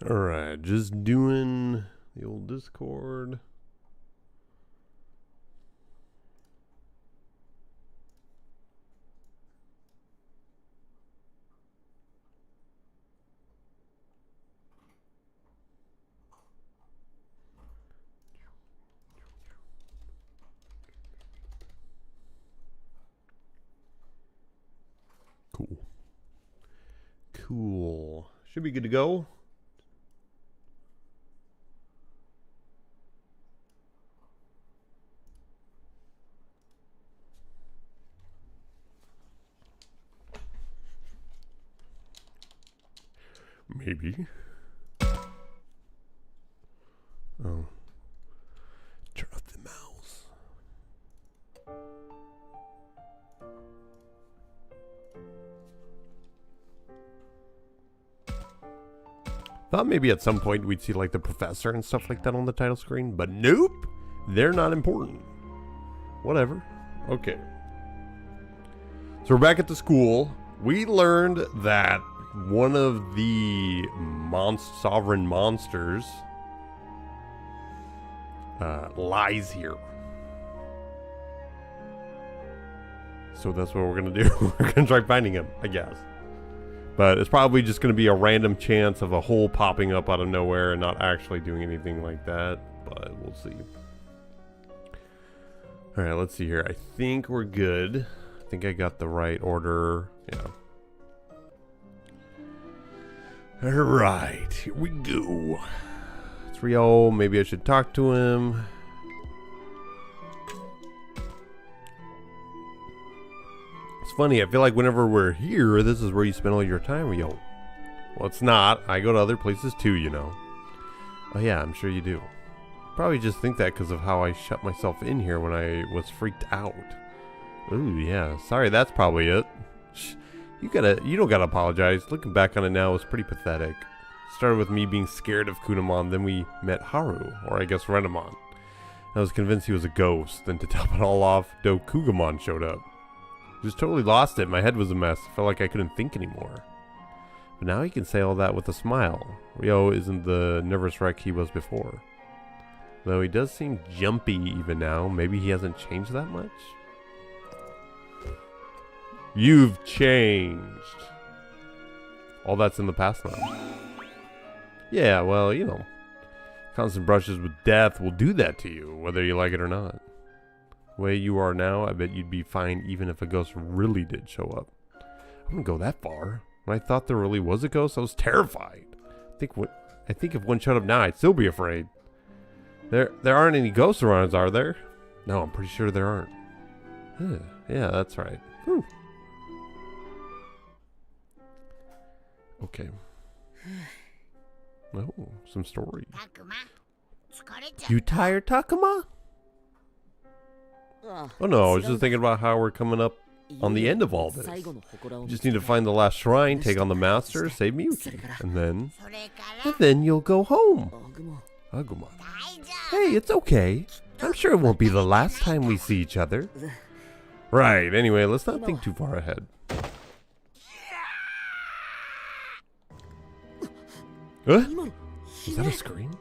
Alright, just doing the old Discord. Cool. Should be good to go. Maybe. Oh. Turn off the mouse. Thought maybe at some point we'd see like the professor and stuff like that on the title screen, but nope. They're not important. Whatever. Okay. So we're back at the school. We learned that one of the sovereign monsters lies here. So that's what we're going to do. We're going to try finding him, I guess. But it's probably just going to be a random chance of a hole popping up out of nowhere and not actually doing anything like that. But we'll see. Alright, let's see here. I think we're good. I think I got the right order. Yeah. Alright, here we go. It's Rio. Maybe I should talk to him. It's funny, I feel like whenever we're here, this is where you spend all your time, Rio. Well, it's not. I go to other places too, you know. Oh yeah, I'm sure you do. Probably just think that because of how I shut myself in here when I was freaked out. Ooh, yeah. Sorry, that's probably it. You don't gotta apologize. Looking back on it now, it's pretty pathetic. Started with me being scared of Kunamon, then we met Haru, or I guess Renamon. I was convinced he was a ghost, then to top it all off, Dokugamon showed up. Just totally lost it. My head was a mess. Felt like I couldn't think anymore. But now he can say all that with a smile. Rio isn't the nervous wreck he was before. Though he does seem jumpy even now. Maybe he hasn't changed that much? You've changed. All that's in the past now. Yeah, well, you know. Constant brushes with death will do that to you, whether you like it or not. The way you are now, I bet you'd be fine even if a ghost really did show up. I wouldn't go that far. When I thought there really was a ghost, I was terrified. I think if one showed up now, I'd still be afraid. There aren't any ghosts around, are there? No, I'm pretty sure there aren't. Yeah, that's right. Whew. Okay. Oh, some story. You tired, Takuma? Oh no, I was just thinking about how we're coming up on the end of all this. You just need to find the last shrine, take on the master, save Miyuki. And then you'll go home. Agumon. Hey, it's okay. I'm sure it won't be the last time we see each other. Right, anyway, let's not think too far ahead. Huh? Is that a scream?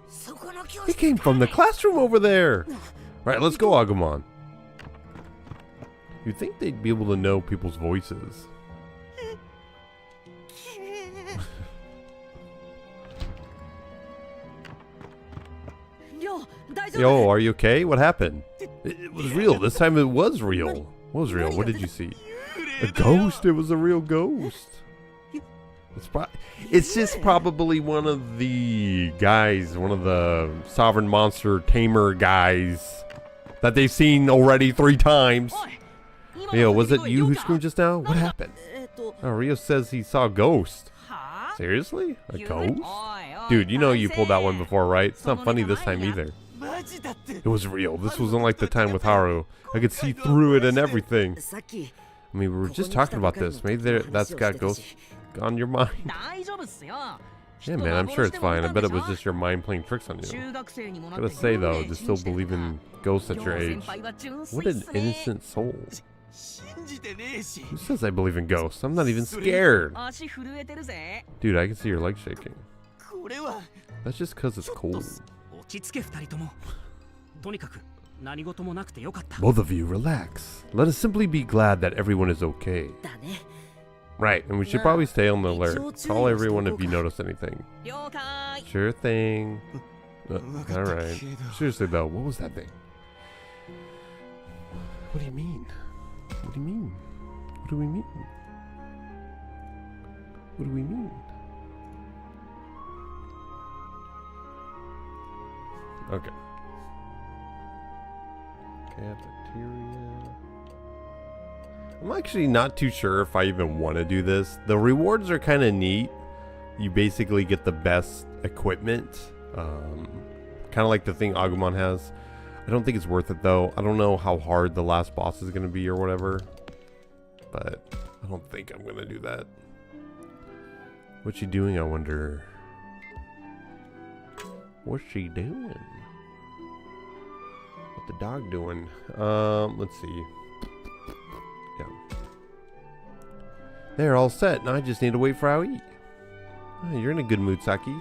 It came from the classroom over there. Right, let's go, Agumon. You'd think they'd be able to know people's voices. Yo, are you okay? What happened? It was real. This time it was real. What was real? What did you see? A ghost. It was a real ghost. It's just probably one of the guys, one of the sovereign monster tamer guys that they've seen already 3 times. Yo, was it you who screamed just now? What happened? Oh, Rio says he saw a ghost. Seriously? A ghost? Dude, you know you pulled that one before, right? It's not funny this time either. It was real. This wasn't like the time with Haru. I could see through it and everything. I mean, we were just talking about this. Maybe that's got ghosts on your mind. Yeah, man, I'm sure it's fine. I bet it was just your mind playing tricks on you. Gotta say, though, to still believe in ghosts at your age. What an innocent soul. Who says I believe in ghosts? I'm not even scared. Dude, I can see your legs shaking. That's just because it's cold. Both of you, relax. Let us simply be glad that everyone is okay. Right, and we should probably stay on the alert. Call everyone if you notice anything. Sure thing. Alright. Seriously though, what was that thing? What do you mean? What do you mean? What do we mean? What do we mean? Okay. Cafeteria. I'm actually not too sure if I even want to do this. The rewards are kind of neat. You basically get the best equipment. Kind of like the thing Agumon has. I don't think it's worth it though. I don't know how hard the last boss is going to be or whatever. But I don't think I'm going to do that. What's she doing, I wonder? What's she doing? What's the dog doing? Let's see. Yeah. They're all set. Now I just need to wait for Aoi. Oh, you're in a good mood, Saki.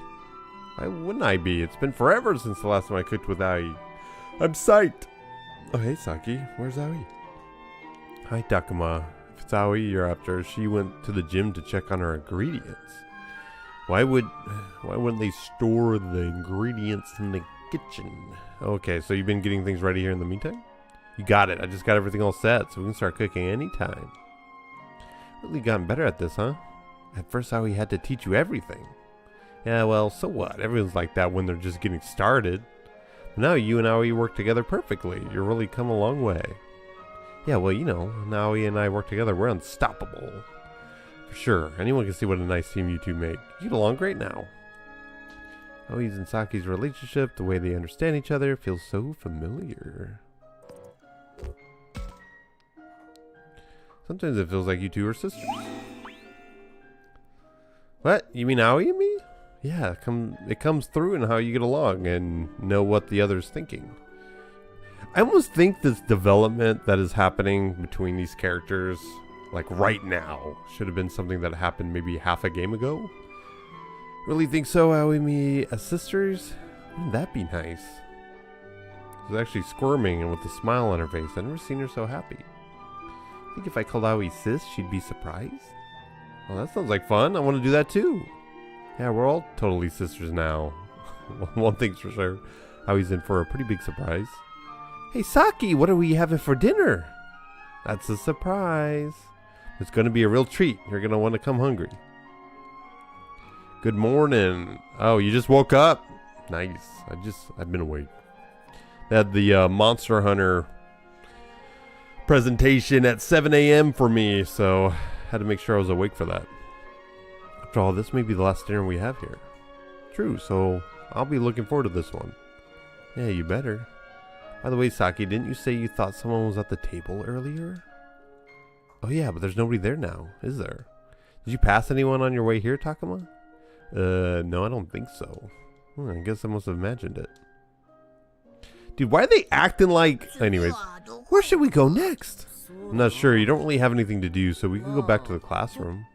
Why wouldn't I be? It's been forever since the last time I cooked with Aoi. I'm psyched. Oh, hey, Saki. Where's Aoi? Hi, Takuma. If it's Aoi you're after, she went to the gym to check on her ingredients. Why wouldn't they store the ingredients in the kitchen? Okay, so you've been getting things ready here in the meantime? You got it. I just got everything all set, so we can start cooking anytime. Really gotten better at this, huh? At first, Aoi had to teach you everything. Yeah, well, so what? Everyone's like that when they're just getting started. But now you and Aoi work together perfectly. You've really come a long way. Yeah, well, you know, now Aoi and I work together, we're unstoppable. For sure. Anyone can see what a nice team you two make. You get along great now. Aoi's and Saki's relationship, the way they understand each other, feels so familiar. Sometimes it feels like you two are sisters. What? You mean Aoi and me? Yeah, it comes through in how you get along and know what the other's thinking. I almost think this development that is happening between these characters, like right now, should have been something that happened maybe half a game ago. Really think so, Aoi and me as sisters? Wouldn't that be nice? She's actually squirming and with a smile on her face. I've never seen her so happy. I think if I called Aoi sis, she'd be surprised. Well, that sounds like fun. I want to do that too. Yeah, we're all totally sisters now. One thing's for sure. Aoi's in for a pretty big surprise. Hey, Saki, what are we having for dinner? That's a surprise. It's going to be a real treat. You're going to want to come hungry. Good morning. Oh, you just woke up? Nice. I've been awake. They had the Monster Hunter presentation at 7 a.m. for me, so had to make sure I was awake for that. After all, this may be the last dinner we have here. True, so I'll be looking forward to this one. Yeah, you better. By the way, Saki, didn't you say you thought someone was at the table earlier? Oh yeah, but there's nobody there now, is there? Did you pass anyone on your way here, Takuma? No, I don't think so. I guess I must have imagined it. Dude, why are they acting like... Anyways, where should we go next? I'm not sure. You don't really have anything to do, so we can go back to the classroom.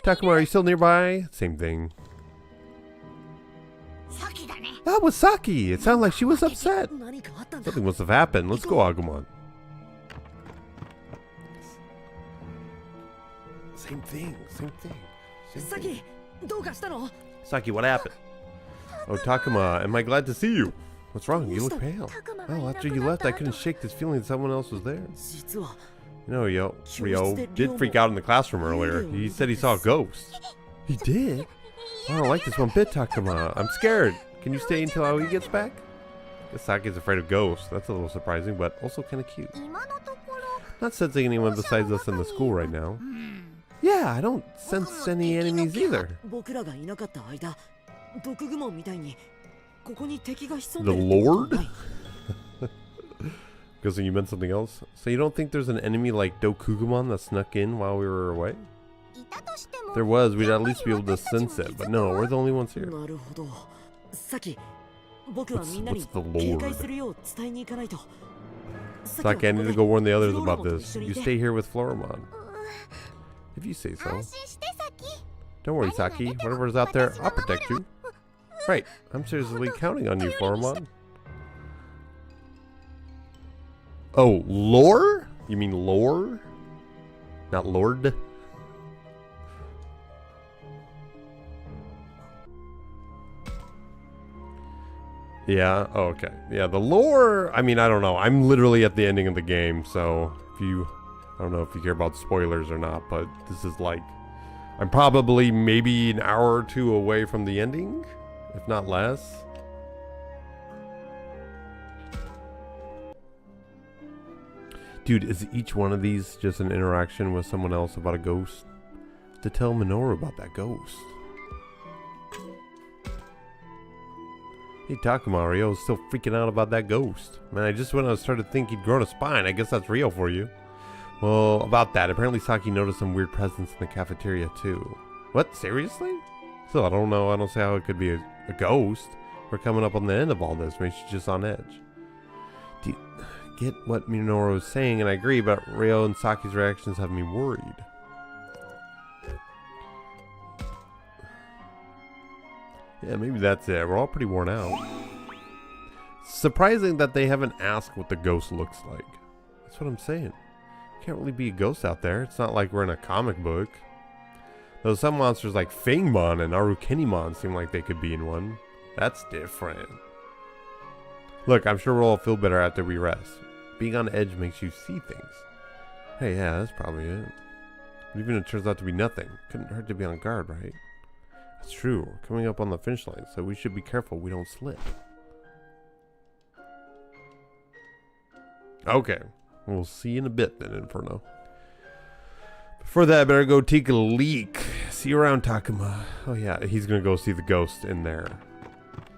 Takuma, are you still nearby? Same thing. That was Saki. It sounded like she was upset. Something must have happened. Let's go, Agumon. Same thing. Saki, what happened? Oh, Takuma, am I glad to see you? What's wrong? You look pale. Oh, after you left, I couldn't shake this feeling that someone else was there. You know, Ryo did freak out in the classroom earlier. He said he saw a ghost. He did? I don't like this one bit, Takuma. I'm scared. Can you stay until Aoi gets back? I guess Saki's afraid of ghosts. That's a little surprising, but also kind of cute. Not sensing anyone besides us in the school right now. Yeah, I don't sense any enemies either. The Lord? Guessing you meant something else. So you don't think there's an enemy like Dokugumon that snuck in while we were away? If there was, we'd at least be able to sense it. But no, we're the only ones here. What's the Lord? Saki, I need to go warn the others about this. You stay here with Floramon. If you say so. Don't worry, Saki. Whatever's out there, I'll protect you. Right. I'm seriously counting on you, Floromon. Oh, lore? You mean lore? Not lord? Yeah, oh, okay. Yeah, the lore, I mean, I don't know. I'm literally at the ending of the game, so if you... I don't know if you care about spoilers or not, but this is like... I'm probably maybe an hour or two away from the ending, if not less. Dude, is each one of these just an interaction with someone else about a ghost? To tell Minoru about that ghost. Hey, Takuma, Ryo's still freaking out about that ghost. Man, I just when I started to think he'd grown a spine. I guess that's Ryo for you. Well, about that, apparently Saki noticed some weird presence in the cafeteria too. What? Seriously? Still, I don't know. I don't see how it could be a ghost. We're coming up on the end of all this. Maybe she's just on edge. Do you get what Minoru is saying? And I agree, but Ryo and Saki's reactions have me worried. Yeah, maybe that's it. We're all pretty worn out. Surprising that they haven't asked what the ghost looks like. That's what I'm saying. Can't really be a ghost out there. It's not like we're in a comic book. Though some monsters like Fangmon and Arukenimon seem like they could be in one. That's different. Look, I'm sure we'll all feel better after we rest. Being on edge makes you see things. Hey, yeah, that's probably it. But even if it turns out to be nothing, couldn't hurt to be on guard, right? That's true. We're coming up on the finish line, so we should be careful we don't slip. Okay. We'll see you in a bit then, Inferno. Before that, I better go take a leak. See you around, Takuma. Oh yeah, he's gonna go see the ghost in there.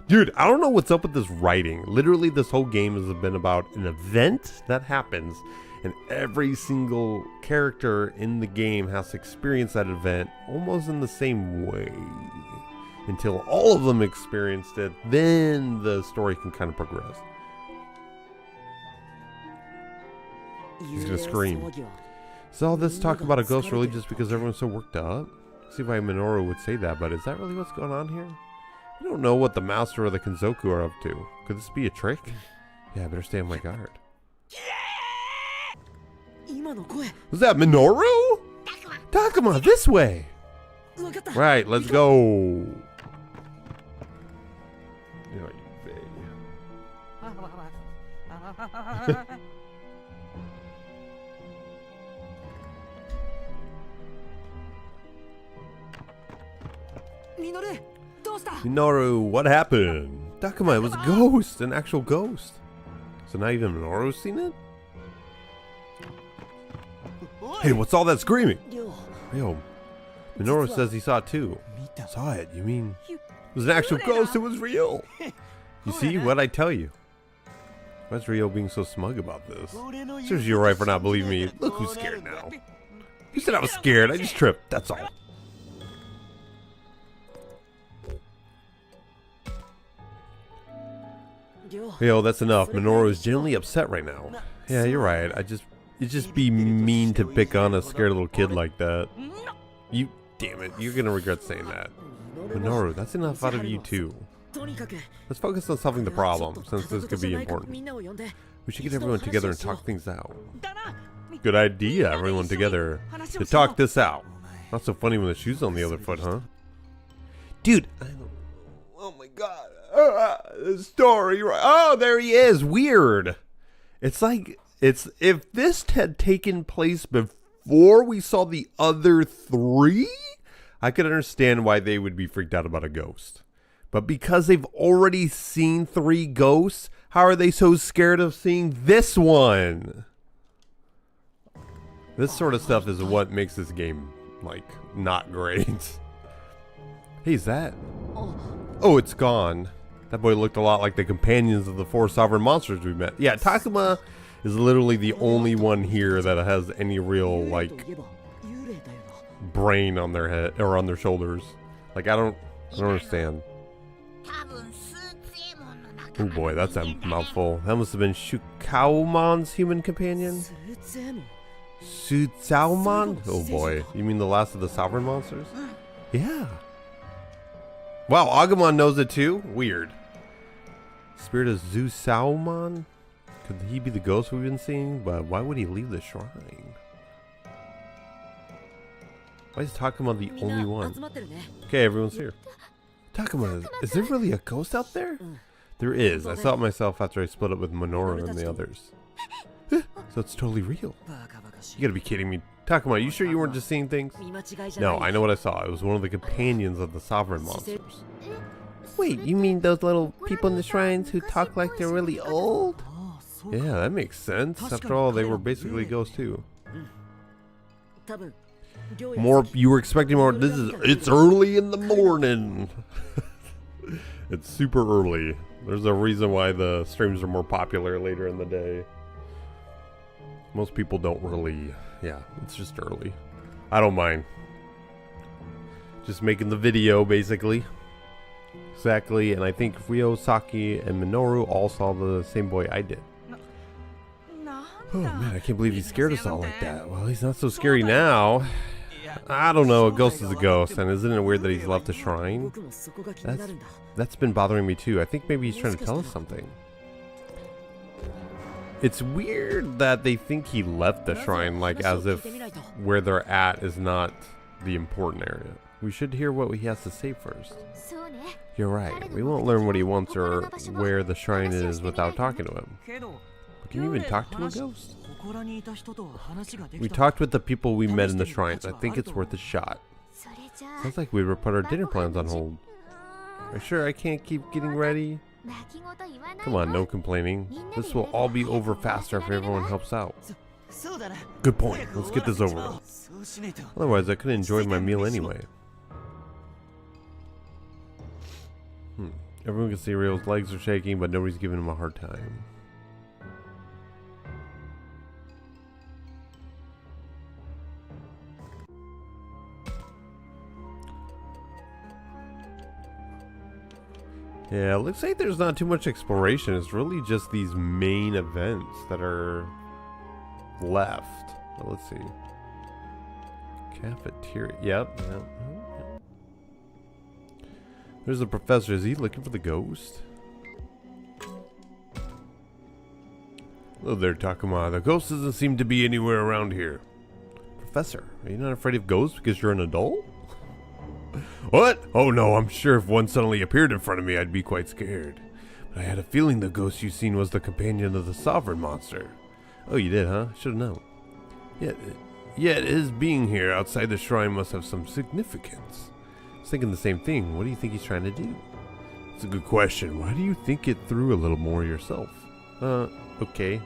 Dude, I don't know what's up with this writing. Literally, this whole game has been about an event that happens, and every single character in the game has to experience that event almost in the same way. Until all of them experienced it, then the story can kind of progress. He's gonna scream. Is all this talk about a ghost really just because everyone's so worked up? See why Minoru would say that, but is that really what's going on here? I don't know what the master or the Kenzoku are up to. Could this be a trick? Yeah, I better stay on my guard. Was that Minoru? Takuma, this way! Right, let's go! You know, you big. Minoru, what happened? Takuma, it was a ghost, an actual ghost. So now even Minoru's seen it? Hey, what's all that screaming? Yo, Minoru says he saw it too. Saw it? You mean it was an actual ghost? It was real. You see, what'd I tell you? Why's Ryo being so smug about this? Seriously, you're right for not believing me. Look who's scared now. You said I was scared. I just tripped. That's all. Yo, that's enough. Minoru is genuinely upset right now. Yeah, you're right. It'd just be mean to pick on a scared little kid like that. You, damn it, you're gonna regret saying that. Minoru, that's enough out of you too. Let's focus on solving the problem, since this could be important. We should get everyone together and talk things out. Good idea, everyone together to talk this out. Not so funny when the shoe's on the other foot, huh? Dude, oh my god. The story, right? Oh, there he is. Weird. It's like, if this had taken place before we saw the other three, I could understand why they would be freaked out about a ghost. But because they've already seen 3 ghosts, how are they so scared of seeing this one? This sort of stuff is what makes this game, like, not great. Hey, is that? Oh, it's gone. That boy looked a lot like the companions of the 4 sovereign monsters we met. Yeah, Takuma is literally the only one here that has any real, like, brain on their head, or on their shoulders. Like, I don't understand. Oh boy, that's a mouthful. That must have been Shukaumon's human companion? Sutsaumon? Oh boy, you mean the last of the sovereign monsters? Yeah. Wow, Agumon knows it too? Weird. Spirit of Zusaumon? Could he be the ghost we've been seeing? But why would he leave the shrine? Why is Takuma the only one? Okay, everyone's here. Takuma, is there really a ghost out there? There is. I saw it myself after I split up with Minoru and the others. So it's totally real. You gotta be kidding me. Takuma, you sure you weren't just seeing things? No, I know what I saw. It was one of the companions of the sovereign monsters. Wait, you mean those little people in the shrines who talk like they're really old? Yeah, that makes sense. After all, they were basically ghosts too. More, you were expecting more. It's early in the morning. It's super early. There's a reason why the streams are more popular later in the day. Most people don't really, yeah, it's just early. I don't mind. Just making the video, basically. Exactly, and I think Ryo, Saki, and Minoru all saw the same boy I did. Oh man, I can't believe he scared us all like that. Well, he's not so scary now. I don't know, a ghost is a ghost, and isn't it weird that he's left the shrine? That's been bothering me too. I think maybe he's trying to tell us something. It's weird that they think he left the shrine, like as if where they're at is not the important area. We should hear what he has to say first. You're right. We won't learn what he wants or where the shrine is without talking to him. But can you even talk to a ghost? We talked with the people we met in the shrines. I think it's worth a shot. Sounds like we were put our dinner plans on hold. Are you sure I can't keep getting ready? Come on, no complaining. This will all be over faster if everyone helps out. Good point. Let's get this over with. Otherwise, I couldn't enjoy my meal anyway. Everyone can see Ryo's legs are shaking, but nobody's giving him a hard time. Yeah, it looks like there's not too much exploration. It's really just these main events that are left. Well, let's see. Cafeteria. Yep. There's the professor. Is he looking for the ghost? Hello there, Takuma. The ghost doesn't seem to be anywhere around here. Professor, are you not afraid of ghosts because you're an adult? What? Oh no, I'm sure if one suddenly appeared in front of me, I'd be quite scared. But I had a feeling the ghost you seen was the companion of the sovereign monster. Oh, you did, huh? Should've known. Yet his being here outside the shrine must have some significance. I was thinking the same thing. What do you think he's trying to do? It's a good question. Why do you think it through a little more yourself? Okay.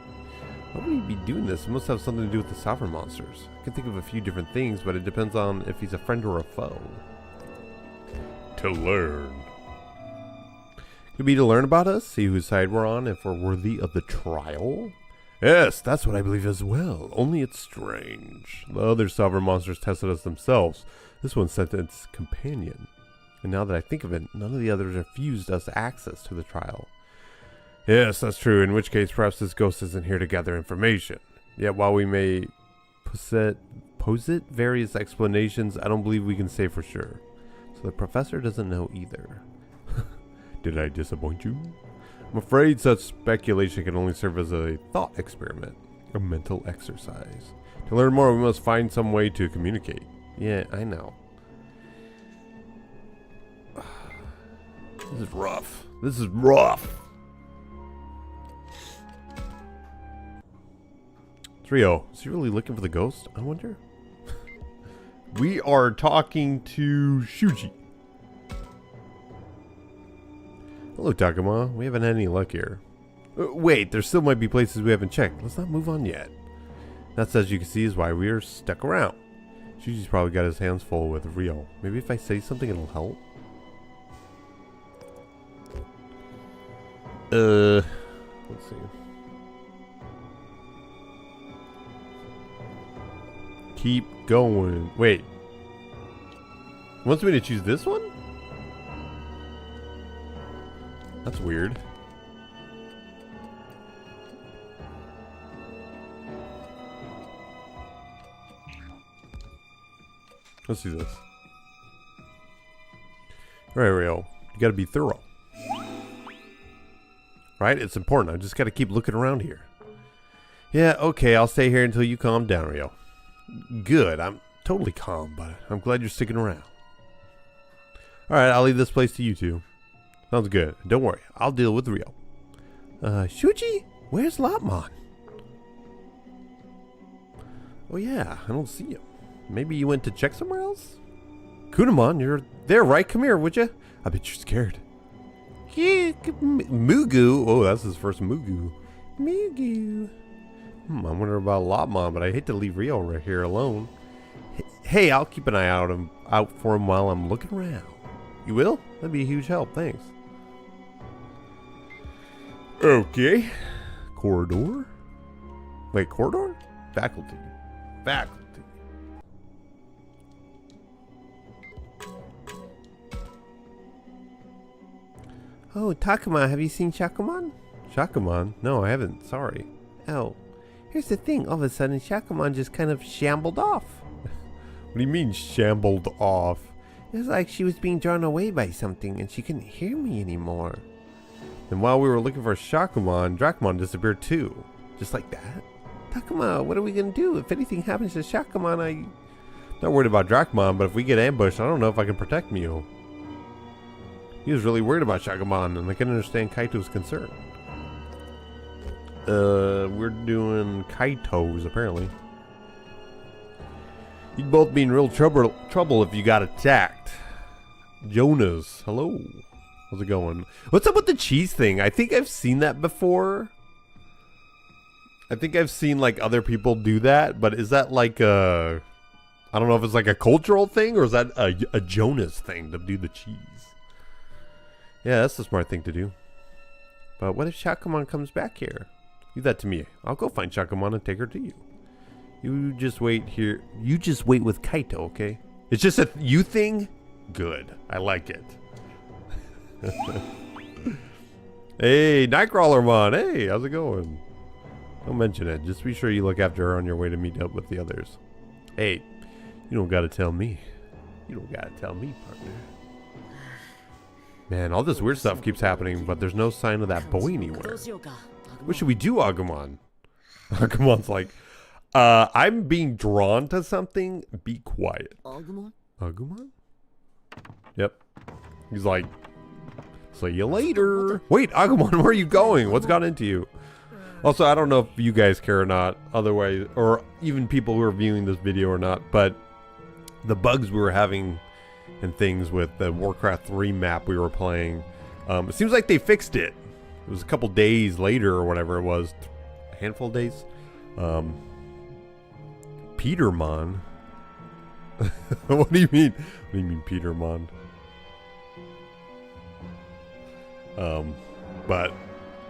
Why would he be doing this? It must have something to do with the sovereign monsters. I can think of a few different things, but it depends on if he's a friend or a foe. To learn. Could be to learn about us, see whose side we're on, if we're worthy of the trial? Yes, that's what I believe as well. Only it's strange. The other sovereign monsters tested us themselves. This one sent its companion. And now that I think of it, none of the others refused us access to the trial. Yes, that's true, in which case perhaps this ghost isn't here to gather information. Yet while we may posit various explanations, I don't believe we can say for sure. So the professor doesn't know either. Did I disappoint you? I'm afraid such speculation can only serve as a thought experiment, a mental exercise. To learn more, we must find some way to communicate. Yeah, I know. This is rough. This is rough. Ryo, is he really looking for the ghost? I wonder. We are talking to Shuji. Hello, Takuma. We haven't had any luck here. Wait, there still might be places we haven't checked. Let's not move on yet. That, as you can see, is why we are stuck around. Shuji's probably got his hands full with Ryo. Maybe if I say something, it'll help. Let's see. Keep going. Wait. He wants me to choose this one? That's weird. Let's do this. Right, Rio. You gotta be thorough. Right? It's important. I just gotta keep looking around here. Yeah, okay, I'll stay here until you calm down, Rio. Good. I'm totally calm, but I'm glad you're sticking around. Alright, I'll leave this place to you two. Sounds good. Don't worry. I'll deal with Rio. Shuji? Where's Lopmon? Oh yeah, I don't see him. Maybe you went to check somewhere else? Kunamon, you're there, right? Come here, would you? I bet you're scared. Mugu. Oh, that's his first Mugu. Mugu. I wonder about Lopmon, but I hate to leave Rio right here alone. Hey, I'll keep an eye out for him while I'm looking around. You will? That'd be a huge help. Thanks. Okay. Corridor? Wait, corridor? Faculty. Faculty. Oh, Takuma, have you seen Shakumon? Shakumon? No, I haven't. Sorry. Oh. Here's the thing. All of a sudden, Shakumon just kind of shambled off. What do you mean, shambled off? It was like she was being drawn away by something and she couldn't hear me anymore. And while we were looking for Shakumon, Dracmon disappeared too. Just like that. Takuma, what are we going to do? If anything happens to Shakumon, I'm not worried about Dracmon, but if we get ambushed, I don't know if I can protect Mew. He was really worried about Shakumon, and I can understand Kaito's concern. We're doing Kaitos, apparently. You'd both be in real trouble if you got attacked. Jonas, hello. How's it going? What's up with the cheese thing? I think I've seen that before. I think I've seen like other people do that, but is that like a... I don't know if it's like a cultural thing or is that a Jonas thing to do the cheese? Yeah, that's the smart thing to do. But what if Shakumon comes back here? Leave that to me. I'll go find Shakumon and take her to you. You just wait here. You just wait with Kaito, okay? It's just a you thing? Good. I like it. Hey, Nightcrawlermon. Hey, how's it going? Don't mention it. Just be sure you look after her on your way to meet up with the others. Hey, you don't gotta tell me. You don't gotta tell me, partner. Man, all this weird stuff keeps happening, but there's no sign of that boy anywhere. What should we do, Agumon? Agumon's like, I'm being drawn to something. Be quiet. Agumon? Agumon? Yep. He's like, see you later. Wait, Agumon, where are you going? What's got into you? Also, I don't know if you guys care or not, otherwise, or even people who are viewing this video or not, but the bugs we were having and things with the Warcraft 3 map we were playing, it seems like they fixed it. It was a couple days later or whatever it was, a handful of days. Petermon? What do you mean? What do you mean, Petermon? But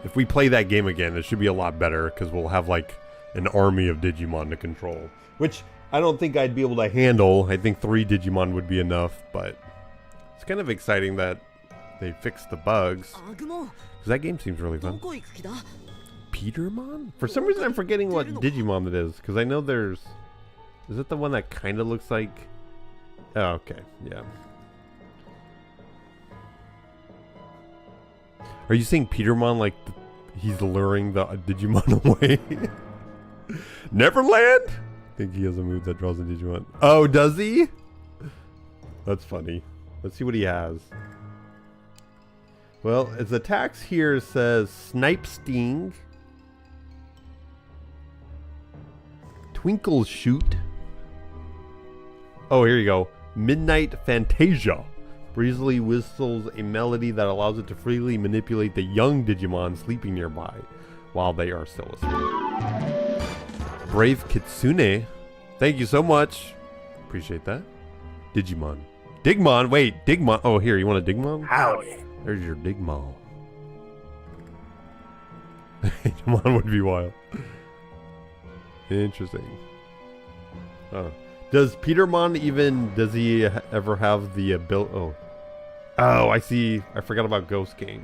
if we play that game again, it should be a lot better because we'll have like an army of Digimon to control, which I don't think I'd be able to handle. I think 3 Digimon would be enough, but it's kind of exciting that they fixed the bugs because that game seems really fun. Petermon? For some reason I'm forgetting what Digimon it is because I know there's... Is it the one that kind of looks like... Oh, okay. Yeah. Are you saying Petermon like he's luring the Digimon away? Neverland? I think he has a move that draws a Digimon. Oh, does he? That's funny. Let's see what he has. Well, his attacks here says Snipe Sting, Twinkle Shoot. Oh, here you go. Midnight Fantasia. Breezily whistles a melody that allows it to freely manipulate the young Digimon sleeping nearby while they are still asleep. Brave Kitsune. Thank you so much. Appreciate that. Digimon. Digmon. Wait, Digmon. Oh, here. You want a Digmon? Howdy. There's your Digmon. Digimon would be wild. Interesting. Oh. Does Petermon even... Does he ever have the ability... Oh. Oh, I see. I forgot about Ghost Game.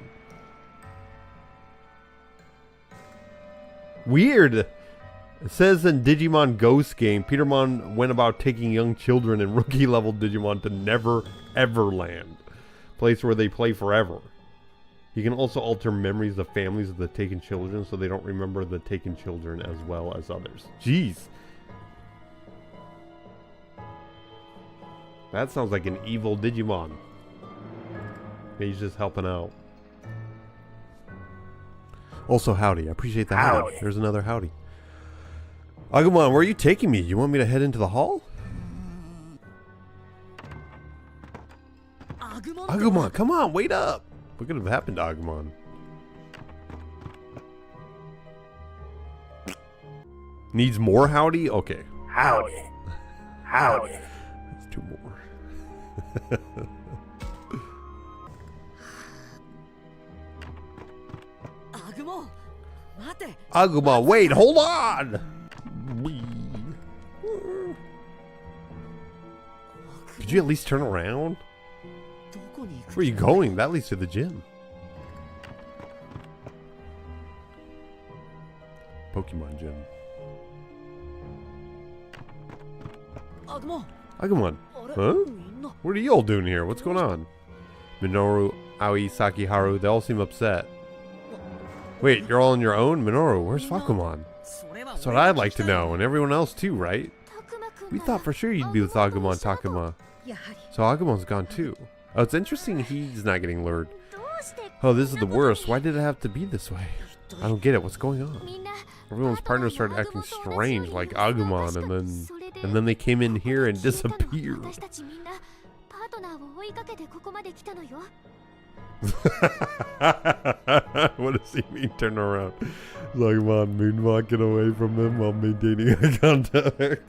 Weird. It says in Digimon Ghost Game, Petermon went about taking young children and rookie level Digimon to never ever land. place where they play forever. He can also alter memories of families of the taken children so they don't remember the taken children as well as others. Jeez. That sounds like an evil Digimon. He's just helping out. Also, howdy. I appreciate the howdy. There's another howdy. Agumon, where are you taking me? You want me to head into the hall? Agumon, come on, wait up. What could have happened to Agumon? Needs more howdy? Okay. Howdy. Howdy. That's two more. Agumon, wait, hold on! Could you at least turn around? Where are you going? That leads to the gym. Pokemon gym. Agumon. Huh? What are you all doing here? What's going on? Minoru, Aoi, Sakiharu, they all seem upset. Wait, you're all on your own? Minoru, where's Fakumon? That's what I'd like to know, and everyone else too, right? We thought for sure you'd be with Agumon Takuma. So Agumon's gone too. Oh, it's interesting he's not getting lured. Oh, this is the worst. Why did it have to be this way? I don't get it. What's going on? Everyone's partners started acting strange, like Agumon, and then they came in here and disappeared. What does he mean, turn around? Agumon moonwalking away from them while maintaining eye contact.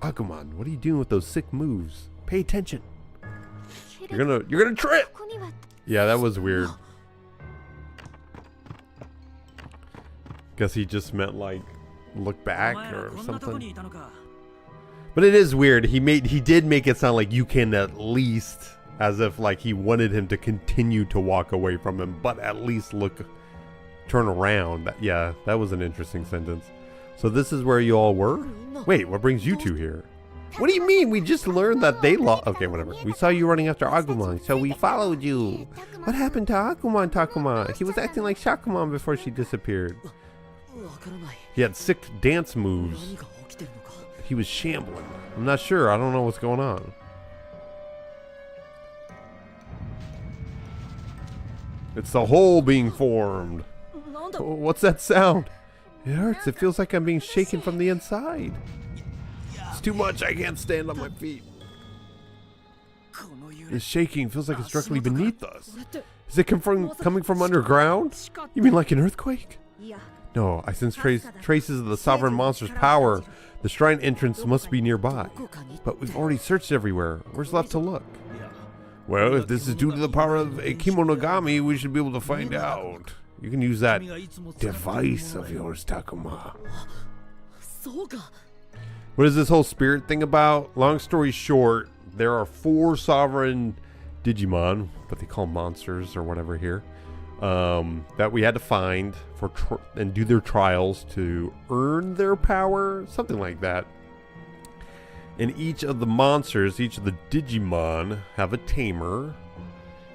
Agumon, what are you doing with those sick moves? Pay attention. You're gonna trip. Yeah, that was weird. Guess he just meant like look back or something. But it is weird. He did make it sound like you can at least, as if like he wanted him to continue to walk away from him, but at least turn around. Yeah, that was an interesting sentence. So this is where you all were? Wait, what brings you two here? What do you mean? We just learned that they lost. Okay, whatever. We saw you running after Agumon, so we followed you. What happened to Agumon Takuma? He was acting like Shakumon before she disappeared. He had sick dance moves. He was shambling. I'm not sure. I don't know what's going on. It's the hole being formed. Oh, what's that sound? It hurts. It feels like I'm being shaken from the inside. It's too much. I can't stand on my feet. This shaking feels like it's directly beneath us. Is it coming from underground? You mean like an earthquake? No, I sense traces of the sovereign monster's power. The shrine entrance must be nearby. But we've already searched everywhere. Where's left to look? Well, if this is due to the power of a Kemonogami, we should be able to find out. You can use that device of yours, Takuma. What is this whole spirit thing about? Long story short, there are 4 sovereign Digimon, but they call them monsters or whatever here, that we had to find and do their trials to earn their power, something like that. And each of the monsters, each of the Digimon, have a tamer,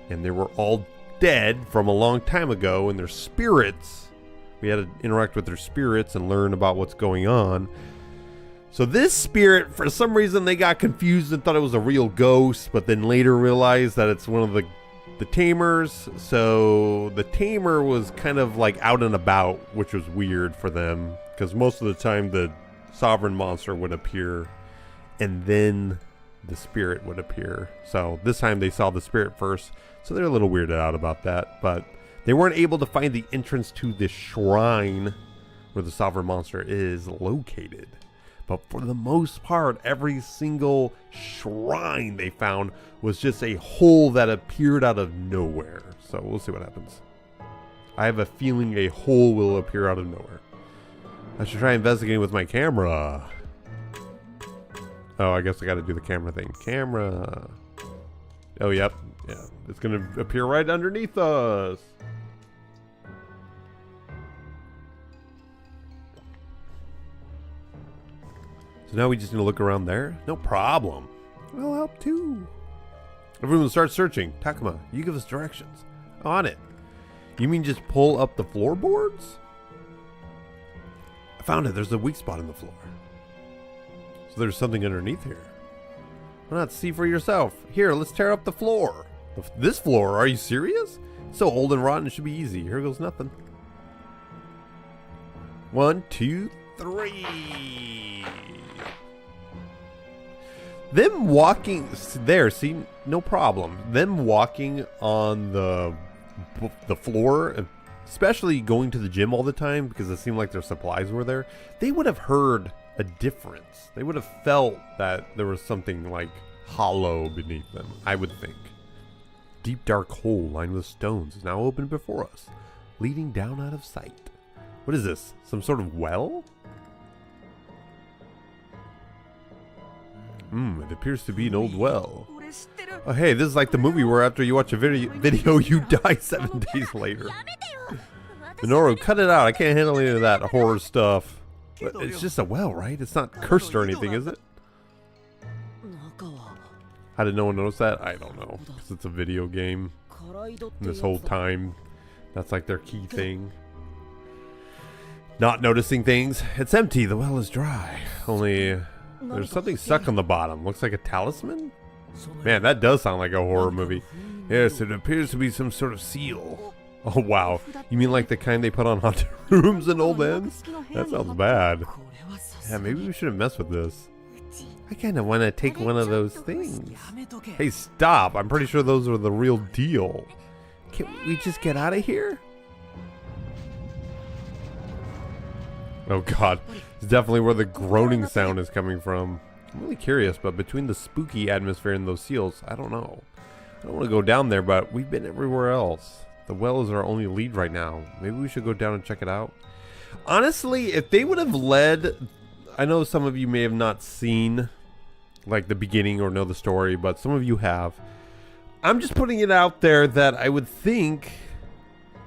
and they were all dead from a long time ago, and their spirits, we had to interact with their spirits and learn about what's going on. So this spirit, for some reason, they got confused and thought it was a real ghost, but then later realized that it's one of the tamers. So the tamer was kind of like out and about, which was weird for them, because most of the time the sovereign monster would appear and then the spirit would appear. So this time they saw the spirit first, so they're a little weirded out about that, but they weren't able to find the entrance to the shrine where the sovereign monster is located. But for the most part, every single shrine they found was just a hole that appeared out of nowhere. So we'll see what happens. I have a feeling a hole will appear out of nowhere. I should try investigating with my camera. Oh, I guess I got to do the camera thing. Camera. Oh, yep. Yeah, it's going to appear right underneath us. So now we just need to look around there. No problem. I'll help too. Everyone start searching. Takuma, you give us directions. On it. You mean just pull up the floorboards? I found it. There's a weak spot in the floor. So there's something underneath here. Why not see for yourself? Here, let's tear up the floor. This floor? Are you serious? It's so old and rotten, it should be easy. Here goes nothing. 1, 2, 3. Them walking there, see, no problem. Them walking on the floor, especially going to the gym all the time because it seemed like their supplies were there, they would have heard a difference. They would have felt that there was something like hollow beneath them, I would think. Deep dark hole lined with stones is now open before us, leading down out of sight. What is this? Some sort of well? It appears to be an old well. Oh hey, this is like the movie where after you watch a video you die 7 days later. Minoru, cut it out. I can't handle any of that horror stuff. But it's just a well, right? It's not cursed or anything, is it? How did no one notice that? I don't know. Because it's a video game. And this whole time, that's like their key thing. Not noticing things. It's empty. The well is dry. Only there's something stuck on the bottom. Looks like a talisman? Man, that does sound like a horror movie. Yes, it appears to be some sort of seal. Oh, wow. You mean like the kind they put on haunted rooms and old ends? That sounds bad. Yeah, maybe we shouldn't mess with this. I kind of want to take one of those things. Hey, stop. I'm pretty sure those are the real deal. Can't we just get out of here? Oh, God. It's definitely where the groaning sound is coming from. I'm really curious, but between the spooky atmosphere and those seals, I don't know. I don't want to go down there, but we've been everywhere else. The well is our only lead right now. Maybe we should go down and check it out. Honestly, if they would have led... I know some of you may have not seen like the beginning or know the story, but some of you have. I'm just putting it out there that I would think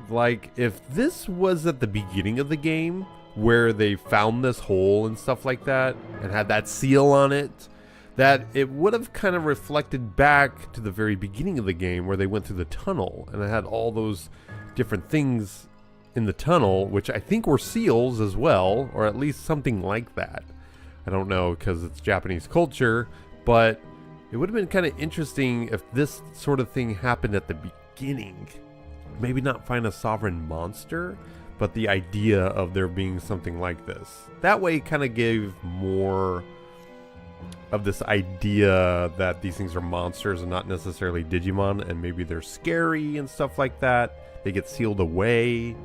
like if this was at the beginning of the game where they found this hole and stuff like that and had that seal on it, that it would have kind of reflected back to the very beginning of the game where they went through the tunnel and it had all those different things in the tunnel, which I think were seals as well, or at least something like that. I don't know because it's Japanese culture, but it would have been kind of interesting if this sort of thing happened at the beginning. Maybe not find a sovereign monster, but the idea of there being something like this. That way it kind of gave more of this idea that these things are monsters and not necessarily Digimon, and maybe they're scary and stuff like that. They get sealed away.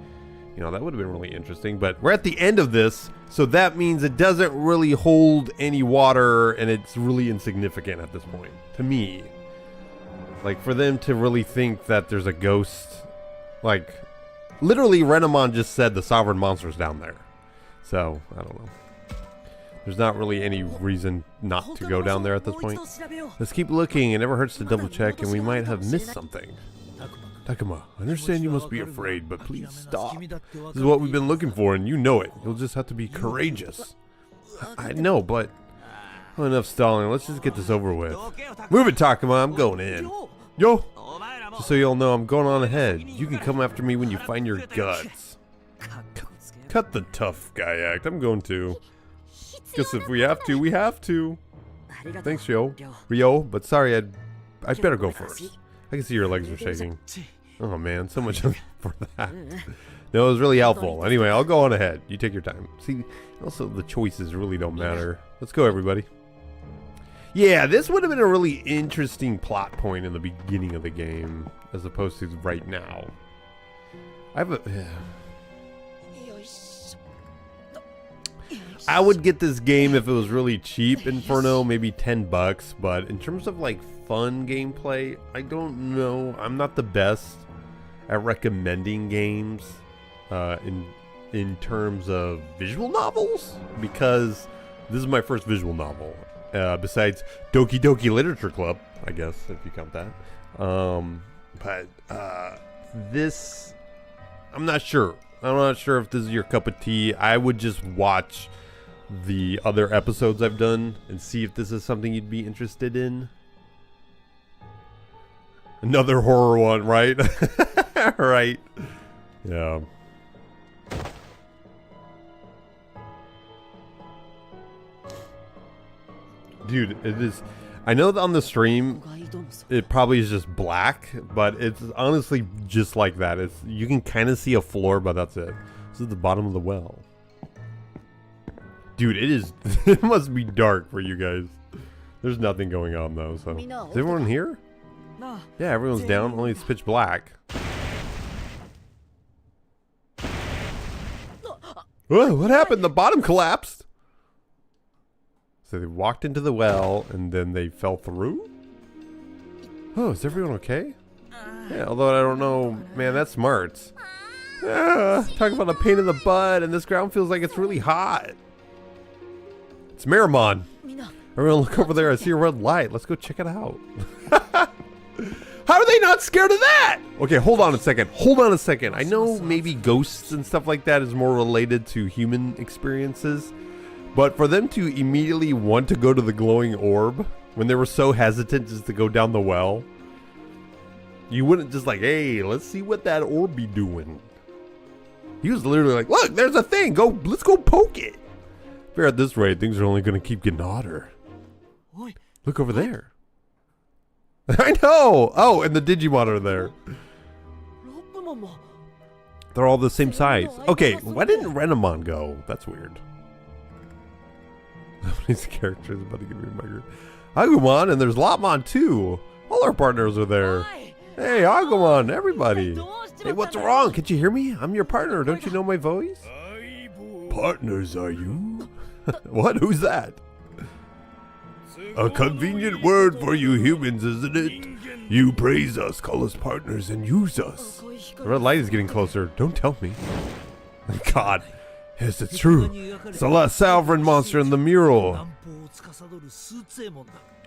You know, that would have been really interesting, but we're at the end of this, so that means it doesn't really hold any water, and it's really insignificant at this point, to me. Like, for them to really think that there's a ghost, like, literally Renamon just said the sovereign monster's down there. So, I don't know. There's not really any reason not to go down there at this point. Let's keep looking, it never hurts to double check, and we might have missed something. Takuma, I understand you must be afraid, but please stop. This is what we've been looking for, and you know it. You'll just have to be courageous. I know, but... Oh, enough stalling. Let's just get this over with. Move it, Takuma. I'm going in. Yo! Just so y'all know, I'm going on ahead. You can come after me when you find your guts. Cut the tough guy act. I'm going to. Guess if we have to, we have to. Thanks, Ryo. But sorry, I'd better go first. I can see your legs are shaking. Oh man, so much for that. No, it was really helpful. Anyway, I'll go on ahead. You take your time. See, also the choices really don't matter. Let's go, everybody. Yeah, this would have been a really interesting plot point in the beginning of the game, as opposed to right now. I would get this game if it was really cheap, Inferno, maybe $10, but in terms of like fun gameplay, I don't know. I'm not the best at recommending games in terms of visual novels, because this is my first visual novel, besides Doki Doki Literature Club, I guess, if you count that. But this, I'm not sure. I'm not sure if this is your cup of tea. I would just watch the other episodes I've done and see if this is something you'd be interested in. Another horror one, right? Right. Yeah. Dude, it is... I know that on the stream, it probably is just black, but it's honestly just like that. It's you can kind of see a floor, but that's it. This is the bottom of the well. Dude, it is... it must be dark for you guys. There's nothing going on, though, so... Is everyone here? Yeah, everyone's down, only it's pitch black. Whoa, what happened? The bottom collapsed? So they walked into the well, and then they fell through? Oh, is everyone okay? Yeah, although I don't know... Man, that's smart. Talk about a pain in the butt, and this ground feels like it's really hot. It's Miramon. Everyone look over there. I see a red light. Let's go check it out. How are they not scared of that? Okay, hold on a second. Hold on a second. I know maybe ghosts and stuff like that is more related to human experiences. But for them to immediately want to go to the glowing orb when they were so hesitant just to go down the well, you wouldn't just like, hey, let's see what that orb be doing. He was literally like, look, there's a thing. Go, let's go poke it. If you're at this rate, things are only going to keep getting hotter. Look over there. I know. Oh, and the Digimon are there. They're all the same size. Okay, why didn't Renamon go? That's weird. These characters about to get me in my group. Agumon, and there's Lopmon too. All our partners are there. Hey, Agumon, everybody. Hey, what's wrong? Can't you hear me? I'm your partner. Don't you know my voice? Partners, are you? What? Who's that? A convenient word for you humans, isn't it? You praise us, call us partners, and use us. The red light is getting closer. Don't tell me. God. Yes, it's true. It's the last sovereign monster in the mural.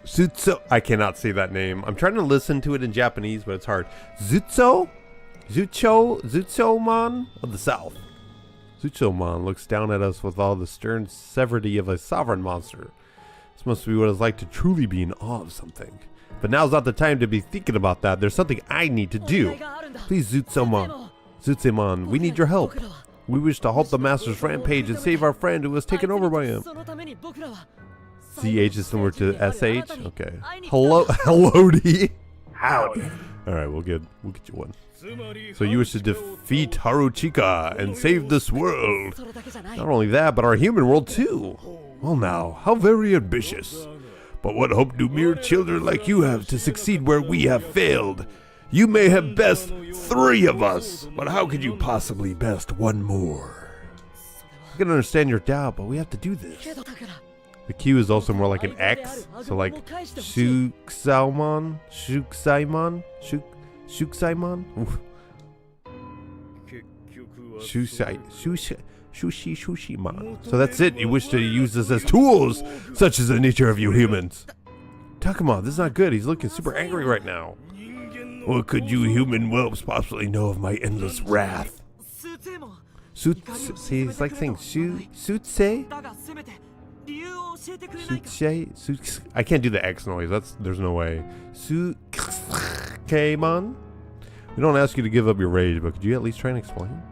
Zutso. I cannot say that name. I'm trying to listen to it in Japanese, but it's hard. Zutso? Zutsomon of the South. Zutsomon looks down at us with all the stern severity of a sovereign monster. This must be what it's like to truly be in awe of something. But now's not the time to be thinking about that. There's something I need to do. Please, Zutsomon, we need your help. We wish to halt the master's rampage and save our friend who was taken over by him. CH is similar to SH? Okay. Hello D. Howdy. Alright, we'll get you one. So you wish to defeat Haruchika and save this world. Not only that, but our human world too. Well now, how very ambitious. But what hope do mere children like you have to succeed where we have failed? You may have best 3 of us, but how could you possibly best 1 more? I can understand your doubt, but we have to do this. The Q is also more like an X, so like Shuksaimon? Shushimon. So that's it, you wish to use us as tools, such is the nature of you humans. Takuma, this is not good, he's looking super angry right now. What could you human whelps possibly know of my endless wrath? See, it's like saying Sutse? I can't do the X noise, there's no way. Sukeimon? We don't ask you to give up your rage, but could you at least try and explain?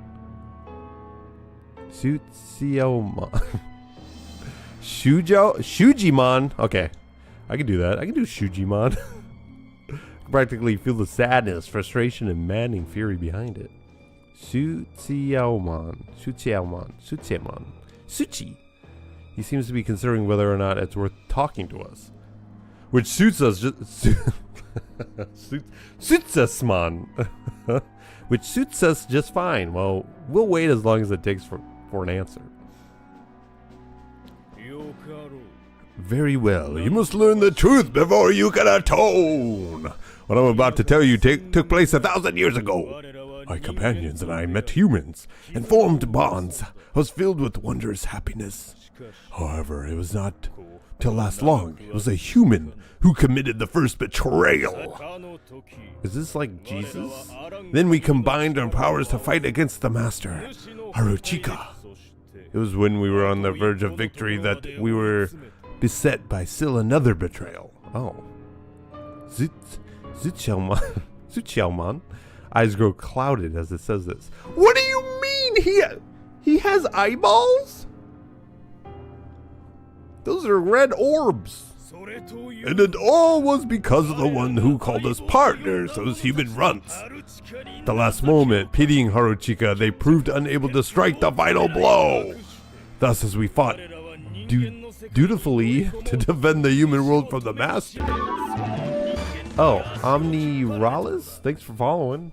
Shutsiomon. Shujimon. Okay. I can do that. I can do Shujimon. Practically feel the sadness, frustration, and maddening fury behind it. Suchi. He seems to be considering whether or not it's worth talking to us. Which suits us suits us, man. Which suits us just fine. Well, we'll wait as long as it takes for an answer. Very well. You must learn the truth before you can atone. What I'm about to tell you took place 1,000 years ago. My companions and I met humans and formed bonds. I was filled with wondrous happiness. However, it was not to last long. It was a human who committed the first betrayal. Is this like Jesus? Then we combined our powers to fight against the master, Haruchika. It was when we were on the verge of victory that we were beset by still another betrayal. Oh. Zutshelma. Suchiaomon. Eyes grow clouded as it says this. What do you mean? He has eyeballs? Those are red orbs. And it all was because of the one who called us partners, those human runts. At the last moment, pitying Haruchika, they proved unable to strike the final blow. Thus, as we fought dutifully to defend the human world from the master. Oh, Omniralis? Thanks for following.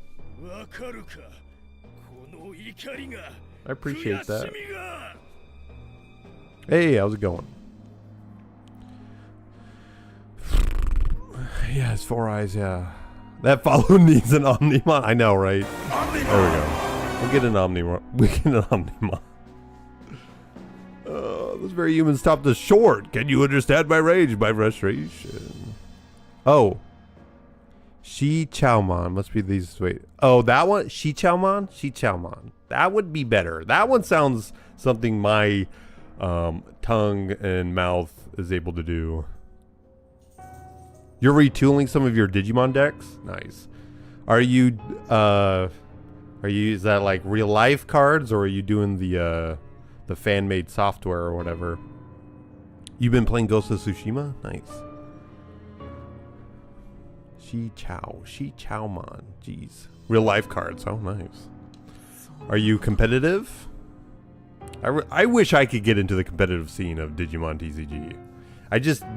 I appreciate that. Hey, how's it going? Yeah, his 4 eyes, yeah. That follow needs an Omnimon. I know, right? There we go. We'll get an Omnimon. We get an Omnimon. This very human stopped us short. Can you understand my rage, my frustration? Oh. Shichaomon. Must be these. Wait. Oh, that one? Shichaomon? Shichaomon. That would be better. That one sounds something my tongue and mouth is able to do. You're retooling some of your Digimon decks? Nice. Are you, is that like real life cards, or are you doing the fan-made software or whatever? You've been playing Ghost of Tsushima? Nice. Shichaomon. Jeez. Real life cards. Oh, nice. Are you competitive? I wish I could get into the competitive scene of Digimon TCG.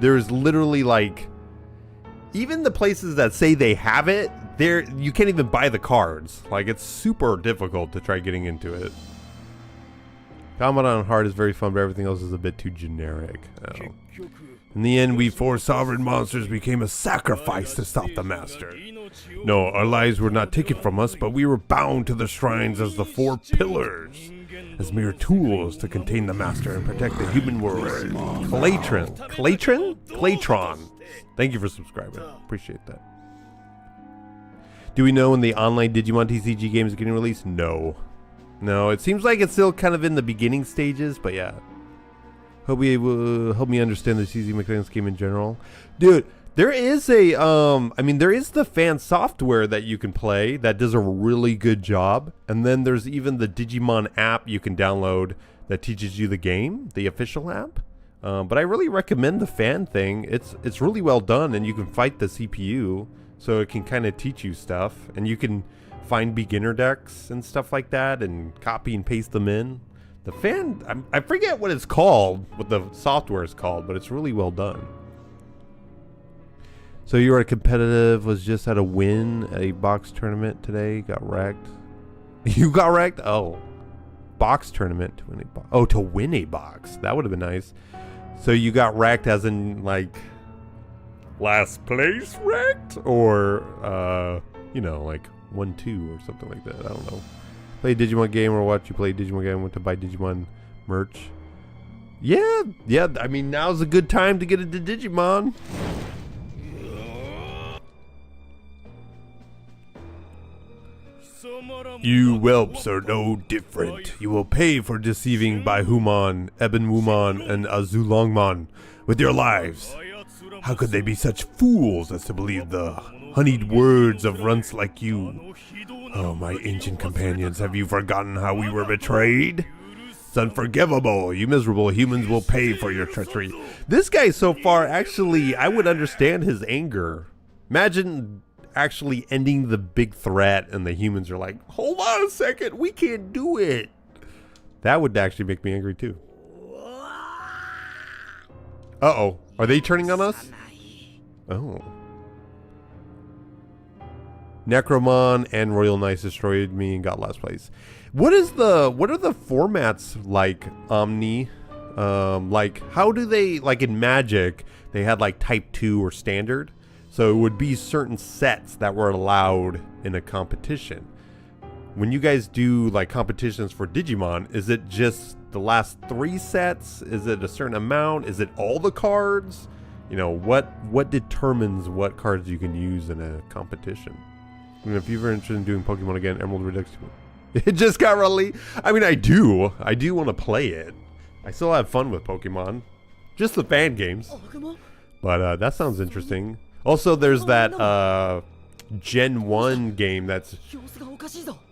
There's literally like, even the places that say they have it, you can't even buy the cards. Like, it's super difficult to try getting into it. Combat on Hard is very fun, but everything else is a bit too generic. Oh. In the end, we 4 sovereign monsters became a sacrifice to stop the master. No, our lives were not taken from us, but we were bound to the shrines as the 4 pillars, as mere tools to contain the master and protect the human world. Claytron. Thank you for subscribing. Appreciate that. Do we know when the online Digimon TCG game is getting released? No. No, it seems like it's still kind of in the beginning stages, but yeah. Hope you will help me understand the TCG mechanics game in general. Dude, there is there is the fan software that you can play that does a really good job. And then there's even the Digimon app you can download that teaches you the game, the official app. But I really recommend the fan thing. It's really well done, and you can fight the CPU, so it can kind of teach you stuff, and you can find beginner decks and stuff like that, and copy and paste them in. The fan, I forget what it's called, what the software is called, but it's really well done. So you were competitive, was just at a win at a box tournament today, got wrecked. You got wrecked? Oh, box tournament to win a box. Oh, to win a box. That would have been nice. So you got wrecked as in like last place wrecked, or like 1-2 or something like that. I don't know. Play Digimon game or watch you play Digimon game. Went to buy Digimon merch. Yeah. I mean, now's a good time to get into Digimon. You whelps are no different. You will pay for deceiving Baihumon, Ebenwumon, and Azulongmon with your lives. How could they be such fools as to believe the honeyed words of runts like you? Oh, my ancient companions, have you forgotten how we were betrayed? It's unforgivable. You miserable humans will pay for your treachery. This guy so far, actually, I would understand his anger. Imagine actually ending the big threat and the humans are like, hold on a second, we can't do it. That would actually make me angry too. Uh-oh. Are they turning on us? Oh. Necromon and Royal Knights destroyed me and got last place. What are the formats like, Omni? Like, how do they, like in Magic, they had like Type 2 or Standard? So it would be certain sets that were allowed in a competition. When you guys do like competitions for Digimon, is it just the last 3 sets? Is it a certain amount? Is it all the cards? You know, what determines what cards you can use in a competition? I mean, if you're interested in doing Pokemon again, Emerald Redux, it just got released. I mean, I do want to play it. I still have fun with Pokemon, just the fan games. But that sounds interesting. Also, there's that Gen 1 game that's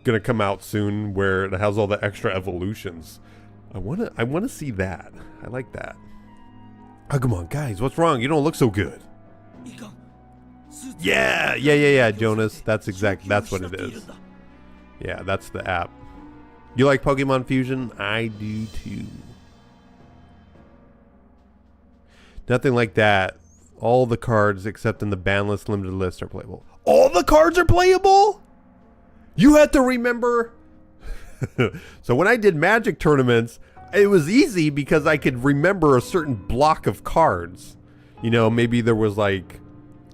gonna come out soon where it has all the extra evolutions. I wanna see that. I like that. Oh, come on, guys, what's wrong? You don't look so good. Yeah, Jonas. That's what it is. Yeah, that's the app. You like Pokemon Fusion? I do too. Nothing like that. All the cards except in the ban list, limited list are playable. All the cards are playable? You had to remember. So when I did Magic tournaments, it was easy because I could remember a certain block of cards. You know, maybe there was like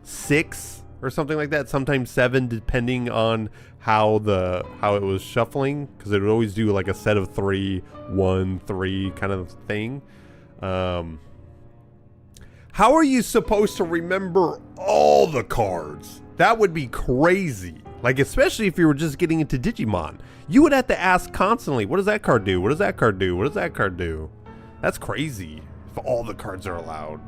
6 or something like that. Sometimes 7, depending on how it was shuffling, because it would always do like a set of 3, 1, 3 kind of thing. How are you supposed to remember all the cards? That would be crazy. Like, especially if you were just getting into Digimon. You would have to ask constantly, what does that card do? What does that card do? What does that card do? That's crazy if all the cards are allowed.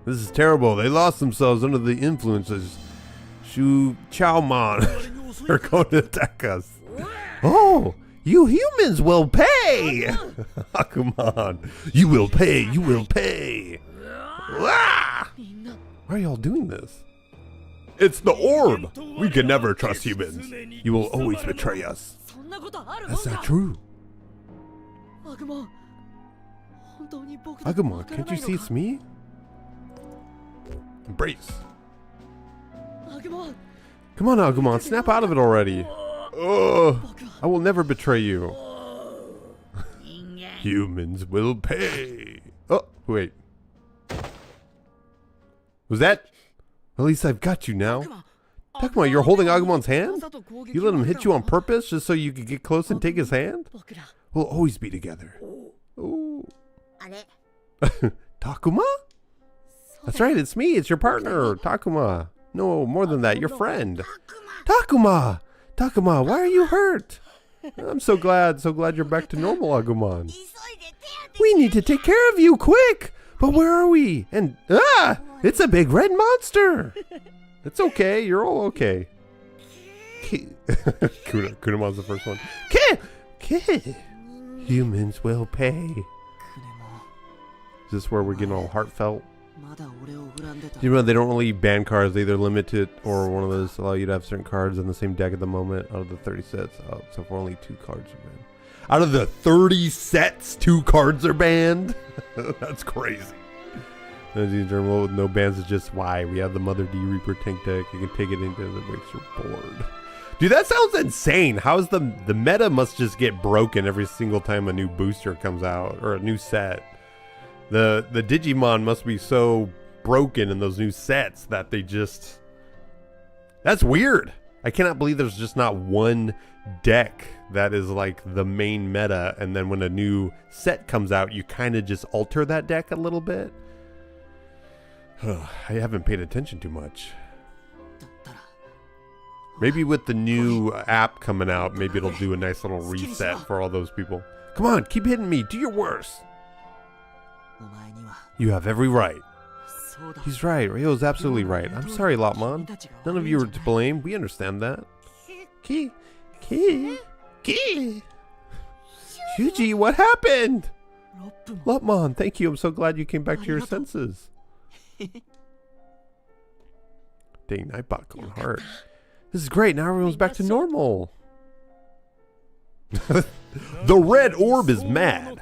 This is terrible. They lost themselves under the influences. Chowmon are going to attack us. Oh, you humans will pay. Oh, come on. You will pay. You will pay. Ah! Why are y'all doing this? It's the orb. We can never trust humans. You will always betray us. That's not true. Agumon, can't you see it's me? Embrace. Come on, Agumon, snap out of it already. Ugh, I will never betray you. Humans will pay. Oh, wait. Was that? At least I've got you now. Takuma, you're holding Agumon's hand? You let him hit you on purpose just so you could get close and take his hand? We'll always be together. Ooh. Takuma? That's right, it's me. It's your partner, Takuma. No, more than that, your friend. Takuma! Takuma, why are you hurt? I'm so glad you're back to normal, Agumon. We need to take care of you, quick! But where are we? And, it's a big red monster! It's okay, you're all okay. Kunamon's the first one. Humans will pay. Is this where we're getting all heartfelt? You know, they don't really ban cards. They either limit it or one of those allow you to have certain cards in the same deck at the moment out of the 30 sets. Oh, so for only 2 cards are banned. Out of the 30 sets, 2 cards are banned? That's crazy. With no bans is just why. We have the Mother D Reaper tank deck. You can take it into the breaks your board. Dude, that sounds insane. How's the meta must just get broken every single time a new booster comes out or a new set. The Digimon must be so broken in those new sets that they just... That's weird. I cannot believe there's just not one deck that is like the main meta, and then when a new set comes out, you kind of just alter that deck a little bit. I haven't paid attention too much. Maybe with the new app coming out, maybe it'll do a nice little reset for all those people. Come on, keep hitting me. Do your worst. You have every right. He's right. Ryo's absolutely right. I'm sorry, Lopmon. None of you are to blame. We understand that. Shuji, what happened? Lopmon, thank you. I'm so glad you came back to your senses. Dang, Nightbot going hard. This is great. Now everyone's back to normal. The red orb is mad.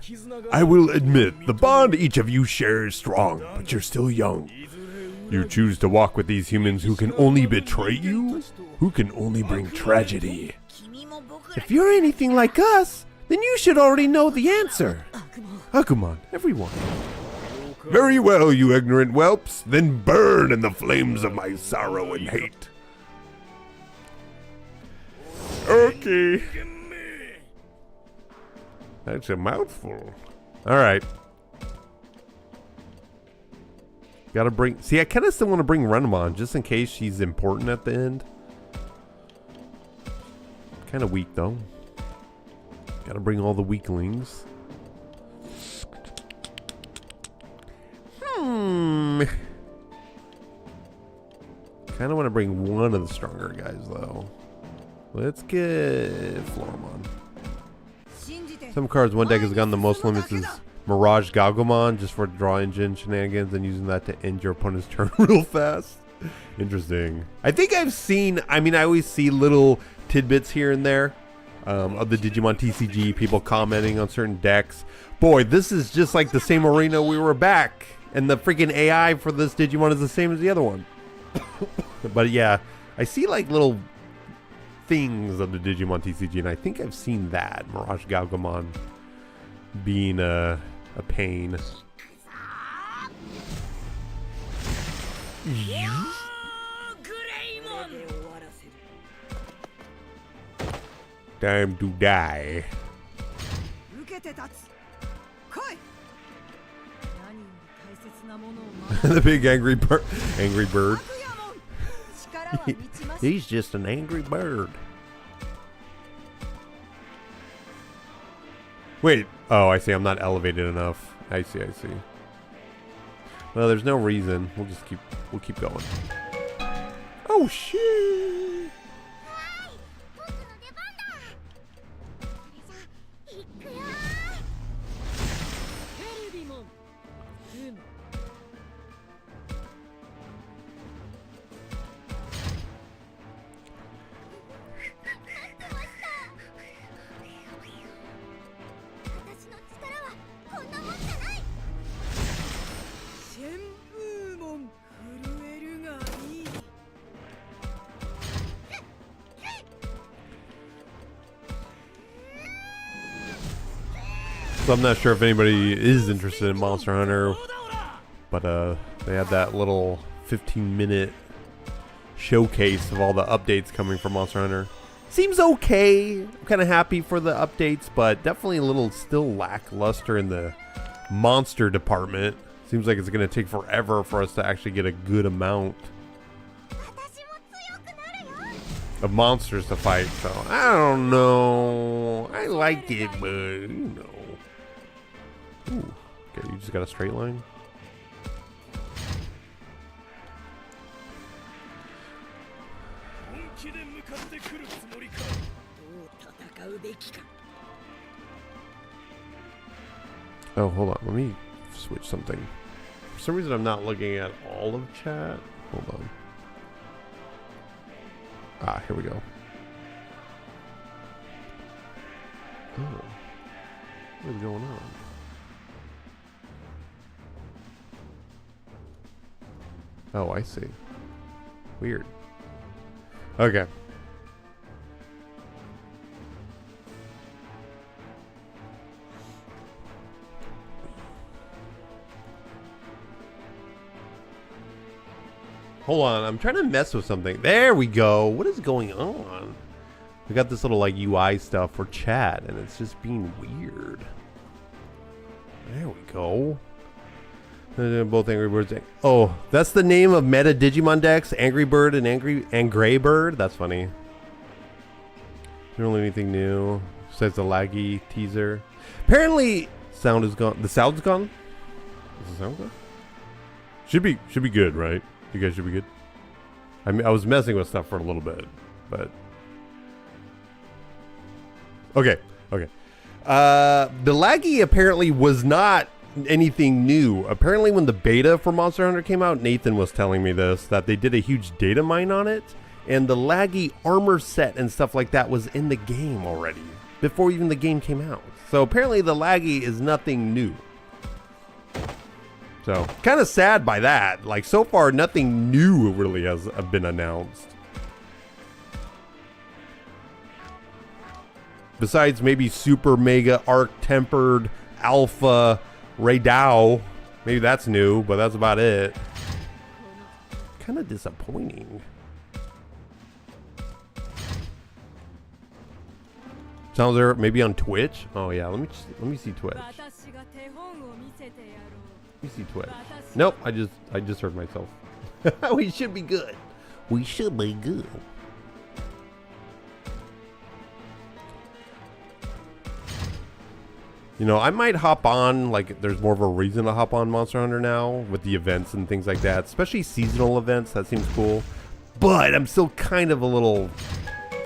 I will admit, the bond each of you shares is strong, but you're still young. You choose to walk with these humans who can only betray you, who can only bring tragedy. If you're anything like us, then you should already know the answer. Agumon, everyone. Very well, you ignorant whelps. Then burn in the flames of my sorrow and hate. Okay. That's a mouthful. Alright. Gotta bring... See, I kind of still want to bring Renamon, just in case she's important at the end. Kind of weak, though. Gotta bring all the weaklings. Kind of want to bring one of the stronger guys, though. Let's get Floramon. Some cards one deck has gotten the most limits is Mirage Galgamon, just for draw engine shenanigans and using that to end your opponent's turn real fast. Interesting. I think I've seen, I mean, I always see little tidbits here and there of the Digimon TCG, people commenting on certain decks. Boy, this is just like the same arena we were back. And the freaking AI for this Digimon is the same as the other one. But yeah, I see like little things of the Digimon TCG, and I think I've seen that. Mirage Galgamon being a pain. Time to die. The big angry bird. He's just an angry bird. Wait. Oh, I see. I'm not elevated enough. I see. Well, there's no reason. We'll keep going. Oh shit. So I'm not sure if anybody is interested in Monster Hunter, but they had that little 15-minute showcase of all the updates coming from Monster Hunter. Seems okay. I'm kind of happy for the updates, but definitely a little still lackluster in the monster department. Seems like it's going to take forever for us to actually get a good amount of monsters to fight. So I don't know. I like it, but you know. Ooh, okay, you just got a straight line. Oh, hold on. Let me switch something. For some reason, I'm not looking at all of chat. Hold on. Ah, here we go. Oh. What is going on? Oh, I see. Weird. Okay. Hold on, I'm trying to mess with something. There we go. What is going on? We got this little like UI stuff for chat, and it's just being weird. There we go. Both Angry Birds. Oh, that's the name of meta Digimon decks. Angry Bird and Gray Bird. That's funny. Is there really anything new? Besides the laggy teaser. Apparently, sound is gone. The sound's gone. Is the sound gone? Should be good, right? You guys should be good. I mean, I was messing with stuff for a little bit, but okay. The laggy apparently was not anything new. Apparently when the beta for Monster Hunter came out, Nathan was telling me this, that they did a huge data mine on it, and the laggy armor set and stuff like that was in the game already before even the game came out. So apparently the laggy is nothing new. So kind of sad by that. Like so far nothing new really has been announced. Besides maybe Super Mega Arc Tempered Alpha Raydao. Maybe that's new, but that's about it. Kind of disappointing. Sounds there maybe on Twitch? Oh yeah, let me see Twitch. Let me see Twitch. Nope, I just heard myself. We should be good. We should be good. You know, I might hop on, like, there's more of a reason to hop on Monster Hunter now with the events and things like that, especially seasonal events. That seems cool. But I'm still kind of a little,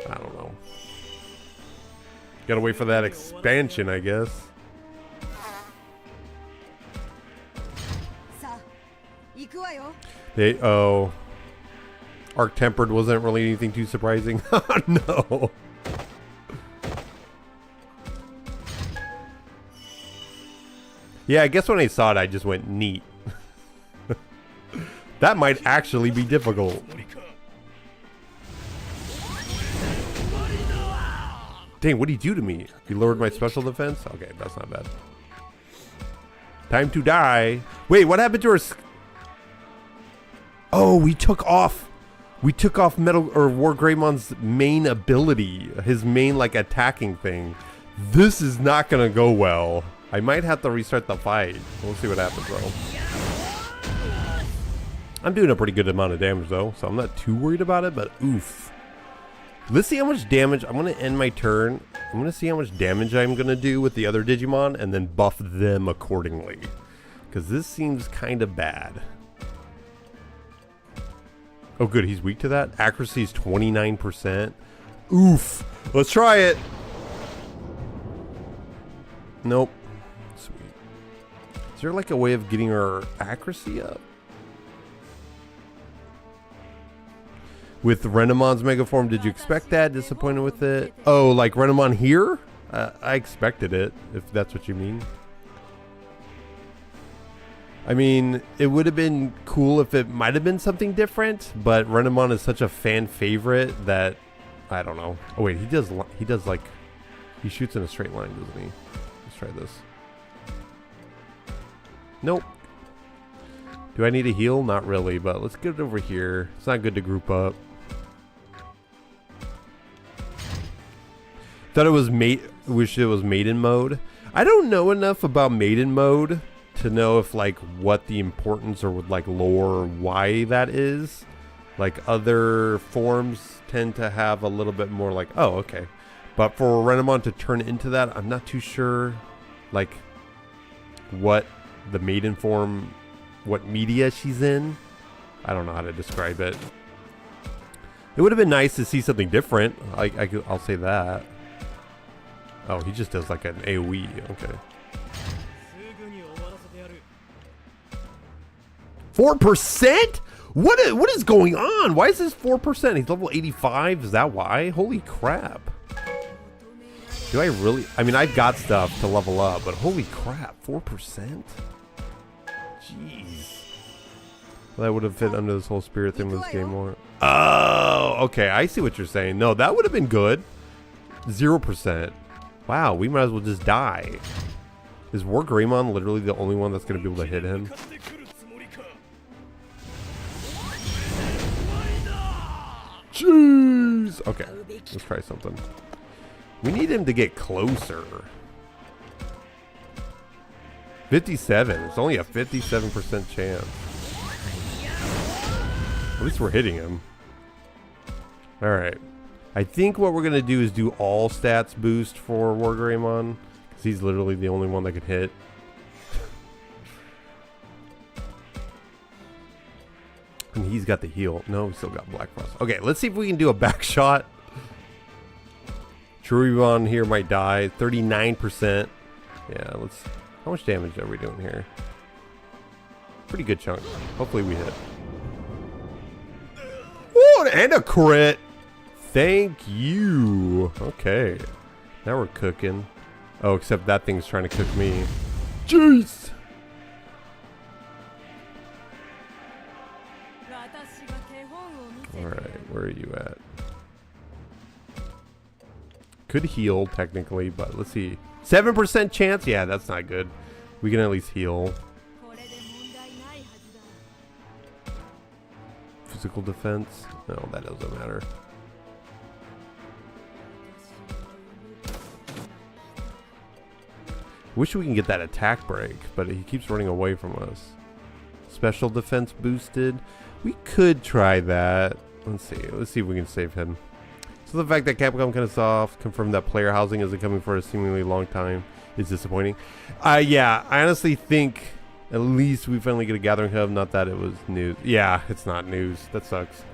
I don't know. Gotta wait for that expansion, I guess. Oh. Arc Tempered wasn't really anything too surprising. No. Yeah, I guess when I saw it, I just went neat. That might actually be difficult. Dang, what did he do to me? He lowered my special defense? Okay, that's not bad. Time to die. Wait, what happened to our... Oh, we took off Metal or War Greymon's main ability. His main, like, attacking thing. This is not gonna go well. I might have to restart the fight. We'll see what happens, though. I'm doing a pretty good amount of damage, though, so I'm not too worried about it, but oof. Let's see how much damage. I'm going to end my turn. I'm going to see how much damage I'm going to do with the other Digimon and then buff them accordingly. Because this seems kind of bad. Oh, good. He's weak to that. Accuracy is 29%. Oof. Let's try it. Nope. Sweet. Is there like a way of getting our accuracy up? With Renemon's Mega Form, did you expect that? Disappointed with it? Oh, like Renemon here? I expected it, if that's what you mean. I mean, it would have been cool if it might have been something different, but Renemon is such a fan favorite that, I don't know. Oh wait, he does like, he shoots in a straight line, doesn't he? Let's try this. Nope. Do I need a heal? Not really, but let's get it over here. It's not good to group up. Thought it was wish it was maiden mode. I don't know enough about maiden mode to know if like what the importance or with like lore or why that is. Like other forms tend to have a little bit more like, oh, okay. But for Renemon to turn into that, I'm not too sure like what the maiden form, what media she's in. I don't know how to describe it. It would have been nice to see something different. I'll say that. Oh, he just does like an AoE. Okay. 4%? What is going on? Why is this 4%? He's level 85. Is that why? Holy crap. Do I really? I mean, I've got stuff to level up, but holy crap, 4%? Jeez. Well, that would have fit under this whole spirit thing with this game more. Oh, okay. I see what you're saying. No, that would have been good. 0%. Wow, we might as well just die. Is War Greymon literally the only one that's going to be able to hit him? Jeez. Okay, let's try something. We need him to get closer. 57. It's only a 57% chance. At least we're hitting him. Alright. I think what we're going to do is do all stats boost for War Greymon. Because he's literally the only one that could hit. And he's got the heal. No, we still got Black Frost. Okay, let's see if we can do a back shot. Truthful here might die. 39%. Yeah, let's... How much damage are we doing here? Pretty good chunk. Hopefully we hit. Ooh, and a crit! Thank you. Okay. Now we're cooking. Oh, except that thing's trying to cook me. Jeez! Alright, where are you at? Could heal, technically, but let's see. 7% chance? Yeah, that's not good. We can at least heal. Physical defense? No, that doesn't matter. Wish we can get that attack break, but he keeps running away from us. Special defense boosted. We could try that. Let's see. Let's see if we can save him. So the fact that Capcom kind of soft confirmed that player housing isn't coming for a seemingly long time is disappointing. Yeah, I honestly think at least we finally get a gathering hub. Not that it was news. Yeah, it's not news. That sucks.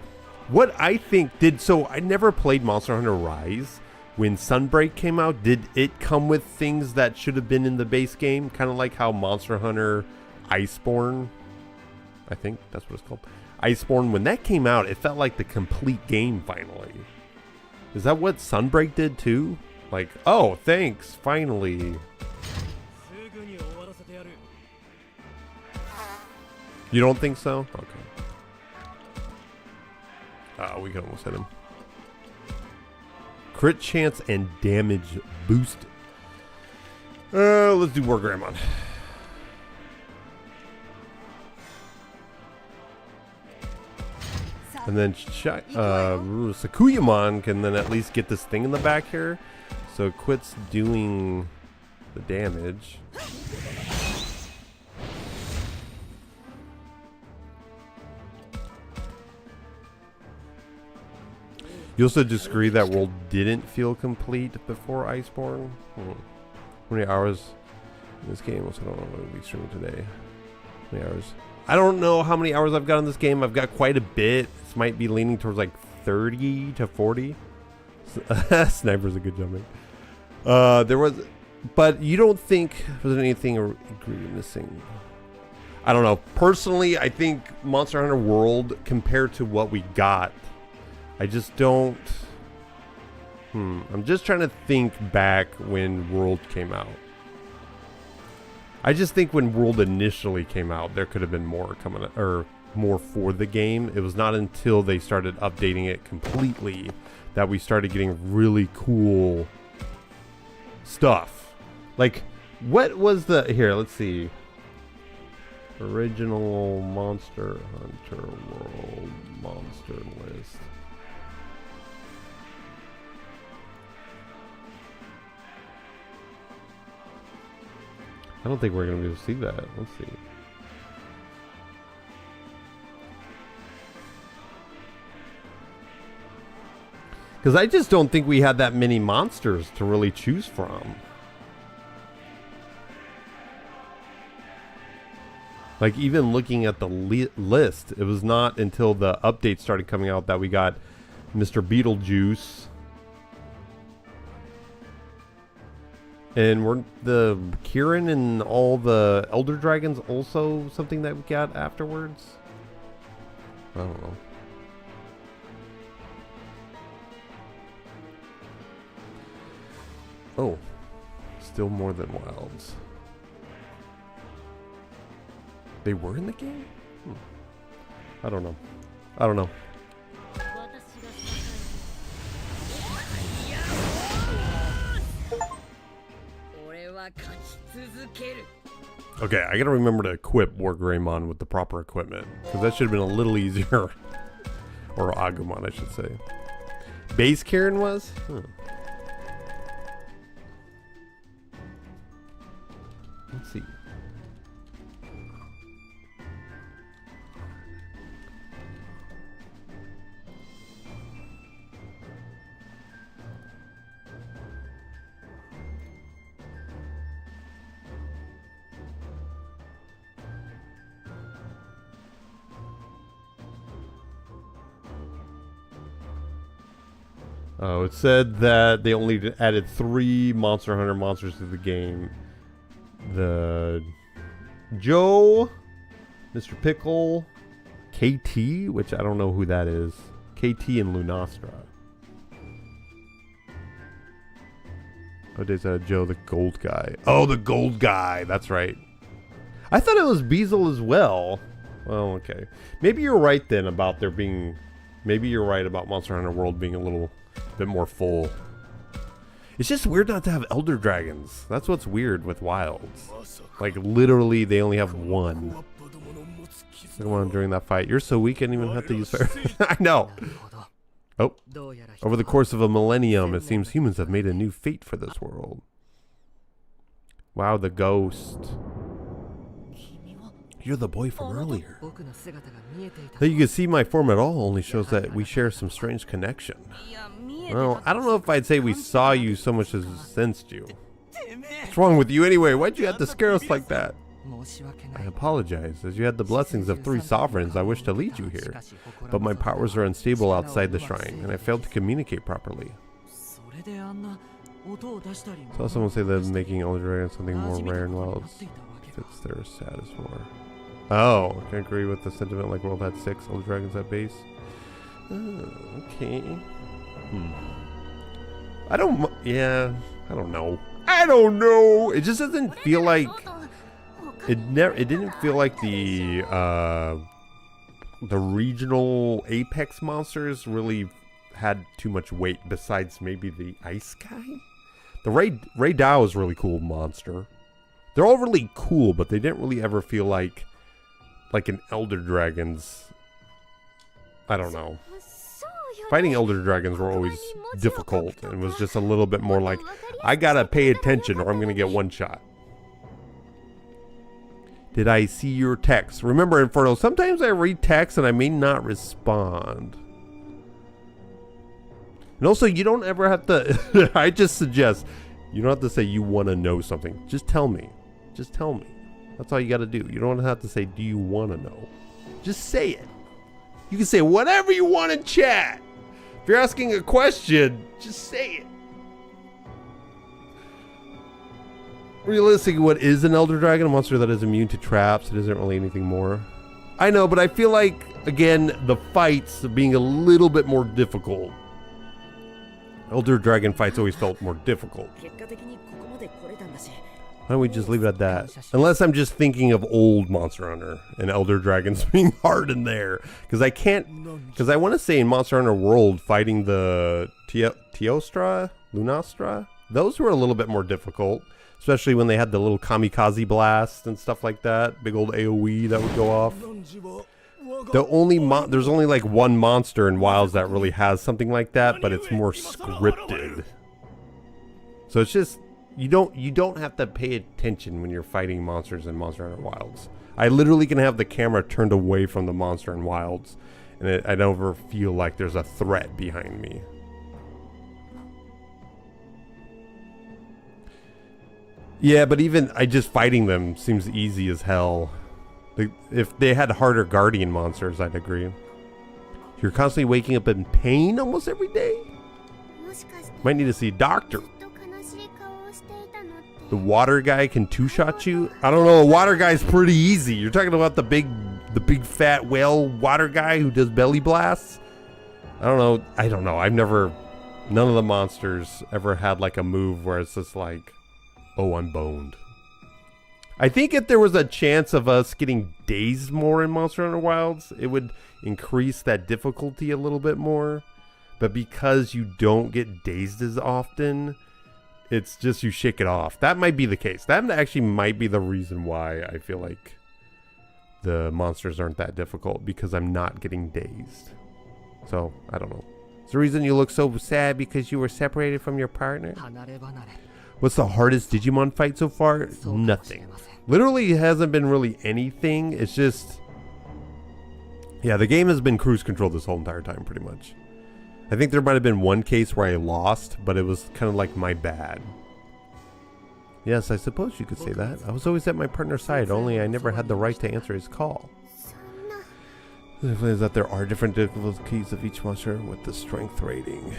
What I think did, so I never played Monster Hunter Rise. When Sunbreak came out, did it come with things that should have been in the base game? Kind of like how Monster Hunter Iceborne, I think that's what it's called. Iceborne, when that came out, it felt like the complete game finally. Is that what Sunbreak did too? Like, oh, thanks, finally. You don't think so? Okay. We can almost hit him. Crit chance and damage boosted. Let's do War Greymon. And then Sakuyamon can then at least get this thing in the back here. So it quits doing the damage. You also disagree that world didn't feel complete before Iceborne? How many hours in this game? I don't know what we'll be streaming today. How many hours? I don't know how many hours I've got in this game. I've got quite a bit. This might be leaning towards like 30 to 40. Sniper's a good jumping. There was, but you don't think there's anything missing? I don't know. Personally, I think Monster Hunter World compared to what we got, I just don't. I'm just trying to think back when World came out. I just think when World initially came out, there could have been more coming, or more for the game. It was not until they started updating it completely that we started getting really cool stuff. Like, what was the, here, let's see. Original Monster Hunter World monster list. I don't think we're going to be able to see that. Let's see. Because I just don't think we had that many monsters to really choose from. Like, even looking at the list, it was not until the update started coming out that we got Mr. Beetlejuice. And weren't the Kieran and all the Elder Dragons also something that we got afterwards? I don't know. Oh, still more than Wilds. They were in the game? I don't know. I don't know. Okay, I gotta remember to equip War Greymon with the proper equipment, because that should have been a little easier. Or Agumon, I should say. Base Kieran was? Let's see. Oh, it said that they only added 3 Monster Hunter monsters to the game. The Joe, Mr. Pickle, KT, which I don't know who that is. KT and Lunastra. Oh, there's Joe, the gold guy. Oh, the gold guy. That's right. I thought it was Beazle as well. Well, okay. Maybe you're right then about there being... Maybe you're right about Monster Hunter World being a little bit more full. It's just weird not to have Elder Dragons. That's what's weird with Wilds. Like, literally, they only have 1. Come on, during that fight. You're so weak, I didn't even have to use fire. I know. Oh. Over the course of a millennium, it seems humans have made a new fate for this world. Wow, the ghost. You're the boy from earlier. That you can see my form at all only shows that we share some strange connection. Well, I don't know if I'd say we saw you so much as sensed you. What's wrong with you anyway? Why'd you have to scare us like that? I apologize. As you had the blessings of 3 sovereigns, I wish to lead you here. But my powers are unstable outside the shrine, and I failed to communicate properly. Saw someone say that making Elder Dragon something more rare and wild fits their status more. Oh, I can agree with the sentiment like World had 6 Elder Dragons at base. Okay. I don't know. I don't know. It just doesn't feel like it didn't feel like the regional apex monsters really had too much weight besides maybe the ice guy. The Ray Dao is a really cool monster. They're all really cool, but they didn't really ever feel like an Elder Dragons. I don't know. Fighting Elder Dragons were always difficult, and was just a little bit more like, I gotta pay attention or I'm gonna get one shot. Did I see your text? Remember, Inferno, sometimes I read text and I may not respond. And also, you don't ever have to, I just suggest, you don't have to say you want to know something. Just tell me. Just tell me. That's all you got to do. You don't have to say, do you want to know? Just say it. You can say whatever you want in chat. If you're asking a question, just say it. Realistically, what is an Elder Dragon? A monster that is immune to traps. It isn't really anything more. I know, but I feel like, again, the fights being a little bit more difficult. Elder Dragon fights always felt more difficult. Why don't we just leave it at that? Unless I'm just thinking of old Monster Hunter and Elder Dragons being hard in there. Because I can't... Because I want to say in Monster Hunter World, fighting the Teostra? Lunastra? Those were a little bit more difficult. Especially when they had the little kamikaze blast and stuff like that. Big old AoE that would go off. There's only like one monster in Wilds that really has something like that, but it's more scripted. So it's just... You don't have to pay attention when you're fighting monsters in Monster Hunter Wilds. I literally can have the camera turned away from the monster in Wilds, and I never feel like there's a threat behind me. Yeah, but even just fighting them seems easy as hell. If they had harder guardian monsters, I'd agree. You're constantly waking up in pain almost every day? Might need to see a doctor. The water guy can two-shot you? I don't know, a water guy's pretty easy. You're talking about the big fat whale water guy who does belly blasts? I don't know. None of the monsters ever had like a move where it's just like, oh, I'm boned. I think if there was a chance of us getting dazed more in Monster Hunter Wilds, it would increase that difficulty a little bit more. But because you don't get dazed as often, it's just you shake it off. That might be the case. That actually might be the reason why I feel like the monsters aren't that difficult, because I'm not getting dazed. So, I don't know. It's the reason you look so sad because you were separated from your partner? What's the hardest Digimon fight so far? Nothing. Literally, it hasn't been really anything. It's just... Yeah, the game has been cruise control this whole entire time, pretty much. I think there might have been one case where I lost, but it was kind of like my bad. Yes, I suppose you could say that. I was always at my partner's side, only I never had the right to answer his call. The difference is that there are different difficulties of each monster with the strength rating.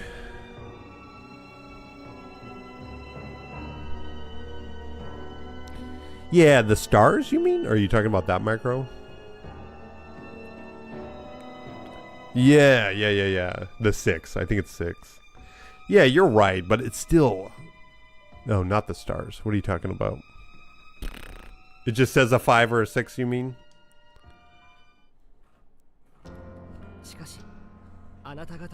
Yeah, the stars, you mean? Are you talking about that macro? Yeah. The 6. I think it's 6. Yeah, you're right, but it's still... No, not the stars. What are you talking about? It just says a 5 or a 6, you mean?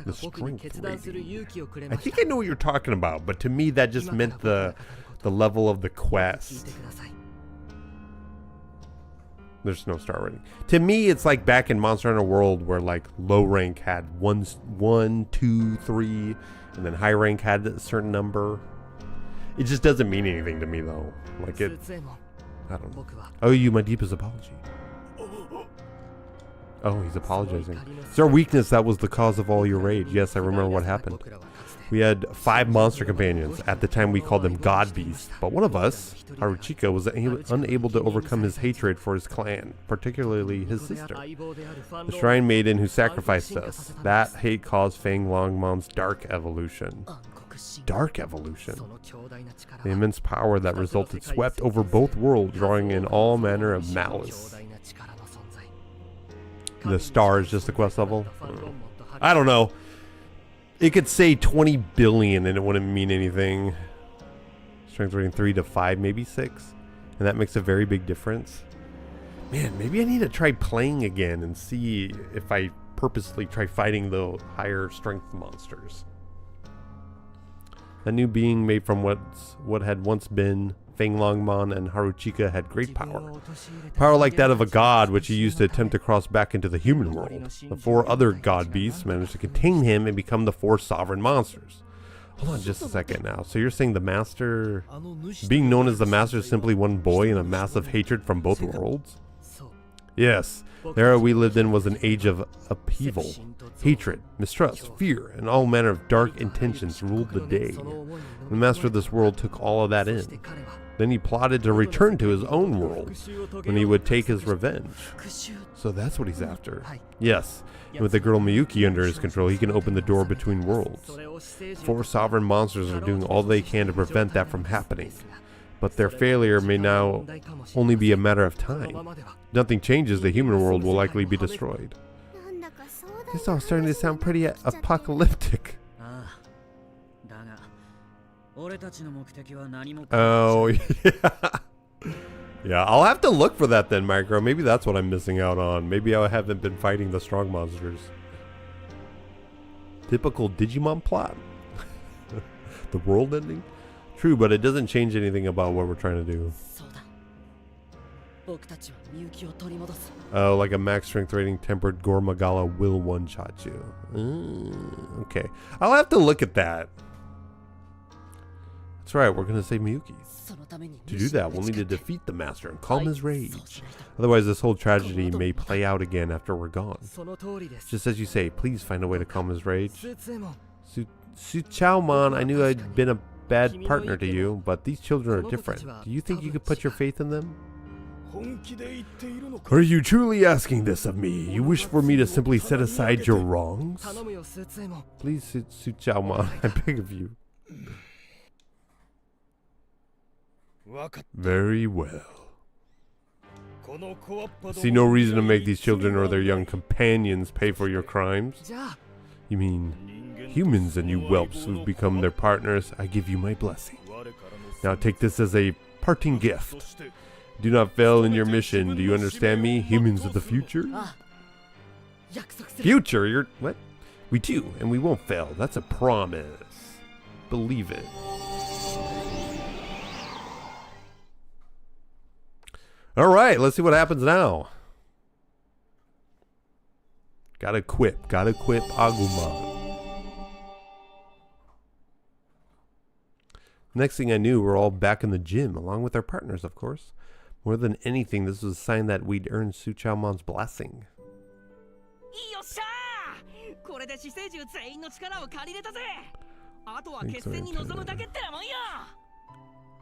The strength rating. I think I know what you're talking about, but to me that just meant the level of the quest. There's no star rating. To me, it's like back in Monster Hunter World where like low rank had 1, 2, 3, and then high rank had a certain number. It just doesn't mean anything to me though. Like it, I don't know. Oh, you, my deepest apology. Oh, he's apologizing. It's our weakness that was the cause of all your rage. Yes, I remember what happened. We had 5 monster companions. At the time, we called them God Beasts. But one of us, Haruchika, was unable to overcome his hatred for his clan, particularly his sister, the Shrine Maiden who sacrificed us. That hate caused Fang Longmon's Dark Evolution. Dark Evolution. The immense power that resulted swept over both worlds, drawing in all manner of malice. The star is just the quest level? I don't know. It could say 20 billion and it wouldn't mean anything. Strength rating 3 to 5, maybe 6. And that makes a very big difference. Man, maybe I need to try playing again and see if I purposely try fighting the higher strength monsters. A new being made from what had once been Fang Longmon and Haruchika had great power. Power like that of a god, which he used to attempt to cross back into the human world. The 4 other god beasts managed to contain him and become the 4 sovereign monsters. Hold on just a second now. So you're saying the master, being known as the master, is simply one boy in a massive hatred from both worlds? Yes. The era we lived in was an age of upheaval. Hatred, mistrust, fear, and all manner of dark intentions ruled the day. The master of this world took all of that in. Then he plotted to return to his own world when he would take his revenge. So that's what he's after. Yes, and with the girl Miyuki under his control, he can open the door between worlds. 4 sovereign monsters are doing all they can to prevent that from happening. But their failure may now only be a matter of time. Nothing changes, the human world will likely be destroyed. This all starting to sound pretty apocalyptic. Oh, yeah. Yeah, I'll have to look for that then, Micro. Maybe that's what I'm missing out on. Maybe I haven't been fighting the strong monsters. Typical Digimon plot. The world ending? True, but it doesn't change anything about what we're trying to do. Oh, like a max strength rating tempered Gormagala will one-shot you. Okay. I'll have to look at that. That's right, we're going to save Miyuki. To do that, we'll need to defeat the master and calm his rage. Otherwise, this whole tragedy may play out again after we're gone. Just as you say, please find a way to calm his rage. Suchaomon, I knew I'd been a bad partner to you, but these children are different. Do you think you could put your faith in them? Are you truly asking this of me? You wish for me to simply set aside your wrongs? Please, Suchaomon, I beg of you. Very well. I see no reason to make these children or their young companions pay for your crimes. You mean humans and you whelps who've become their partners? I give you my blessing. Now take this as a parting gift. Do not fail in your mission. Do you understand me? Humans of the future? Future? You're... what? We do, and we won't fail. That's a promise. Believe it. Alright, let's see what happens now. Gotta equip Agumon. Next thing I knew, we're all back in the gym, along with our partners, of course. More than anything, this was a sign that we'd earned Suchaomon's blessing.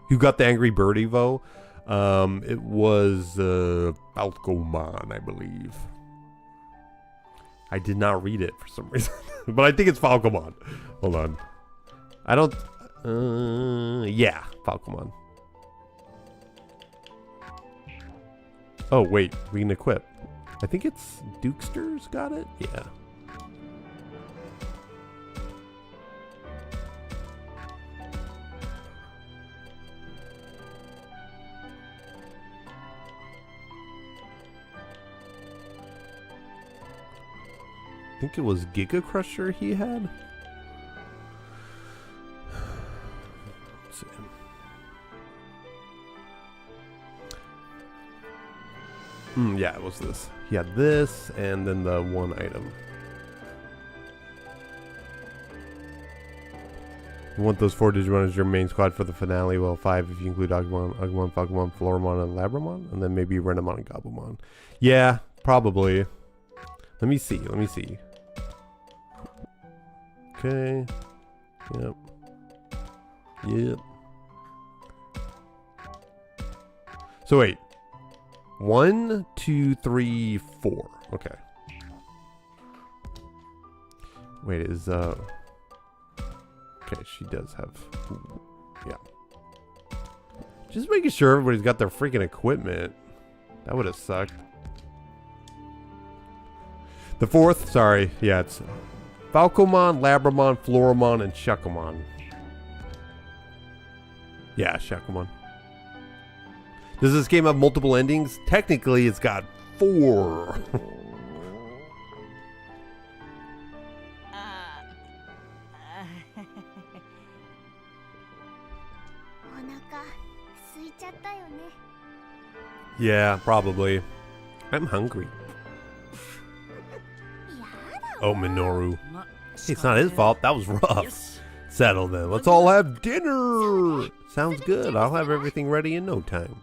You got the angry bird, Evo? It was Falcomon, I believe. I did not read it for some reason, but I think it's Falcomon. Hold on. I don't... yeah, Falcomon. Oh, wait, we can equip. I think it's Dukster's got it? Yeah. I think it was Giga Crusher he had. Let's see. Yeah, it was this. He had this, and then the one item. You want those 4 Digimon as your main squad for the finale? Well, 5 if you include Agumon, Falcomon, Floramon, and Labramon, and then maybe Renamon and Gabumon. Yeah, probably. Let me see. Okay. Yep. Yep. So wait. 1, 2, 3, 4. Okay. Wait, is okay, she does have, yeah. Just making sure everybody's got their freaking equipment. That would have sucked. The fourth, sorry, yeah, it's Falcomon, Labramon, Floramon, and Shuckamon. Yeah, Shuckamon. Does this game have multiple endings? Technically, it's got 4. Yeah, probably. I'm hungry. Oh, Minoru. Hey, it's not his fault. That was rough. Settle then. Let's all have dinner. Sounds good. I'll have everything ready in no time.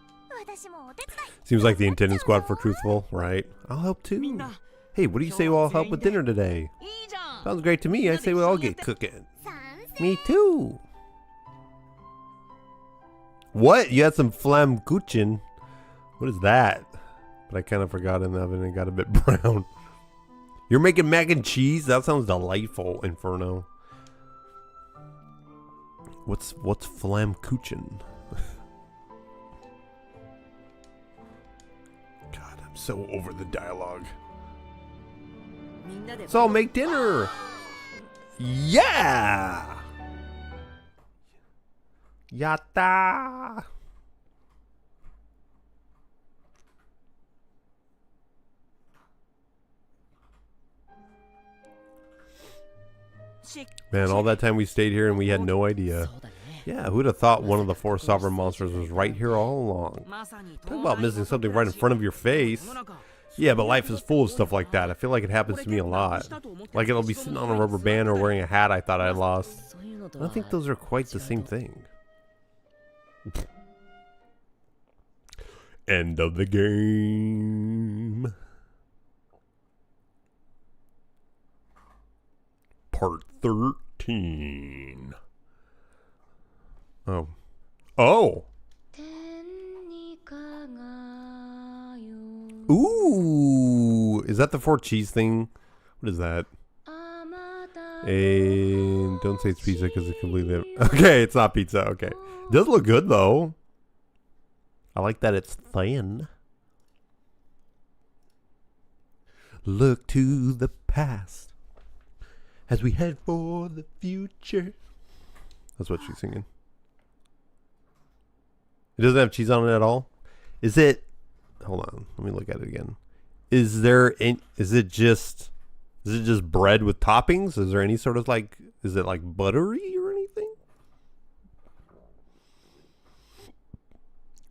Seems like the intended squad for Truthful, right? I'll help too. Hey, what do you say we'll all help with dinner today? Sounds great to me. I say we all get cooking. Me too. What? You had some flammkuchen? What is that? But I kind of forgot in the oven and it got a bit brown. You're making mac and cheese? That sounds delightful, Inferno. What's flammkuchen? God, I'm so over the dialogue. Let's all make dinner. Yeah. Yatta. Man, all that time we stayed here and we had no idea. Yeah, who'd have thought one of the 4 sovereign monsters was right here all along? Talk about missing something right in front of your face. Yeah, but life is full of stuff like that. I feel like it happens to me a lot. Like it'll be sitting on a rubber band or wearing a hat I thought I lost. I don't think those are quite the same thing. End of the game. Part 13. Oh. Oh! Ooh! Is that the 4 cheese thing? What is that? And don't say it's pizza because it's completely... Okay, it's not pizza. Okay. It does look good, though. I like that it's thin. Look to the past as we head for the future. That's what she's singing. It doesn't have cheese on it at all? Is it... Hold on. Let me look at it again. Is it just bread with toppings? Is there any sort of like... Is it like buttery or anything?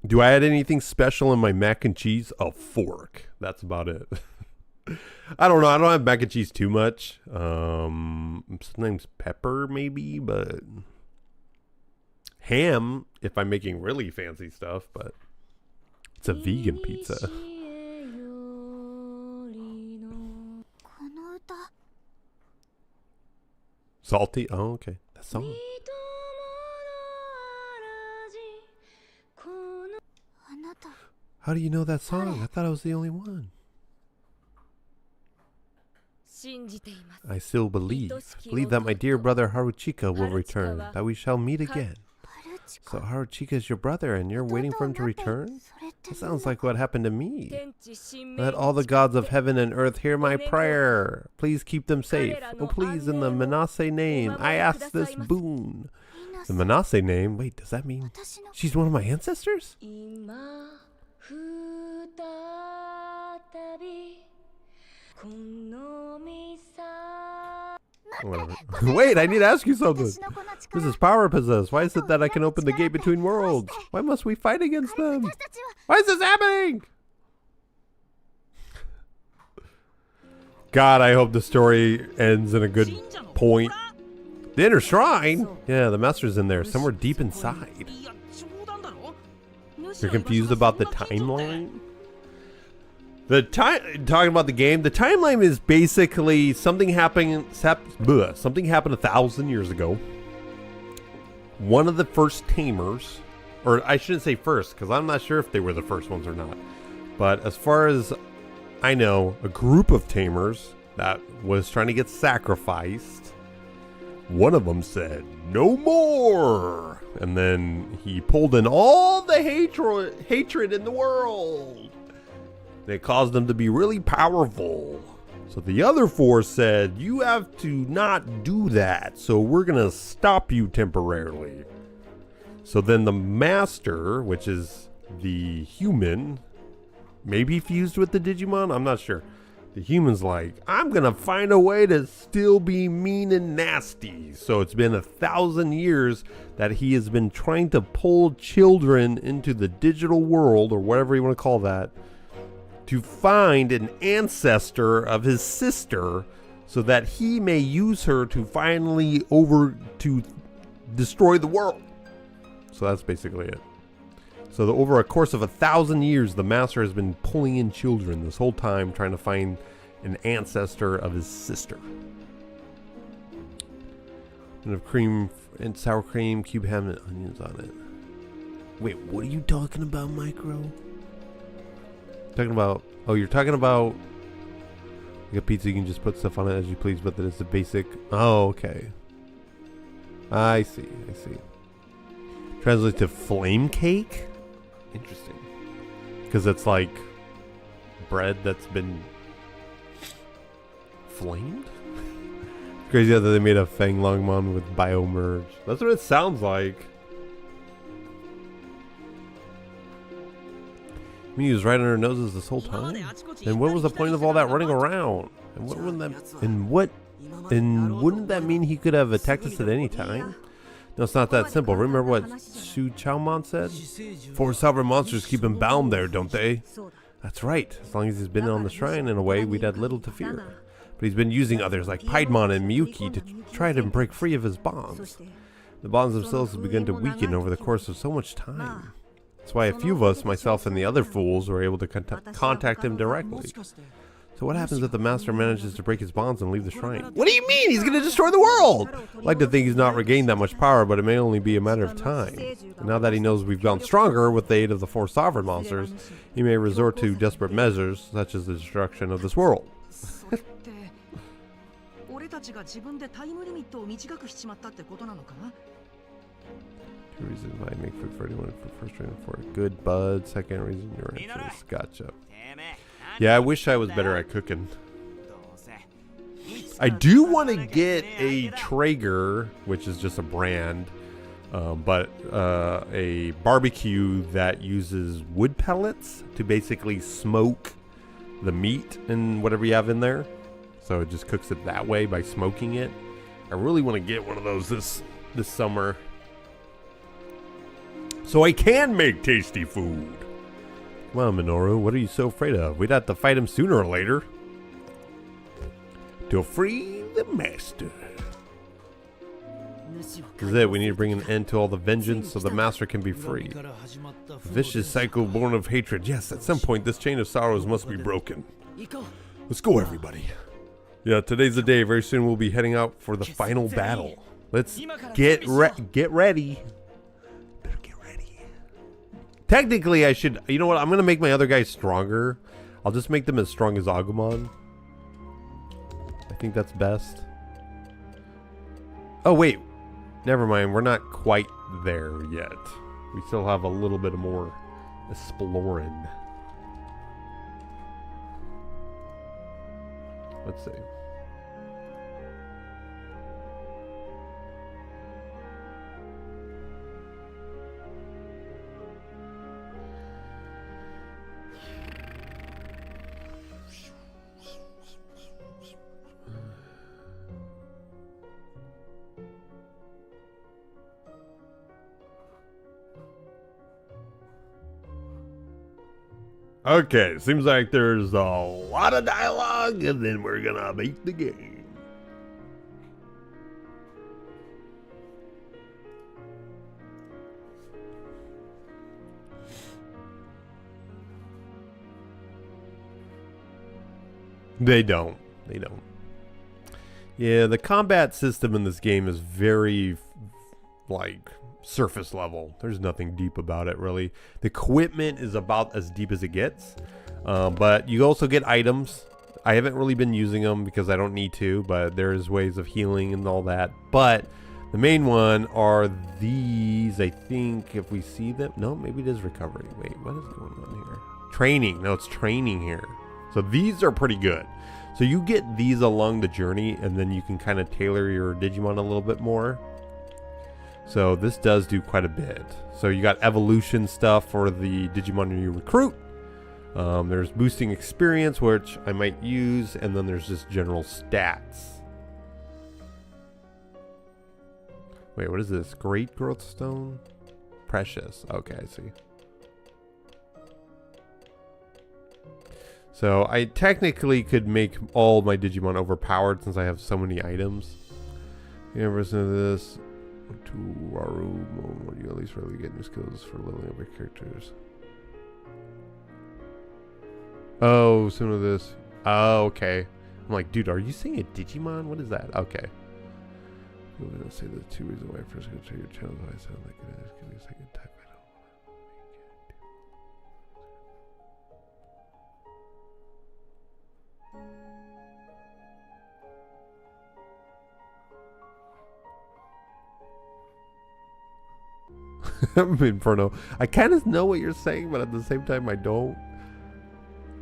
Do I add anything special in my mac and cheese? A fork. That's about it. I don't know. I don't have mac and cheese too much. Sometimes pepper maybe, but ham if I'm making really fancy stuff, but it's a vegan pizza. Salty? Oh, okay. That song. How do you know that song? I thought I was the only one. I still believe that my dear brother Haruchika will return, that we shall meet again. So Haruchika is your brother and you're waiting for him to return? That sounds like what happened to me. Let all the gods of heaven and earth hear my prayer. Please keep them safe. Oh please, in the Manase name, I ask this boon. The Manase name? Wait, does that mean she's one of my ancestors? Whatever. Wait, I need to ask you something. This is power possessed. Why is it that I can open the gate between worlds? Why must we fight against them? Why is this happening? God, I hope the story ends in a good point. The inner shrine? Yeah, the master's in there, somewhere deep inside. You're confused about the timeline? Talking about the game, the timeline is basically something happened 1,000 years ago. one of the first tamers, or I shouldn't say first, because I'm not sure if they were the first ones or not. But as far as I know, a group of tamers that was trying to get sacrificed, one of them said, "No more!" And then he pulled in all the hatred in the world. And it caused them to be really powerful. So the other four said, "You have to not do that, so we're going to stop you temporarily." So then the master, which is the human, maybe fused with the Digimon, I'm not sure. The human's like, "I'm going to find a way to still be mean and nasty." So it's been 1,000 years that he has been trying to pull children into the digital world, or whatever you want to call that, to find an ancestor of his sister so that he may use her to finally to destroy the world. So that's basically it. So over a course of 1,000 years, the master has been pulling in children this whole time, trying to find an ancestor of his sister. And of cream and sour cream, cube ham, and onions on it. Wait, what are you talking about, Micro? Talking about? Oh, you're talking about like a pizza. You can just put stuff on it as you please, but that it's a basic. Oh, okay. I see. I see. Translate to flame cake. Interesting. Because it's like bread that's been flamed? Crazy how they made a Fang Longmon with Biomerge. That's what it sounds like. I mean, he was right under our noses this whole time? And what was the point of all that running around? And what wouldn't that wouldn't that mean he could have attacked us at any time? No, it's not that simple. Remember what Su Chaomon said? 4 sovereign monsters keep him bound there, don't they? That's right. As long as he's been on the shrine, in a way, we'd had little to fear. But he's been using others like Piedmon and Miyuki to try to break free of his bonds. The bonds themselves have begun to weaken over the course of so much time. That's why a few of us, myself and the other fools, were able to contact him directly. So what happens if the master manages to break his bonds and leave the shrine? What do you mean? He's going to destroy the world! I'd like to think he's not regained that much power, but it may only be a matter of time. And now that he knows we've gone stronger with the aid of the 4 sovereign monsters, he may resort to desperate measures, such as the destruction of this world. Two reasons why I make food for anyone for first reason for a good bud. Second reason you're anxious. Gotcha. Yeah, I wish I was better at cooking. I do want to get a Traeger, which is just a brand, but a barbecue that uses wood pellets to basically smoke the meat and whatever you have in there. So it just cooks it that way by smoking it. I really want to get one of those this summer, so I can make tasty food. Come on, Minoru, what are you so afraid of? We'd have to fight him sooner or later. To free the master. This is it, we need to bring an end to all the vengeance so the master can be free. A vicious cycle born of hatred. Yes, at some point this chain of sorrows must be broken. Let's go, everybody. Yeah, today's the day. Very soon we'll be heading out for the final battle. Let's get ready. Technically, I should... You know what? I'm going to make my other guys stronger. I'll just make them as strong as Agumon. I think that's best. Oh, wait. Never mind. We're not quite there yet. We still have a little bit more exploring. Let's see. Okay, seems like there's a lot of dialogue, and then we're gonna beat the game. They don't. Yeah, the combat system in this game is very, like, surface level. There's nothing deep about it, really. The equipment is about as deep as it gets. But you also get items. I haven't really been using them because I don't need to, but there's ways of healing and all that. But the main one are these, I think, if we see them. No, maybe it is recovery. Wait, what is going on here? Training. No, it's training here. So these are pretty good. So you get these along the journey, and then you can kind of tailor your Digimon a little bit more. So this does do quite a bit. So you got evolution stuff for the Digimon you recruit. There's boosting experience, which I might use, and then there's just general stats. Wait, what is this? Great growth stone? Precious. Okay, I see. So I technically could make all my Digimon overpowered since I have so many items. Yeah, listen to this. To Waru, what do you at least really get new skills for leveling up your characters? Oh, some of this. Oh, okay. I'm like, dude, are you saying a Digimon? What is that? Okay. I'm gonna say the 2 reasons why I first go to your channel. I sound like it is. Give me a second type. I don't. Inferno. I kind of know what you're saying, but at the same time, I don't.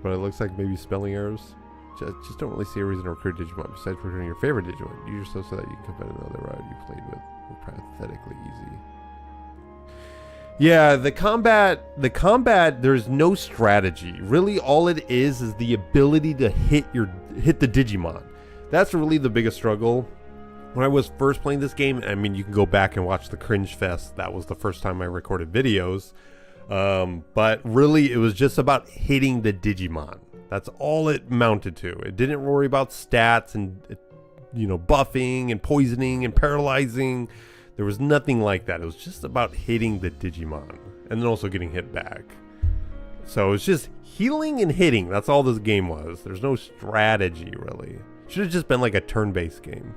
But it looks like maybe spelling errors. Just don't really see a reason to recruit Digimon besides recruiting your favorite Digimon. Use yourself so that you can compete another route you played with. We're pathetically easy. Yeah, the combat, there's no strategy. Really, all it is the ability to hit the Digimon. That's really the biggest struggle. When I was first playing this game, I mean, you can go back and watch the Cringe Fest. That was the first time I recorded videos. But really, it was just about hitting the Digimon. That's all it mounted to. It didn't worry about stats and, buffing and poisoning and paralyzing. There was nothing like that. It was just about hitting the Digimon and then also getting hit back. So it's just healing and hitting. That's all this game was. There's no strategy, really. Should have just been like a turn-based game.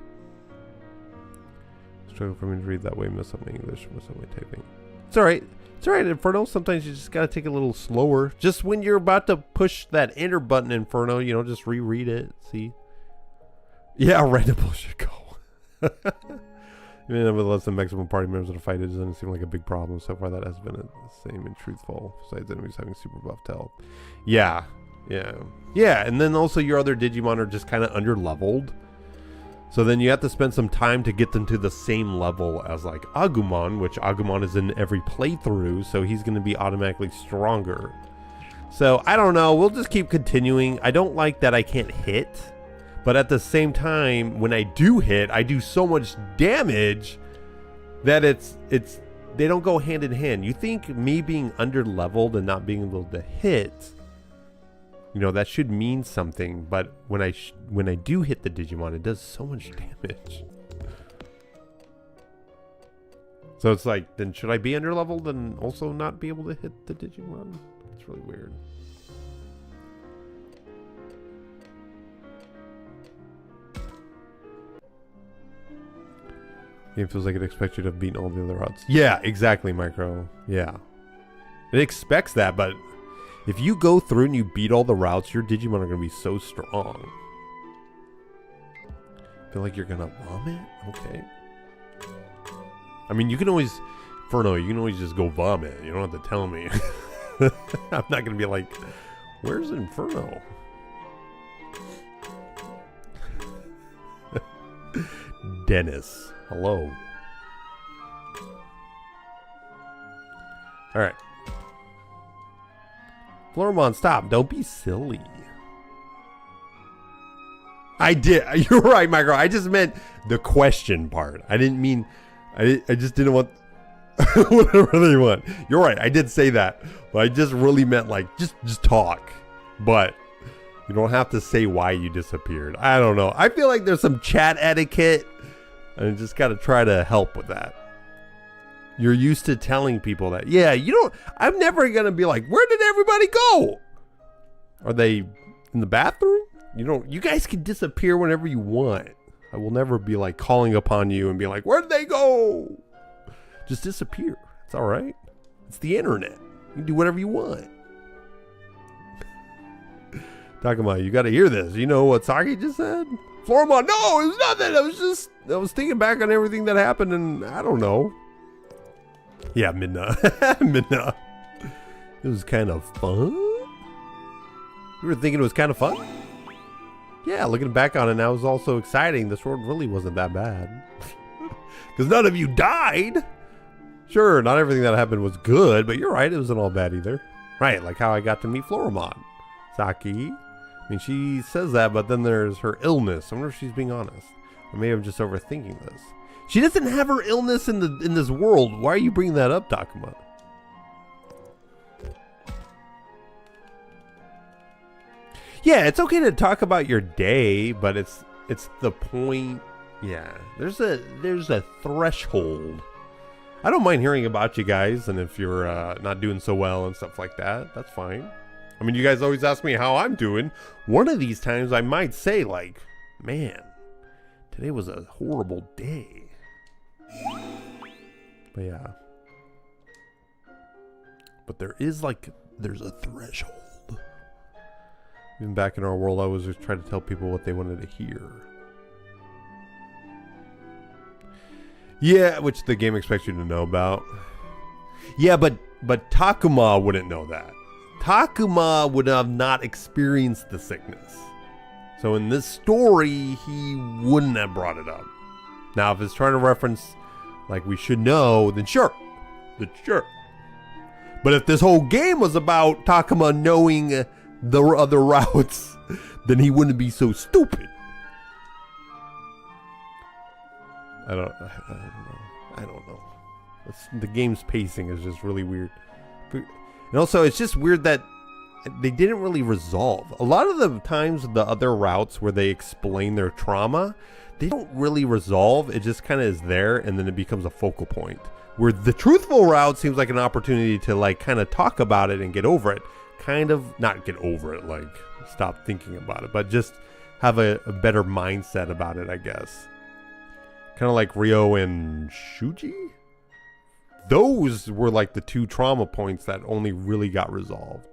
Struggle for me to read that way. Miss up my English. Miss up my typing. It's alright. It's alright, Inferno. Sometimes you just gotta take it a little slower. Just when you're about to push that enter button, Inferno, just reread it. See? Yeah, random bullshit go. Even with less than maximum party members in a fight, it doesn't seem like a big problem. So far, that has been the same in Truthful. Besides enemies having super buff health. Yeah. And then also your other Digimon are just kind of under-leveled. So then you have to spend some time to get them to the same level as like Agumon, which Agumon is in every playthrough, so he's going to be automatically stronger. So I don't know, we'll just keep continuing. I don't like that I can't hit, but at the same time, when I do hit, I do so much damage that they don't go hand in hand. You think me being under-leveled and not being able to hit, that should mean something, but when I do hit the Digimon, it does so much damage. So it's like, then should I be underleveled and also not be able to hit the Digimon? It's really weird. Game feels like it expects you to have beaten all the other routes. Yeah, exactly, Micro. Yeah. It expects that, but if you go through and you beat all the routes, your Digimon are going to be so strong. Feel like you're going to vomit? Okay. I mean, you can always... Inferno, you can always just go vomit. You don't have to tell me. I'm not going to be like, where's Inferno? Dennis. Hello. Alright. Floramon, stop. Don't be silly. I did. You're right, Micro. I just meant the question part. I didn't mean... I just didn't want... whatever they want. You're right. I did say that. But I just really meant like, just talk. But you don't have to say why you disappeared. I don't know. I feel like there's some chat etiquette. And I just got to try to help with that. You're used to telling people that. Yeah, I'm never going to be like, where did everybody go? Are they in the bathroom? You guys can disappear whenever you want. I will never be like calling upon you and be like, where did they go? just disappear. It's all right. It's the internet. You can do whatever you want. Takuma, you got to hear this. You know what Saki just said? Floramon, no, it was nothing. I was thinking back on everything that happened, and I don't know. Yeah, Midna. Midna. It was kind of fun. You were thinking it was kind of fun? Yeah, looking back on it now is also exciting. This world really wasn't that bad. Because none of you died. Sure, not everything that happened was good, but you're right, it wasn't all bad either. Right, like how I got to meet Floramon. Saki. I mean, she says that, but then there's her illness. I wonder if she's being honest. Or maybe I'm just overthinking this. She doesn't have her illness in this world. Why are you bringing that up, Takuma? Yeah, it's okay to talk about your day, but it's the point. Yeah, there's a threshold. I don't mind hearing about you guys, and if you're not doing so well and stuff like that, that's fine. I mean, you guys always ask me how I'm doing. One of these times I might say, like, man, today was a horrible day. But yeah. But there's a threshold. Even back in our world, I always just try to tell people what they wanted to hear. Yeah, which the game expects you to know about. Yeah, but Takuma wouldn't know that. Takuma would have not experienced the sickness. So in this story, he wouldn't have brought it up. Now, if it's trying to reference, like, we should know, then sure. But if this whole game was about Takuma knowing the other routes, then he wouldn't be so stupid. I don't know. The game's pacing is just really weird. And also, it's just weird that they didn't really resolve. A lot of the times, the other routes where they explain their trauma, they don't really resolve. It just kind of is there, and then it becomes a focal point. Where the truthful route seems like an opportunity to, like, kind of talk about it and get over it. Kind of, not get over it, like, stop thinking about it, but just have a better mindset about it, I guess. Kind of like Ryo and Shuji? Those were like the two trauma points that only really got resolved.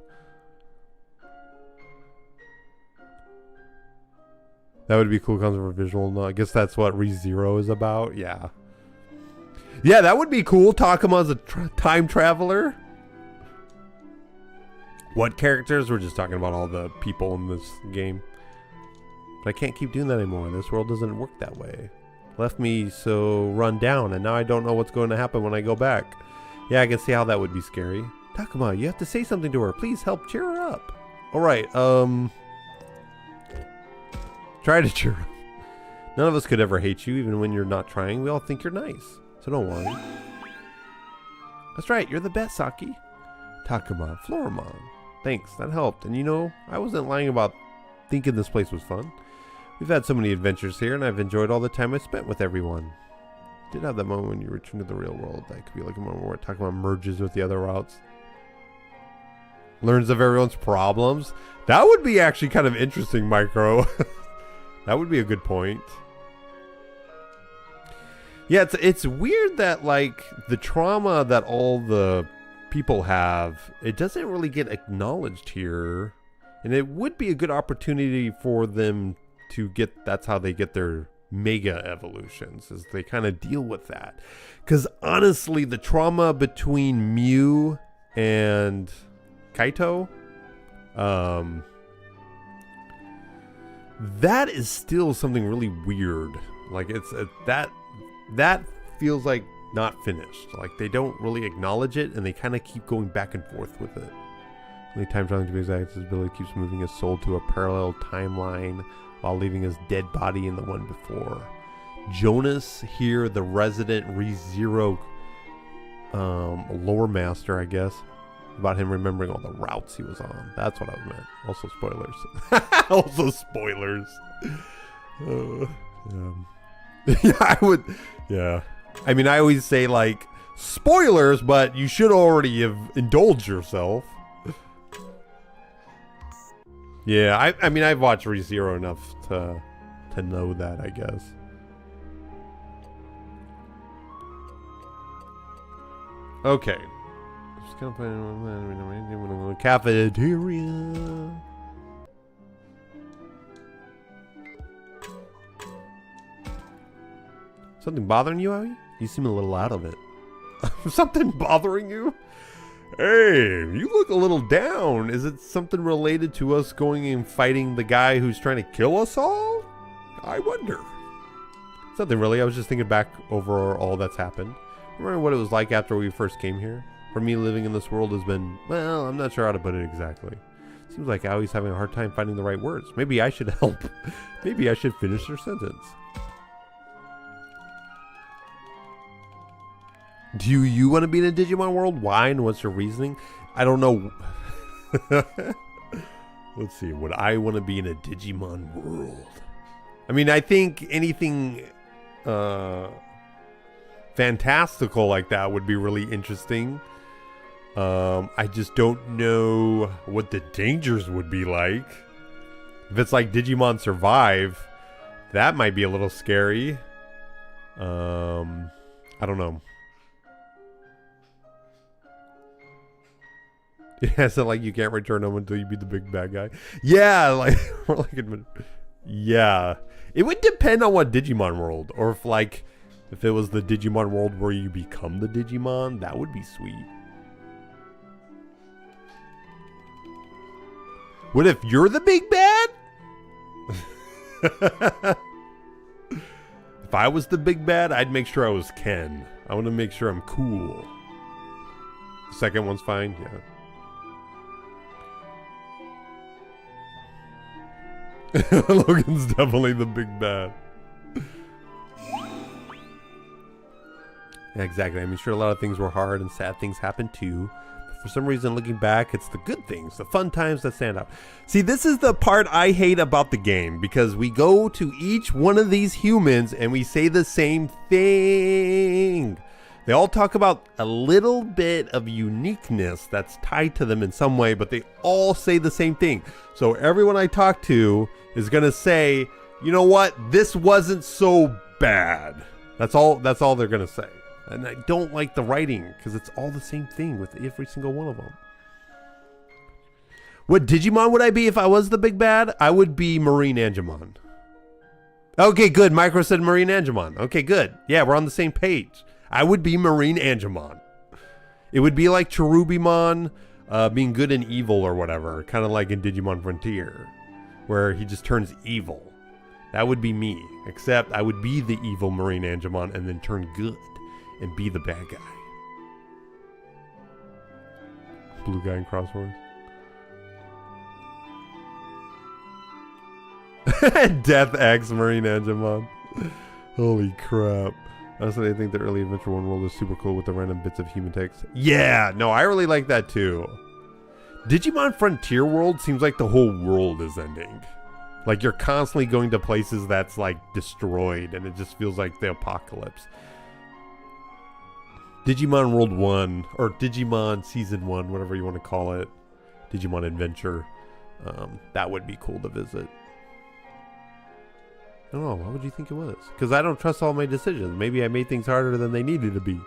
That would be a cool concept for visual. No, I guess that's what ReZero is about. Yeah. Yeah, that would be cool. Takuma as a time traveler. What characters? We're just talking about all the people in this game. But I can't keep doing that anymore. This world doesn't work that way. Left me so run down, and now I don't know what's going to happen when I go back. Yeah, I can see how that would be scary. Takuma, you have to say something to her. Please help cheer her up. Alright, try to cheer up. None of us could ever hate you, even when you're not trying. We all think you're nice, so don't worry. That's right, you're the best, Saki. Takuma, Floramon. Thanks, that helped. And you know, I wasn't lying about thinking this place was fun. We've had so many adventures here, and I've enjoyed all the time I spent with everyone. Did have that moment when you return to the real world. That could be like a moment where Takuma merges with the other routes. Learns of everyone's problems. That would be actually kind of interesting, Micro. That would be a good point. Yeah, it's weird that, like, the trauma that all the people have, it doesn't really get acknowledged here. And it would be a good opportunity for them to get, that's how they get their mega evolutions, is they kind of deal with that. Because honestly, the trauma between Mew and Kaito, that is still something really weird. Like, it's that feels like not finished. Like, they don't really acknowledge it, and they kind of keep going back and forth with it. Only time traveling to be exact, his ability keeps moving his soul to a parallel timeline while leaving his dead body in the one before. Jonas here, the resident ReZero lore master, I guess, about him remembering all the routes he was on. That's what I meant. Also spoilers. Also spoilers. Yeah, I would. Yeah. I mean, I always say, like, spoilers, but you should already have indulged yourself. Yeah, I mean, I've watched ReZero enough to know that, I guess. Okay. Just gonna put cafeteria. Something bothering you, Abby? You seem a little out of it. Something bothering you? Hey, you look a little down. Is it something related to us going and fighting the guy who's trying to kill us all? I wonder. Something really. I was just thinking back over all that's happened. Remember what it was like after we first came here? For me, living in this world has been, well, I'm not sure how to put it exactly. Seems like Awie's having a hard time finding the right words. Maybe I should help. Maybe I should finish her sentence. Do you want to be in a Digimon world? Why and what's your reasoning? I don't know. Let's see. Would I want to be in a Digimon world? I mean, I think anything fantastical like that would be really interesting. I just don't know what the dangers would be like. If it's like Digimon Survive, that might be a little scary. I don't know. Yeah, so like you can't return them until you beat the big bad guy. Yeah, like, or like yeah. It would depend on what Digimon world, or if it was the Digimon world where you become the Digimon, that would be sweet. What if you're the big bad? If I was the big bad, I'd make sure I was Ken. I want to make sure I'm cool. The second one's fine, yeah. Logan's definitely the big bad. Yeah, exactly. I mean, sure, a lot of things were hard and sad things happened too. But for some reason, looking back, it's the good things, the fun times that stand out. See, this is the part I hate about the game, because we go to each one of these humans and we say the same thing. They all talk about a little bit of uniqueness that's tied to them in some way, but they all say the same thing. So everyone I talk to is going to say, you know what? This wasn't so bad. That's all they're going to say. And I don't like the writing because it's all the same thing with every single one of them. What Digimon would I be if I was the big bad? I would be Marine Angemon. Okay, good. Micro said Marine Angemon. Okay, good. Yeah, we're on the same page. I would be Marine Angemon. It would be like Cherubimon being good and evil or whatever. Kind of like in Digimon Frontier, where he just turns evil. That would be me. Except I would be the evil Marine Angemon and then turn good and be the bad guy. Blue guy in Crosswords. Death X Marine Angemon. Holy crap. Honestly, I think the early Adventure 1 world is super cool with the random bits of human text. Yeah, no, I really like that too. Digimon Frontier World seems like the whole world is ending. Like you're constantly going to places that's like destroyed and it just feels like the apocalypse. Digimon World 1 or Digimon Season 1, whatever you want to call it. Digimon Adventure. That would be cool to visit. I don't know, what would you think it was? Because I don't trust all my decisions. Maybe I made things harder than they needed to be.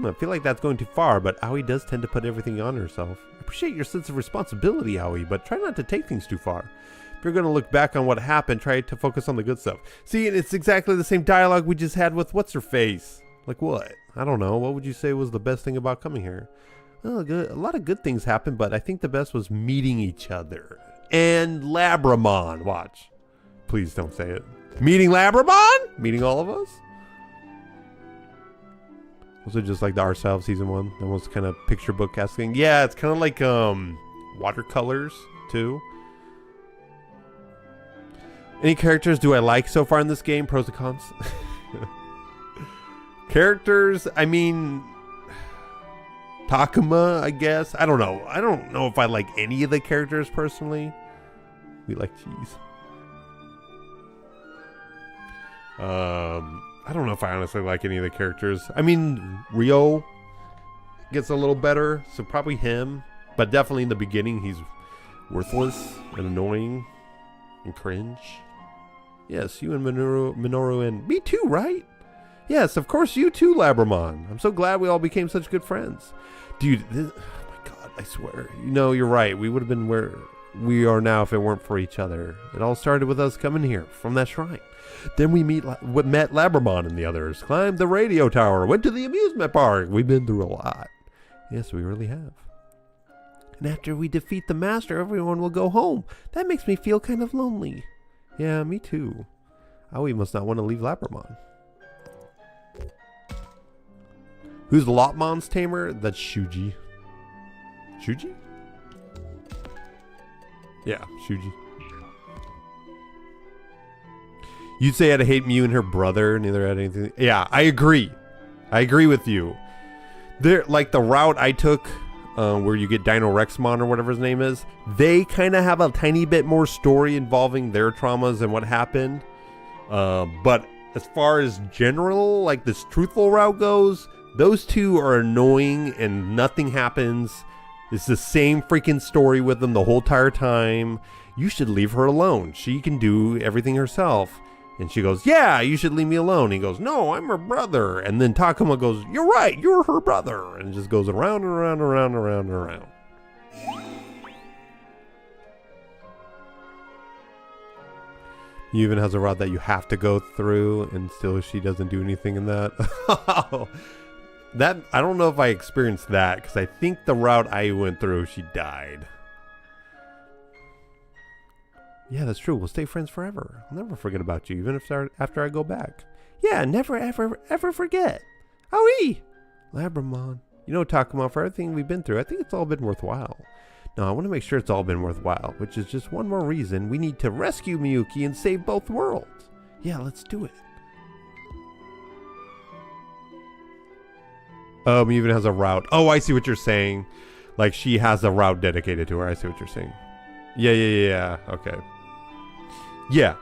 I feel like that's going too far, but Aoi does tend to put everything on herself. I appreciate your sense of responsibility, Aoi, but try not to take things too far. If you're going to look back on what happened, try to focus on the good stuff. See, it's exactly the same dialogue we just had with What's-Her-Face. Like what? I don't know. What would you say was the best thing about coming here? Well, a lot of good things happened, but I think the best was meeting each other. And Labramon. Watch. Please don't say it. Meeting Labramon? Meeting all of us? Was it just like the Ourselves Season 1? That was kind of picture book asking. Yeah, it's kind of like watercolors too. Any characters do I like so far in this game? Pros and cons? Characters, I mean, Takuma, I guess. I don't know. I don't know if I like any of the characters personally. We like cheese. I don't know if I honestly like any of the characters. I mean, Ryo gets a little better, so probably him. But definitely in the beginning, he's worthless and annoying and cringe. Yes, you and Minoru and me too, right? Yes, of course you too, Labramon. I'm so glad we all became such good friends. Dude, oh my god, I swear. You know, you're right. We would have been where we are now if it weren't for each other. It all started with us coming here from that shrine. Then we met Labramon and the others, climbed the radio tower, went to the amusement park. We've been through a lot. Yes, we really have. And after we defeat the master, everyone will go home. That makes me feel kind of lonely. Yeah, me too. Aoi must not want to leave Labramon. Who's Lopmon's tamer? That's Shuji. Shuji? Yeah, Shuji. You'd say I'd hate Mew and her brother. Neither had anything. Yeah, I agree. I agree with you. There, like the route I took, where you get Dino Rexmon or whatever his name is, they kind of have a tiny bit more story involving their traumas and what happened. But as far as general, like this Truthful Route goes, those two are annoying and nothing happens. It's the same freaking story with them the whole entire time. You should leave her alone. She can do everything herself. And she goes, yeah, you should leave me alone. He goes, no, I'm her brother. And then Takuma goes, you're right, you're her brother. And it just goes around and around and around and around and around. He even has a route that you have to go through, and still she doesn't do anything in that. That, I don't know if I experienced that, because I think the route I went through, she died. Yeah, that's true. We'll stay friends forever. I'll never forget about you, even if after I go back. Yeah, never, ever, ever forget. Aoi! Labramon. You know, Takuma, for everything we've been through, I think it's all been worthwhile. No, I want to make sure it's all been worthwhile, which is just one more reason we need to rescue Miyuki and save both worlds. Yeah, let's do it. He even has a route. Oh, I see what you're saying. Like, she has a route dedicated to her. I see what you're saying. Yeah. Okay. Yeah.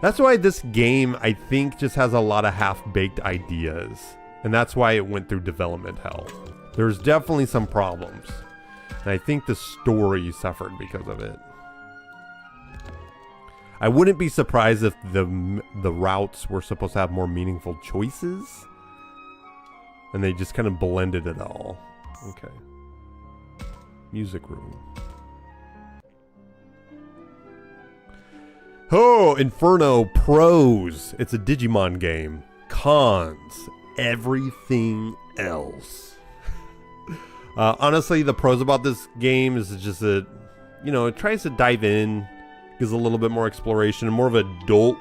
That's why this game, I think, just has a lot of half-baked ideas. And that's why it went through development hell. There's definitely some problems. And I think the story suffered because of it. I wouldn't be surprised if the routes were supposed to have more meaningful choices. And they just kind of blended it all. Okay. Music room. Oh, Inferno pros. It's a Digimon game. Cons. Everything else. Honestly, the pros about this game is just that, you know, it tries to dive in, gives a little bit more exploration and more of an adult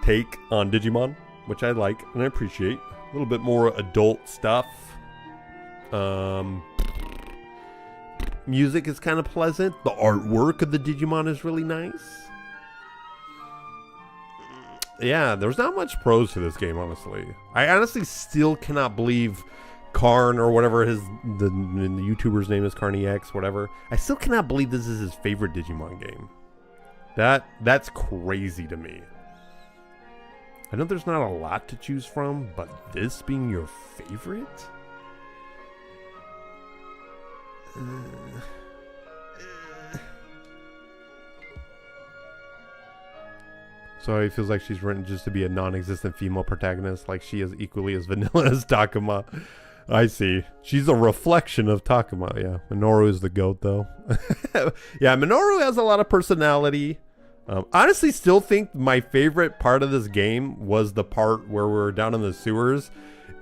take on Digimon, which I like and I appreciate. A little bit more adult stuff. Music is kind of pleasant. The artwork of the Digimon is really nice. Yeah, there's not much pros to this game, honestly. I honestly still cannot believe Karn or whatever the YouTuber's name is, CarneyX, whatever. I still cannot believe this is his favorite Digimon game. That's crazy to me. I know there's not a lot to choose from, but this being your favorite? So he feels like she's written just to be a non-existent female protagonist, like she is equally as vanilla as Takuma. I see. She's a reflection of Takuma, yeah. Minoru is the GOAT, though. Yeah, Minoru has a lot of personality. Honestly, still think my favorite part of this game was the part where we're down in the sewers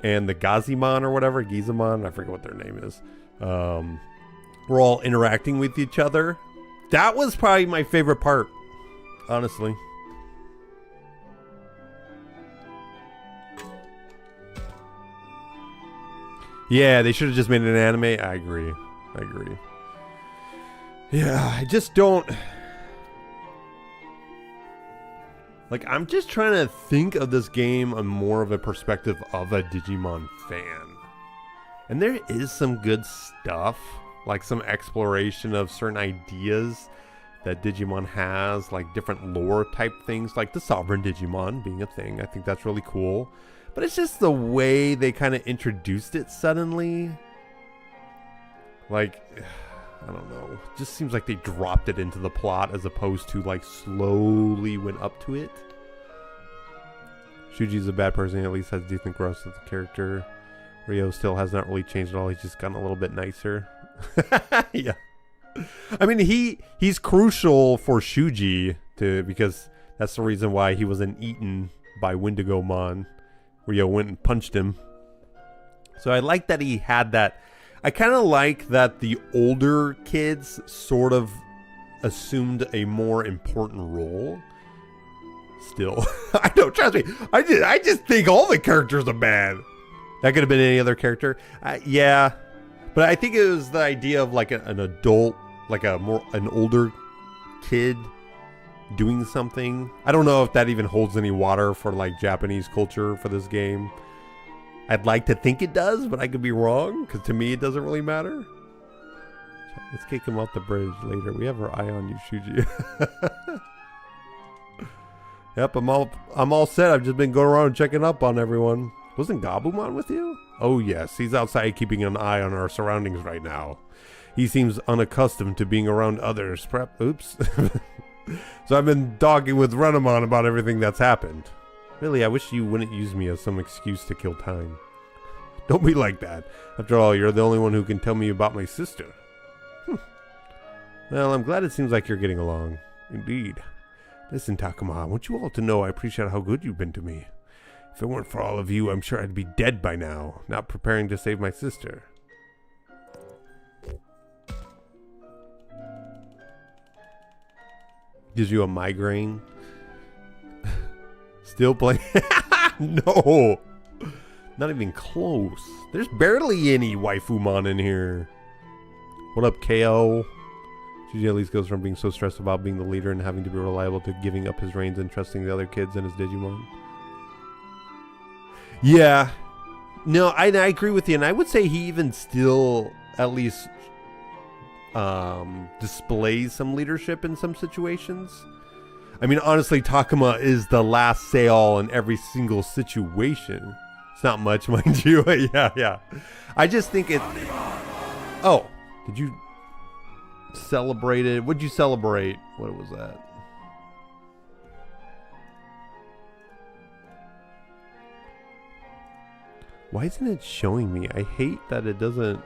and the Gazimon or whatever, Gizamon, I forget what their name is. We're all interacting with each other. That was probably my favorite part, honestly. Yeah, they should have just made an anime. I agree. Yeah, I just don't... Like, I'm just trying to think of this game on more of a perspective of a Digimon fan. And there is some good stuff, like some exploration of certain ideas that Digimon has, like different lore type things, like the Sovereign Digimon being a thing. I think that's really cool. But it's just the way they kind of introduced it suddenly. Like, I don't know. It just seems like they dropped it into the plot as opposed to like slowly went up to it. Shuji's a bad person. He at least has decent growth as a character. Ryo still has not really changed at all. He's just gotten a little bit nicer. Yeah. I mean, he's crucial for Shuji because that's the reason why he wasn't eaten by Wendigomon. Ryo went and punched him. So I like that he had that. I kind of like that the older kids sort of assumed a more important role. Still, I don't trust me. I just think all the characters are bad. That could have been any other character. Yeah, but I think it was the idea of like an adult, like an older kid doing something. I don't know if that even holds any water for like Japanese culture for this game. I'd like to think it does, but I could be wrong because to me it doesn't really matter. Let's kick him off the bridge later. We have our eye on you, Shuji. Yep, I'm all set. I've just been going around checking up on everyone. Wasn't Gabumon with you? Oh yes, he's outside keeping an eye on our surroundings right now. He seems unaccustomed to being around others. Oops. So I've been talking with Renamon about everything that's happened. Really, I wish you wouldn't use me as some excuse to kill time. Don't be like that. After all, you're the only one who can tell me about my sister. Well, I'm glad it seems like you're getting along. Indeed. Listen, Takuma, I want you all to know I appreciate how good you've been to me. If it weren't for all of you, I'm sure I'd be dead by now, not preparing to save my sister. Gives you a migraine. Still playing? No! Not even close. There's barely any waifumon in here. What up, KO? Shuji at least goes from being so stressed about being the leader and having to be reliable to giving up his reins and trusting the other kids and his Digimon. Yeah. No, I agree with you. And I would say he even still at least displays some leadership in some situations. I mean, honestly, Takuma is the last say-all in every single situation. It's not much, mind you. Yeah. I just think it... Oh, did you... celebrated? What'd you celebrate? What was that? Why isn't it showing me? I hate that it doesn't.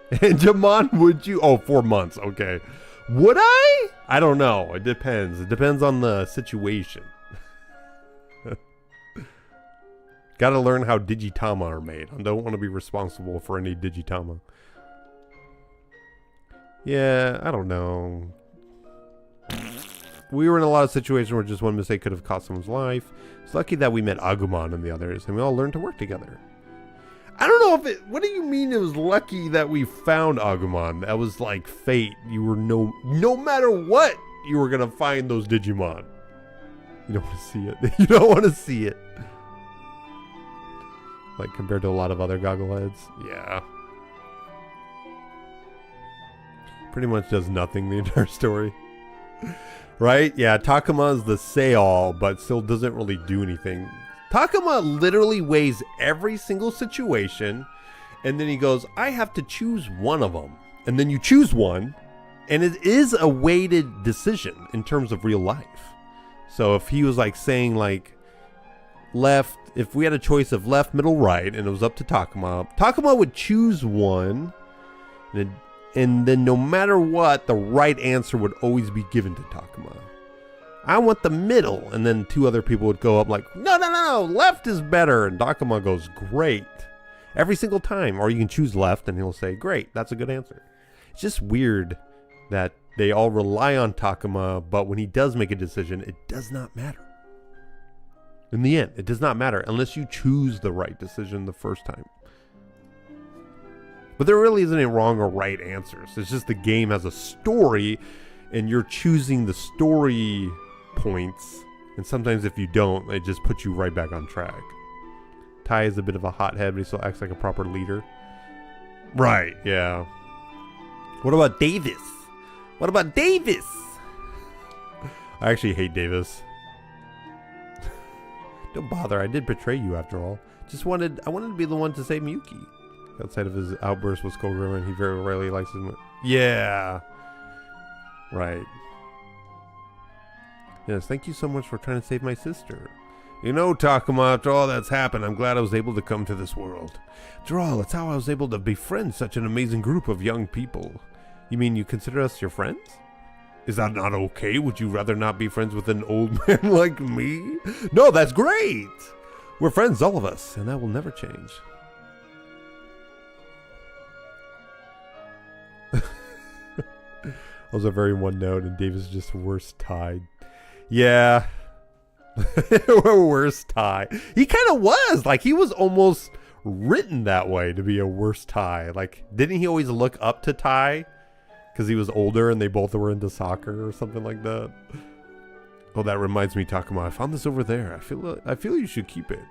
And Jamon, would you? Oh, 4 months. Okay. Would I? I don't know. It depends. It depends on the situation. Gotta learn how Digitama are made. I don't want to be responsible for any Digitama. Yeah, I don't know. We were in a lot of situations where just one mistake could have cost someone's life. It's lucky that we met Agumon and the others, and we all learned to work together. I don't know if it... What do you mean it was lucky that we found Agumon? That was like fate. You were no matter what, you were gonna find those Digimon. You don't want to see it. You don't want to see it. Like, compared to a lot of other goggleheads. Yeah. Pretty much does nothing the entire story. Right? Yeah, Takuma's the say-all, but still doesn't really do anything. Takuma literally weighs every single situation, and then he goes, I have to choose one of them. And then you choose one, and it is a weighted decision in terms of real life. So if he was like saying like, left, if we had a choice of left, middle, right, and it was up to Takuma, Takuma would choose one, and then no matter what, the right answer would always be given to Takuma. I want the middle, and then 2 other people would go up like, no, left is better, and Takuma goes, great, every single time. Or you can choose left, and he'll say, great, that's a good answer. It's just weird that they all rely on Takuma, but when he does make a decision, it does not matter. In the end, it does not matter unless you choose the right decision the first time. But there really isn't any wrong or right answers. It's just the game has a story, and you're choosing the story points. And sometimes if you don't, it just puts you right back on track. Tai is a bit of a hothead, but he still acts like a proper leader. Right, yeah. What about Davis? What about Davis? I actually hate Davis. Don't bother, I did betray you after all. I wanted to be the one to save Miyuki. Outside of his outburst with Skullgrim, and he very rarely likes his... Yeah. Right. Yes, thank you so much for trying to save my sister. You know, Takuma, after all that's happened, I'm glad I was able to come to this world. After all, it's how I was able to befriend such an amazing group of young people. You mean you consider us your friends? Is that not okay? Would you rather not be friends with an old man like me? No, that's great! We're friends, all of us, and that will never change. Those are very one note, and Dave is just worst tied. Yeah. Worst tie. He kind of was. Like, he was almost written that way to be a worst tie. Like, didn't he always look up to Tai? Because he was older and they both were into soccer or something like that. Oh, that reminds me, Takuma. I found this over there. I feel you should keep it.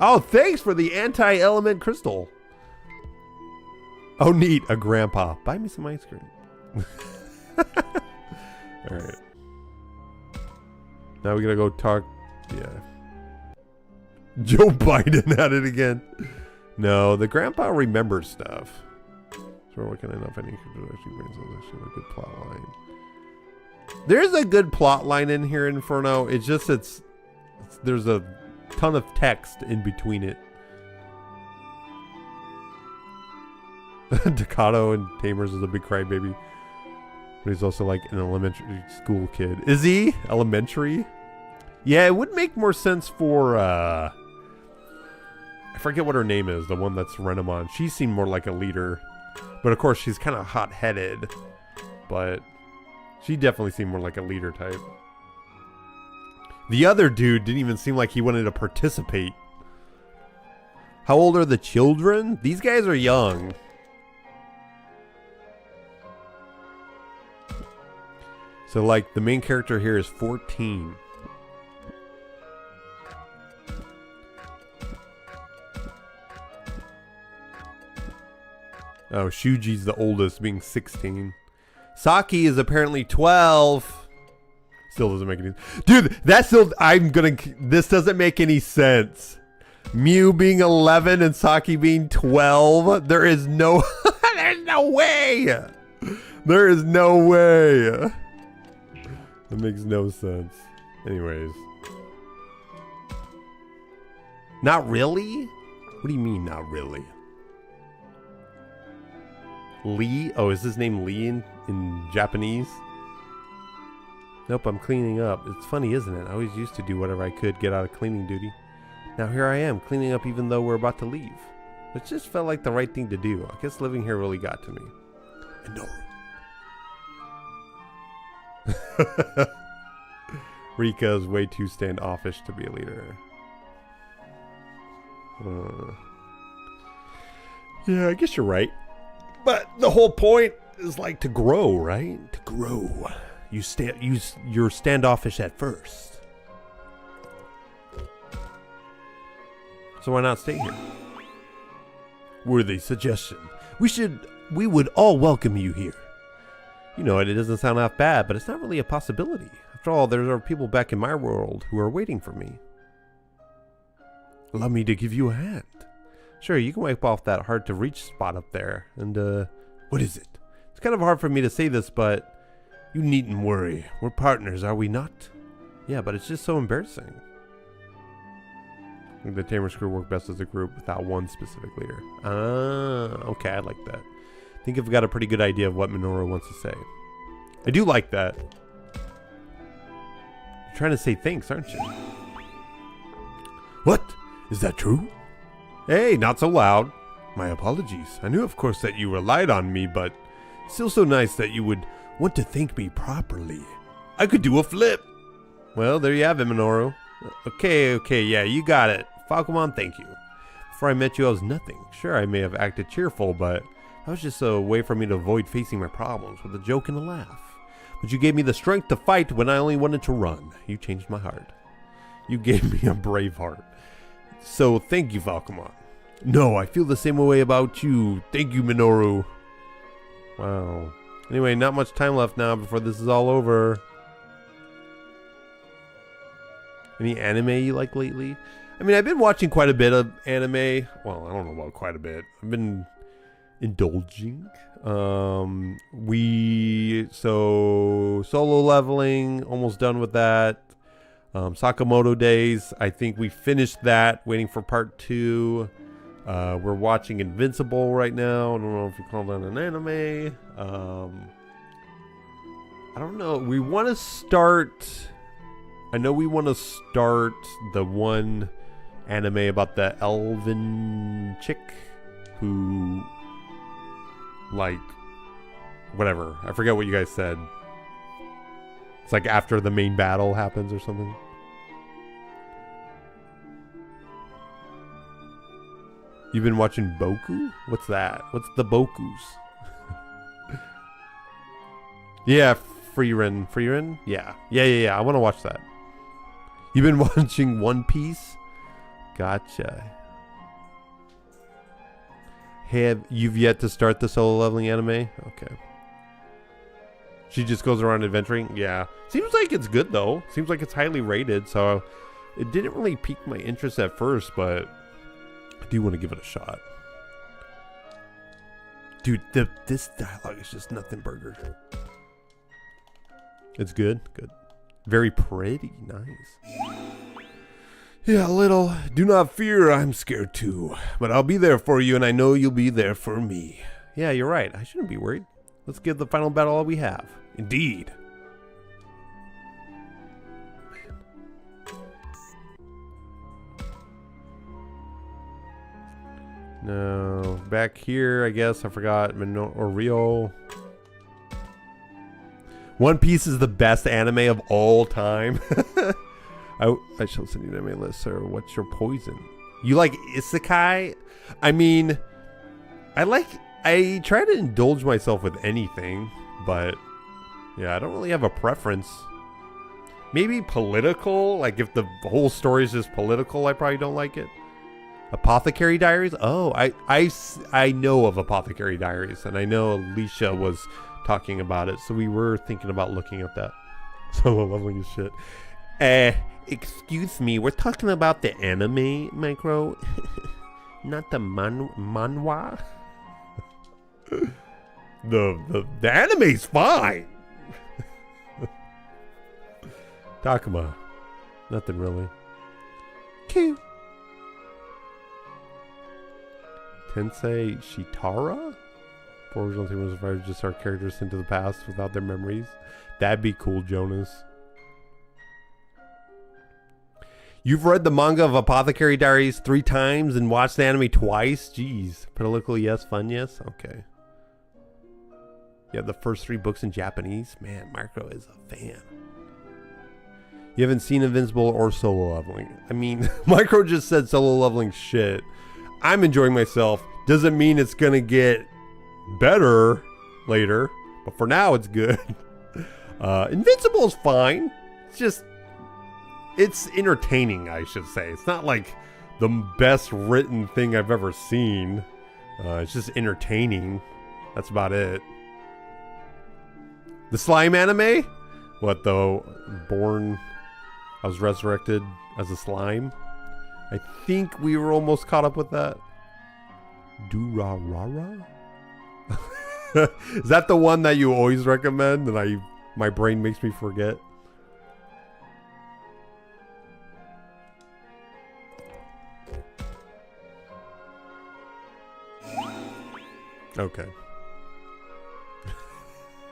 Oh, thanks for the anti-element crystal. Oh, neat. A grandpa. Buy me some ice cream. Alright. Now we gotta go talk. Yeah. Joe Biden at it again. No, the grandpa remembers stuff. So we're looking enough. I think actually brings actually a good plot line. There's a good plot line in here, Inferno. It's just there's a ton of text in between it. Takato and Tamers is a big crybaby. But he's also like an elementary school kid. Is he? Elementary? Yeah, it would make more sense for, I forget what her name is, the one that's Renamon. She seemed more like a leader. But of course, she's kind of hot-headed. But she definitely seemed more like a leader type. The other dude didn't even seem like he wanted to participate. How old are the children? These guys are young. So, like, the main character here is 14. Oh, Shuji's the oldest, being 16. Saki is apparently 12. Still doesn't make any sense. Dude, that's still... This doesn't make any sense. Mew being 11 and Saki being 12? There is no... There's no way! There is no way! That makes no sense. Anyways. Not really? What do you mean, not really? Lee? Oh, is his name Lee in Japanese? Nope, I'm cleaning up. It's funny, isn't it? I always used to do whatever I could get out of cleaning duty. Now here I am, cleaning up even though we're about to leave. It just felt like the right thing to do. I guess living here really got to me. Minoru. Rika is way too standoffish to be a leader. Yeah, I guess you're right. But the whole point is like to grow, right? To grow. You're standoffish at first. So why not stay here? Worthy suggestion. We would all welcome you here. You know, it doesn't sound half bad, but it's not really a possibility. After all, there are people back in my world who are waiting for me. Allow me to give you a hand. Sure, you can wipe off that hard-to-reach spot up there. And, what is it? It's kind of hard for me to say this, but you needn't worry. We're partners, are we not? Yeah, but it's just so embarrassing. I think the Tamers crew work best as a group without one specific leader. Ah, okay, I like that. I think I've got a pretty good idea of what Minoru wants to say. I do like that. You're trying to say thanks, aren't you? What? Is that true? Hey, not so loud. My apologies. I knew, of course, that you relied on me, but still so nice that you would want to thank me properly. I could do a flip. Well, there you have it, Minoru. Okay, yeah, you got it. Falcomon, thank you. Before I met you, I was nothing. Sure, I may have acted cheerful, but that was just a way for me to avoid facing my problems with a joke and a laugh. But you gave me the strength to fight when I only wanted to run. You changed my heart. You gave me a brave heart. So, thank you, Falcomon. No, I feel the same way about you. Thank you, Minoru. Wow. Anyway, not much time left now before this is all over. Any anime you like lately? I mean, I've been watching quite a bit of anime. Well, I don't know about quite a bit. I've been indulging. So solo leveling, almost done with that. Sakamoto Days, I think we finished that, waiting for part 2. We're watching Invincible right now. I don't know if you call that an anime. I don't know. We want to start... I know we want to start the one anime about the elven chick who... like... whatever. I forget what you guys said. It's like after the main battle happens or something. You've been watching Boku? What's that? What's the Bokus? Yeah, Frieren. Frieren? Yeah. Yeah. I want to watch that. You've been watching One Piece? Gotcha. You've yet to start the solo leveling anime? Okay. She just goes around adventuring? Yeah. Seems like it's good, though. Seems like it's highly rated, so it didn't really pique my interest at first, but I do want to give it a shot. Dude, this dialogue is just nothing burger. It's good? Good. Very pretty. Nice. Yeah, a little. Do not fear, I'm scared too. But I'll be there for you, and I know you'll be there for me. Yeah, you're right. I shouldn't be worried. Let's give the final battle all we have. Indeed. No, back here, I guess. I forgot. Rio. One Piece is the best anime of all time. I shall send you to my list, sir. What's your poison? You like isekai? I mean, I try to indulge myself with anything, but yeah, I don't really have a preference. Maybe political, like if the whole story is just political, I probably don't like it. Apothecary Diaries? Oh, I know of Apothecary Diaries, and I know Alicia was talking about it, so we were thinking about looking at that. Solo leveling is shit. Excuse me, we're talking about the anime, Micro, not the manhwa. The anime's fine. Takuma, nothing really. Cute. Tensei Shitara? For original Digimon Survive, just our characters into the past without their memories. That'd be cool, Jonas. You've read the manga of Apothecary Diaries 3 times and watched the anime twice? Jeez. Political yes, fun yes? Okay. You have the first 3 books in Japanese? Man, Marco is a fan. You haven't seen Invincible or solo leveling. I mean, Micro just said solo leveling shit. I'm enjoying myself. Doesn't mean it's gonna get better later, but for now it's good. Invincible is fine. It's entertaining, I should say. It's not like the best written thing I've ever seen. It's just entertaining. That's about it. The slime anime? What though? I was resurrected as a slime. I think we were almost caught up with that. Durarara? Is that the one that you always recommend and my brain makes me forget? Okay.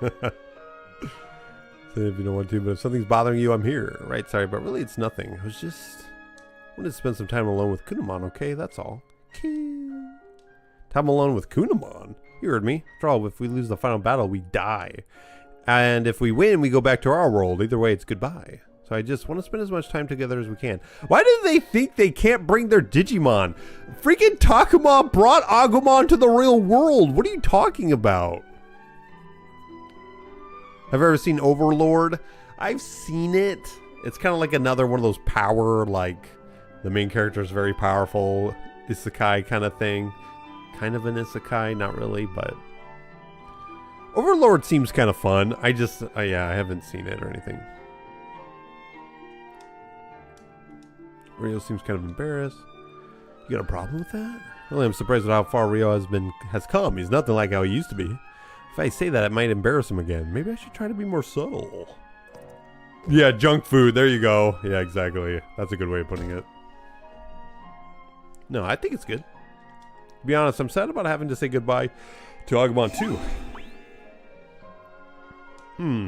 So if you don't want to, but if something's bothering you, I'm here. Right, sorry, but really it's nothing. I wanted to spend some time alone with Kunamon, okay? That's all. Time alone with Kunamon? You heard me. After all, if we lose the final battle, we die. And if we win, we go back to our world. Either way, it's goodbye. So I just want to spend as much time together as we can. Why do they think they can't bring their Digimon? Freaking Takuma brought Agumon to the real world. What are you talking about? Have you ever seen Overlord? I've seen it. It's kind of like another one of those power, like the main character is very powerful, isekai kind of thing. Kind of an isekai, not really, but Overlord seems kind of fun. I haven't seen it or anything. Rio seems kind of embarrassed. You got a problem with that? Really, I'm surprised at how far Rio has come. He's nothing like how he used to be. If I say that, it might embarrass him again. Maybe I should try to be more subtle. Yeah, junk food. There you go. Yeah, exactly. That's a good way of putting it. No, I think it's good. To be honest, I'm sad about having to say goodbye to Agumon too.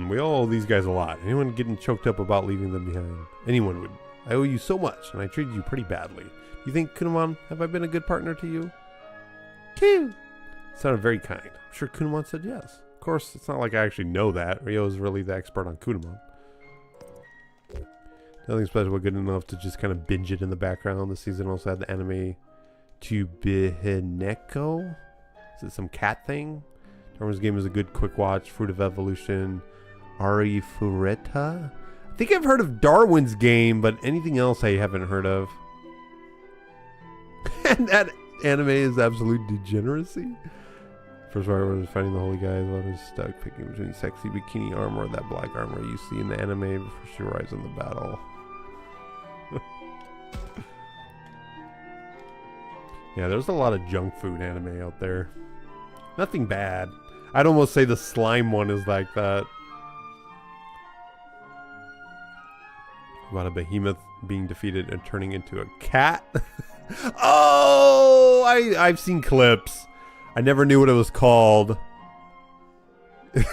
We all owe these guys a lot. Anyone getting choked up about leaving them behind? Anyone would. I owe you so much, and I treated you pretty badly. Do you think, Kunamon, have I been a good partner to you? Cute. Sounded very kind. I'm sure Kunamon said yes. Of course, it's not like I actually know that. Ryo is really the expert on Kunamon. Nothing special but good enough to just kind of binge it in the background. This season also had the anime Tubineko. Is it some cat thing? Darwin's Game is a good quick watch. Fruit of Evolution. Ari Fureta. I think I've heard of Darwin's Game, but anything else I haven't heard of. And that anime is absolute degeneracy. First part was fighting the holy guys while he's stuck picking between sexy bikini armor and that black armor you see in the anime before she arrives in the battle. Yeah, there's a lot of junk food anime out there. Nothing bad. I'd almost say the slime one is like that. About a behemoth being defeated and turning into a cat. Oh, I've seen clips. I never knew what it was called.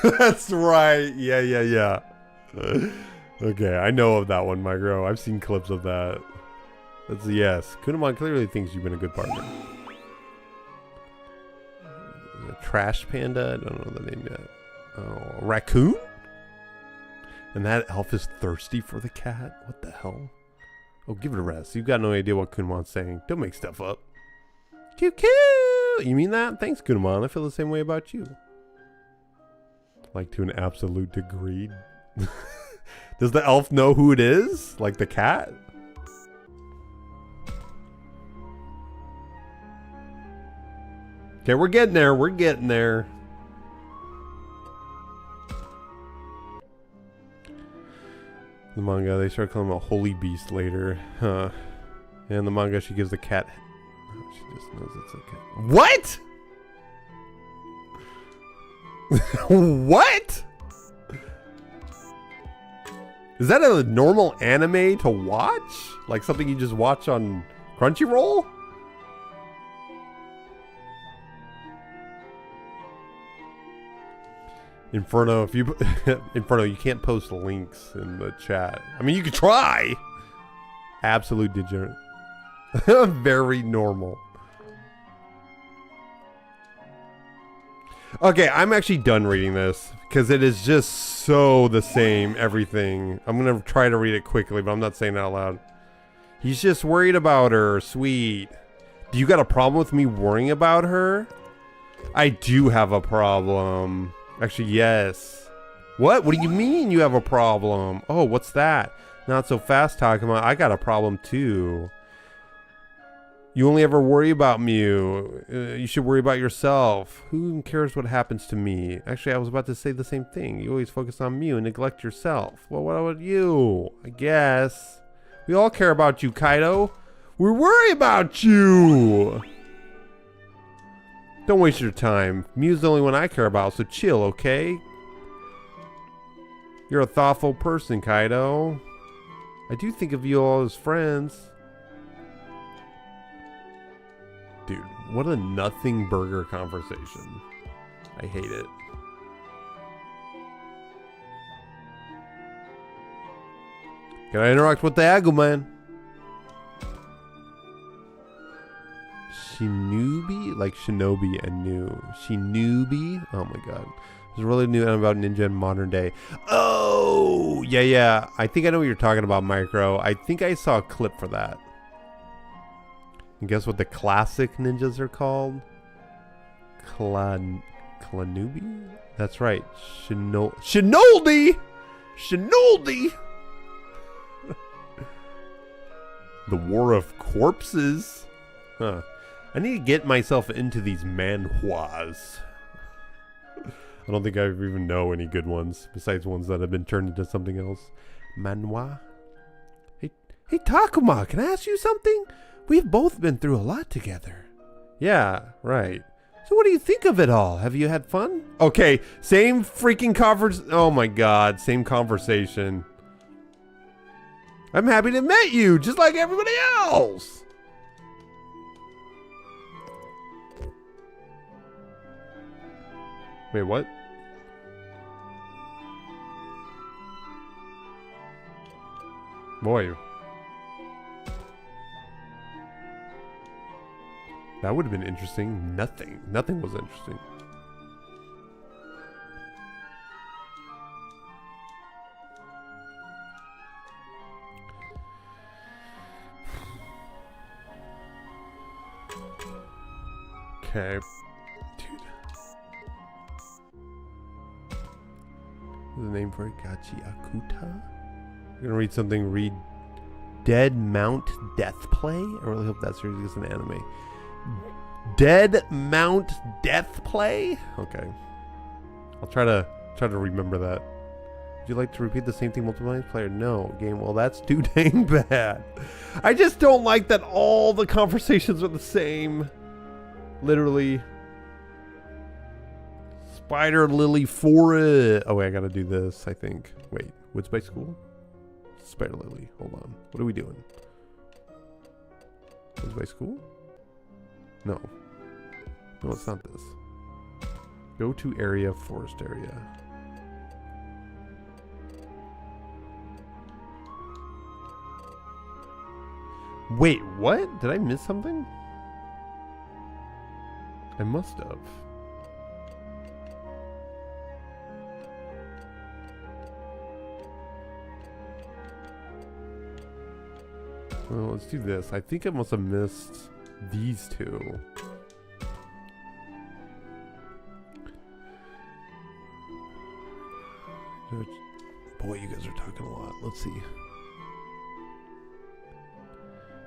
That's right. Yeah. Okay, I know of that one, Micro. I've seen clips of that. That's a yes. Kunamon clearly thinks you've been a good partner. A trash panda? I don't know the name yet. Oh, raccoon? And that elf is thirsty for the cat? What the hell? Oh, give it a rest. You've got no idea what Kunamon's saying. Don't make stuff up. Cute. You mean that? Thanks, Kunamon. I feel the same way about you. Like to an absolute degree. Does the elf know who it is? Like the cat? Okay, we're getting there. We're getting there. The manga, they start calling him a holy beast later. Huh. And the manga, she gives the cat... Oh, she just knows it's a cat. What? What? Is that a normal anime to watch? Like something you just watch on Crunchyroll? Inferno, if you Inferno, you can't post links in the chat. I mean, you could try. Absolute degenerate. Very normal. Okay, I'm actually done reading this because it is just so the same everything. I'm gonna try to read it quickly, but I'm not saying it out loud. He's just worried about her. Sweet. Do you got a problem with me worrying about her? I do have a problem. Actually, yes. What? What do you mean you have a problem? Oh, what's that? Not so fast, Takuma. I got a problem too. You only ever worry about Mew. You should worry about yourself. Who cares what happens to me? Actually, I was about to say the same thing. You always focus on Mew and neglect yourself. Well, what about you? I guess. We all care about you, Kaido. We worry about you. Don't waste your time. Mew's the only one I care about, so chill, okay? You're a thoughtful person, Kaido. I do think of you all as friends. Dude, what a nothing burger conversation. I hate it. Can I interact with the Agumon? Shinobi? Like Shinobi and New. Shinobi? Oh my god. There's really new about ninja in modern day. Oh! Yeah. I think I know what you're talking about, Micro. I think I saw a clip for that. And guess what the classic ninjas are called? Clanubi? That's right. Shinoldi! The War of Corpses? Huh. I need to get myself into these manhwas. I don't think I even know any good ones, besides ones that have been turned into something else. Manhwa? Hey Takuma, can I ask you something? We've both been through a lot together. Yeah, right. So what do you think of it all? Have you had fun? Okay, same freaking conference. Oh my god, same conversation. I'm happy to meet you, just like everybody else. Wait, what? Boy. That would have been interesting. Nothing. Nothing was interesting. Okay. Dude. What's the name for it? Gachi Akuta? You're gonna read something. Read Dead Mount Death Play? I really hope that series is an anime. Dead Mount Death Play? Okay. I'll try to remember that. Would you like to repeat the same thing multiple times? Player? No. Game? Well, that's too dang bad. I just don't like that all the conversations are the same. Literally. Spider Lily for it. Oh wait, I gotta do this, I think. Wait, Woods by School? Spider Lily. Hold on. What are we doing? Woods by School? No. No, it's not this. Go to area, forest area. Wait, what? Did I miss something? I must have. Well, let's do this. I think I must have missed these two. Boy, you guys are talking a lot. Let's see.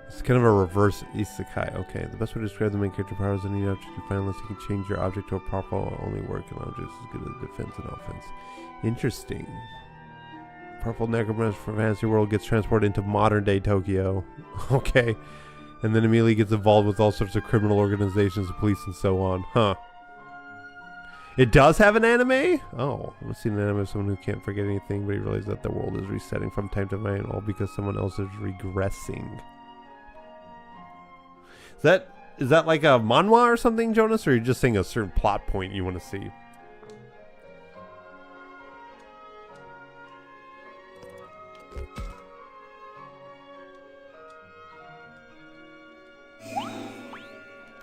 It's kind of a reverse isekai. Okay, the best way to describe the main character powers in any object you find unless you can change your object to a powerful only work in objects as good at defense and offense. Interesting. Powerful necromancer from fantasy world gets transported into modern day Tokyo. Okay. And then immediately gets involved with all sorts of criminal organizations, police, and so on. Huh. It does have an anime? Oh, I've seen an anime of someone who can't forget anything, but he realizes that the world is resetting from time to time, all because someone else is regressing. Is that like a manhwa or something, Jonas, or are you just saying a certain plot point you want to see?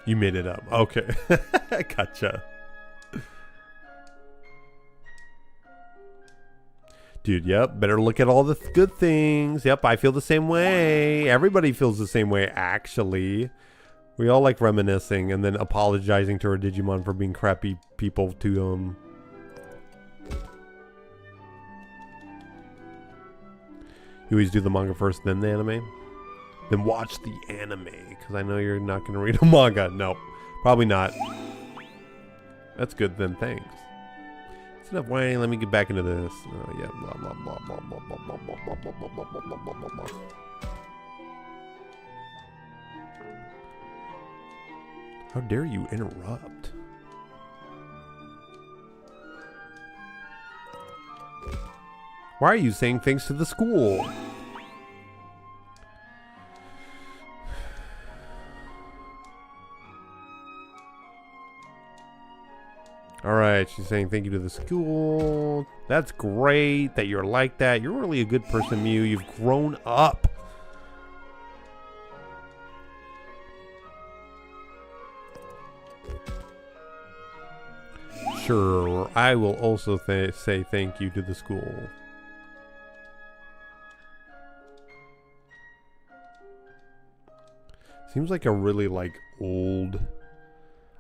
You made it up. Okay. Gotcha. Dude, yep. Better look at all the good things. Yep, I feel the same way. Everybody feels the same way, actually. We all like reminiscing and then apologizing to our Digimon for being crappy people to them. You always do the manga first, then the anime? Then watch the anime, because I know you're not going to read a manga. Nope, probably not. That's good then, thanks. It's enough whining, let me get back into this. Oh yeah, blah blah blah blah blah blah blah blah blah blah blah blah blah blah blah blah. How dare you interrupt? Why are you saying thanks to the school? Alright, she's saying thank you to the school. That's great that you're like that. You're really a good person, Mew. You've grown up. Sure, I will also say thank you to the school. Seems like a really like old,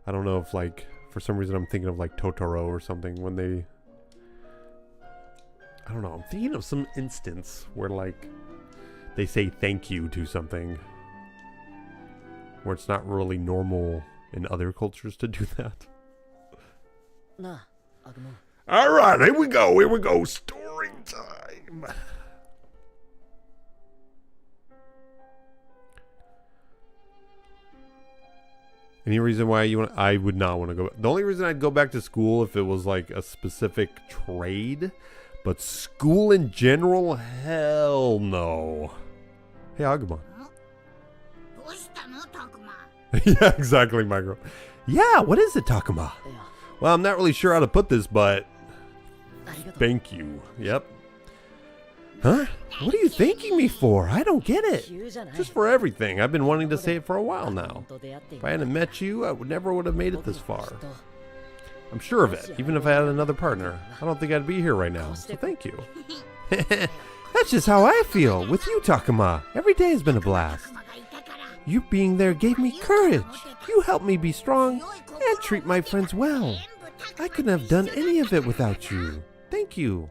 I don't know if like, for some reason I'm thinking of like Totoro or something when they, I don't know, I'm thinking of some instance where like they say thank you to something where it's not really normal in other cultures to do that. Alright, here we go, story time. Any reason why you want? I would not want to go. The only reason I'd go back to school if it was like a specific trade, but school in general, hell no. Hey, Agumon. Yeah, exactly, Micro. Yeah, what is it, Takuma? Well, I'm not really sure how to put this, but thank you. Yep. Huh? What are you thanking me for? I don't get it. Just for everything. I've been wanting to say it for a while now. If I hadn't met you, I never would have made it this far. I'm sure of it, even if I had another partner. I don't think I'd be here right now, so thank you. That's just how I feel with you, Takuma. Every day has been a blast. You being there gave me courage. You helped me be strong and treat my friends well. I couldn't have done any of it without you. Thank you.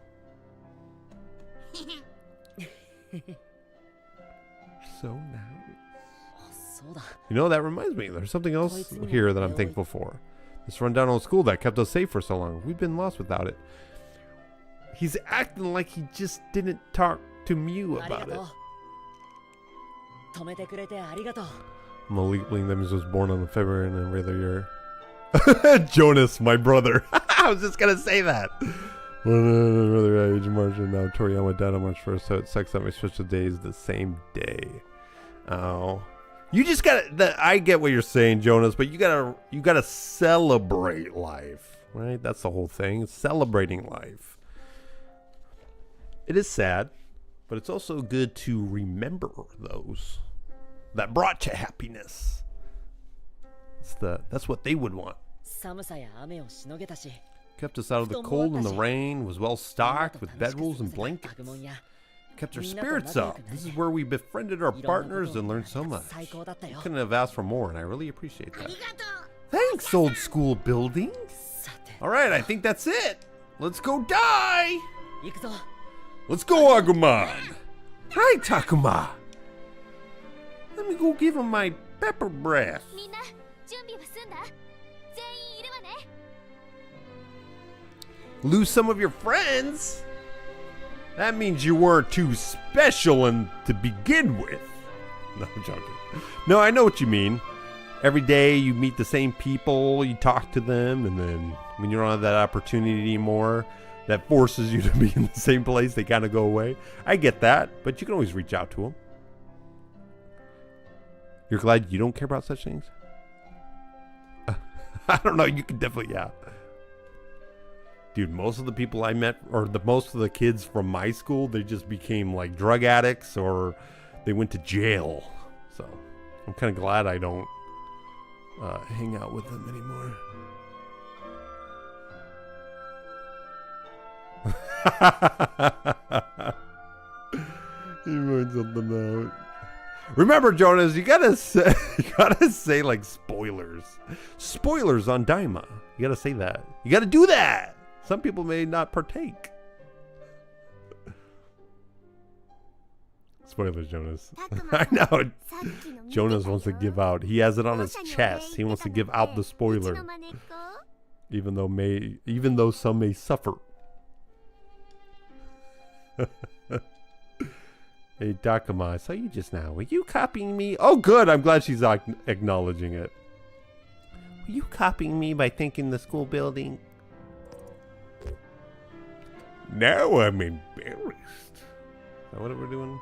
So nice. You know, that reminds me, there's something else here that I'm thankful for. This rundown old school that kept us safe for so long. We've been lost without it. He's acting like he just didn't talk to Mew about it. Malik Williams was born on February and every other year. Jonas, my brother. I was just gonna say that. Brother age March, and now Toriyama died on March 1st, so it sucks that we switched the days the same day. Oh, you just gotta. I get what you're saying, Jonas, but you gotta celebrate life, right? That's the whole thing. Celebrating life. It is sad, but it's also good to remember those that brought you happiness. That's what they would want. Kept us out of the cold and the rain, was well stocked with bedrolls and blankets. Kept our spirits up. This is where we befriended our partners and learned so much. We couldn't have asked for more, and I really appreciate that. Thanks, old school building. Alright, I think that's it. Let's go die. Let's go, Agumon. Hi, Takuma. Let me go give him my pepper breath. Lose some of your friends? That means you weren't too special and to begin with. No, I'm joking. No, I know what you mean. Every day you meet the same people, you talk to them, and then when you don't have that opportunity anymore, that forces you to be in the same place, they kind of go away. I get that, but you can always reach out to them. You're glad you don't care about such things? I don't know, you can definitely, yeah. Dude, most of the people I met, or most of the kids from my school, they just became like drug addicts or they went to jail. So I'm kind of glad I don't hang out with them anymore. You find something out. Remember, Jonas, you gotta say like spoilers. Spoilers on Daima. You gotta say that. You gotta do that. Some people may not partake. Spoilers, Jonas. I know. Jonas wants to give out. He has it on his chest. He wants to give out the spoiler. Even though some may suffer. Hey, Takuma, I saw you just now. Were you copying me? Oh, good. I'm glad she's acknowledging it. Were you copying me by thinking the school building? Now I'm embarrassed. Is that what we're doing?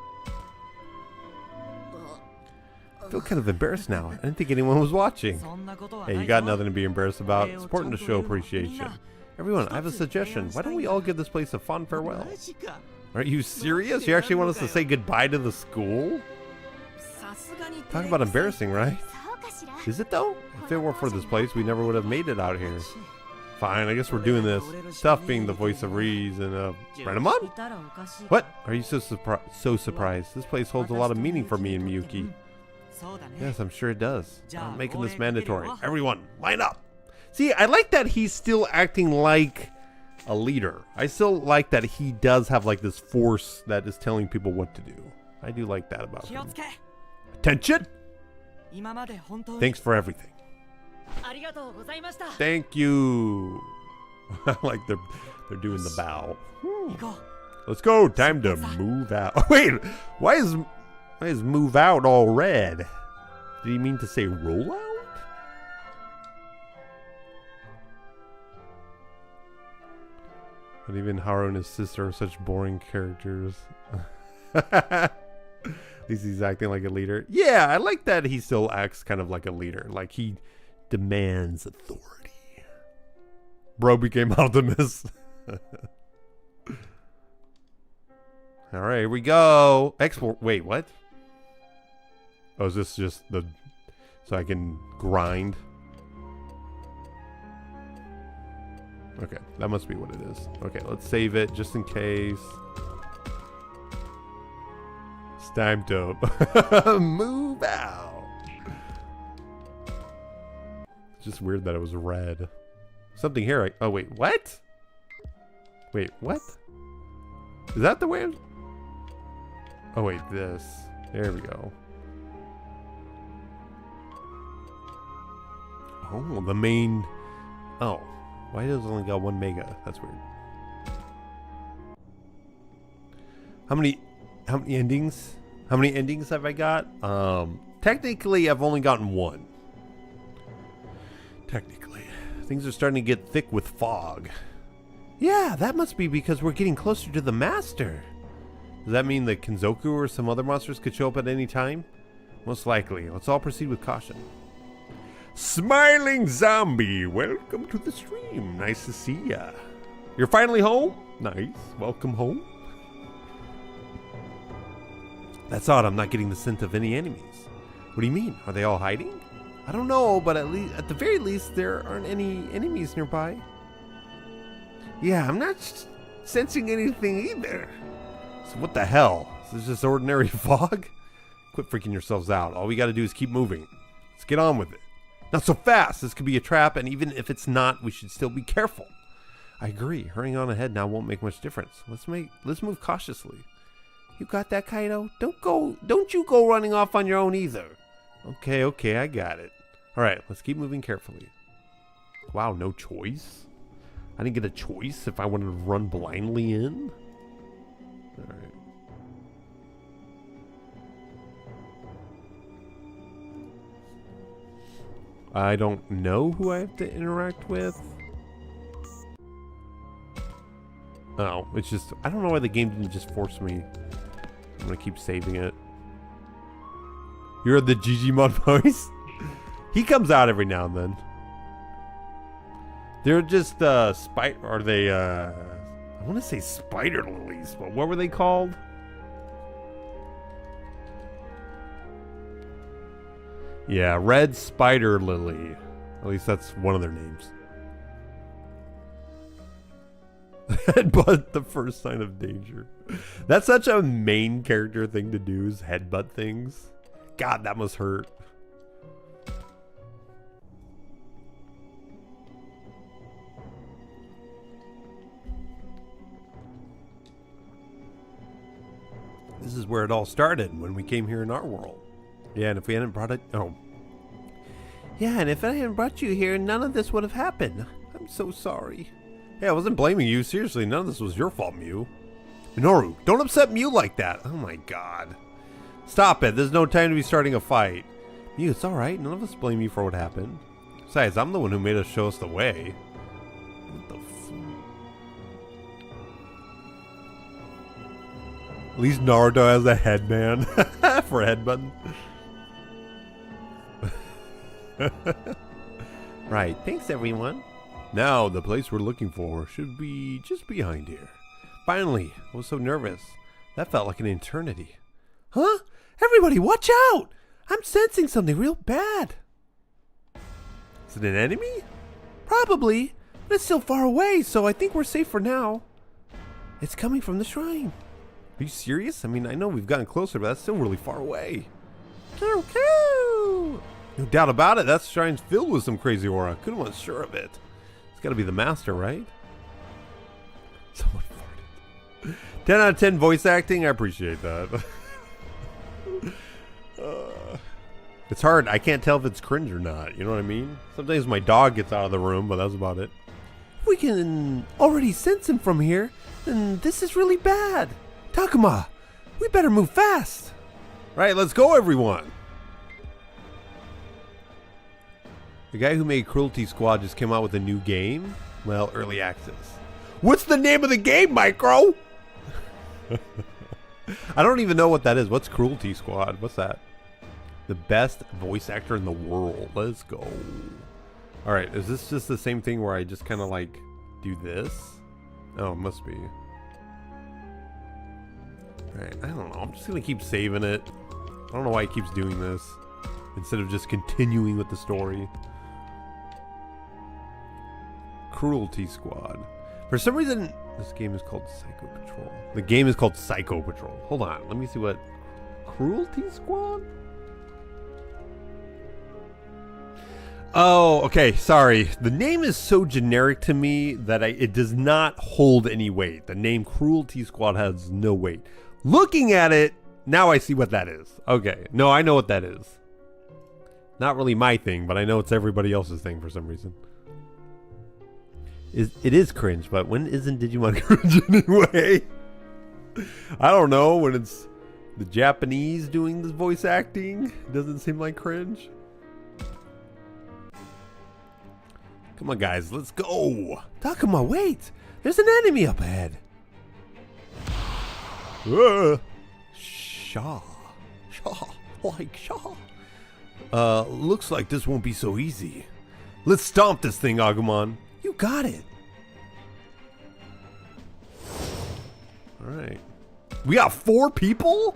I feel kind of embarrassed now. I didn't think anyone was watching. Hey, you got nothing to be embarrassed about. It's important to show appreciation. Everyone, I have a suggestion. Why don't we all give this place a fond farewell? Are you serious? You actually want us to say goodbye to the school? Talk about embarrassing, right? Is it though? If it weren't for this place, we never would have made it out here. Fine, I guess we're doing this. Tough being the voice of reason. Renamon? What? Are you so surprised? This place holds a lot of meaning for me and Miyuki. Yes, I'm sure it does. I'm making this mandatory. Everyone, line up. See, I like that he's still acting like a leader. I still like that he does have like this force that is telling people what to do. I do like that about him. Attention! Thanks for everything. Thank you. Like they're doing the bow. Let's go. Time to move out. Oh, wait, why is move out all red? Did he mean to say roll out? But even Haru and his sister are such boring characters. At least he's acting like a leader. Yeah, I like that he still acts kind of like a leader. Like he demands authority. Bro became Optimus. Alright, here we go. Export. Wait, what? Oh, is this just the... So I can grind? Okay, that must be what it is. Okay, let's save it just in case. It's time to move out. It's just weird that it was red. Something here. Oh, wait, what? Wait, what? Is that the way I'm... Oh, wait, this. There we go. Oh, the main... Oh. Why does it only got 1 mega? That's weird. How many endings? How many endings have I got? Technically, I've only gotten 1. Technically. Things are starting to get thick with fog. Yeah, that must be because we're getting closer to the master. Does that mean that Kinzoku or some other monsters could show up at any time? Most likely. Let's all proceed with caution. Smiling Zombie, welcome to the stream. Nice to see ya. You're finally home? Nice. Welcome home. That's odd. I'm not getting the scent of any enemies. What do you mean? Are they all hiding? I don't know, but at the very least, there aren't any enemies nearby. Yeah, I'm not sensing anything either. So what the hell? Is this just ordinary fog? Quit freaking yourselves out. All we got to do is keep moving. Let's get on with it. Not so fast. This could be a trap, and even if it's not, we should still be careful. I agree. Hurrying on ahead now won't make much difference. Let's move cautiously. You got that, Kaido? Don't you go running off on your own either. Okay, I got it. All right, let's keep moving carefully. Wow, no choice? I didn't get a choice if I wanted to run blindly in? All right. I don't know who I have to interact with. Oh, it's just... I don't know why the game didn't just force me. I'm gonna keep saving it. You're the Digimon voice? He comes out every now and then. They're just, are they, I want to say spider lilies, but what were they called? Yeah, red spider lily. At least that's one of their names. Headbutt, the first sign of danger. That's such a main character thing to do, is headbutt things. God, that must hurt. This is where it all started, when we came here in our world. Yeah, and if we hadn't brought it... Oh. Yeah, and if I hadn't brought you here, none of this would have happened. I'm so sorry. Hey, I wasn't blaming you. Seriously, none of this was your fault, Mew. Minoru, don't upset Mew like that. Oh my god. Stop it. There's no time to be starting a fight. Mew, it's alright. None of us blame you for what happened. Besides, I'm the one who made us show us the way. What the f... At least Naruto has a headband for headbutting. Right. Thanks, everyone. Now, the place we're looking for should be just behind here. Finally, I was so nervous. That felt like an eternity. Huh? Everybody, watch out! I'm sensing something real bad. Is it an enemy? Probably, but it's still far away, so I think we're safe for now. It's coming from the shrine. Are you serious? I mean, I know we've gotten closer, but that's still really far away. No doubt about it, that shrine's filled with some crazy aura. Couldn't was sure of it. It's gotta be the master, right? Someone farted. 10 out of 10 voice acting, I appreciate that. It's hard, I can't tell if it's cringe or not, you know what I mean? Sometimes my dog gets out of the room, but that's about it. If we can already sense him from here, then this is really bad. Takuma, we better move fast. Right, let's go, everyone. The guy who made Cruelty Squad just came out with a new game. Well, early access. What's the name of the game, Micro? I don't even know what that is. What's Cruelty Squad? What's that? The best voice actor in the world. Let's go. All right, is this just the same thing where I just kind of like do this? Oh, it must be. All right, I don't know. I'm just gonna keep saving it. I don't know why it keeps doing this instead of just continuing with the story. Cruelty Squad. For some reason, this game is called Psycho Patrol. The game is called Psycho Patrol. Hold on, let me see what... Cruelty Squad? Oh, okay, sorry. The name is so generic to me that it does not hold any weight. The name Cruelty Squad has no weight. Looking at it, now I see what that is. Okay, no, I know what that is. Not really my thing, but I know it's everybody else's thing for some reason. It is cringe, but when isn't Digimon cringe anyway? I don't know, when it's the Japanese doing this voice acting, it doesn't seem like cringe. Come on, guys, let's go. Takuma, wait! There's an enemy up ahead. Shaw. Like Shaw. Looks like this won't be so easy. Let's stomp this thing, Agumon. You got it. Alright. We got 4 people?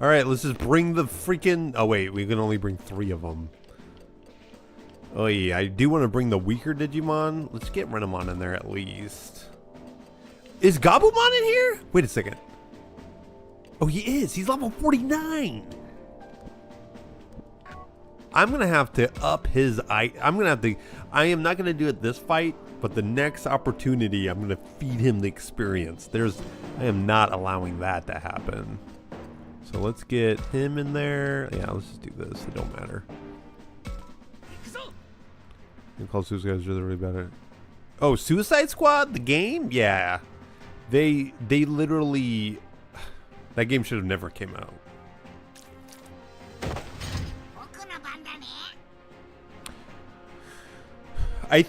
Alright, let's just bring the freaking... Oh, wait. We can only bring 3 of them. Oh, yeah. I do want to bring the weaker Digimon. Let's get Renamon in there at least. Is Gabumon in here? Wait a second. Oh, he is. He's level 49. I'm going to have to up his... I am not going to do it this fight, but the next opportunity, I'm going to feed him the experience. I am not allowing that to happen. So let's get him in there. Yeah, let's just do this. It don't matter. And Call Suicide is really bad. Oh, Suicide Squad? The game? Yeah. They literally... That game should have never came out. I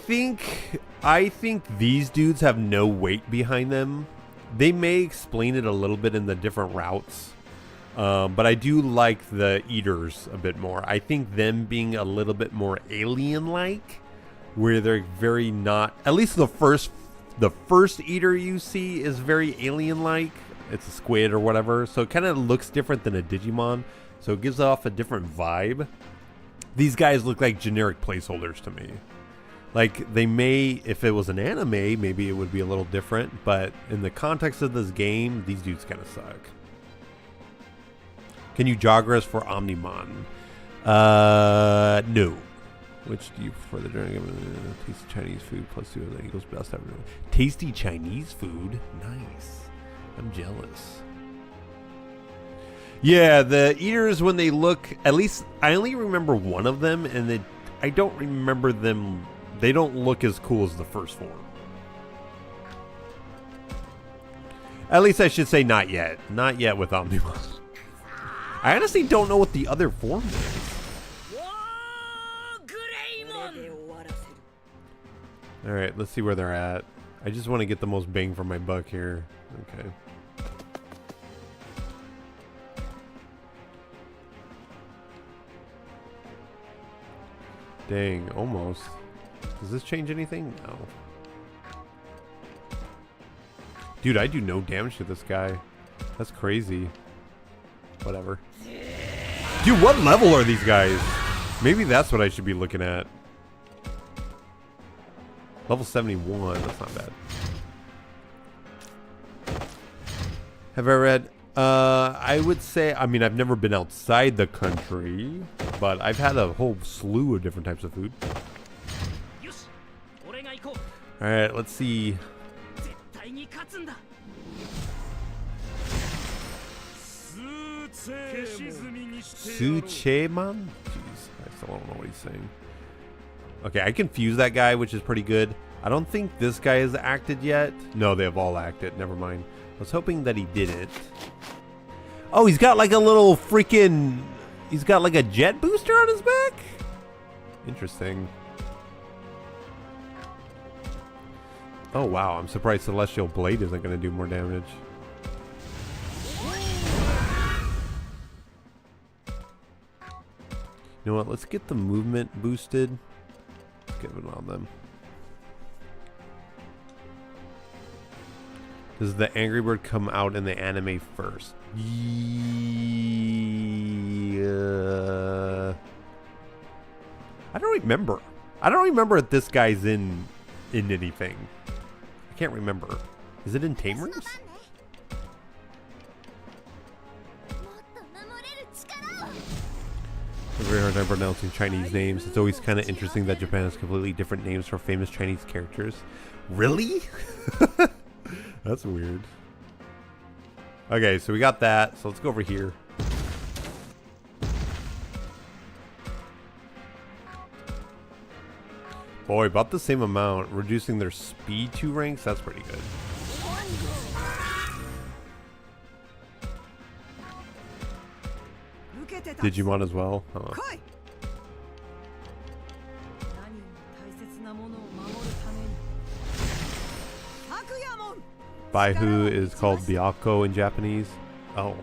think these dudes have no weight behind them. They may explain it a little bit in the different routes, but I do like the Eaters a bit more. I think them being a little bit more alien-like, where they're very not... At least the first Eater you see is very alien-like. It's a squid or whatever, so it kind of looks different than a Digimon, so it gives off a different vibe. These guys look like generic placeholders to me. Like, they may, if it was an anime, maybe it would be a little different, but in the context of this game, these dudes kind of suck. Can you jogger us for Omnimon? No. Which do you prefer? The journey? Tasty Chinese food plus 2 of the Eagles best ever. Tasty Chinese food? Nice. I'm jealous. Yeah, the Eaters, when they look, at least, I only remember one of them, and I don't remember them. They don't look as cool as the first form. At least I should say not yet. Not yet with Omnimon. I honestly don't know what the other form is. Alright, let's see where they're at. I just want to get the most bang for my buck here. Okay. Dang, almost. Does this change anything? No. Dude, I do no damage to this guy. That's crazy. Whatever. Dude, what level are these guys? Maybe that's what I should be looking at. Level 71. That's not bad. Have I read? I would say, I mean, I've never been outside the country, but I've had a whole slew of different types of food. Alright, let's see. Sucheman? Jeez, I still don't know what he's saying. Okay, I confused that guy, which is pretty good. I don't think this guy has acted yet. No, they have all acted. Never mind. I was hoping that he didn't. Oh, he's got like a little freaking... He's got like a jet booster on his back? Interesting. Oh wow, I'm surprised Celestial Blade isn't going to do more damage. You know what, let's get the movement boosted. Let's get it on them. Does the Angry Bird come out in the anime first? Yeah. I don't remember. I don't remember if this guy's in anything. I can't remember. Is it in Tamers? A very hard time pronouncing Chinese names. It's always kind of interesting that Japan has completely different names for famous Chinese characters. Really? That's weird. Okay, so we got that. So let's go over here. Boy, about the same amount. Reducing their speed 2 ranks. That's pretty good. Digimon as well. Huh. Baihu is called Byako in Japanese. Oh.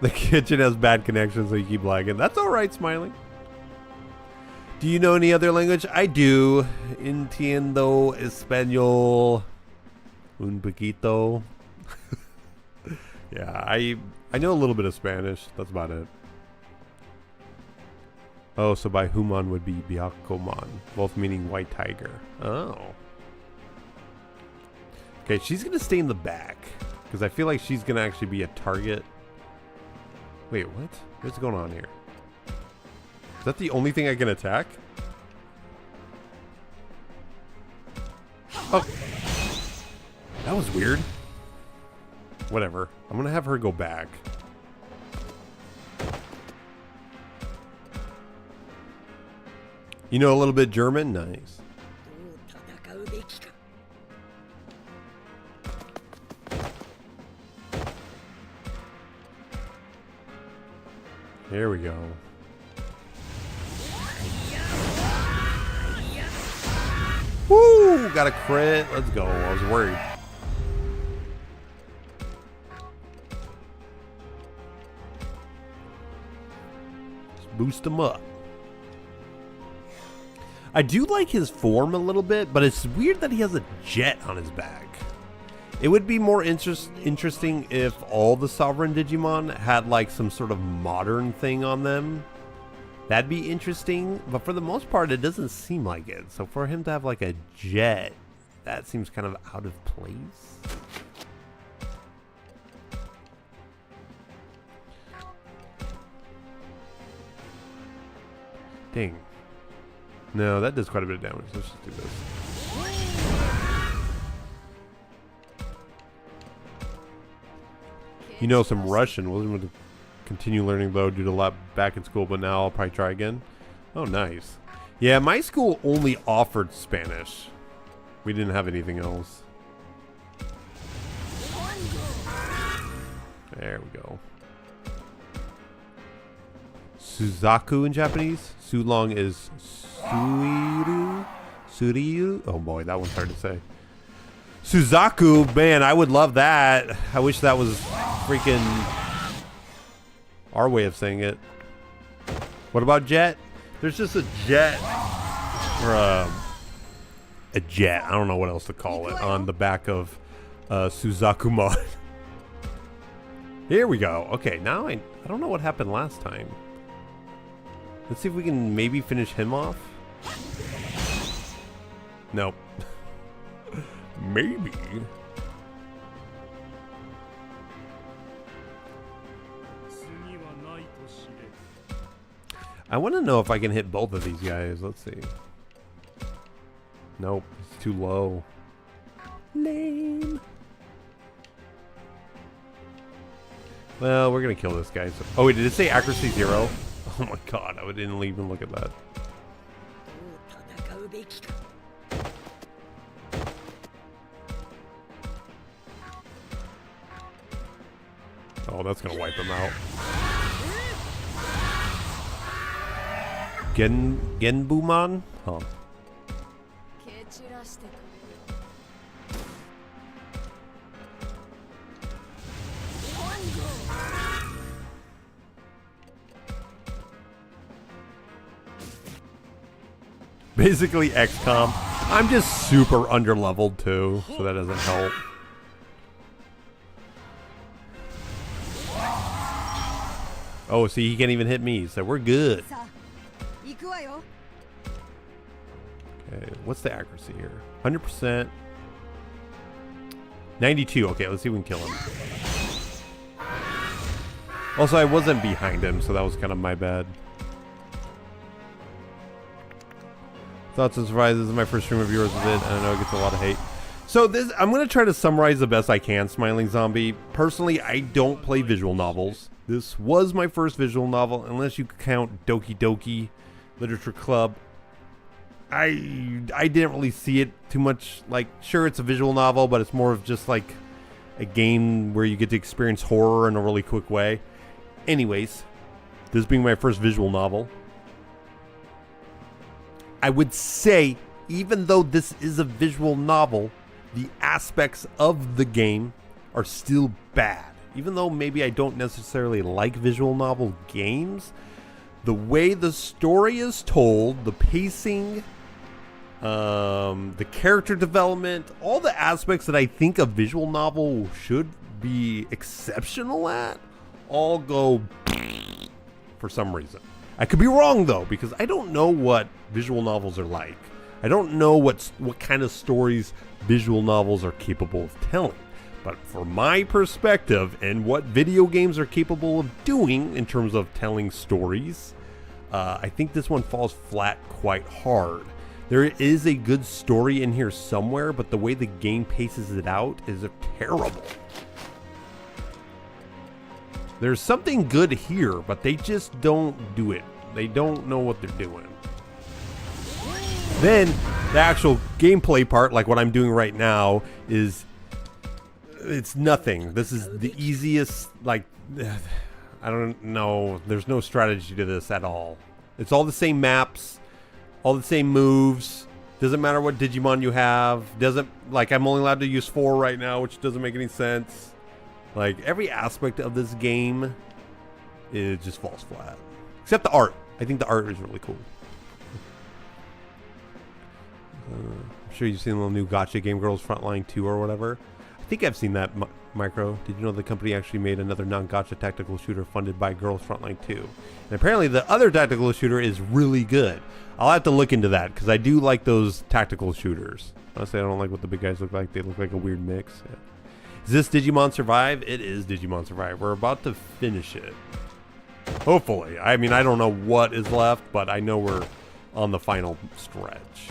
The kitchen has bad connection, so you keep lagging. That's alright, Smiley. Do you know any other language? I do. Entiendo español. Un poquito. Yeah, I know a little bit of Spanish. That's about it. Oh, so Baihuman would be Byakomon, both meaning white tiger. Oh. Okay, she's gonna stay in the back because I feel like she's gonna actually be a target. Wait, what? What's going on here? Is that the only thing I can attack? Oh, that was weird. Whatever. I'm gonna have her go back. You know a little bit German? Nice. Here we go. Woo! Got a crit. Let's go. I was worried. Just boost him up. I do like his form a little bit, but it's weird that he has a jet on his back. It would be more interesting if all the Sovereign Digimon had like some sort of modern thing on them. That'd be interesting, but for the most part, it doesn't seem like it. So for him to have like a jet, that seems kind of out of place. Dang. No, that does quite a bit of damage. Let's just do this. You know some Russian. Wasn't able to continue learning though due to a lot back in school, but now I'll probably try again. Oh, nice. Yeah, my school only offered Spanish. We didn't have anything else. There we go. Suzaku in Japanese. Sulong is Suriru. Suriru. Oh boy, that one's hard to say. Suzaku, man, I would love that. I wish that was freaking our way of saying it. What about jet? There's just a jet, or a jet. I don't know what else to call it on the back of Suzakumon. Here we go. Okay, now I don't know what happened last time. Let's see if we can maybe finish him off. Nope. Maybe. I want to know if I can hit both of these guys. Let's see. Nope, it's too low. Lame. Well, we're gonna kill this guy. So, oh wait, did it say accuracy 0? Oh my god, I didn't even look at that. Oh, that's gonna wipe him out. Genbumon? Huh. Basically XCOM. I'm just super underleveled too, so that doesn't help. Oh, see, he can't even hit me, so we're good. Okay, what's the accuracy here? 100%. 92. Okay, let's see if we can kill him. Also, I wasn't behind him, so that was kind of my bad. Thoughts and Survive. This is my first stream of yours with it. I know it gets a lot of hate. So this, I'm going to try to summarize the best I can, Smiling Zombie. Personally, I don't play visual novels. This was my first visual novel, unless you count Doki Doki Literature Club. I didn't really see it too much. Like, sure, it's a visual novel, but it's more of just like a game where you get to experience horror in a really quick way. Anyways, this being my first visual novel, I would say, even though this is a visual novel, the aspects of the game are still bad. Even though maybe I don't necessarily like visual novel games, the way the story is told, the pacing, the character development, all the aspects that I think a visual novel should be exceptional at, all go for some reason. I could be wrong though, because I don't know what visual novels are like. I don't know what kind of stories visual novels are capable of telling. But from my perspective and what video games are capable of doing in terms of telling stories, I think this one falls flat quite hard. There is a good story in here somewhere, but the way the game paces it out is terrible. There's something good here, but they just don't do it. They don't know what they're doing. Then the actual gameplay part, like what I'm doing right now, is it's nothing. This is the easiest, like, I don't know. There's no strategy to this at all. It's all the same maps, all the same moves. Doesn't matter what Digimon you have. Doesn't, like, I'm only allowed to use 4 right now, which doesn't make any sense. Like, every aspect of this game, it just falls flat. Except the art. I think the art is really cool. I'm sure you've seen the little new gacha game, Girls Frontline 2 or whatever. I think I've seen that, Micro. Did you know the company actually made another non-gacha tactical shooter funded by Girls Frontline 2? And apparently the other tactical shooter is really good. I'll have to look into that, because I do like those tactical shooters. Honestly, I don't like what the big guys look like. They look like a weird mix. Yeah. Is this Digimon Survive? It is Digimon Survive. We're about to finish it. Hopefully. I mean, I don't know what is left, but I know we're on the final stretch.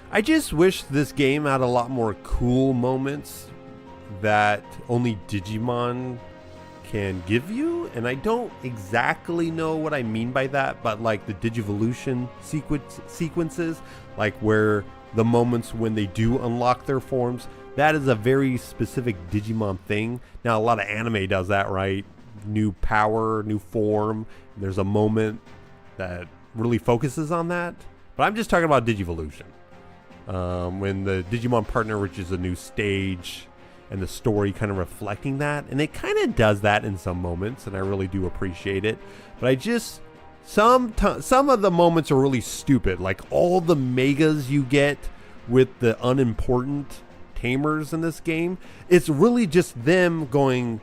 I just wish this game had a lot more cool moments that only Digimon can give you, and I don't exactly know what I mean by that, but like the Digivolution sequences, like where the moments when they do unlock their forms, that is a very specific Digimon thing. Now a lot of anime does that, right? New power, new form. There's a moment that really focuses on that, but I'm just talking about Digivolution. When the Digimon partner reaches a new stage and the story kind of reflecting that, and it kind of does that in some moments, and I really do appreciate it. But I just, some of the moments are really stupid, like all the megas you get with the unimportant tamers in this game. It's really just them going,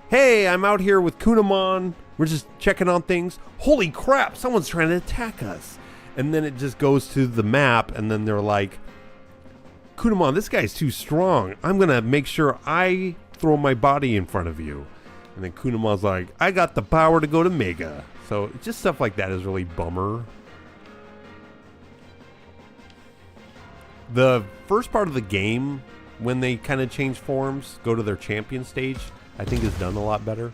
hey, I'm out here with Kunamon, we're just checking on things, holy crap, someone's trying to attack us. And then it just goes to the map, and then they're like, Kunamon, this guy's too strong. I'm going to make sure I throw my body in front of you. And then Kunamon's like, I got the power to go to Mega. So just stuff like that is really bummer. The first part of the game, when they kind of change forms, go to their champion stage, I think is done a lot better.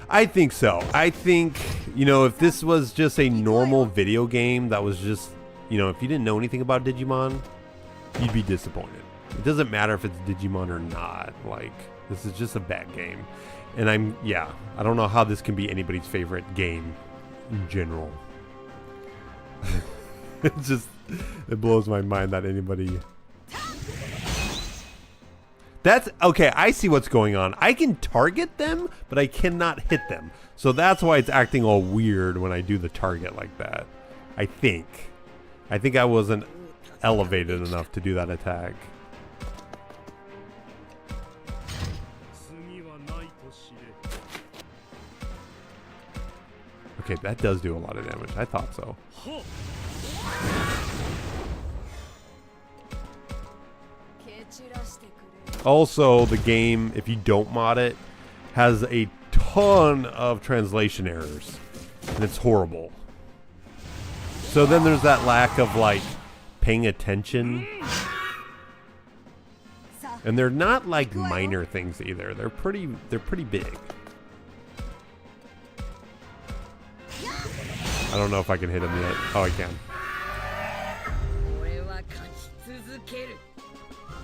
I think so. I think, you know, if this was just a normal video game that was just, you know, if you didn't know anything about Digimon, you'd be disappointed. It doesn't matter if it's Digimon or not. Like, this is just a bad game. And I don't know how this can be anybody's favorite game in general. It blows my mind that anybody That's okay. I see what's going on. I can target them, but I cannot hit them. So that's why it's acting all weird when I do the target like that. I think I wasn't elevated enough to do that attack. Okay, that does do a lot of damage. I thought so. Also, the game, if you don't mod it, has a ton of translation errors. And it's horrible. So then there's that lack of, like, paying attention. And they're not, like, minor things either. They're pretty big. I don't know if I can hit him yet. Oh, I can.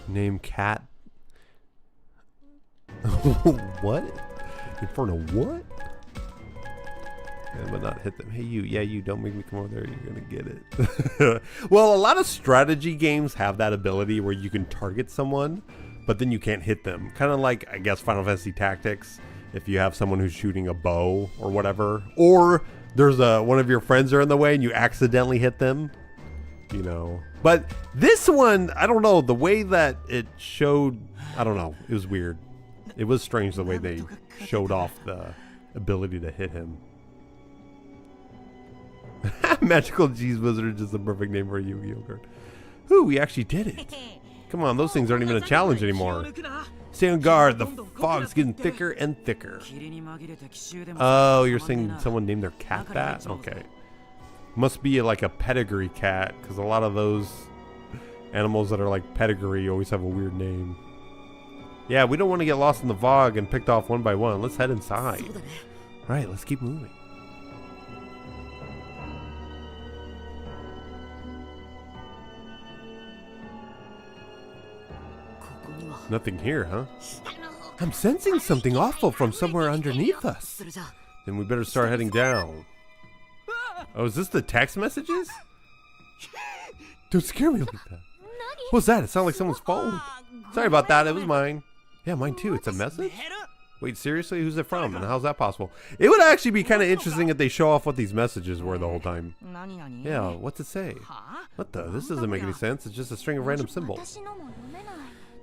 Name cat. What? In front of what? Yeah, but not hit them. Hey, you. Yeah, you. Don't make me come over there. You're going to get it. Well, a lot of strategy games have that ability where you can target someone, but then you can't hit them. Kind of like, I guess, Final Fantasy Tactics. If you have someone who's shooting a bow or whatever. Or there's one of your friends are in the way and you accidentally hit them. You know. But this one, I don't know. The way that it showed, I don't know. It was weird. It was strange the way they showed off the ability to hit him. Magical Cheese Wizard is just the perfect name for a Yu-Gi-Oh card. Ooh, we actually did it. Come on, those things aren't even a challenge anymore. Stay on guard, the fog's getting thicker and thicker. Oh, you're saying someone named their cat that? Okay. Must be like a pedigree cat, because a lot of those animals that are like pedigree always have a weird name. Yeah, we don't want to get lost in the fog and picked off one by one. Let's head inside. Alright, let's keep moving. Nothing here, huh? I'm sensing something awful from somewhere underneath us. Then we better start heading down. Oh, is this the text messages? Don't scare me like that. What's that? It sounded like someone's phone. Sorry about that, it was mine. Yeah, mine too. It's a message? Wait, seriously? Who's it from? And how's that possible? It would actually be kind of interesting if they show off what these messages were the whole time. Yeah, what's it say? What the? This doesn't make any sense. It's just a string of random symbols.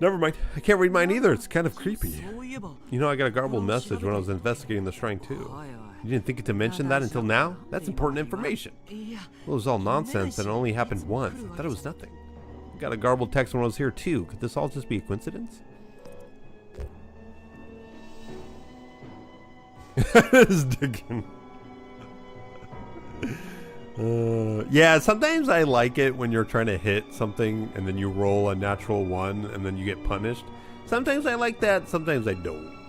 Never mind. I can't read mine either. It's kind of creepy. You know, I got a garbled message when I was investigating the shrine too. You didn't think to mention that until now? That's important information. Well, it was all nonsense and it only happened once. I thought it was nothing. I got a garbled text when I was here too. Could this all just be a coincidence? It's digging. Yeah, sometimes I like it when you're trying to hit something and then you roll a natural one and then you get punished. Sometimes I like that, sometimes I don't.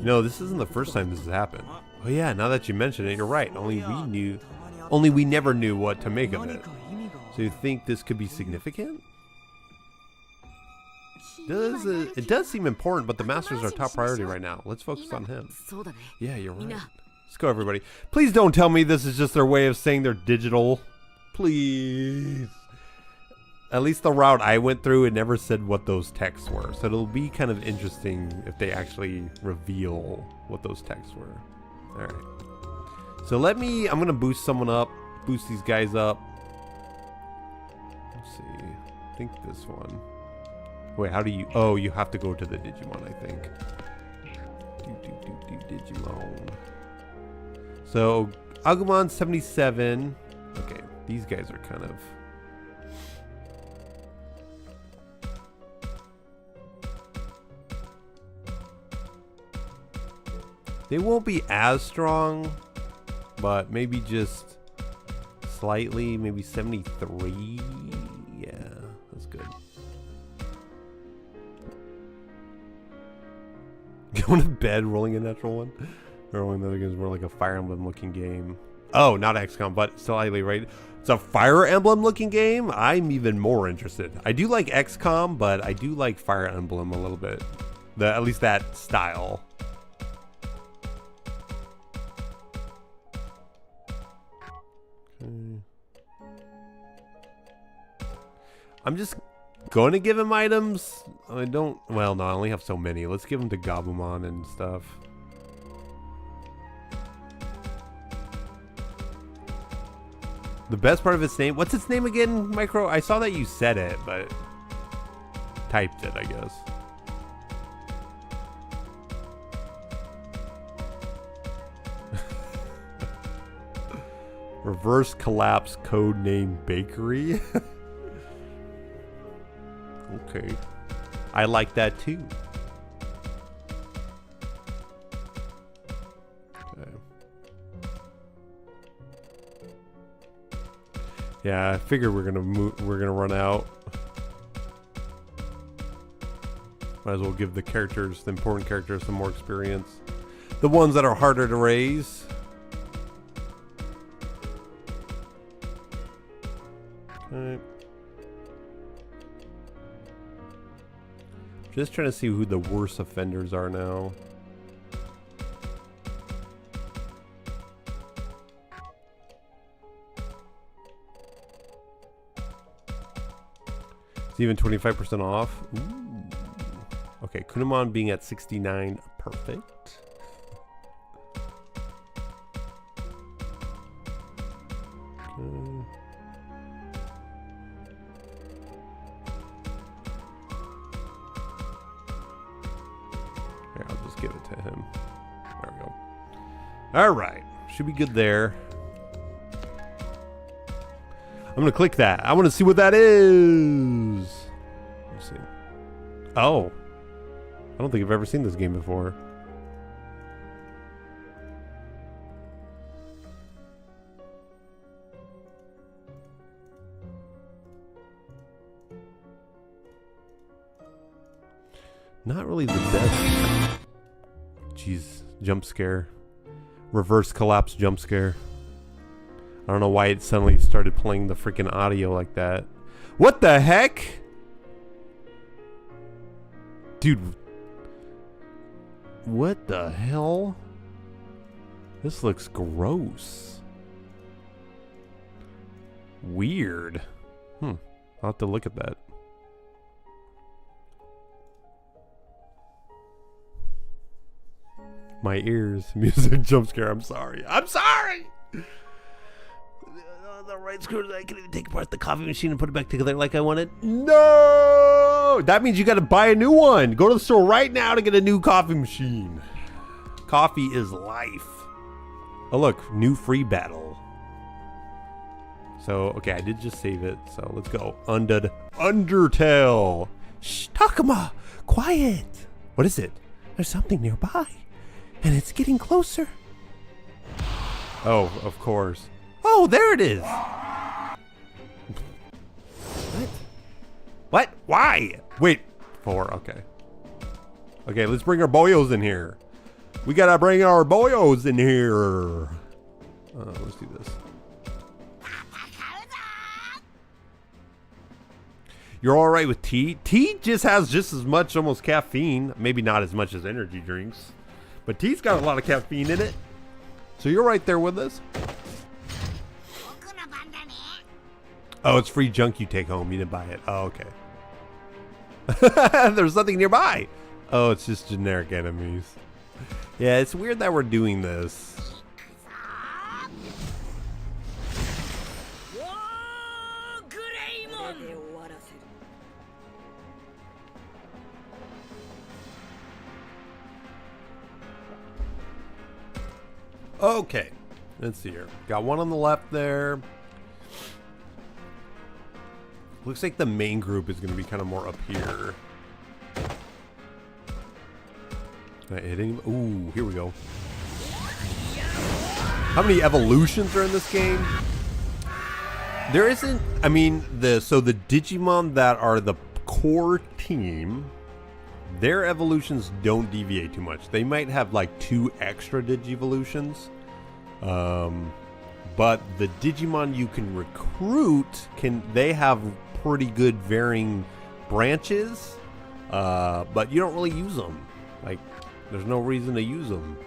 No, this isn't the first time this has happened. Oh yeah, now that you mention it, you're right. Only we never knew what to make of it. So you think this could be significant? It does seem important, but the master's our top priority right now. Let's focus on him. Yeah, you're right. Let's go, everybody. Please don't tell me this is just their way of saying they're digital. Please. At least the route I went through, it never said what those texts were. So it'll be kind of interesting if they actually reveal what those texts were. All right. So I'm going to boost someone up. Boost these guys up. Let's see. I think this one. Wait, how do you... Oh, you have to go to the Digimon, I think. Digimon. So, Agumon 77. Okay, these guys are kind of... They won't be as strong, but maybe just slightly, maybe 73. Yeah, that's good. Going to bed, rolling a natural one. Rolling the other game is more like a Fire Emblem looking game. Oh, not XCOM, but slightly right. It's a Fire Emblem looking game. I'm even more interested. I do like XCOM, but I do like Fire Emblem a little bit. At least that style. I'm just going to give him items. I don't. Well, no, I only have so many. Let's give him to Gabumon and stuff. The best part of its name. What's its name again, Micro? I saw that you said it, but typed it, I guess. Reverse collapse code name bakery. Okay. I like that too. Okay. Yeah, I figured we're gonna run out. Might as well give the characters, the important characters, some more experience. The ones that are harder to raise. Okay. Just trying to see who the worst offenders are now. It's even 25% off. Ooh. Okay, Kunamon being at 69, perfect. Okay. Here, I'll just give it to him. There we go. All right, should be good there. I'm gonna click that. I want to see what that is. Let's see. Oh, I don't think I've ever seen this game before. Not really the best. Jeez, jump scare. Reverse collapse jump scare. I don't know why it suddenly started playing the freaking audio like that. What the heck? Dude. What the hell? This looks gross. Weird. I'll have to look at that. My ears. Music jump scare. I'm sorry. I'm sorry! The right screw. I can even take apart the coffee machine and put it back together like I wanted. No! That means you got to buy a new one. Go to the store right now to get a new coffee machine. Coffee is life. Oh, look. New free battle. So, okay. I did just save it. So, let's go. Undertale. Shh, Takuma. Quiet. What is it? There's something nearby. And it's getting closer. Oh, of course. Oh, there it is. What? What? Why? Wait. 4. Okay. Okay, let's bring our boyos in here. We gotta bring our boyos in here. Let's do this. You're all right with tea? Tea just has just as much almost caffeine. Maybe not as much as energy drinks. But tea's got a lot of caffeine in it. So you're right there with us. Oh, it's free junk you take home. You didn't buy it. Oh, okay. There's nothing nearby. Oh, it's just generic enemies. Yeah, it's weird that we're doing this. Okay, let's see here. Got one on the left there. Looks like the main group is going to be kind of more up here. Can I hit him? Ooh, here we go. How many evolutions are in this game? There isn't. I mean, the Digimon that are the core team, their evolutions don't deviate too much. They might have like 2 extra Digivolutions. But the Digimon you can recruit, they have pretty good varying branches, but you don't really use them. Like, there's no reason to use them.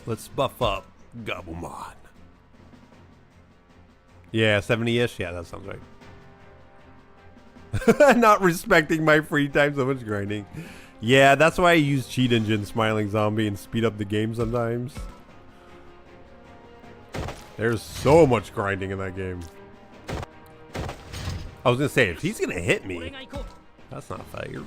Let's buff up Gabumon. Yeah, 70-ish. Yeah, that sounds right. Not respecting my free time, so much grinding. Yeah, that's why I use cheat engine Smiling Zombie and speed up the game sometimes. There's so much grinding in that game. I was gonna say, if he's gonna hit me, that's not fair.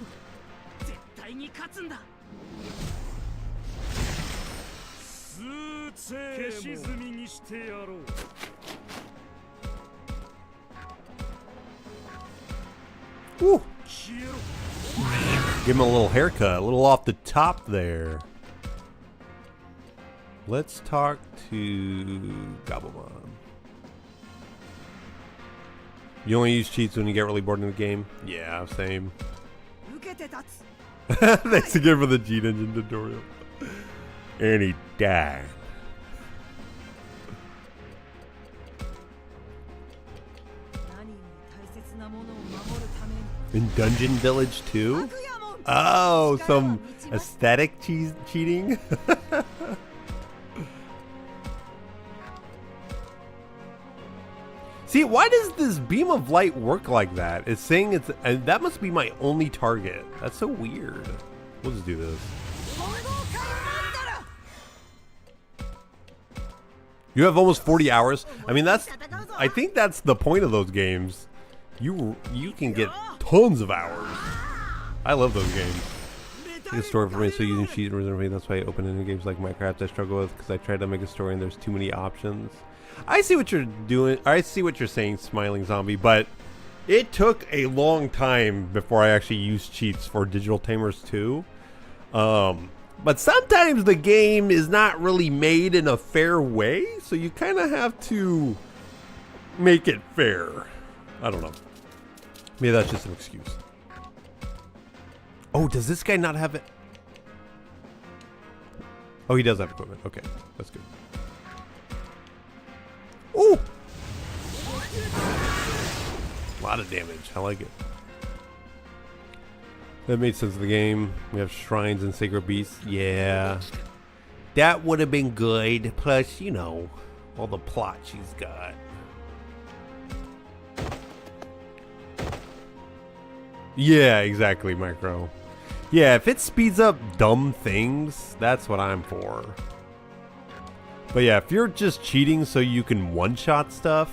Woo. Give him a little haircut, a little off the top there. Let's talk to Gobblemon. You only use cheats when you get really bored in the game? Yeah, same. Thanks again for the cheat engine tutorial. And he died. In Dungeon Village 2? Oh, some aesthetic cheating? See, why does this beam of light work like that? It's saying it's... and that must be my only target. That's so weird. We'll just do this. You have almost 40 hours. I mean, that's... I think that's the point of those games. You can get tons of hours. I love those games. It's a story for me, so using cheat reserving. That's why I open into games like Minecraft I struggle with, because I try to make a story and there's too many options. I see what you're doing. I see what you're saying, Smiling Zombie, but it took a long time before I actually used cheats for Digital Tamers 2. But sometimes the game is not really made in a fair way, so you kind of have to make it fair. I don't know. Maybe that's just an excuse. Oh, does this guy not have it? Oh, he does have equipment. Okay, that's good. Ooh! A lot of damage. I like it. That made sense of the game. We have shrines and sacred beasts. Yeah. That would have been good. Plus, you know, all the plot she's got. Yeah, exactly, Micro. Yeah, if it speeds up dumb things, that's what I'm for. But yeah, if you're just cheating so you can one-shot stuff,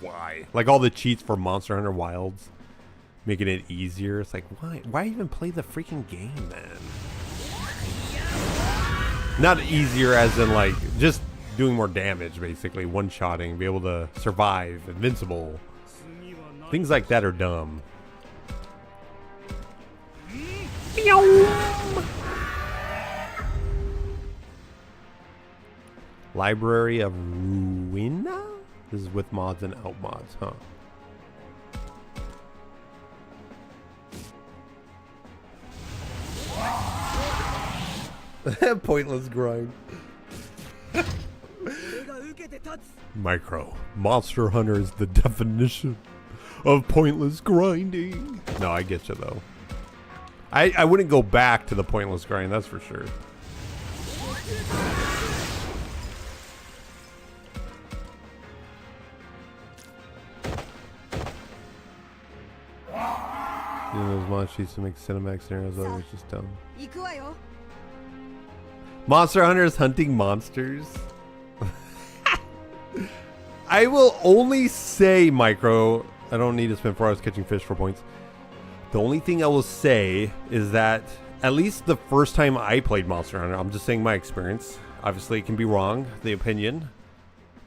why? Like all the cheats for Monster Hunter Wilds, making it easier. It's like, why? Why even play the freaking game then? Not easier as in like just doing more damage, basically one-shotting, be able to survive, invincible. Things like that are dumb. Library of Ruina? This is with mods and out mods, huh? Pointless grind. Micro. Monster Hunter is the definition of pointless grinding. No, I get you though. I wouldn't go back to the pointless grind, that's for sure. You know, those mod sheets to make cinematic scenarios, otherwise just dumb. Monster Hunters hunting monsters. I will only say, Micro, I don't need to spend 4 hours catching fish for points. The only thing I will say is that at least the first time I played Monster Hunter, I'm just saying my experience. Obviously, it can be wrong, the opinion.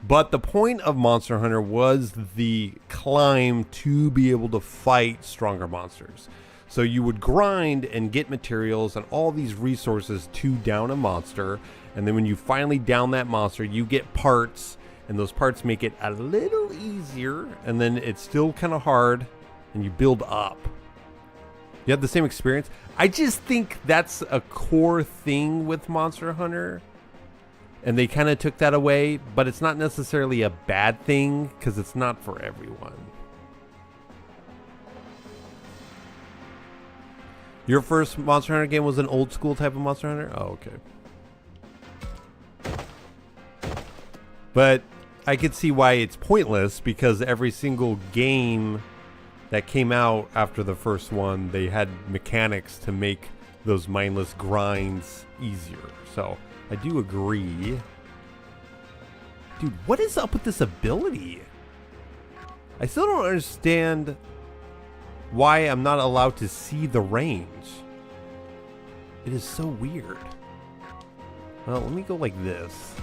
But the point of Monster Hunter was the climb to be able to fight stronger monsters. So you would grind and get materials and all these resources to down a monster. And then when you finally down that monster, you get parts. And those parts make it a little easier. And then it's still kind of hard. And you build up. You have the same experience. I just think that's a core thing with Monster Hunter. And they kind of took that away. But it's not necessarily a bad thing. Because it's not for everyone. Your first Monster Hunter game was an old school type of Monster Hunter? Oh, okay. But I could see why it's pointless, because every single game that came out after the first one, they had mechanics to make those mindless grinds easier. So I do agree. Dude, what is up with this ability? I still don't understand why I'm not allowed to see the range. It is so weird. Well, let me go like this.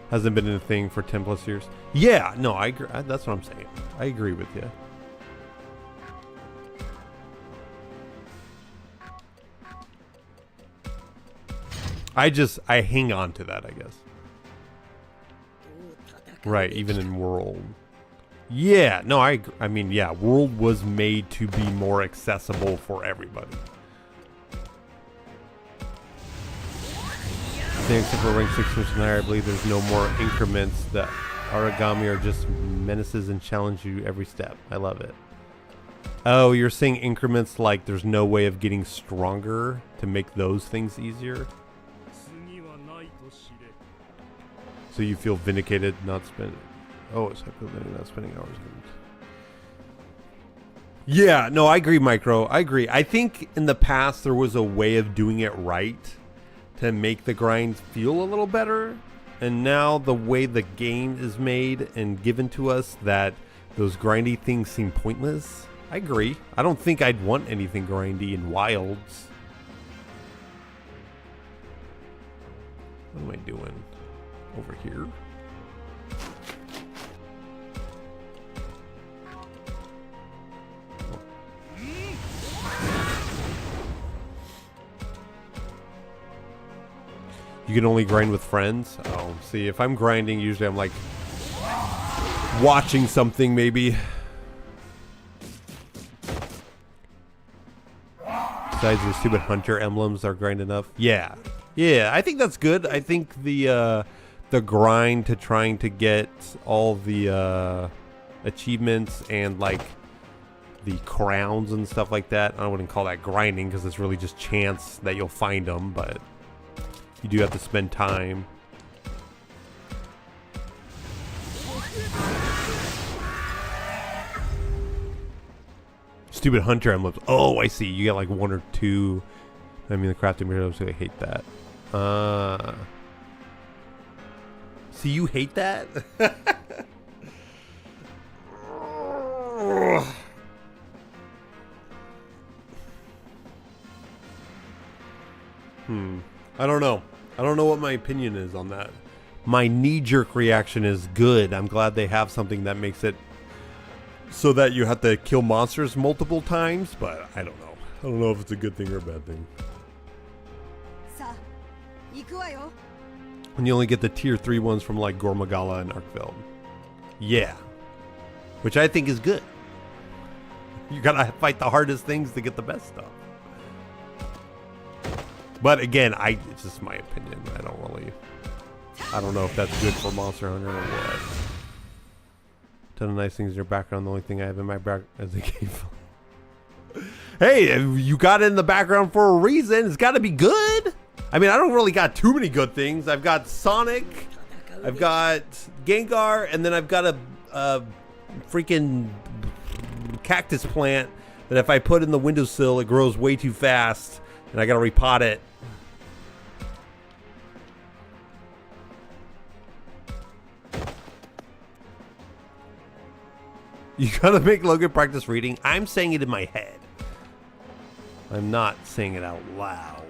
Hasn't been a thing for 10 plus years. Yeah, no, I agree. That's what I'm saying. I agree with you. I hang on to that, I guess. Right, even in World. Yeah, no, I mean, yeah, World was made to be more accessible for everybody. Except for rank 6 and higher, I believe there's no more increments. That origami are just menaces and challenge you every step. I love it. Oh, you're saying increments like there's no way of getting stronger to make those things easier? So you feel vindicated not spending... Oh, it's not spending hours. Yeah, no, I agree, Micro. I agree. I think in the past there was a way of doing it right to make the grind feel a little better. And now the way the game is made and given to us, that those grindy things seem pointless. I agree. I don't think I'd want anything grindy in Wilds. What am I doing over here? You can only grind with friends? Oh, see, if I'm grinding, usually I'm like watching something, maybe. Besides the stupid hunter emblems are grind enough. Yeah. Yeah, I think that's good. I think the grind to trying to get all the achievements and like the crowns and stuff like that, I wouldn't call that grinding because it's really just chance that you'll find them, but you do have to spend time. Stupid hunter emblems. Oh, I see. You get like one or two. I mean, the crafting materials, I hate that. See, you hate that? I don't know. I don't know what my opinion is on that. My knee-jerk reaction is good. I'm glad they have something that makes it so that you have to kill monsters multiple times, but I don't know. I don't know if it's a good thing or a bad thing. And you only get the tier 3 ones from like Gormagala and Arkveld. Yeah. Which I think is good. You gotta fight the hardest things to get the best stuff. But again, it's just my opinion. I don't know if that's good for Monster Hunter or what. Ton of nice things in your background. The only thing I have in my background is a game. Hey, you got it in the background for a reason. It's got to be good. I mean, I don't really got too many good things. I've got Sonic, I've got Gengar, and then I've got a freaking cactus plant that if I put in the windowsill, it grows way too fast, and I got to repot it. You gotta make Logan practice reading. I'm saying it in my head. I'm not saying it out loud.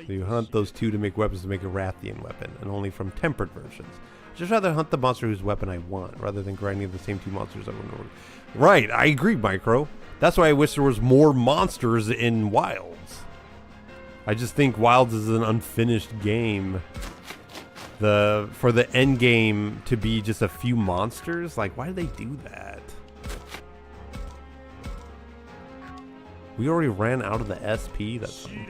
So you hunt those two to make weapons to make a Rathian weapon, and only from tempered versions. I'd just rather hunt the monster whose weapon I want, rather than grinding the same two monsters over and over. Right, I agree, Micro. That's why I wish there was more monsters in Wilds. I just think Wilds is an unfinished game. For the end game to be just a few monsters, like, why do they do that? We already ran out of the SP. That's fine.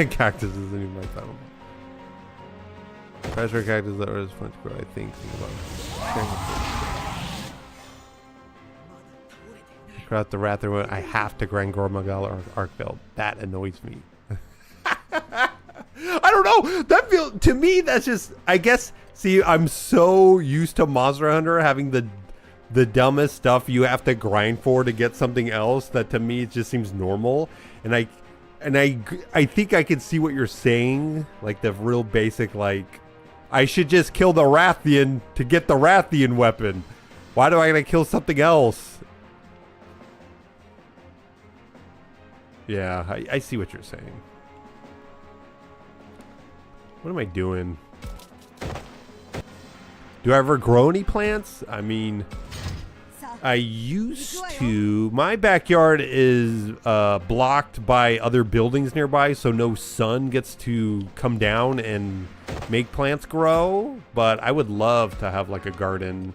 Cactus isn't even my problem. Treasure cactus that was fun to grow. I think about throughout the Wrath of I have to grind Gormagal or Arkveld. That annoys me. I don't know. That feels to me. That's just. I guess. See, I'm so used to Monster Hunter having the dumbest stuff you have to grind for to get something else that to me it just seems normal. And I think I can see what you're saying. Like the real basic. Like I should just kill the Rathian to get the Rathian weapon. Why do I gotta kill something else? Yeah, I see what you're saying. What am I doing? Do I ever grow any plants? I mean, I used to. My backyard is blocked by other buildings nearby, so no sun gets to come down and make plants grow. But I would love to have like a garden.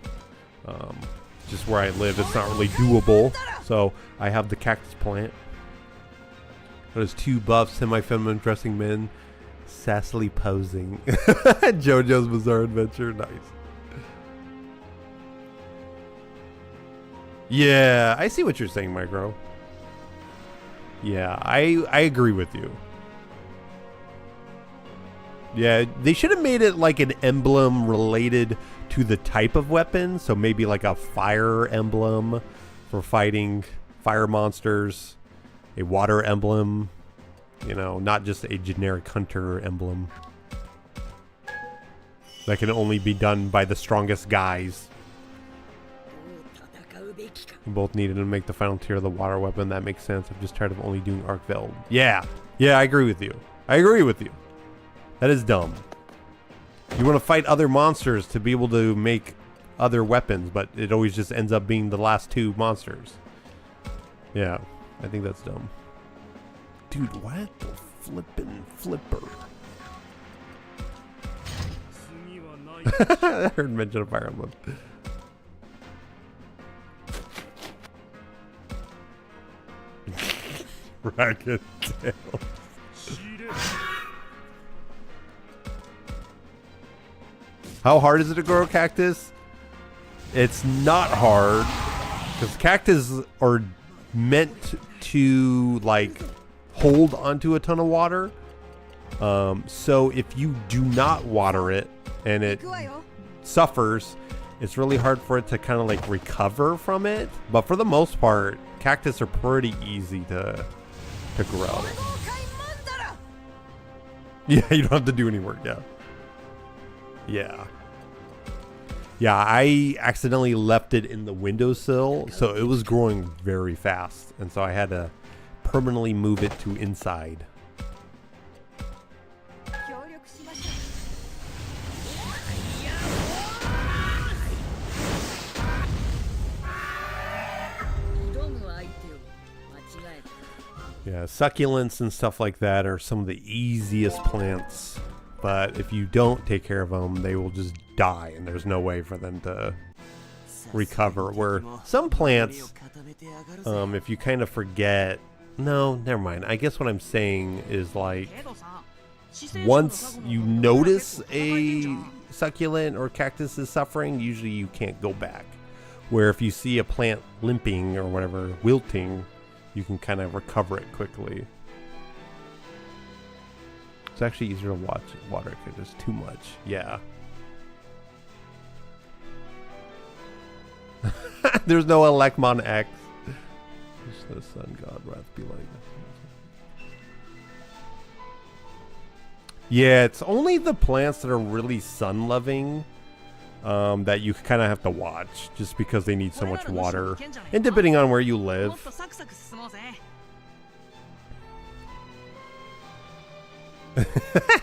Just where I live, it's not really doable. So I have the cactus plant. There's 2 buff semi-feminine dressing men sassily posing. JoJo's Bizarre Adventure. Nice. Yeah, I see what you're saying, Micro. Yeah, I agree with you. Yeah, they should have made it like an emblem related to the type of weapon. So maybe like a fire emblem for fighting fire monsters. A water emblem. You know, not just a generic hunter emblem. That can only be done by the strongest guys. We both needed to make the final tier of the water weapon. That makes sense. I'm just tired of only doing Arkveld. Yeah. Yeah, I agree with you. I agree with you. That is dumb. You want to fight other monsters to be able to make other weapons, but it always just ends up being the last 2 monsters. Yeah, I think that's dumb. Dude, what the flippin' flipper? I heard mention of Fire Emblem. Ragged tail. How hard is it to grow a cactus? It's not hard because cactus are meant to like hold onto a ton of water. So if you do not water it and it suffers, it's really hard for it to kind of like recover from it. But for the most part, cactus are pretty easy to grow. Yeah, you don't have to do any work. Yeah. Yeah. Yeah, I accidentally left it in the windowsill, so it was growing very fast. And so I had to permanently move it to inside. Yeah, succulents and stuff like that are some of the easiest plants. But if you don't take care of them, they will just die, and there's no way for them to recover. Where some plants, if you kind of forget... No, never mind. I guess what I'm saying is like, once you notice a succulent or cactus is suffering, usually you can't go back. Where if you see a plant limping or whatever, wilting, you can kind of recover it quickly. It's actually easier to watch water because there's too much. Yeah. There's no Elecmon X. The sun god wrath be like. Yeah, it's only the plants that are really sun loving that you kind of have to watch just because they need so much water. And depending on where you live.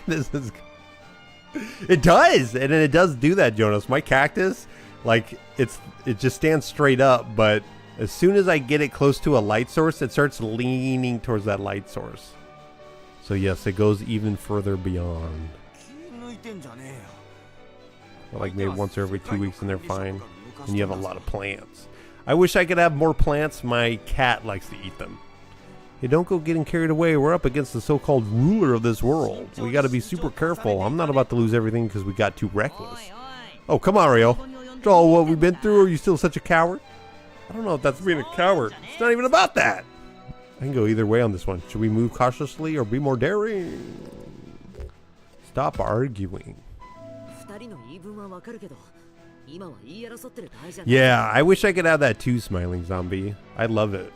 This is... It does, and it does do that, Jonas. My cactus, like it just stands straight up, but as soon as I get it close to a light source, it starts leaning towards that light source. So yes, it goes even further beyond. Like maybe once every 2 weeks and they're fine. And you have a lot of plants. I wish I could have more plants. My cat likes to eat them. Hey, don't go getting carried away. We're up against the so-called ruler of this world. We got to be super careful. I'm not about to lose everything because we got too reckless. Oh, come on, Rio. After all what we've been through, are you still such a coward? I don't know if that's being a coward. It's not even about that. I can go either way on this one. Should we move cautiously or be more daring? Stop arguing. Yeah, I wish I could have that too, Smiling Zombie. I love it.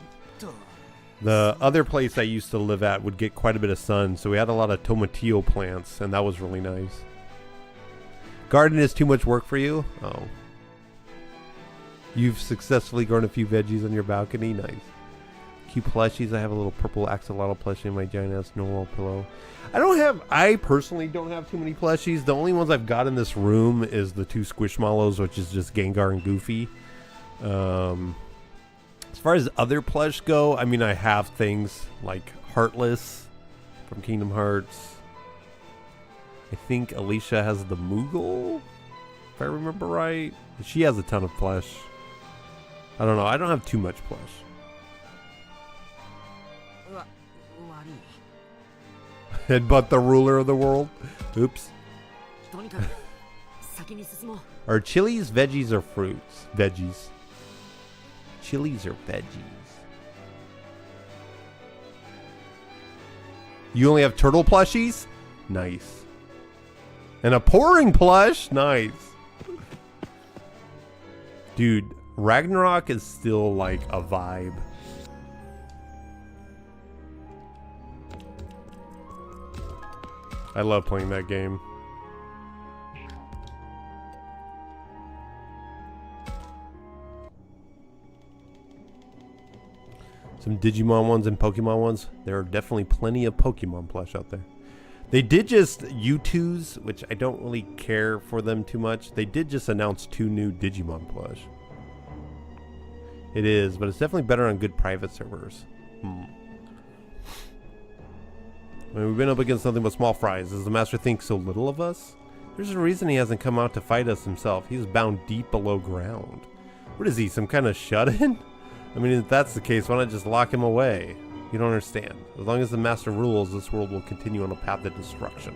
The other place I used to live at would get quite a bit of sun, so we had a lot of tomatillo plants, and that was really nice. Garden is too much work for you? Oh. You've successfully grown a few veggies on your balcony? Nice. Cute plushies. I have a little purple axolotl plushie in my giant ass normal pillow. I personally don't have too many plushies. The only ones I've got in this room is the 2 Squishmallows, which is just Gengar and Goofy. As far as other plush go, I mean, I have things like Heartless from Kingdom Hearts. I think Alicia has the Moogle, if I remember right. She has a ton of plush. I don't know. I don't have too much plush. Headbutt the ruler of the world. Oops. Are chilies veggies or fruits? Veggies. Chilies or veggies? You only have turtle plushies? Nice. And a pouring plush? Nice. Dude, Ragnarok is still like a vibe. I love playing that game. Some Digimon ones and Pokemon ones. There are definitely plenty of Pokemon plush out there. They did just U2's, which I don't really care for them too much. They did just announce 2 new Digimon plush. It is, but it's definitely better on good private servers. I mean, we've been up against nothing but small fries. Does the master think so little of us? There's a reason he hasn't come out to fight us himself. He's bound deep below ground. What is he, some kind of shut-in? I mean, if that's the case, why not just lock him away? You don't understand. As long as the master rules, this world will continue on a path of destruction.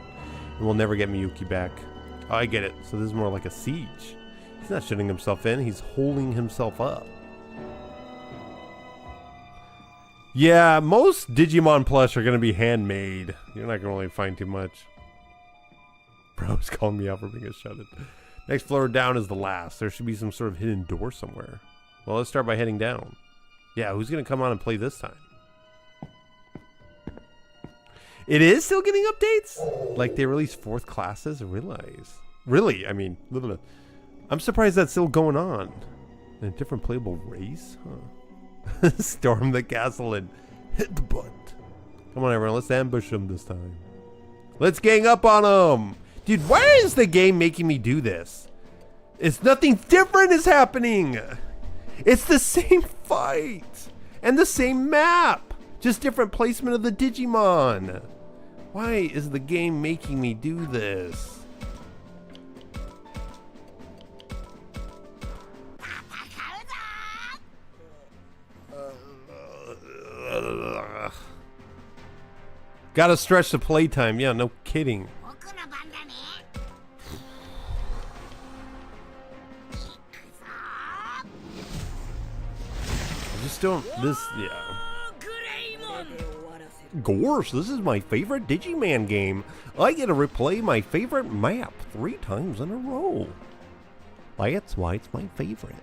And we'll never get Miyuki back. Oh, I get it. So this is more like a siege. He's not shutting himself in. He's holding himself up. Yeah, most Digimon plush are going to be handmade. You're not going to really find too much. Bro's calling me out for being a shut-in. Next floor down is the last. There should be some sort of hidden door somewhere. Well, let's start by heading down. Yeah, who's going to come on and play this time? It is still getting updates? Like they release 4th classes? I realize. Really? I mean, I'm surprised that's still going on. In a different playable race? Huh. Storm the castle and hit the butt. Come on, everyone. Let's ambush them this time. Let's gang up on them. Dude, why is the game making me do this? It's nothing different is happening. It's the same fight. And the same map. Just different placement of the Digimon. Why is the game making me do this? Gotta stretch the playtime. Yeah, no kidding. I just don't. Yeah. Gosh, this is my favorite Digiman game. I get to replay my favorite map 3 times in a row. That's why it's my favorite.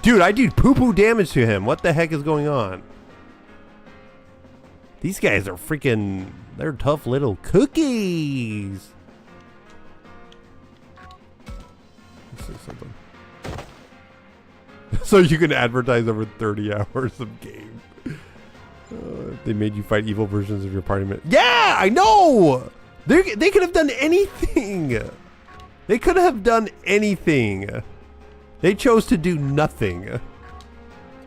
Dude, I did poo-poo damage to him. What the heck is going on? These guys are freaking... They're tough little cookies. Let's say something. So you can advertise over 30 hours of game. They made you fight evil versions of your party members. Yeah, I know! They could have done anything. They could have done anything. They chose to do nothing.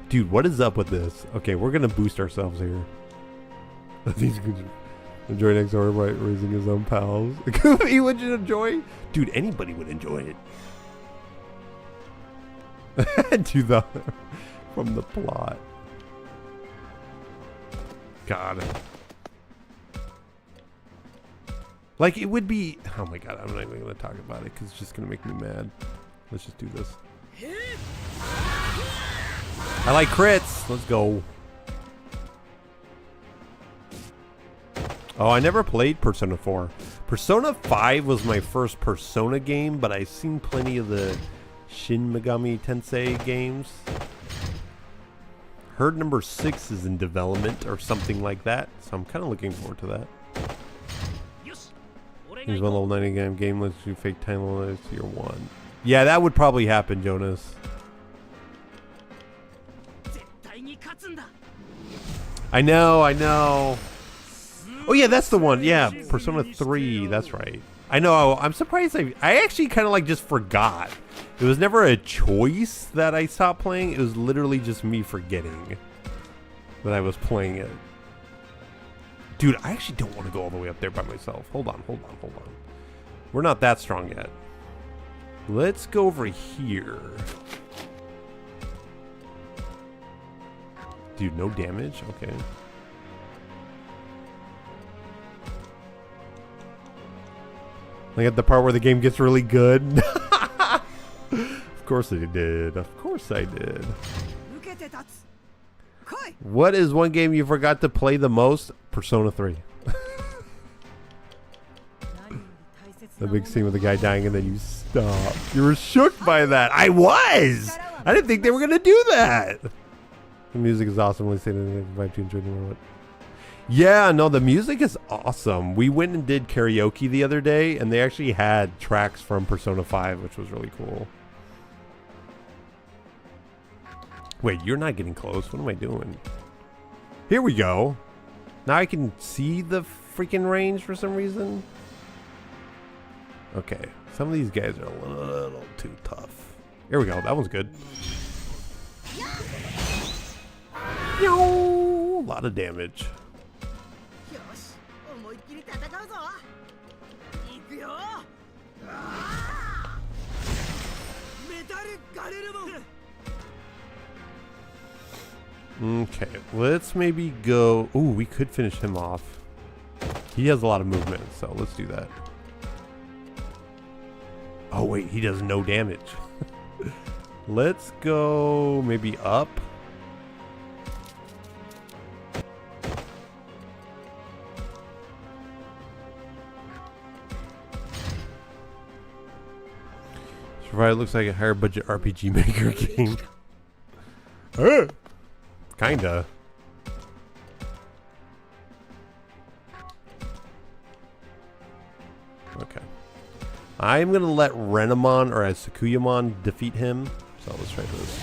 Dude, what is up with this? Okay, we're gonna boost ourselves here. These enjoy next door by raising his own pals. Goofy, would you enjoy? Dude, anybody would enjoy it. Do the from the plot. God. Like, it would be... Oh my god, I'm not even going to talk about it because it's just going to make me mad. Let's just do this. I like crits. Let's go. Oh, I never played Persona 4. Persona 5 was my first Persona game, but I've seen plenty of the Shin Megami Tensei games. Heard number 6 is in development or something like that, so I'm kind of looking forward to that. Here's one level 90 game lets you fake time limits to your 1. Yeah, that would probably happen, Jonas. I know. Oh yeah, that's the one. Yeah, Persona 3, that's right. I know, I'm surprised I actually kind of like just forgot. It was never a choice that I stopped playing. It was literally just me forgetting that I was playing it. Dude, I actually don't want to go all the way up there by myself. Hold on. We're not that strong yet. Let's go over here. Dude, no damage? Okay. I got the part where the game gets really good. Of course I did. What is one game you forgot to play the most? Persona 3. The big scene with the guy dying and then you stop. You were shook by that. I was! I didn't think they were going to do that. The music is awesome. Only say that I vibe to enjoy the Yeah, no, the music is awesome. We went and did karaoke the other day, and they actually had tracks from Persona 5, which was really cool. Wait, you're not getting close. What am I doing? Here we go. Now I can see the freaking range for some reason. Okay, some of these guys are a little too tough. Here we go. That one's good. Yo, a lot of damage. Okay, let's maybe go... Ooh, we could finish him off. He has a lot of movement, so let's do that. Oh, wait, he does no damage. Let's go maybe up. Survive looks like a higher budget RPG Maker game. Kinda. Okay. I'm gonna let Renamon or as Sakuyamon defeat him. So let's try this.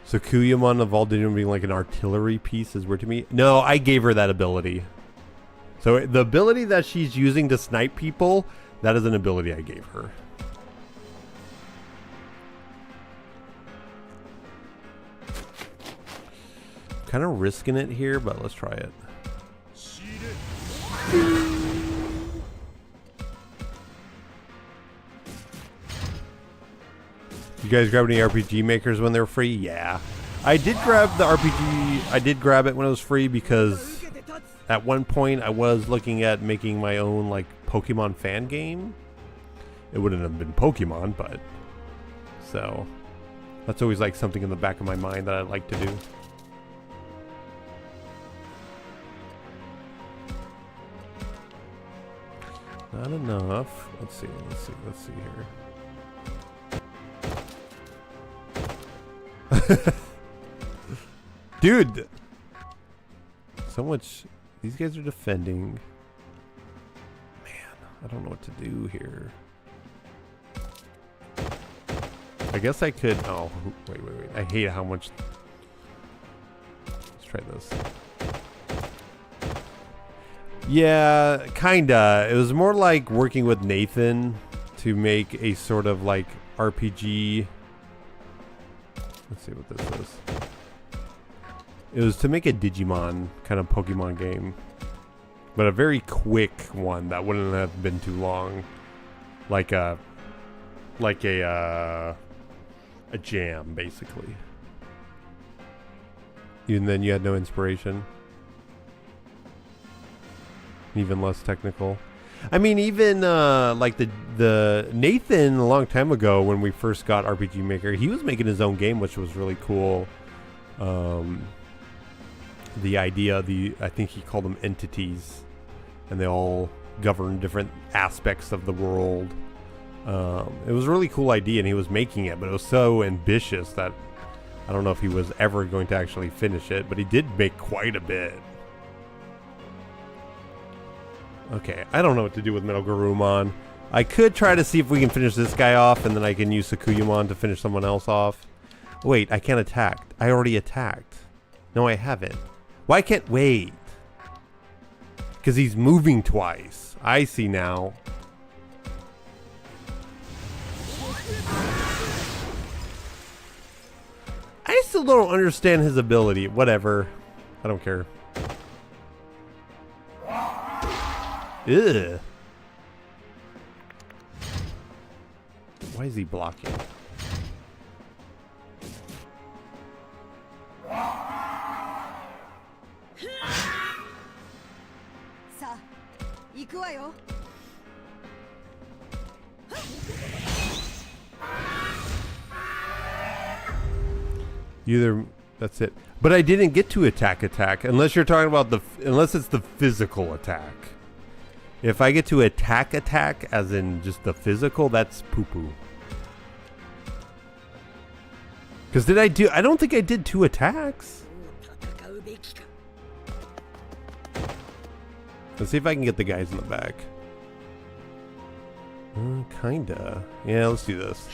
Sakuyamon of all Digimon being like an artillery piece is weird to me. No, I gave her that ability. So the ability that she's using to snipe people, that is an ability I gave her. Kind of risking it here, but let's try it. You guys grab any RPG makers when they're free? Yeah. I did grab the RPG. I did grab it when it was free because at one point I was looking at making my own like Pokemon fan game. It wouldn't have been Pokemon, but so that's always like something in the back of my mind that I'd like to do. Not enough. Let's see here. Dude! So much... These guys are defending. Man, I don't know what to do here. I guess I could... Oh, wait. I hate how much... Let's try this. Yeah, kinda. It was more like working with Nathan to make a sort of like RPG. Let's see what this is. It was to make a Digimon kind of Pokemon game, but a very quick one that wouldn't have been too long, like a jam basically. Even then, you had no inspiration. Even less technical. I mean, even like the Nathan a long time ago when we first got RPG Maker, he was making his own game, which was really cool. The idea, I think he called them entities, and they all govern different aspects of the world. It was a really cool idea, and he was making it, but it was so ambitious that I don't know if he was ever going to actually finish it, but he did make quite a bit. Okay, I don't know what to do with Metal Garurumon. I could try to see if we can finish this guy off, and then I can use Sakuyamon to finish someone else off. Wait, I can't attack. I already attacked. No, I haven't. Why can't... Wait. Because he's moving twice. I see now. I still don't understand his ability. Whatever. I don't care. Ugh. Why is he blocking? Either that's it. But I didn't get to attack unless you're talking about unless it's the physical attack. If I get to attack as in just the physical, that's poo-poo. Because I don't think I did 2 attacks. Let's see if I can get the guys in the back. Kinda. Yeah, let's do this.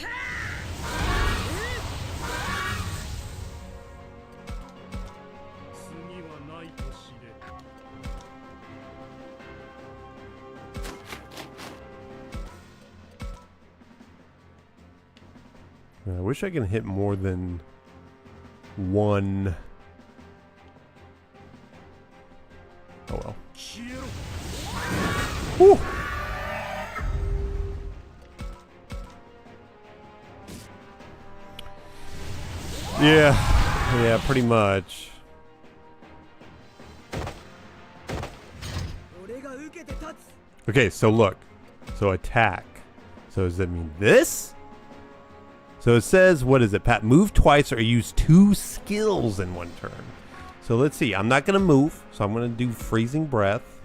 I wish I can hit more than one. Oh well. Whew. Yeah, pretty much. Okay, so look. So attack. So does that mean this? So it says, what is it, Pat? Move twice or use 2 skills in 1 turn. So let's see. I'm not going to move. So I'm going to do freezing breath.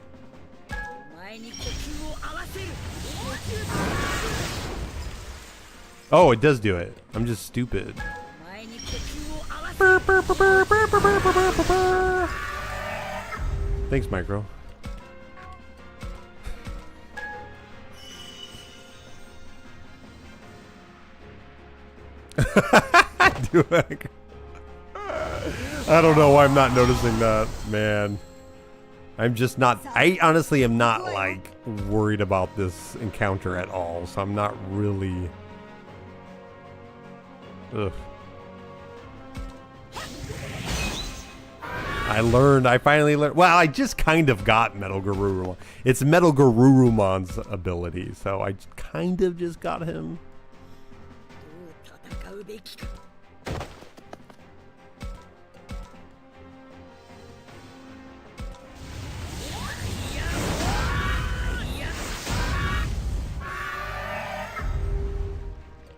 Oh, it does do it. I'm just stupid. Thanks, Micro. I don't know why I'm not noticing that, man. I'm just not. I honestly am not like worried about this encounter at all, so I'm not really. Ugh. I finally learned. Well, I just kind of got Metal Garurumon. It's Metal Garurumon's ability, so I kind of just got him.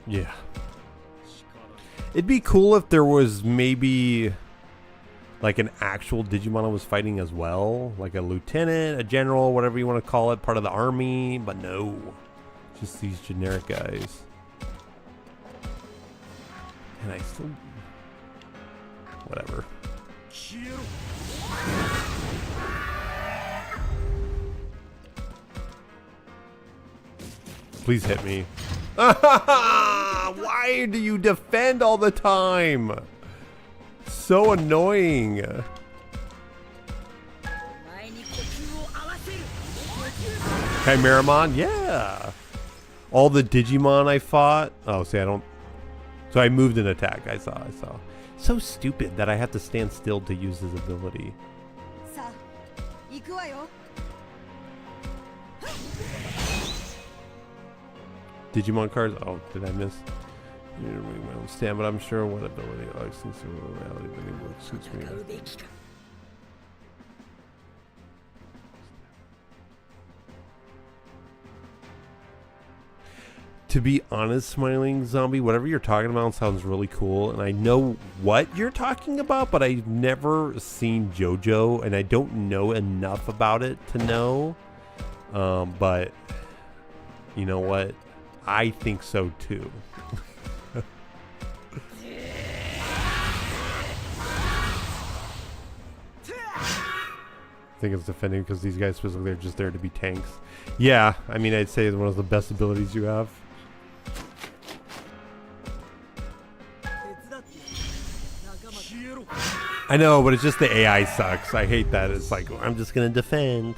Yeah. It'd be cool if there was maybe like an actual Digimon I was fighting as well. Like a lieutenant, a general, whatever you want to call it, part of the army. But no. Just these generic guys. And I still... Whatever. Please hit me. Why do you defend all the time? So annoying. Chimeramon? Yeah. All the Digimon I fought. Oh, see, I don't... So I moved an attack. I saw. So stupid that I have to stand still to use his ability. Digimon cards? Oh, did I miss? You need to make my own stand, but I'm sure what ability I like since reality video work suits me. To be honest, Smiling Zombie, whatever you're talking about sounds really cool, and I know what you're talking about, but I've never seen JoJo, and I don't know enough about it to know. But you know what? I think so too. I think it's defending because these guys specifically are just there to be tanks. Yeah, I mean, I'd say it's one of the best abilities you have. I know, but it's just the AI sucks. I hate that. It's like, I'm just going to defend.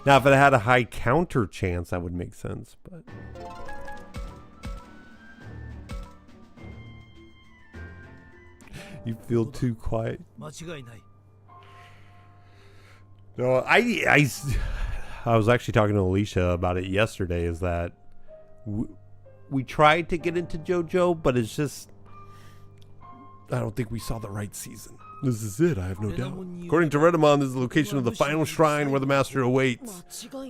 Now, if it had a high counter chance, that would make sense, but... You feel too quiet. No, I was actually talking to Alicia about it yesterday, is that we tried to get into JoJo, but it's just... I don't think we saw the right season. This is it, I have no doubt. According to Redamon, this is the location of the final shrine where the master awaits.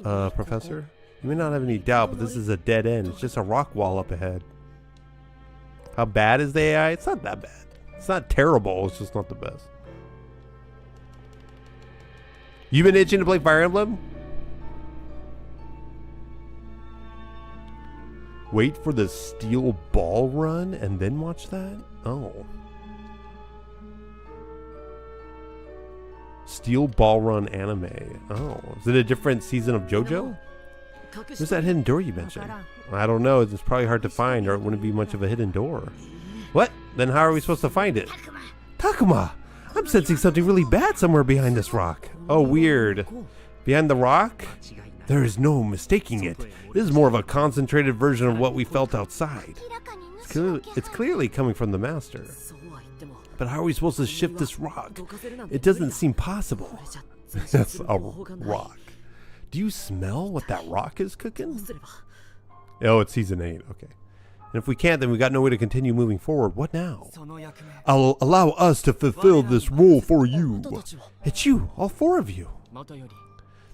Professor? You may not have any doubt, but this is a dead end. It's just a rock wall up ahead. How bad is the AI? It's not that bad. It's not terrible, it's just not the best. You been itching to play Fire Emblem? Wait for the steel ball run and then watch that? Oh. Steel Ball Run anime. Oh. Is it a different season of JoJo? Where's that hidden door you mentioned? I don't know. It's probably hard to find, or it wouldn't be much of a hidden door. What? Then how are we supposed to find it? Takuma! I'm sensing something really bad somewhere behind this rock. Oh, weird. Behind the rock? There is no mistaking it. This is more of a concentrated version of what we felt outside. It's clearly coming from the master. But how are we supposed to shift this rock? It doesn't seem possible. That's a rock. Do you smell what that rock is cooking? Oh, it's season 8. Okay. And if we can't, then we got no way to continue moving forward. What now? I'll allow us to fulfill this role for you. It's you, all 4 of you.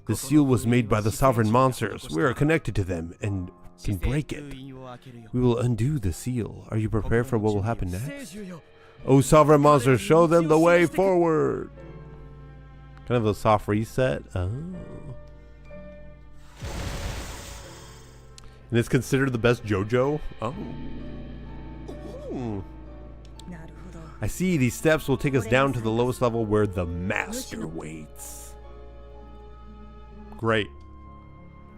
The seal was made by the sovereign monsters. We are connected to them and can break it. We will undo the seal. Are you prepared for what will happen next? Oh, sovereign monsters, show them the way forward. Kind of a soft reset. Oh. And it's considered the best JoJo? Oh. Hmm. I see. These steps will take us down to the lowest level where the master waits. Great.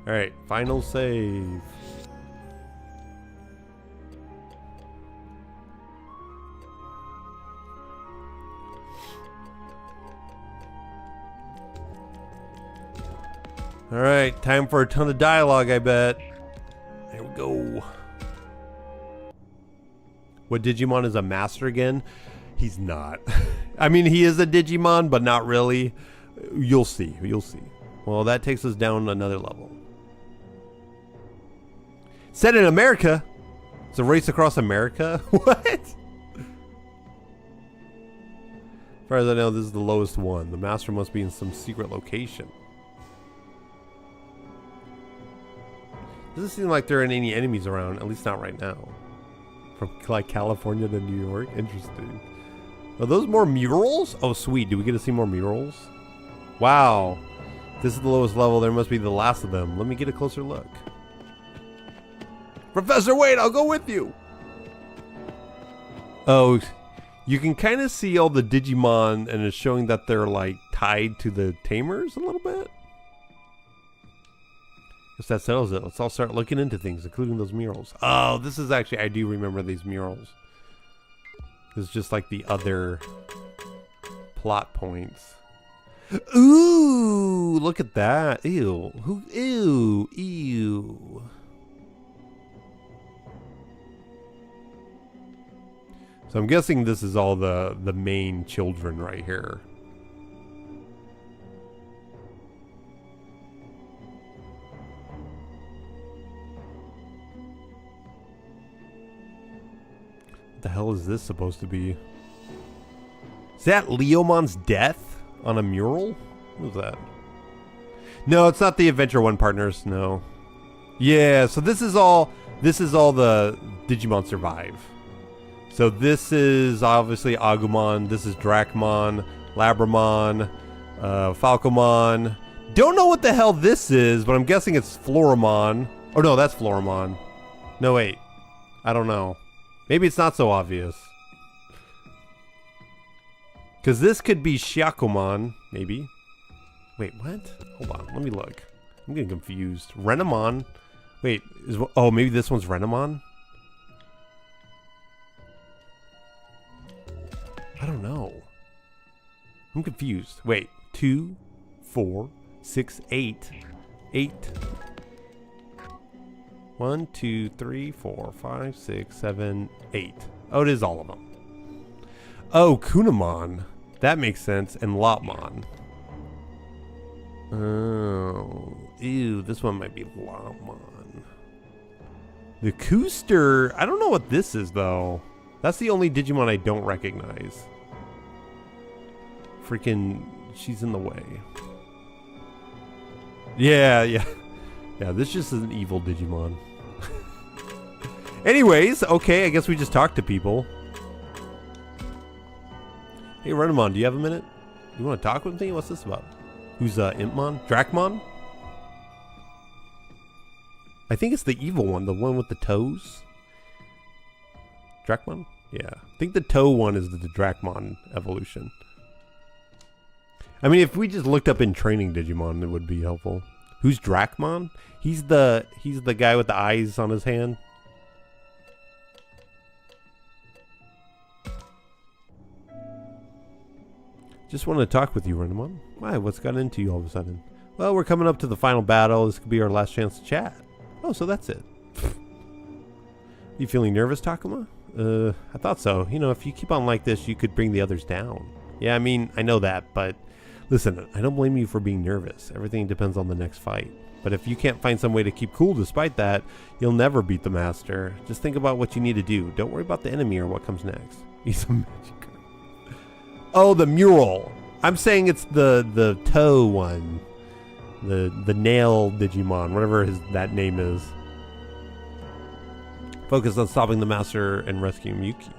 Alright, final save. Alright, time for a ton of dialogue, I bet. There we go. What Digimon is a master again? He's not. I mean, he is a Digimon, but not really. You'll see. You'll see. Well, that takes us down another level. Set in America? It's a race across America? What? As far as I know, this is the lowest one. The master must be in some secret location. Doesn't seem like there are any enemies around, at least not right now. From like California to New York? Interesting. Are those more murals? Oh, sweet. Do we get to see more murals? Wow. This is the lowest level. There must be the last of them. Let me get a closer look. Professor, wait, I'll go with you. Oh, you can kind of see all the Digimon, and it's showing that they're like tied to the tamers a little bit. Guess that settles it. Let's all start looking into things, including those murals. Oh, this is actually, I do remember these murals. This is just like the other plot points. Ooh, look at that. Ew. Ew. Ew. So I'm guessing this is all the main children right here. The hell is this supposed to be? Is that Leomon's death on a mural? What was that? No, it's not the Adventure 1 partners, no. Yeah, so this is all the Digimon Survive. So this is obviously Agumon, this is Dracmon, Labramon, Falcomon. Don't know what the hell this is, but I'm guessing it's Floramon. Oh no, that's Floramon. No, wait. I don't know. Maybe it's not so obvious. Because this could be Shakomon, maybe. Wait, what? Hold on, let me look. I'm getting confused. Renamon? Wait, oh, maybe this one's Renamon? I don't know. I'm confused. Wait, 2, 4, 6, 8. 8. 1, 2, 3, 4, 5, 6, 7, 8. Oh, it is all of them. Oh, Kunamon. That makes sense. And Lopmon. Oh. Ew, this one might be Lopmon. The Cooster. I don't know what this is, though. That's the only Digimon I don't recognize. Freaking, she's in the way. Yeah. Yeah, this just is an evil Digimon. Anyways, okay, I guess we just talk to people. Hey, Renamon, do you have a minute? You want to talk with me? What's this about? Who's Impmon? Dracmon? I think it's the evil one, the one with the toes. Dracmon? Yeah. I think the toe one is the Dracmon evolution. I mean, if we just looked up in training Digimon, it would be helpful. Who's Dracmon? He's the guy with the eyes on his hand. Just wanted to talk with you, Renamon. Why? What's got into you all of a sudden? Well, we're coming up to the final battle. This could be our last chance to chat. Oh, so that's it. You feeling nervous, Takuma? I thought so. You know, if you keep on like this, you could bring the others down. Yeah, I mean, I know that, but listen, I don't blame you for being nervous. Everything depends on the next fight. But if you can't find some way to keep cool despite that, you'll never beat the master. Just think about what you need to do. Don't worry about the enemy or what comes next. He's a magic. Oh, the mural. I'm saying it's the toe one. The nail Digimon, whatever that name is. Focus on stopping the master and rescuing Miyuki.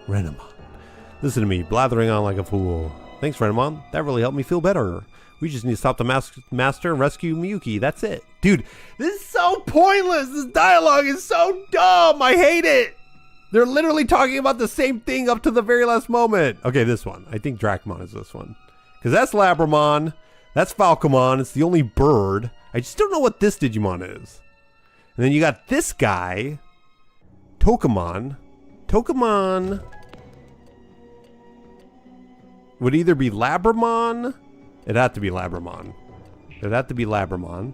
Renamon. Listen to me, blathering on like a fool. Thanks, Renamon. That really helped me feel better. We just need to stop the master and rescue Miyuki. That's it. Dude, this is so pointless. This dialogue is so dumb. I hate it. They're literally talking about the same thing up to the very last moment. Okay, this one. I think Dracmon is this one. Because that's Labramon. That's Falcomon. It's the only bird. I just don't know what this Digimon is. And then you got this guy. Tokamon. Tokamon would either be Labramon. It'd have to be Labramon. It'd have to be Labramon.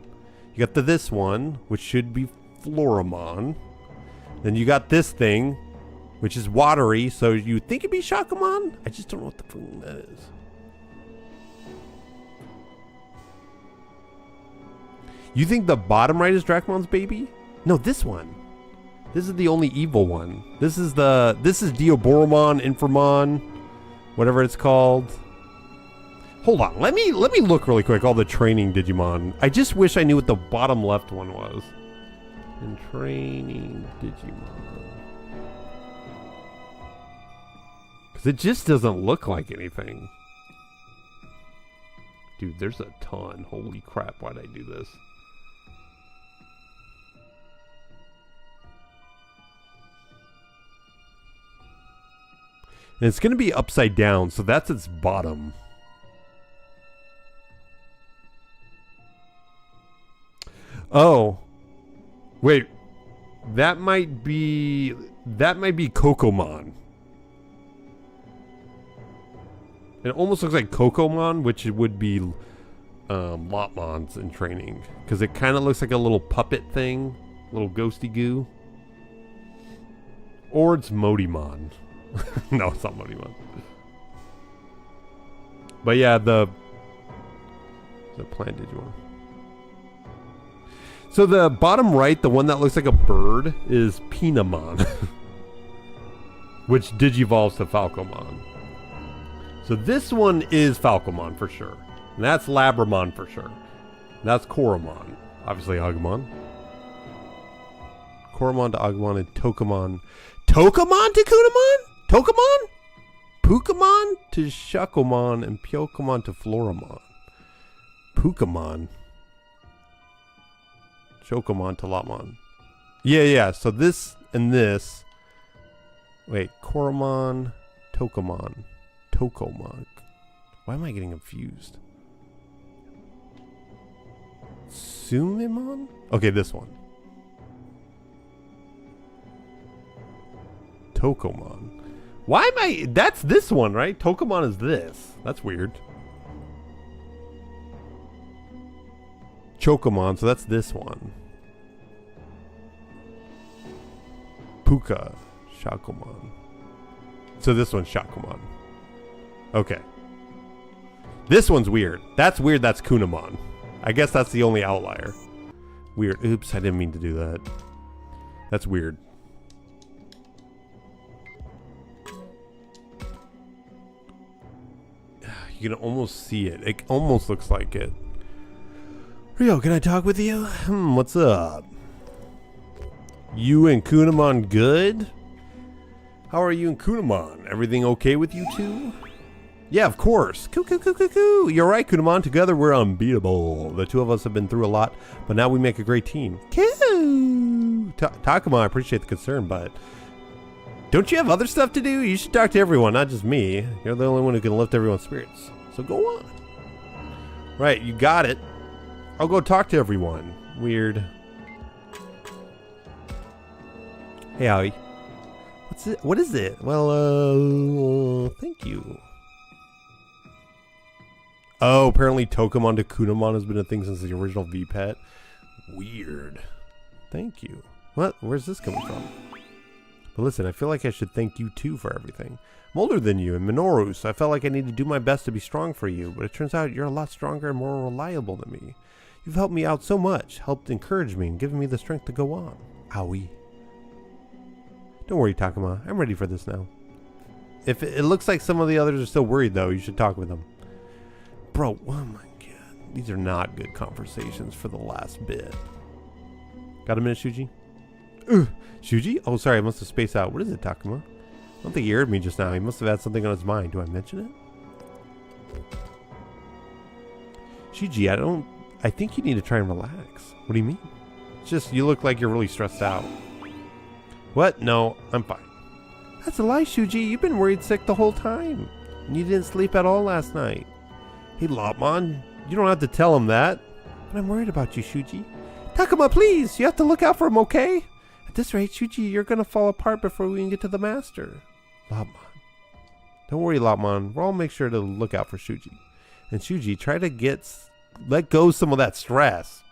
You got this one, which should be Floramon. Then you got this thing, which is watery, so you think it'd be Shakomon? I just don't know what the fuck that is. You think the bottom right is Dracmon's baby? No, this one. This is the only evil one. This is Dioboromon, Inframon, whatever it's called. Hold on, let me look really quick. All the training Digimon. I just wish I knew what the bottom left one was. In training Digimon. Because it just doesn't look like anything. Dude, there's a ton. Holy crap, why'd I do this? And it's going to be upside down, so that's its bottom. Oh. Wait. That might be Kokomon. It almost looks like Kokomon, which it would be Lopmons in training. Because it kind of looks like a little puppet thing. Little ghosty goo. Or it's Modimon. No, it's not Modimon. But yeah, the plant Digimon. So the bottom right, the one that looks like a bird, is Pinamon. which digivolves to Falcomon. So this one is Falcomon for sure. And that's Labramon for sure. And that's Koromon. Obviously Agumon. Koromon to Agumon and Tokamon. Tokamon to Kunamon? Tokamon? Pukamon to Shakomon and Pyokomon to Floramon. Pukamon. Shokomon to Lopmon. Yeah. So this and this. Wait, Koromon, Tokamon, Tokomon. Why am I getting confused? Sumimon? Okay, this one. Tokomon. Why am I... That's this one, right? Tokomon is this. That's weird. Chokomon, so that's this one. Puka. Shakomon. So this one's Shakomon. Okay. This one's weird. That's weird, that's Kunamon. I guess that's the only outlier. Weird. Oops, I didn't mean to do that. That's weird. You can almost see it. It almost looks like it. Rio, can I talk with you? What's up? You and Kunamon good? How are you and Kunamon? Everything okay with you two? Yeah, of course. Coo. You're right, Kunamon. Together we're unbeatable. The two of us have been through a lot, but now we make a great team. Coo! Takuma, I appreciate the concern, but don't you have other stuff to do? You should talk to everyone, not just me. You're the only one who can lift everyone's spirits. So go on. Right, you got it. I'll go talk to everyone. Weird. Hey, Howie. What's it? What is it? Well, thank you. Oh, apparently Tokamon to Kunamon has been a thing since the original V-Pet. Weird. Thank you. What? Where's this coming from? But listen, I feel like I should thank you too for everything. I'm older than you and Minoru, so I felt like I need to do my best to be strong for you, but it turns out you're a lot stronger and more reliable than me. You've helped me out so much, helped encourage me, and given me the strength to go on. Owie. Don't worry, Takuma. I'm ready for this now. If it looks like some of the others are still worried, though, you should talk with them. Bro, oh my god. These are not good conversations for the last bit. Got a minute, Shuji? Shuji? Oh, sorry, I must have spaced out. What is it, Takuma? I don't think he heard me just now. He must have had something on his mind. Do I mention it? Shuji, I think you need to try and relax. What do you mean? It's just, you look like you're really stressed out. What? No, I'm fine. That's a lie, Shuji. You've been worried sick the whole time. And you didn't sleep at all last night. Hey, Lopmon, you don't have to tell him that. But I'm worried about you, Shuji. Takuma, please! You have to look out for him, okay? At this rate, Shuji, you're gonna fall apart before we can get to the master. Lopmon. Don't worry, Lopmon. We'll all make sure to look out for Shuji. And Shuji, try to let go some of that stress.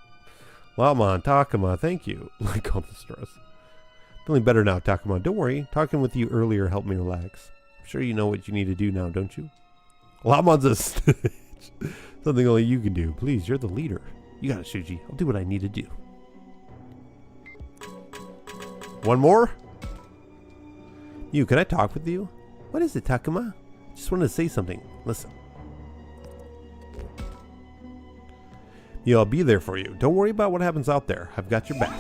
Lopmon, Takuma, thank you. Let go of the stress. Feeling better now, Takuma. Don't worry. Talking with you earlier helped me relax. I'm sure you know what you need to do now, don't you? Lopmon's a snitch. Something only you can do. Please, you're the leader. You got it, Shuji. I'll do what I need to do. One more? You, can I talk with you? What is it, Takuma? Just wanted to say something. Listen. Yeah, I'll be there for you. Don't worry about what happens out there. I've got your back.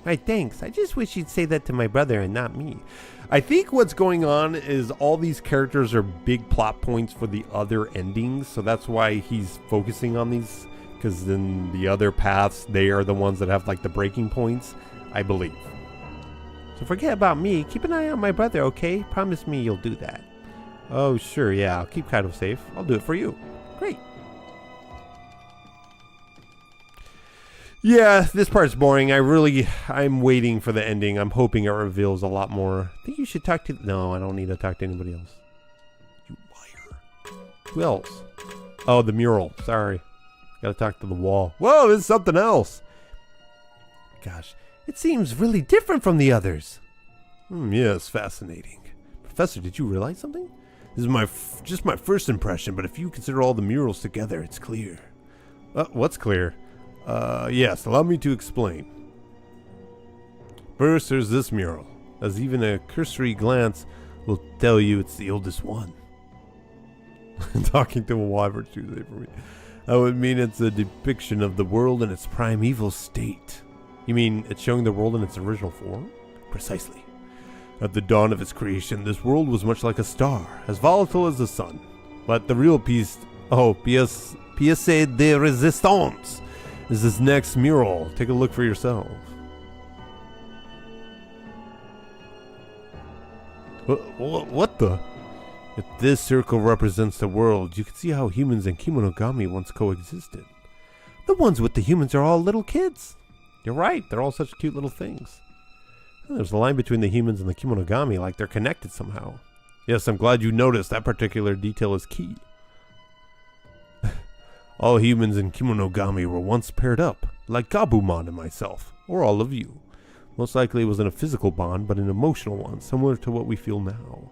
Right, thanks. I just wish you'd say that to my brother and not me. I think what's going on is all these characters are big plot points for the other endings, so that's why he's focusing on these, because then the other paths, they are the ones that have like the breaking points, I believe. So forget about me. Keep an eye on my brother, okay? Promise me you'll do that. Oh, sure, yeah. I'll keep Kaido safe. I'll do it for you. Great. Yeah, this part's boring. I'm waiting for the ending. I'm hoping it reveals a lot more. I think you should talk to... No, I don't need to talk to anybody else. You liar. Who else? Oh, the mural. Sorry. Gotta talk to the wall. Whoa, this is something else. Gosh, it seems really different from the others. Yes, fascinating. Professor, did you realize something? This is just my first impression, but if you consider all the murals together, it's clear. What's clear? Yes, allow me to explain. First, there's this mural. as even a cursory glance will tell you it's the oldest one. Talking to a wyvern Tuesday for me. That would mean it's a depiction of the world in its primeval state. You mean it's showing the world in its original form? Precisely. At the dawn of its creation, this world was much like a star, as volatile as the sun. But the real piece de resistance is this next mural. Take a look for yourself. What the? If this circle represents the world, you can see how humans and Kemonogami once coexisted. The ones with the humans are all little kids. You're right, they're all such cute little things. There's a line between the humans and the Kemonogami, like they're connected somehow. Yes, I'm glad you noticed. That particular detail is key. All humans and Kemonogami were once paired up, like Gabumon and myself, or all of you. Most likely it wasn't a physical bond, but an emotional one, similar to what we feel now.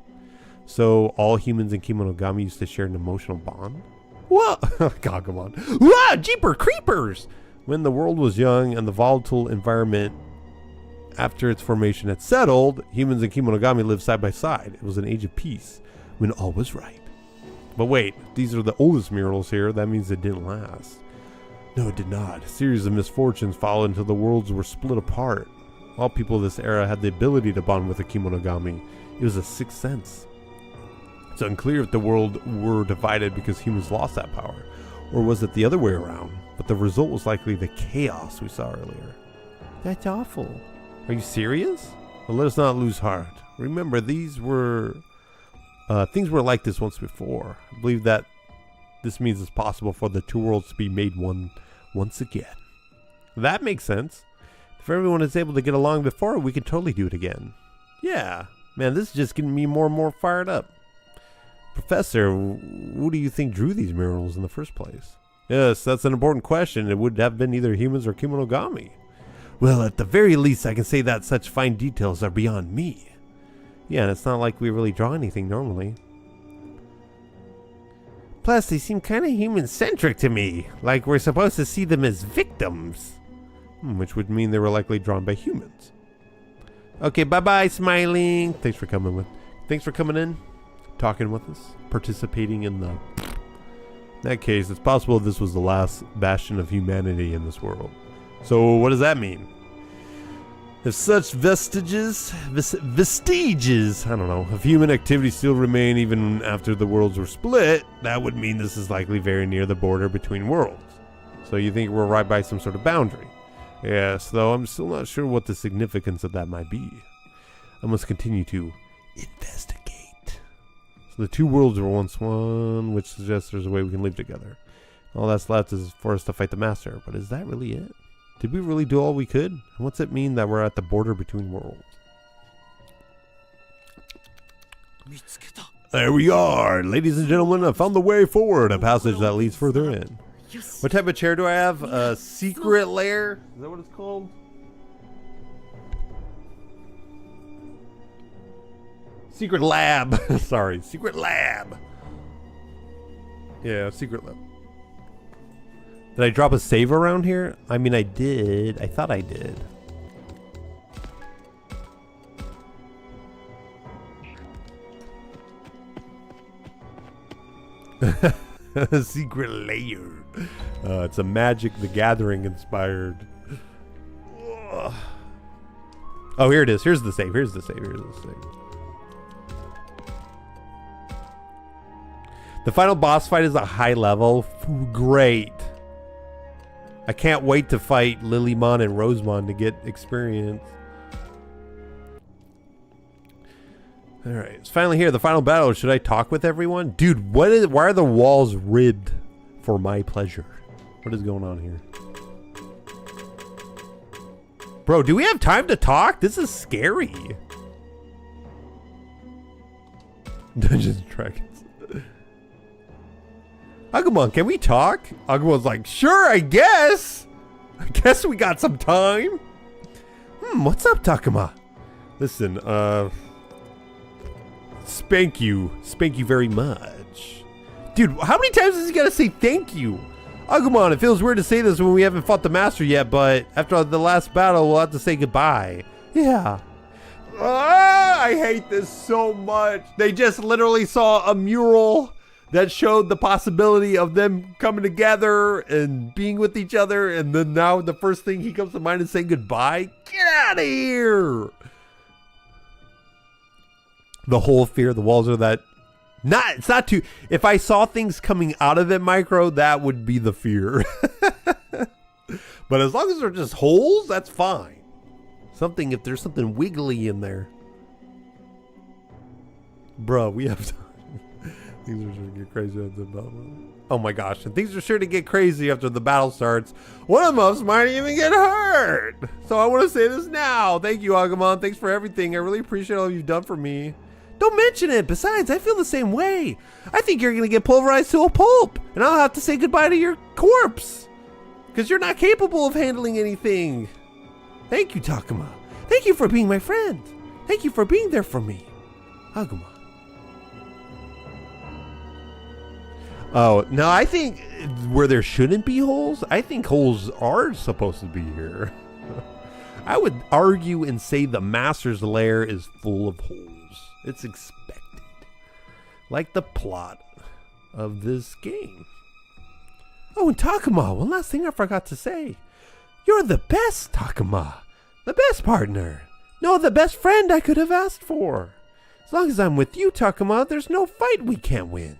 So, all humans and Kemonogami used to share an emotional bond? What? Gagumon. Whoa, jeeper creepers! When the world was young and the volatile environment after its formation had settled, humans and Kemonogami lived side by side. It was an age of peace, when all was right. But wait, these are the oldest murals here. That means it didn't last. No, it did not. A series of misfortunes followed until the worlds were split apart. All people of this era had the ability to bond with a Kemonogami. It was a sixth sense. It's unclear if the world were divided because humans lost that power, or was it the other way around? But the result was likely the chaos we saw earlier. That's awful. Are you serious? Well, let us not lose heart. Remember, things were like this once before. I believe that this means it's possible for the two worlds to be made one once again. That makes sense. If everyone is able to get along before, we can totally do it again. Yeah, man, this is just getting me more and more fired up. Professor, who do you think drew these murals in the first place? Yes, that's an important question. It would have been either humans or Kemonogami. Well, at the very least, I can say that such fine details are beyond me. Yeah, and it's not like we really draw anything normally. Plus, they seem kind of human-centric to me. Like we're supposed to see them as victims. Which would mean they were likely drawn by humans. Okay, bye-bye, Smiling. Thanks for coming in, talking with us, participating in the... In that case, it's possible this was the last bastion of humanity in this world. So what does that mean? If such vestiges, I don't know, of human activity still remain even after the worlds were split, that would mean this is likely very near the border between worlds. So you think we're right by some sort of boundary? Yes, though I'm still not sure what the significance of that might be. I must continue to investigate. So the two worlds were once one, which suggests there's a way we can live together. All that's left is for us to fight the master. But is that really it? Did we really do all we could? And what's it mean that we're at the border between worlds? There we are, ladies and gentlemen. I found the way forward, a passage that leads further in. What type of chair do I have? A secret lair? Is that what it's called? Secret lab. Sorry, secret lab. Yeah, secret lab. Did I drop a save around here? I mean, I did. I thought I did. Secret layer. It's a Magic the Gathering inspired. Oh, here it is. Here's the save. Here's the save. The final boss fight is a high level. Great. I can't wait to fight Lilymon and Rosemon to get experience. Alright, it's finally here. The final battle. Should I talk with everyone? Dude, why are the walls ribbed for my pleasure? What is going on here? Bro, do we have time to talk? This is scary. Dungeons and Dragons. Agumon, can we talk? Agumon's like, sure, I guess. I guess we got some time. What's up, Takuma? Listen, spank you very much. Dude, how many times is he gotta say thank you? Agumon, it feels weird to say this when we haven't fought the master yet, but after the last battle, we'll have to say goodbye. Yeah. I hate this so much. They just literally saw a mural that showed the possibility of them coming together and being with each other, and then now the first thing he comes to mind is saying goodbye. Get out of here. The whole fear, the walls are that. It's not too. If I saw things coming out of it, Micro, that would be the fear. But as long as they're just holes, that's fine. If there's something wiggly in there. Bruh, we have time. Things are sure to get crazy after the battle. Oh my gosh, and things are sure to get crazy after the battle starts. One of us might even get hurt. So I want to say this now. Thank you, Agumon. Thanks for everything. I really appreciate all you've done for me. Don't mention it. Besides, I feel the same way. I think you're going to get pulverized to a pulp, and I'll have to say goodbye to your corpse. Because you're not capable of handling anything. Thank you, Takuma. Thank you for being my friend. Thank you for being there for me. Agumon. Oh, no, I think where there shouldn't be holes, I think holes are supposed to be here. I would argue and say the Master's Lair is full of holes. It's expected. Like the plot of this game. Oh, and Takuma, one last thing I forgot to say. You're the best, Takuma. The best partner. No, the best friend I could have asked for. As long as I'm with you, Takuma, there's no fight we can't win.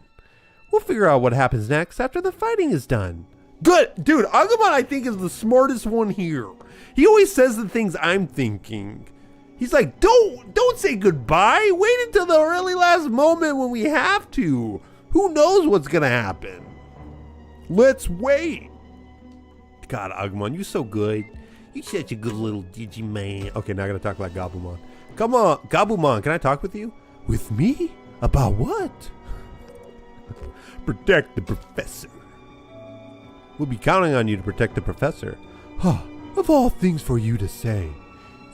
We'll figure out what happens next after the fighting is done. Good. Dude, Agumon, I think, is the smartest one here. He always says the things I'm thinking. He's like, don't say goodbye. Wait until the really last moment when we have to. Who knows what's going to happen? Let's wait. God, Agumon, you're so good. You're such a good little Digimon. Okay, now I got to talk like Gabumon. Come on, Gabumon, can I talk with you? With me? About what? Protect the professor. We'll be counting on you to protect the professor. Huh, of all things for you to say.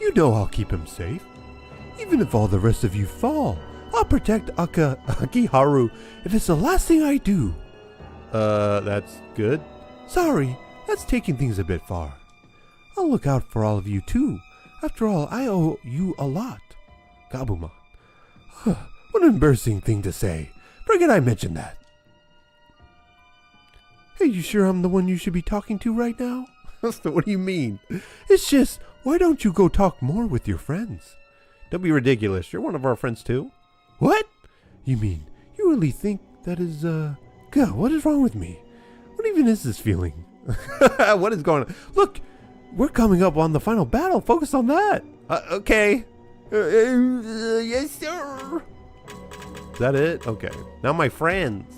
You know I'll keep him safe. Even if all the rest of you fall, I'll protect Akiharu if it's the last thing I do. That's good. Sorry, that's taking things a bit far. I'll look out for all of you too. After all, I owe you a lot. Gabumon. What an embarrassing thing to say. Forget I mentioned that. Hey, you sure I'm the one you should be talking to right now? What do you mean? It's just, why don't you go talk more with your friends? Don't be ridiculous. You're one of our friends too. What? You mean, you really think that is, God, what is wrong with me? What even is this feeling? What is going on? Look, we're coming up on the final battle. Focus on that. Okay. Yes, sir. Is that it? Okay. Now my friends.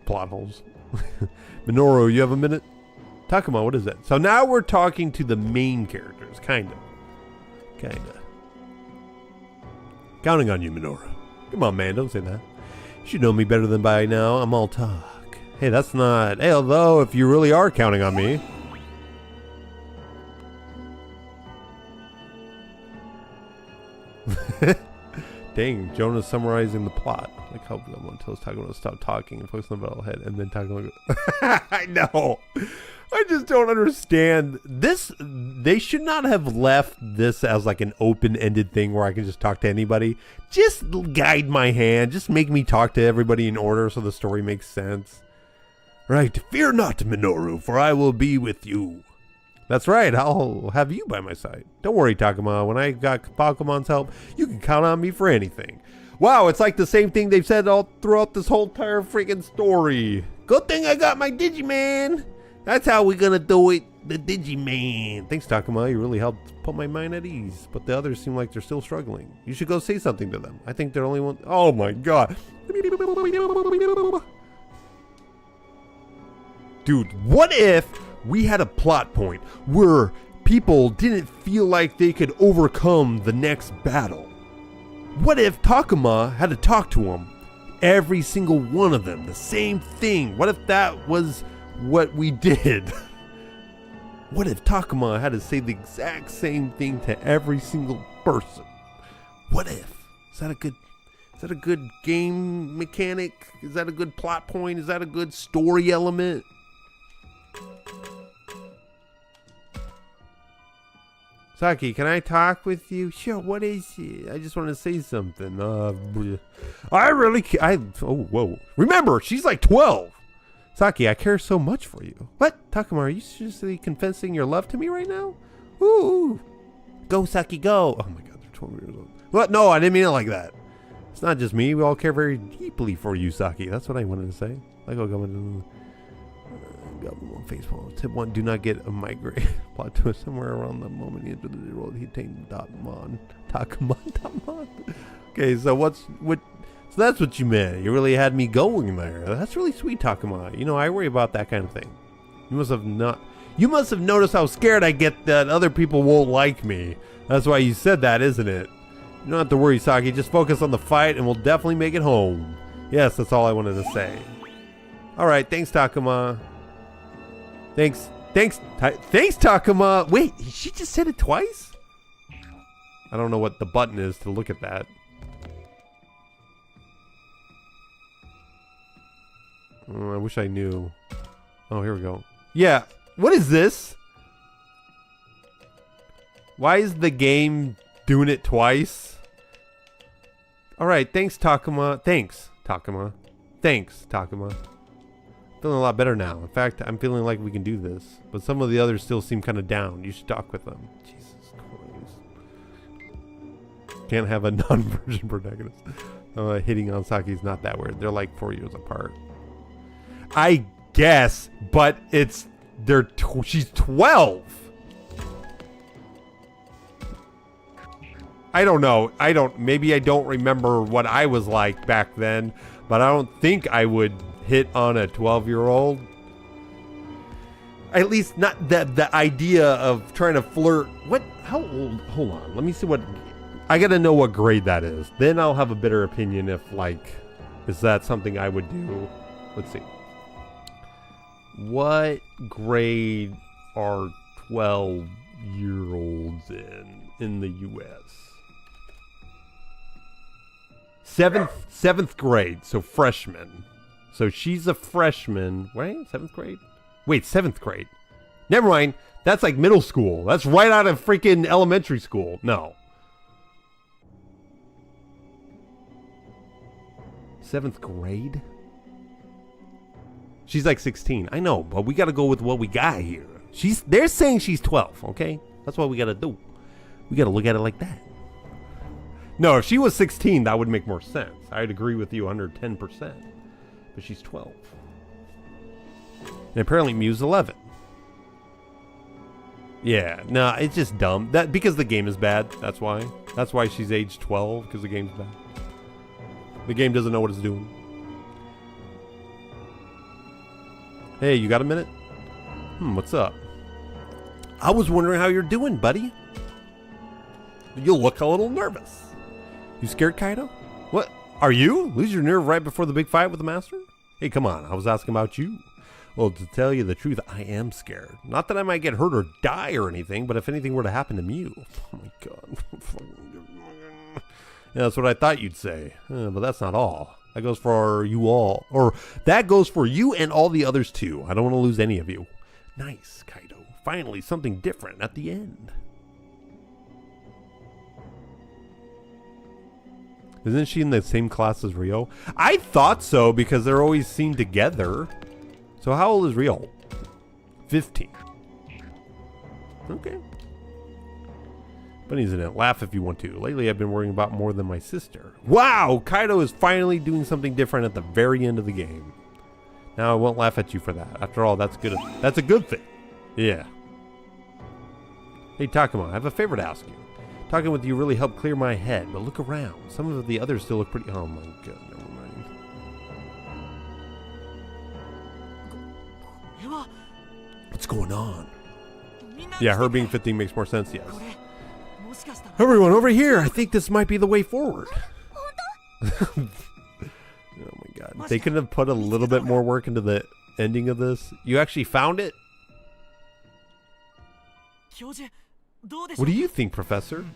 Plot holes. Minoru, you have a minute? Takuma, what is that? So now we're talking to the main characters. Kinda. Counting on you, Minoru. Come on, man. Don't say that. You should know me better than by now. I'm all talk. Hey, that's not... Hey, although, if you really are counting on me... Dang, Jonah's summarizing the plot. Like how someone tells Takuma to stop talking and focus on the battle ahead, and then Takuma goes, I know. I just don't understand. This, they should not have left this as like an open-ended thing where I can just talk to anybody. Just guide my hand. Just make me talk to everybody in order so the story makes sense. Right, fear not, Minoru, for I will be with you. That's right, I'll have you by my side. Don't worry, Takuma. When I got Pokemon's help, you can count on me for anything. Wow, it's like the same thing they've said all throughout this whole entire freaking story. Good thing I got my Digimon. That's how we're gonna do it, the Digimon. Thanks, Takuma. You really helped put my mind at ease. But the others seem like they're still struggling. You should go say something to them. I think they're only one. Oh my god. Dude, what if we had a plot point where people didn't feel like they could overcome the next battle? What if Takuma had to talk to them, every single one of them, the same thing? What if that was what we did? What if Takuma had to say the exact same thing to every single person? What if? Is that a good game mechanic? Is that a good plot point? Is that a good story element? Is Saki, can I talk with you? Sure, what is it? I just want to say something. I really can't. Oh, whoa. Remember, she's like 12. Saki, I care so much for you. What? Takuma, are you seriously confessing your love to me right now? Ooh. Go, Saki, go. Oh my god, they're 12 years old. What? No, I didn't mean it like that. It's not just me. We all care very deeply for you, Saki. That's what I wanted to say. I go on Facebook. Tip 1, do not get a migraine. Plot twist somewhere around the moment he entered the world. He tamed Takuma. Okay, so so that's what you meant. You really had me going there. That's really sweet, Takuma. You know, I worry about that kind of thing. You must have noticed how scared I get that other people won't like me. That's why you said that, isn't it? You don't have to worry, Saki. Just focus on the fight and we'll definitely make it home. Yes, that's all I wanted to say. Alright, thanks, Takuma. Thanks, Takuma. Wait, she just said it twice? I don't know what the button is to look at that. I wish I knew. Oh, here we go. Yeah. What is this? Why is the game doing it twice? Alright, thanks, Takuma. Thanks, Takuma. Feeling a lot better now. In fact, I'm feeling like we can do this. But some of the others still seem kind of down. You should talk with them. Jesus Christ. Can't have a non-virgin protagonist. Hitting on Saki's not that weird. They're like 4 years apart. I guess, but she's 12. I don't know. Maybe I don't remember what I was like back then, but I don't think I would hit on a 12-year-old. At least not the idea of trying to flirt. What? How old? Hold on. Let me see what. I gotta know what grade that is. Then I'll have a better opinion if, like, is that something I would do? Let's see. What grade are 12-year-olds in the U.S.? Seventh grade, so freshman. So she's a freshman, right? 7th grade? Wait, 7th grade. Never mind. That's like middle school. That's right out of freaking elementary school. No. 7th grade? She's like 16. I know, but we got to go with what we got here. They're saying she's 12, okay? That's what we got to do. We got to look at it like that. No, if she was 16, that would make more sense. I'd agree with you 110%. But she's 12. And apparently Mew's 11. Yeah, no, it's just dumb. Because the game is bad, that's why. That's why she's age 12, because the game's bad. The game doesn't know what it's doing. Hey, you got a minute? What's up? I was wondering how you're doing, buddy. You look a little nervous. You scared, Kaido? What? Are you? Lose your nerve right before the big fight with the master? Hey, come on. I was asking about you. Well, to tell you the truth, I am scared. Not that I might get hurt or die or anything, but if anything were to happen to Mew. Oh my god. Yeah, that's what I thought you'd say. But that's not all. That goes for you all. Or that goes for you and all the others too. I don't want to lose any of you. Nice, Kaido. Finally, something different at the end. Isn't she in the same class as Rio? I thought so because they're always seen together. So how old is Rio? 15. Okay. Bunny's in it. Laugh if you want to. Lately I've been worrying about more than my sister. Wow! Kaido is finally doing something different at the very end of the game. Now I won't laugh at you for that. After all, that's good. That's a good thing. Yeah. Hey Takuma, I have a favor to ask you. Talking with you really helped clear my head, but look around. Some of the others still look pretty... Oh my god, never mind. What's going on? Yeah, her being 15 makes more sense, yes. Everyone, over here! I think this might be the way forward. Oh my god. They couldn't have put a little bit more work into the ending of this? You actually found it? What do you think, Professor?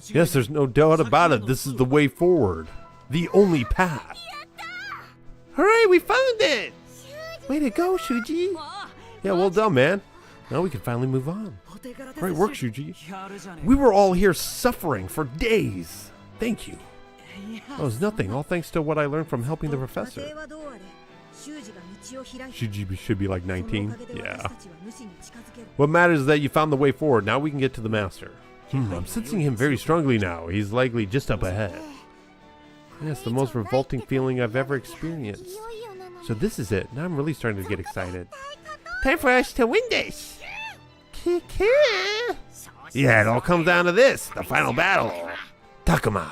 Yes, there's no doubt about it. This is the way forward. The only path. Hooray, we found it! Way to go, Shuji. Yeah, well done, man. Now we can finally move on. Great work, Shuji. We were all here suffering for days. Thank you. Oh, it's nothing. All thanks to what I learned from helping the professor. Shuji should be like 19. Yeah. What matters is that you found the way forward. Now we can get to the master. I'm sensing him very strongly now. He's likely just up ahead. Yes, the most revolting feeling I've ever experienced. So this is it. Now I'm really starting to get excited. Time for us to win this. Yeah, it all comes down to this. The final battle. Takuma.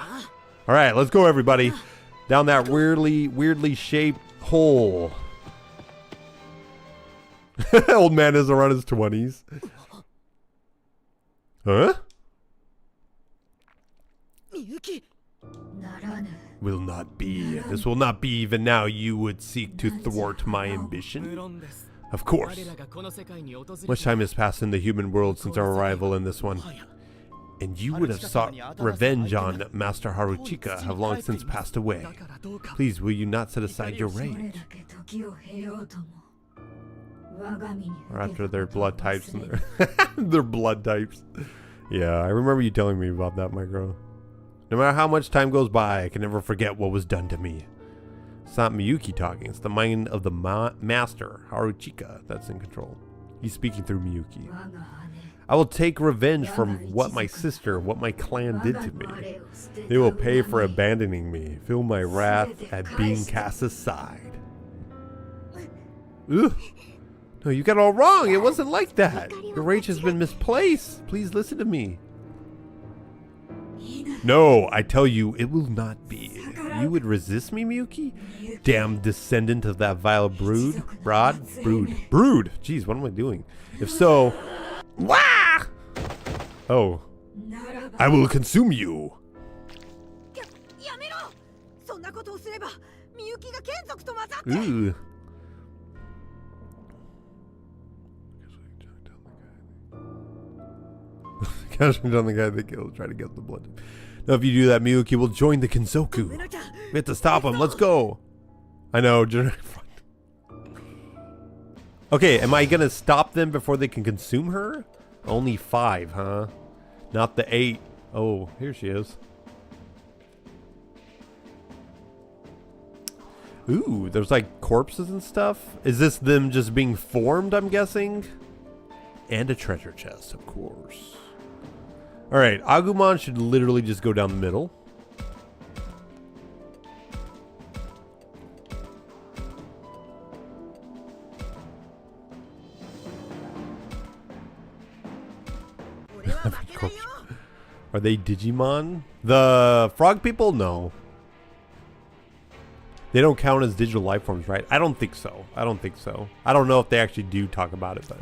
All right, let's go, everybody. Down that weirdly shaped hole. Old man is around his 20s. Huh? Will not be. This will not be. Even now you would seek to thwart my ambition? Of course. Much time has passed in the human world since our arrival in this one. And you would have sought revenge on Master Haruchika have long since passed away. Please, will you not set aside your rage? Or after their blood types and their blood types. Yeah, I remember you telling me about that, my girl. No matter how much time goes by, I can never forget what was done to me. It's not Miyuki talking, it's the mind of the master, Haruchika, that's in control. He's speaking through Miyuki. I will take revenge from what my sister, what my clan did to me. They will pay for abandoning me, feel my wrath at being cast aside. Ugh. No, you got it all wrong. It wasn't like that. Your rage has been misplaced. Please listen to me. No, I tell you, it will not be. You would resist me, Miyuki? Damn descendant of that vile brood. Brood? Jeez, what am I doing? If so... Wah! Oh. I will consume you. Ooh. Cashing down the guy they killed, try to get the blood. Now if you do that, Miyuki will join the Kinzoku. We have to stop him, let's go. I know. Okay, am I gonna stop them before they can consume her? Only 5, huh? Not the 8. Oh, here she is. Ooh, there's like corpses and stuff. Is this them just being formed, I'm guessing? And a treasure chest, of course. Alright, Agumon should literally just go down the middle. Are they Digimon? The frog people? No. They don't count as digital life forms, right? I don't think so. I don't know if they actually do talk about it, but...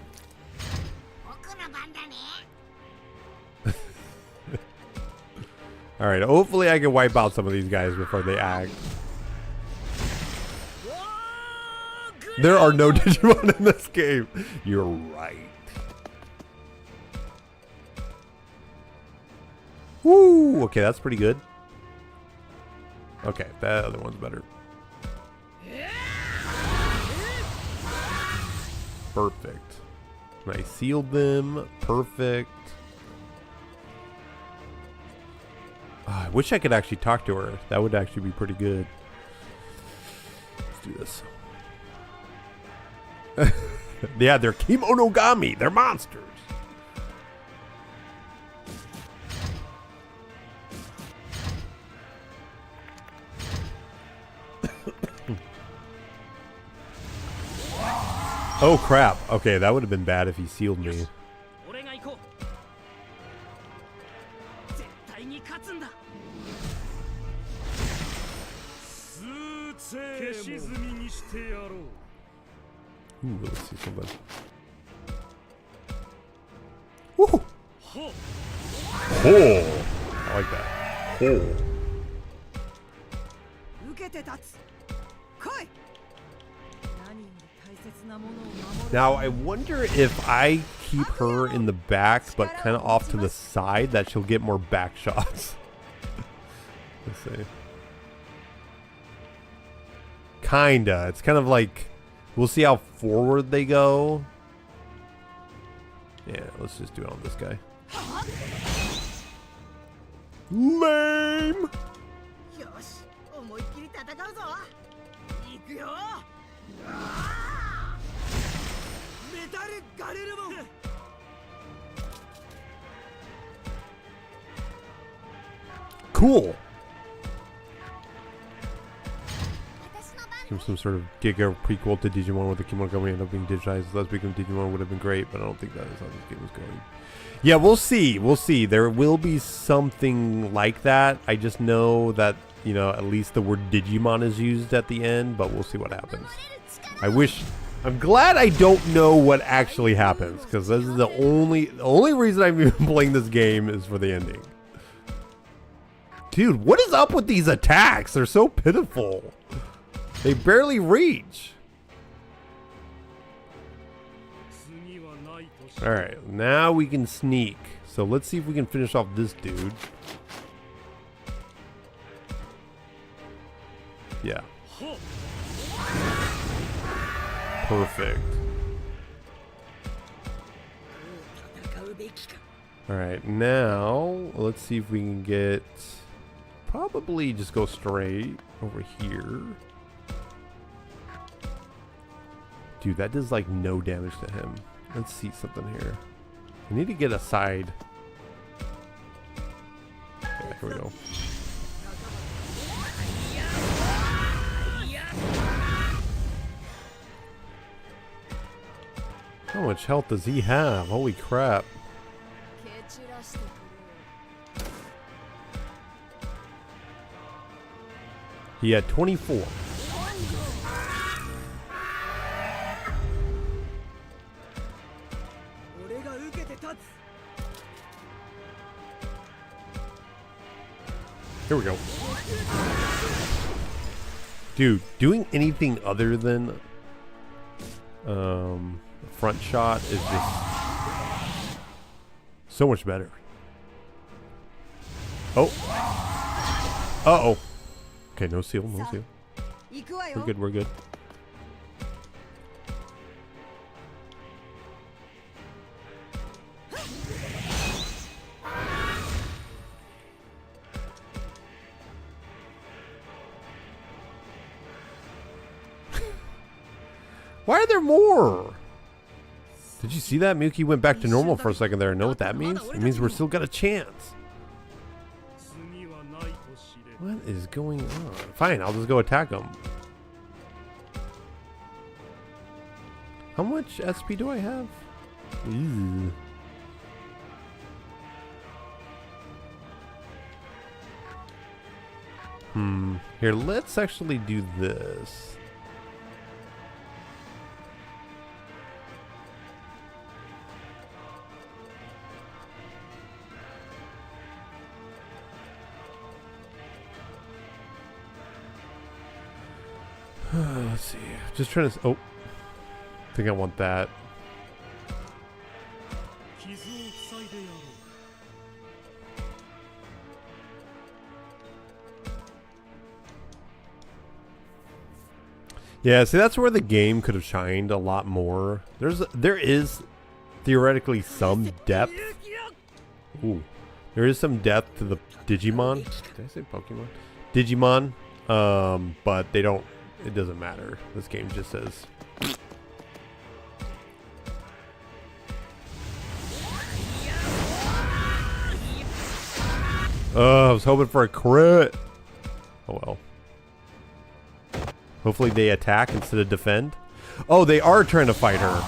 Alright, hopefully I can wipe out some of these guys before they act. There are no Digimon in this game. You're right. Woo! Okay, that's pretty good. Okay, that other one's better. Perfect. I sealed them. Perfect. I wish I could actually talk to her. That would actually be pretty good. Let's do this. Yeah, they're Kemonogami. They're monsters. Oh crap. Okay, that would have been bad if he sealed me. Ooh, let's see something. Woo! Oh! I like that. Oh. Now, I wonder if I keep her in the back, but kind of off to the side, that she'll get more back shots. Let's see. Kinda. It's kind of like, we'll see how forward they go. Yeah, let's just do it on this guy. Lame! よし、思いっきり戦うぞ。行くよ。メタルガレルモン。Cool! Give some sort of Giga prequel to Digimon where the Kimono Company ended up being digitized. Let's Become Digimon would have been great, but I don't think that is how this game is going. Yeah, we'll see. We'll see. There will be something like that. I just know that, you know, at least the word Digimon is used at the end, but we'll see what happens. I'm glad I don't know what actually happens, because this is the only reason I'm even playing this game is for the ending. Dude, what is up with these attacks? They're so pitiful. They barely reach. Alright, now we can sneak. So let's see if we can finish off this dude. Yeah. Perfect. Alright, now let's see if we can get... Probably just go straight over here. Dude, that does like no damage to him. Let's see something here. I need to get a side. Yeah, here we go. How much health does he have? Holy crap. He had 24. Here we go. Dude, doing anything other than front shot is just so much better. Oh. Uh-oh. Okay, no seal, no seal. We're good, we're good. Why are there more? Did you see that? Miyuki went back to normal for a second there. Know what that means? It means we're still got a chance. What is going on? Fine, I'll just go attack him. How much SP do I have? Ew. Here, let's actually do this. Let's see. Just trying to. Oh, I think I want that. Yeah, see, that's where the game could have shined a lot more. There is theoretically some depth. Ooh, there is some depth to the Digimon. Did I say Pokemon? Digimon, but they don't. It doesn't matter. This game just says. Oh, I was hoping for a crit. Oh well. Hopefully they attack instead of defend. Oh, they are trying to fight her.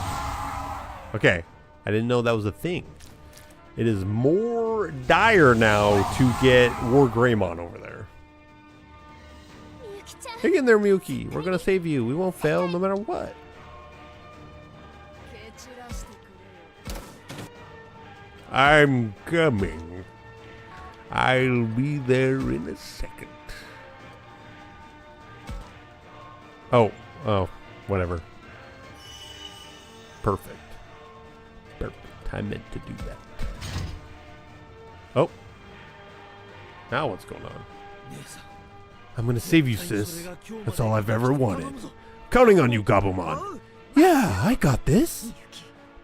Okay. I didn't know that was a thing. It is more dire now to get War Greymon over there. Hang in there, Miyuki. We're gonna save you. We won't fail no matter what. I'm coming. I'll be there in a second. Oh, whatever. Perfect. Perfect. I meant to do that. Oh. Now what's going on? I'm gonna save you, sis. That's all I've ever wanted. Counting on you, Gabumon. Yeah, I got this.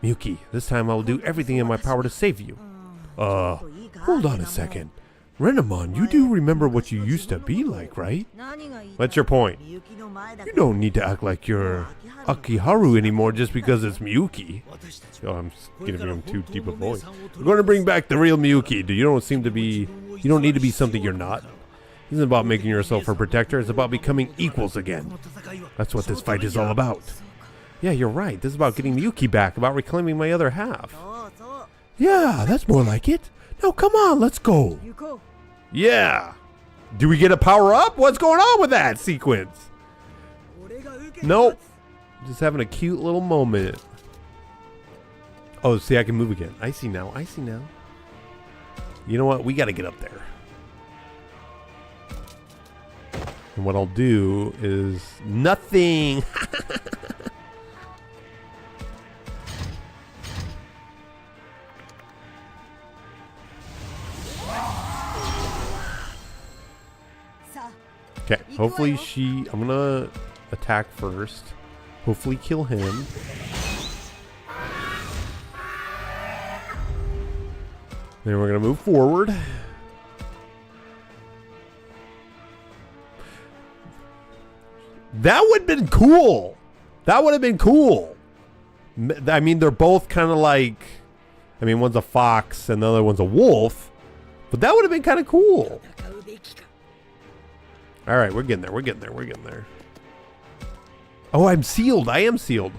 Miyuki, this time I will do everything in my power to save you. Hold on a second. Renamon, you do remember what you used to be like, right? What's your point? You don't need to act like you're Akiharu anymore just because it's Miyuki. Oh, I'm giving him too deep a voice. We're going to bring back the real Miyuki. You don't need to be something you're not. This isn't about making yourself her protector. It's about becoming equals again. That's what this fight is all about. Yeah, you're right. This is about getting Miyuki back, about reclaiming my other half. Yeah, that's more like it. Now come on, let's go. Yeah. Do we get a power up? What's going on with that sequence? Nope. Just having a cute little moment. Oh, see, I can move again. I see now. I see now. You know what? We got to get up there. And what I'll do is nothing. Okay, hopefully I'm gonna attack first. Hopefully kill him. Then we're gonna move forward. That would have been cool. That would have been cool. I mean, they're both kind of like, I mean, one's a fox and the other one's a wolf. But that would have been kind of cool. All right, we're getting there. We're getting there. We're getting there. Oh, I'm sealed. I am sealed.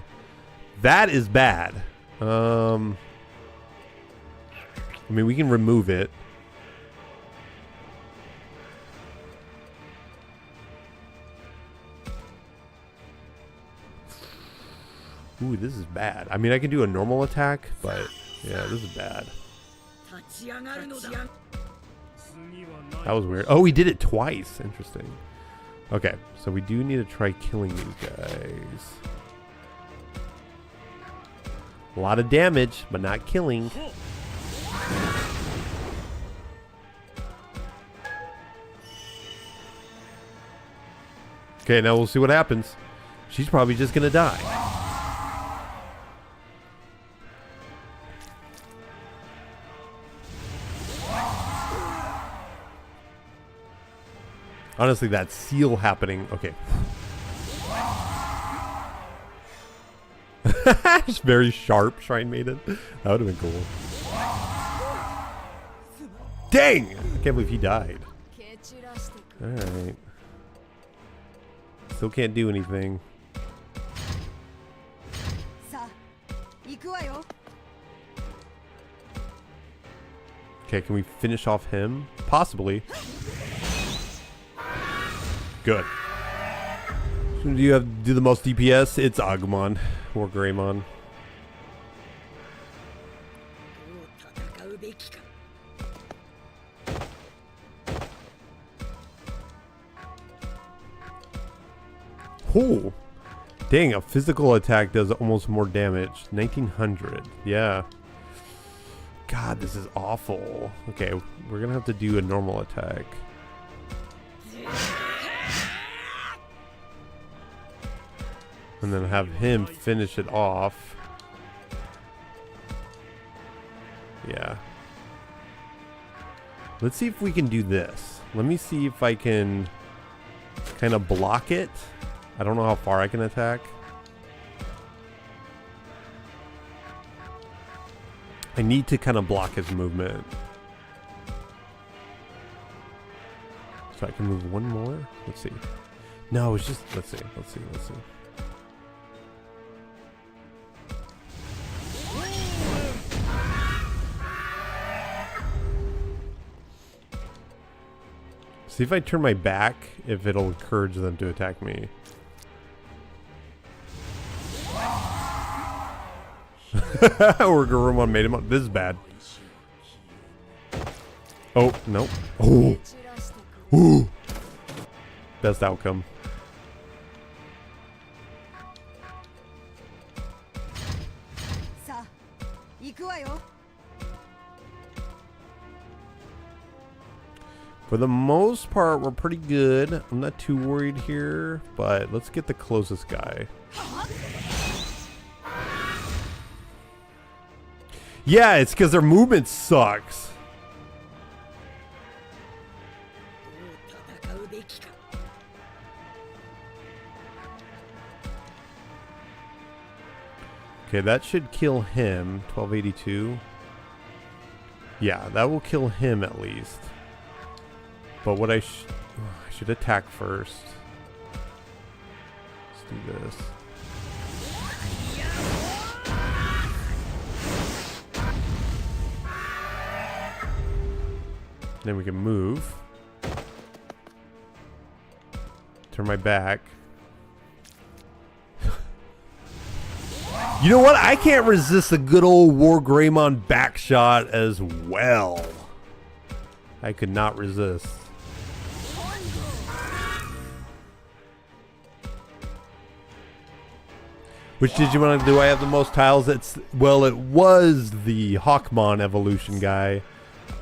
That is bad. I mean, we can remove it. Ooh, this is bad. I mean, I can do a normal attack, but yeah, this is bad. That was weird. Oh, we did it twice. Interesting. Okay, so we do need to try killing these guys. A lot of damage, but not killing. Okay, now we'll see what happens. She's probably just gonna die. Honestly, that seal happening. Okay. Just very sharp, Shrine Maiden. That would have been cool. Dang! I can't believe he died. Alright. Still can't do anything. Okay, can we finish off him? Possibly. Good. Do you have to do the most DPS? It's Agumon or Greymon. Oh, dang! A physical attack does almost more damage. 1900. Yeah. God, this is awful. Okay, we're gonna have to do a normal attack. And then have him finish it off. Yeah. Let's see if we can do this. Let me see if I can kind of block it. I don't know how far I can attack. I need to kind of block his movement. So I can move one more. Let's see. No, it's just, let's see. See if I turn my back, if it'll encourage them to attack me. Or Garurumon made him up. This is bad. Oh, no. Oh. Ooh. Best outcome. For the most part, we're pretty good. I'm not too worried here, but let's get the closest guy. Yeah, it's because their movement sucks. どう戦うべきか。 Okay, that should kill him. 1282. Yeah, that will kill him at least. But what I should attack first. Let's do this. Then we can move. Turn my back. You know what? I can't resist a good old War Greymon back shot as well. I could not resist. Which Digimon do I have the most tiles? It's, well, it was the Hawkmon evolution guy.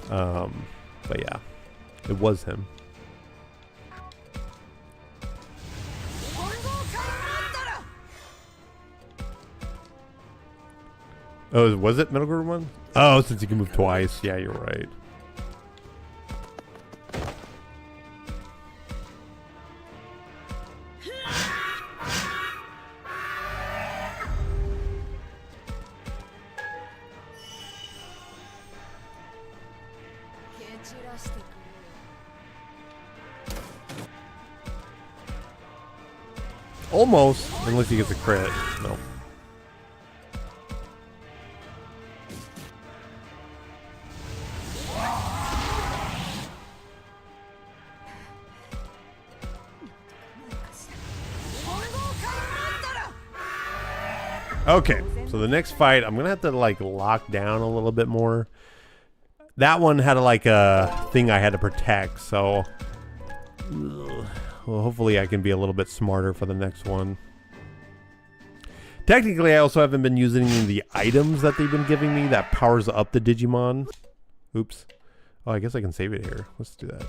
But yeah, it was him. Oh, was it Metal Gear 1? Oh, since you can move twice. Yeah, you're right. Almost, unless he gets a crit. No. Okay, so the next fight, I'm gonna have to like lock down a little bit more. That one had like a thing I had to protect, so well, hopefully I can be a little bit smarter for the next one. Technically, I also haven't been using the items that they've been giving me that powers up the Digimon. Oops. Oh, I guess I can save it here. Let's do that.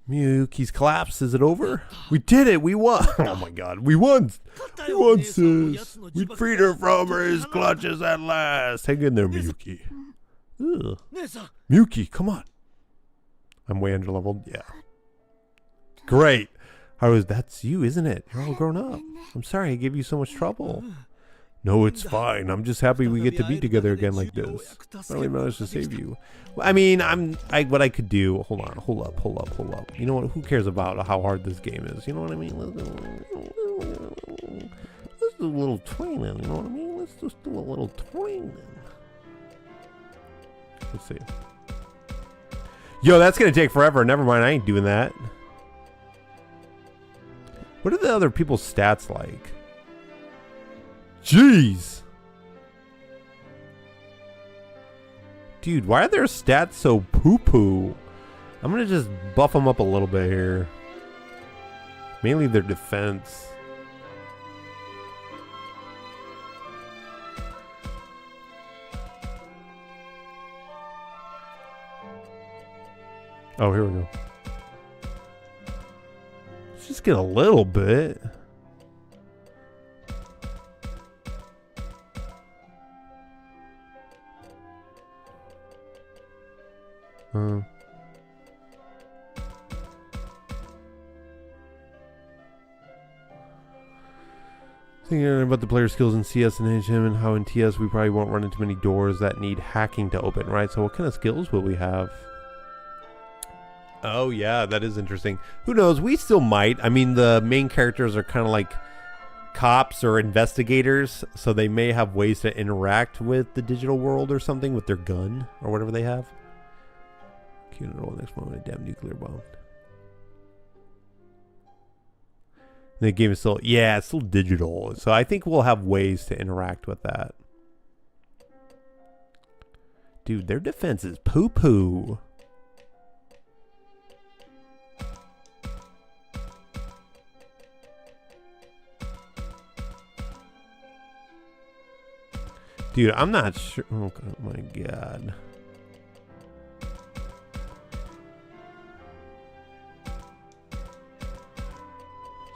Miyuki's collapse. Is it over? We did it. We won. Oh my god. We won. We won, sis. We freed her from his clutches at last. Hang in there, Miyuki. Ugh. Miyuki, come on. I'm way under leveled. Yeah. Great. That's you, isn't it? You're all grown up. I'm sorry I gave you so much trouble. No, it's fine. I'm just happy we get to be together again like this. I finally managed to save you. Well, I mean, what I could do. Hold on. Hold up. You know what? Who cares about how hard this game is? You know what I mean? Let's do a little twanging. You know what I mean? Let's just do a little twanging. Let's see. Yo, that's gonna take forever. Never mind. I ain't doing that. What are the other people's stats like? Jeez. Dude, why are their stats so poo-poo? I'm gonna just buff them up a little bit here. Mainly their defense. Oh, here we go. Let's just get a little bit. Thinking about the player skills in CS and HM and how in TS we probably won't run into many doors that need hacking to open, right? So what kind of skills will we have? Oh yeah, that is interesting. Who knows? We still might. I mean, the main characters are kind of like cops or investigators, so they may have ways to interact with the digital world or something with their gun or whatever they have. Unit roll next moment, damn nuclear bomb. The game is still, yeah, it's still digital. So I think we'll have ways to interact with that. Dude, their defense is poo-poo. Dude, I'm not sure. Oh my god.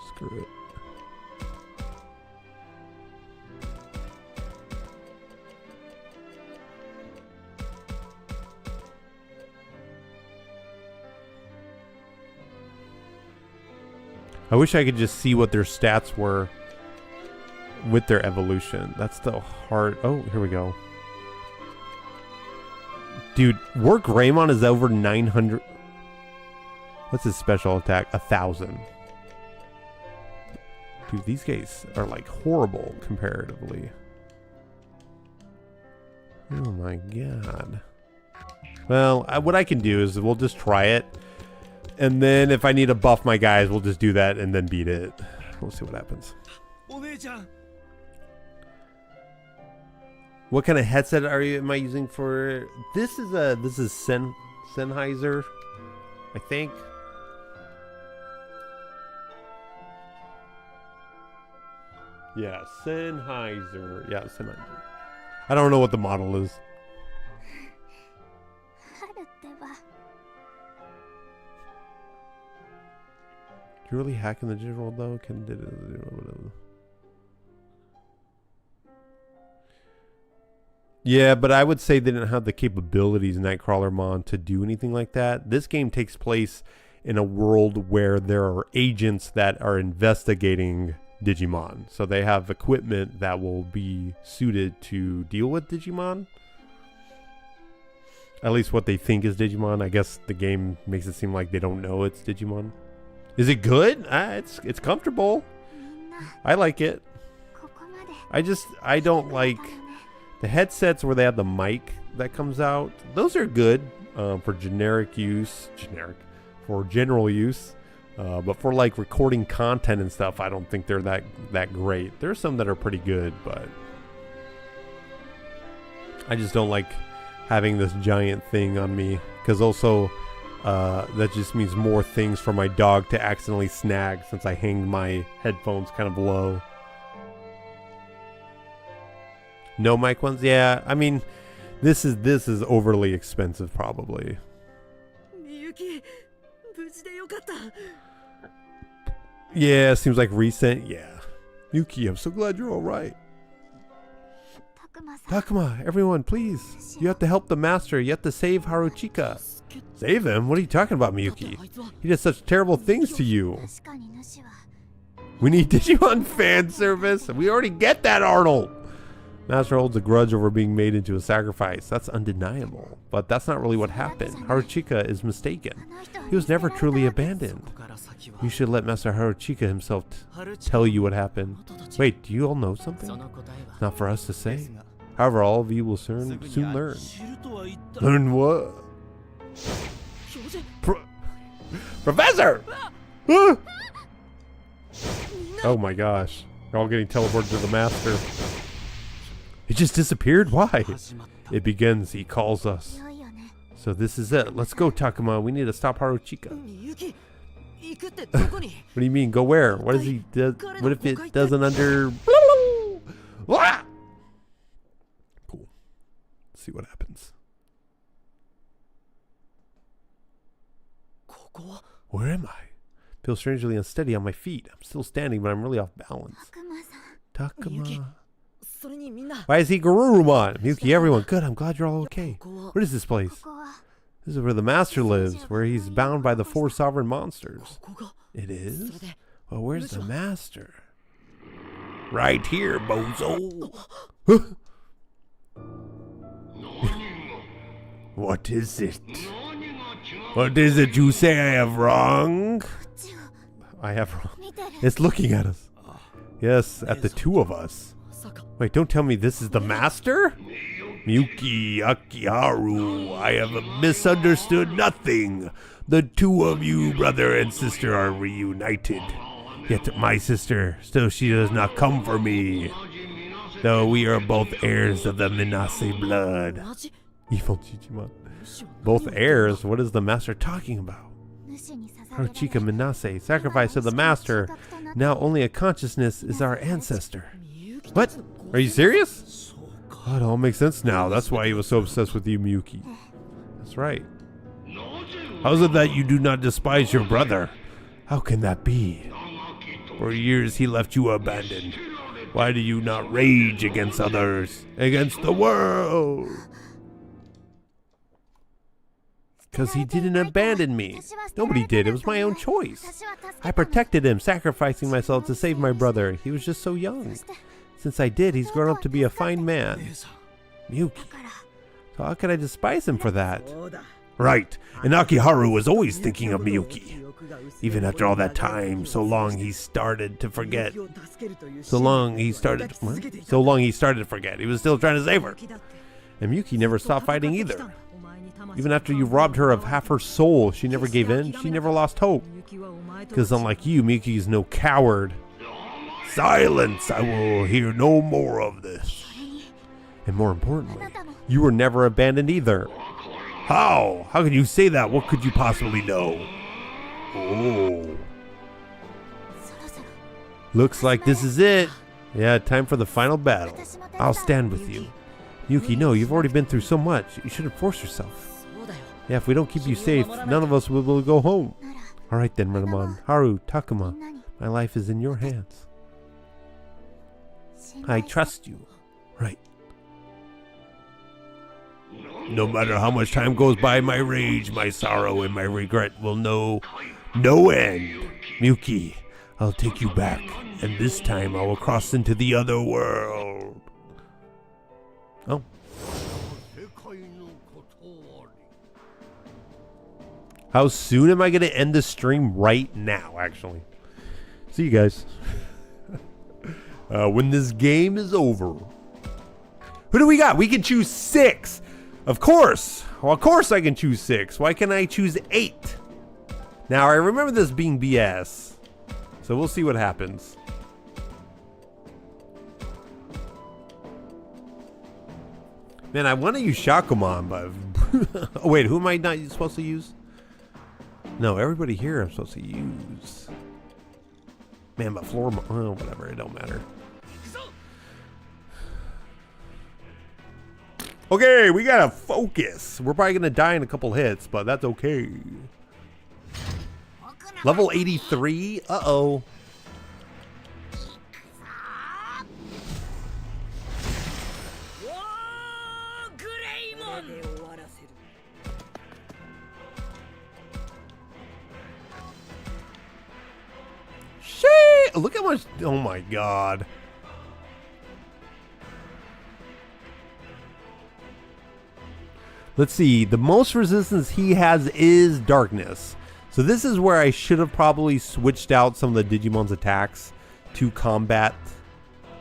Screw it. I wish I could just see what their stats were with their evolution. That's the hard. Oh, here we go. Dude, Work Greymon is over 900. What's his special attack? 1,000. Dude, these guys are like horrible comparatively. Oh my god. Well, what I can do is we'll just try it. And then if I need to buff my guys, we'll just do that and then beat it. We'll see what happens. What kind of headset am I using for this? Is Sennheiser, I think. Yeah, Sennheiser. Yeah, Sennheiser. I don't know what the model is. You really hacking the digital world though? Yeah, but I would say they didn't have the capabilities Nightcrawlermon to do anything like that. This game takes place in a world where there are agents that are investigating Digimon. So they have equipment that will be suited to deal with Digimon. At least what they think is Digimon. I guess the game makes it seem like they don't know it's Digimon. Is it good? It's comfortable. I like it. I don't like the headsets where they have the mic that comes out. Those are good for generic use. For general use. But for like recording content and stuff, I don't think they're that great. There's some that are pretty good, but I just don't like having this giant thing on me. Because also, that just means more things for my dog to accidentally snag since I hang my headphones kind of low. No mic ones? Yeah, I mean, this is overly expensive probably. Yeah, seems like recent. Yeah. Yuki, I'm so glad you're alright. Takuma, everyone, please. You have to help the master. You have to save Haruchika. Save him? What are you talking about, Miyuki? He did such terrible things to you. We need Digimon fan service. We already get that, Arnold. Master holds a grudge over being made into a sacrifice. That's undeniable. But that's not really what happened. Haruchika is mistaken. He was never truly abandoned. You should let Master Haruchika himself tell you what happened. Wait, do you all know something? It's not for us to say. However, all of you will soon learn. Learn what? Professor! Oh my gosh. They're all getting teleported to the master. It just disappeared? Why? It begins. He calls us. So this is it. Let's go, Takuma. We need to stop Haruchika. What do you mean? Go where? What does he do? What if it doesn't under... Cool. Let's see what happens. Where am I? Feel strangely unsteady on my feet. I'm still standing, but I'm really off balance. Takuma. Why is he Garurumon? Miyuki, everyone. Good, I'm glad you're all okay. What is this place? This is where the master lives, where he's bound by the 4 sovereign monsters. It is? Well, where's the master? Right here, bozo. What is it? What is it you say I have wrong? I have wrong. It's looking at us. Yes, at the two of us. Wait, don't tell me this is the master? Miyuki Akiharu, I have misunderstood nothing. The two of you, brother and sister, are reunited. Yet my sister, still she does not come for me. Though we are both heirs of the Minase blood. Evil Digimon. Both heirs? What is the master talking about? Haruchika Minase, sacrifice of the master. Now only a consciousness is our ancestor. What? Are you serious? Oh, it all makes sense now. That's why he was so obsessed with you, Miyuki. That's right. How is it that you do not despise your brother? How can that be? For years he left you abandoned. Why do you not rage against others? Against the world? Because he didn't abandon me. Nobody did. It was my own choice. I protected him, sacrificing myself to save my brother. He was just so young. Since I did, he's grown up to be a fine man. Miyuki. So how could I despise him for that? Right. And Akiharu was always thinking of Miyuki. Even after all that time, so long he started to forget. So long he started to forget. He was still trying to save her. And Miyuki never stopped fighting either. Even after you robbed her of half her soul, she never gave in. She never lost hope. Because unlike you, Miyuki is no coward. Silence! I will hear no more of this. And more importantly, you were never abandoned either. How? How can you say that? What could you possibly know? Oh. Looks like this is it. Yeah, time for the final battle. I'll stand with you. Yuki, no, you've already been through so much. You shouldn't force yourself. Yeah, if we don't keep you safe, none of us will be able to go home. Alright then, Renamon. Haru, Takuma, my life is in your hands. I trust you. Right. No matter how much time goes by, my rage, my sorrow, and my regret will know no end. Miyuki, I'll take you back, and this time I will cross into the other world. Oh. How soon am I going to end the stream? Right now, actually. See you guys. When this game is over. Who do we got? We can choose 6. Of course. Well, of course I can choose 6. Why can't I choose 8? Now, I remember this being BS. So we'll see what happens. Man, I want to use Shakuman, but... oh, wait, who am I not supposed to use? No, everybody here I'm supposed to use. Man, but floor... oh, whatever, it don't matter. Okay, we gotta focus. We're probably gonna die in a couple hits, but that's okay. Level 83? Uh-oh. Shit! Look how much... oh my god. Let's see, the most resistance he has is darkness. So this is where I should have probably switched out some of the Digimon's attacks to combat.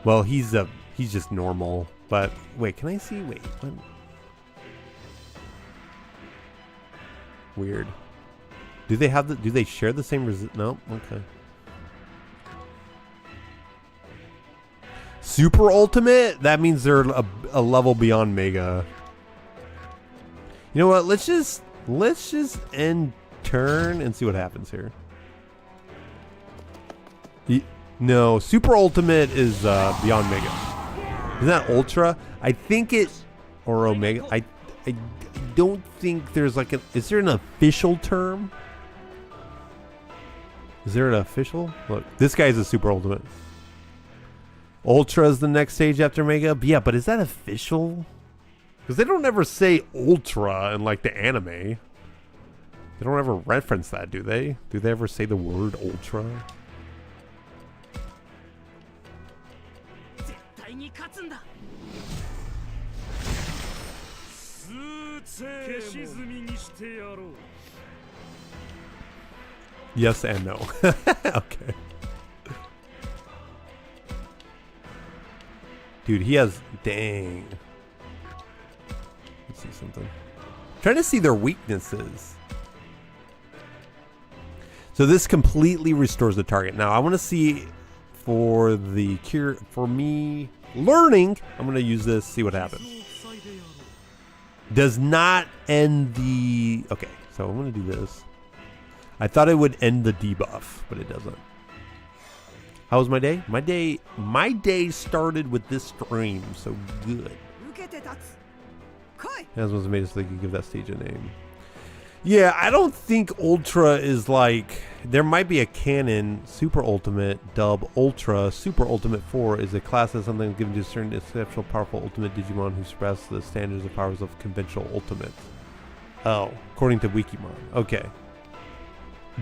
Well, he's just normal, but wait, can I see? Wait, what? Weird. Do they share the same resist? No, okay. Super ultimate? That means they're a level beyond Mega. You know what? Let's just end turn and see what happens here. No, Super Ultimate is beyond Mega. Isn't that Ultra? I think it, or Omega. I don't think there's like is there an official term? Is there an official? Look, this guy's a Super Ultimate. Ultra is the next stage after Mega. But yeah, but is that official? Because they don't ever say Ultra in like the anime. They don't ever reference that, do they? Do they ever say the word Ultra? Yes and no. Okay. Dude, he has... dang. Let's see something. I'm trying to see their weaknesses. So this completely restores the target. Now I want to see for the cure, for me learning, I'm going to use this, see what happens. Does not end the... okay, so I'm going to do this. I thought it would end the debuff, but it doesn't. How was my day? My day started with this stream, so good. As was made us think you give that stage a name. Yeah, I don't think Ultra is like... there might be a canon Super Ultimate, dub Ultra. Super Ultimate 4 is a class of something given to certain exceptional powerful Ultimate Digimon who surpass the standards of powers of conventional Ultimate. Oh, according to Wikimon. Okay.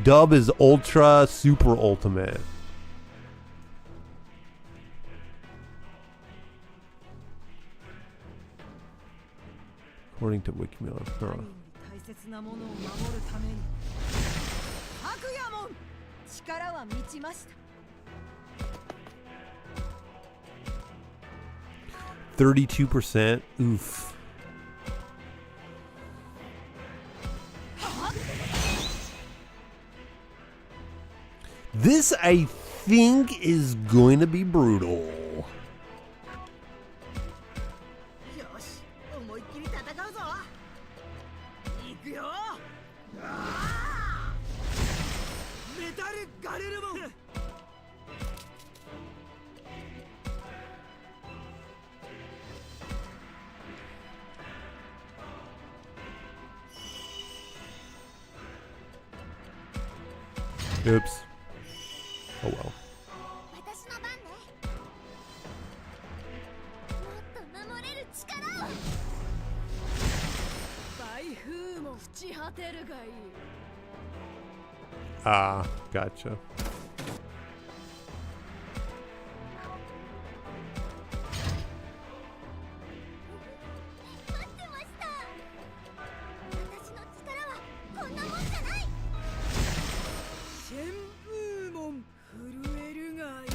Dub is Ultra Super Ultimate. According to Wikimon. Huh. 大切なものを守るために白夜門力は満ちました 32%. Oof. This, I think, is going to be brutal. よし思いっきり戦うぞ行くよメタルガレルモン Oops. Oh well. 私の番ね。もっと守れる力を。台風も朽ち果てるがいい Ah, gotcha. 待ってました。私の力はこんなもんじゃない。旋風門震えるがいい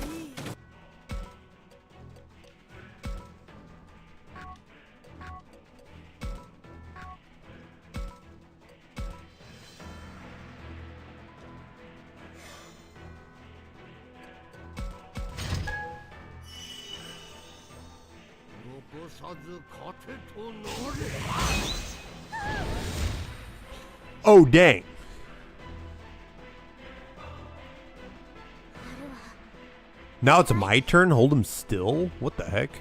Oh, dang. Now it's my turn? Hold him still? What the heck?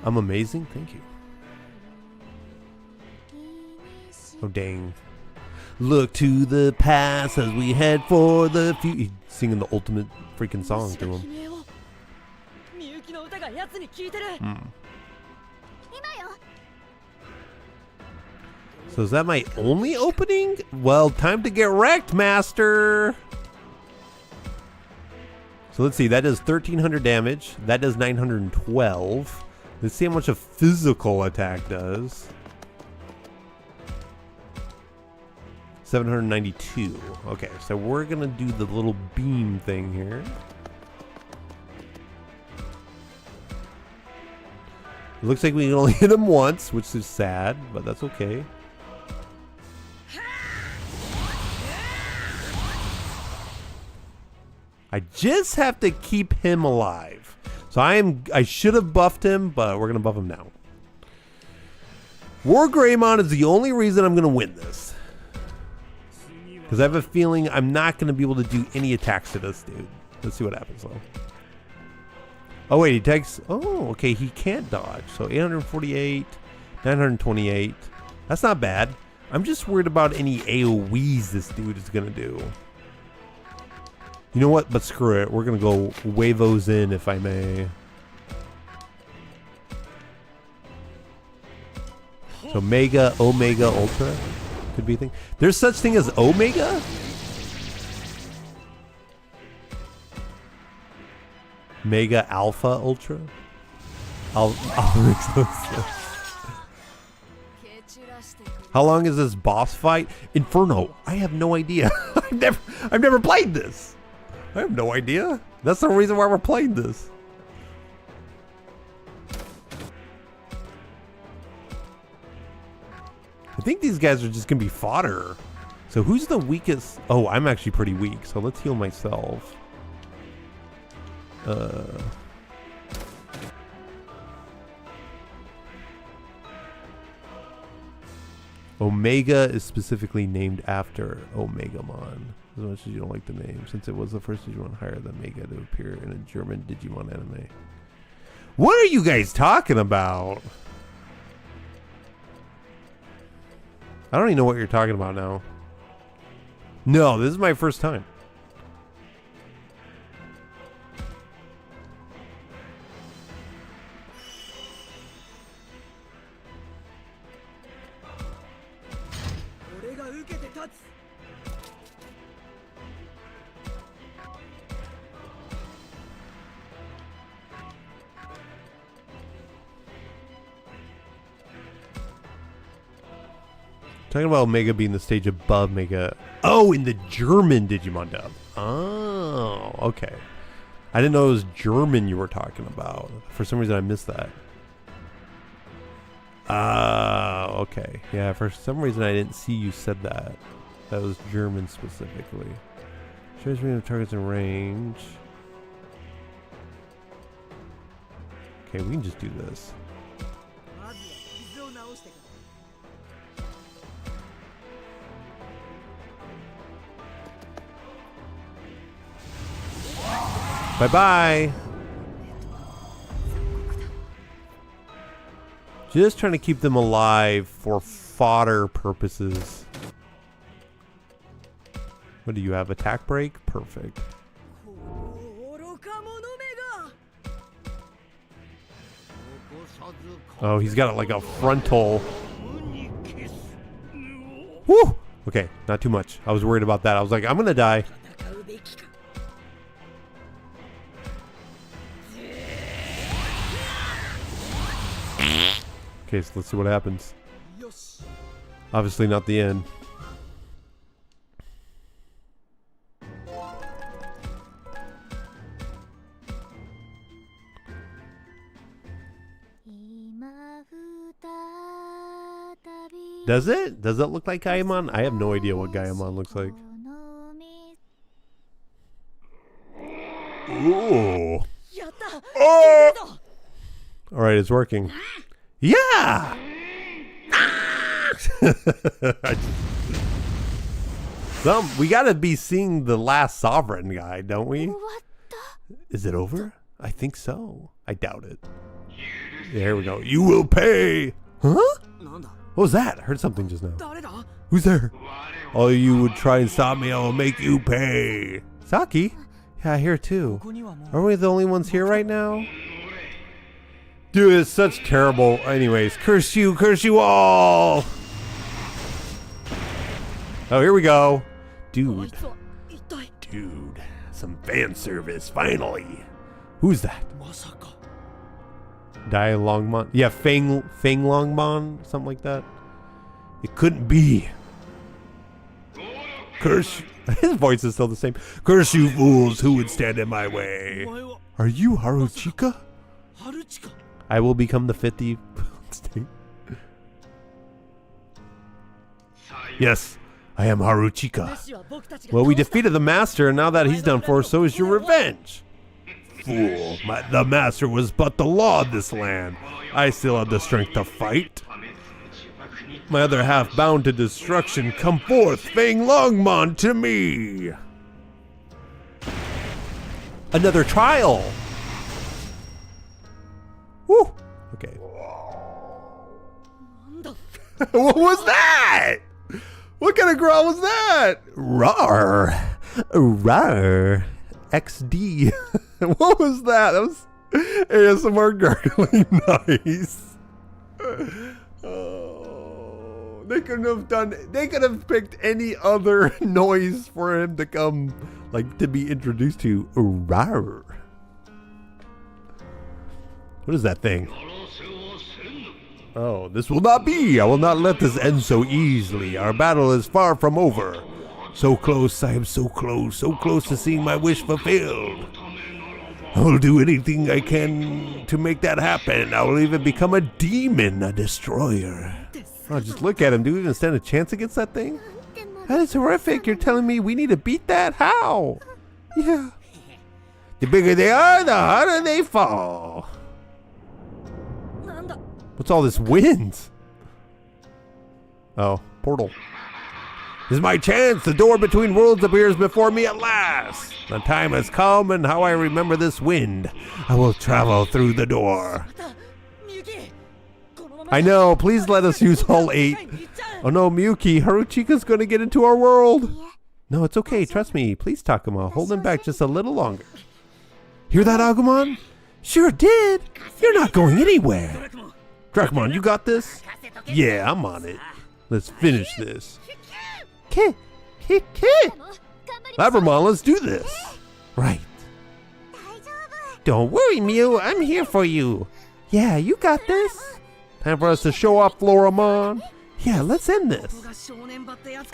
I'm amazing? Thank you. Oh, dang. Look to the past as we head for the future. Singing the ultimate freaking song to him. みゆきの歌がやつに聞いてる 今よ。 So is that my only opening? Well, time to get wrecked, master. So let's see. That does 1,300 damage. That does 912. Let's see how much a physical attack does. 792. Okay, so we're gonna do the little beam thing here. It looks like we can only hit him once, which is sad, but that's okay. I just have to keep him alive. So I should have buffed him, but we're gonna buff him now. War Greymon is the only reason I'm gonna win this. Because I have a feeling I'm not gonna be able to do any attacks to this dude. Let's see what happens though. Oh wait, he takes, oh okay, he can't dodge. So 848, 928. That's not bad. I'm just worried about any AoEs this dude is gonna do. You know what? But screw it. We're going to go wave those in, if I may. So Mega, Omega, Ultra could be a thing. There's such thing as Omega? Mega, Alpha, Ultra? I'll mix those things. How long is this boss fight? Inferno. I have no idea. I've never played this. I have no idea. That's the reason why we're playing this. I think these guys are just gonna be fodder. So who's the weakest? Oh, I'm actually pretty weak. So let's heal myself. Omega is specifically named after Omegamon. As much as you don't like the name, since it was the first Digimon higher than Mega to appear in a German Digimon anime. What are you guys talking about? I don't even know what you're talking about now. No, this is my first time. Talking about Omega being the stage above Mega. Oh, in the German Digimon dub. Oh, okay. I didn't know it was German you were talking about. For some reason, I missed that. Okay. Yeah, for some reason, I didn't see you said that. That was German specifically. Shows me the targets in range. Okay, we can just do this. Bye-bye. Just trying to keep them alive for fodder purposes. What do you have? Attack break? Perfect. Oh, he's got like a frontal. Woo! Okay, not too much. I was worried about that. I was like, I'm gonna die. Okay, so let's see what happens. Obviously not the end. Does it? Does it look like Gaimon? I have no idea what Gaimon looks like. Ooh. Oh! Alright, it's working. Yeah! We gotta be seeing the last Sovereign guy, don't we? Is it over? I think so. I doubt it. There we go. You will pay! Huh? What was that? I heard something just now. Who's there? Oh, you would try and stop me, I will make you pay. Saki? Yeah, here too. Are we the only ones here right now? Dude, it's such terrible. Anyways, curse you all! Oh, here we go. Dude, some fan service, finally. Who's that? Dai Longmon? Yeah, Fang Longmon, something like that. It couldn't be. Curse. His voice is still the same. Curse you fools, who would stand in my way? Are you Haruchika? I will become the 50 state. Yes, I am Haruchika. Well, we defeated the master, and now that he's done for, so is your revenge. Fool, the master was but the law of this land. I still have the strength to fight. My other half bound to destruction, come forth, Fang Longmon, to me. Another trial. Woo. Okay. What was that? What kind of growl was that? Rawr. Rawr. XD. What was that? That was ASMR gargling. Nice. Oh, they could have picked any other noise for him to come, like, to be introduced to. Rawr. What is that thing? Oh, this will not be. I will not let this end so easily. Our battle is far from over. So close, I am so close to seeing my wish fulfilled. I will do anything I can to make that happen. I will even become a demon, a destroyer. Oh, just look at him. Do we even stand a chance against that thing? That is horrific. You're telling me we need to beat that? How? Yeah. The bigger they are, the harder they fall. What's all this wind? Oh, portal. This is my chance. The door between worlds appears before me at last. The time has come, and how I remember this wind. I will travel through the door. I know. Please let us use Hull 8. Oh no, Miyuki. Haruchika's going to get into our world. No, it's okay. Trust me. Please, Takuma. Hold him back just a little longer. Hear that, Agumon? Sure did. You're not going anywhere. Drakumon, you got this? Yeah, I'm on it. Let's finish this. Kit. Labramon, let's do this. Right. 大丈夫。 Don't worry, Mew. I'm here for you. Yeah, you got this. Time for us to show off Floramon. Yeah, let's end this.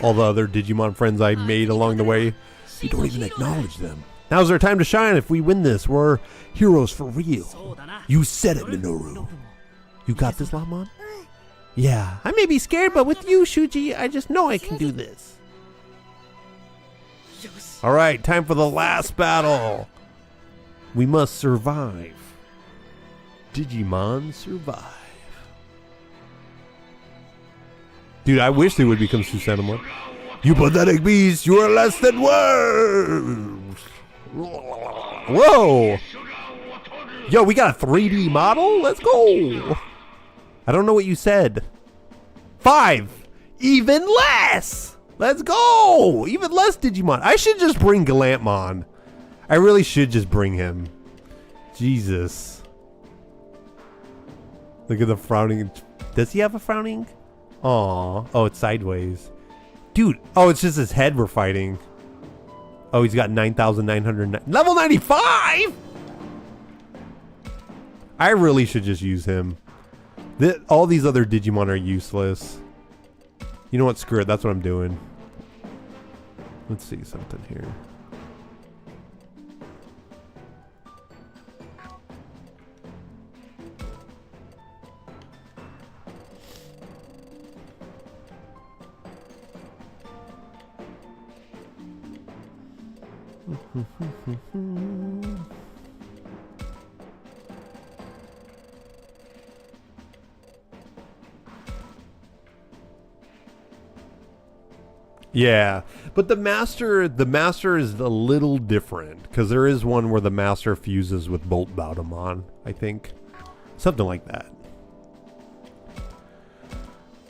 All the other Digimon friends I made along the way, you don't even acknowledge them. Now's our time to shine. If we win this, we're heroes for real. You said it, Minoru. You got this, Lamon? Yeah, I may be scared, but with you, Shuji, I just know I can do this. All right, time for the last battle. We must survive. Digimon Survive. Dude, I wish they would become Susanamon. You pathetic beast, you are less than words. Whoa. Yo, we got a 3D model? Let's go. I don't know what you said. 5. Even less. Let's go. Even less Digimon. I should just bring Galantmon. I really should just bring him. Jesus. Look at the frowning. Does he have a frowning? Aw. Oh, it's sideways. Dude. Oh, it's just his head we're fighting. Oh, he's got 9,909. Level 95? I really should just use him. All these other Digimon are useless. You know what? Screw it. That's what I'm doing. Let's see something here. Yeah, but the master is a little different because there is one where the master fuses with Bolt Baudomon, I think. Something like that.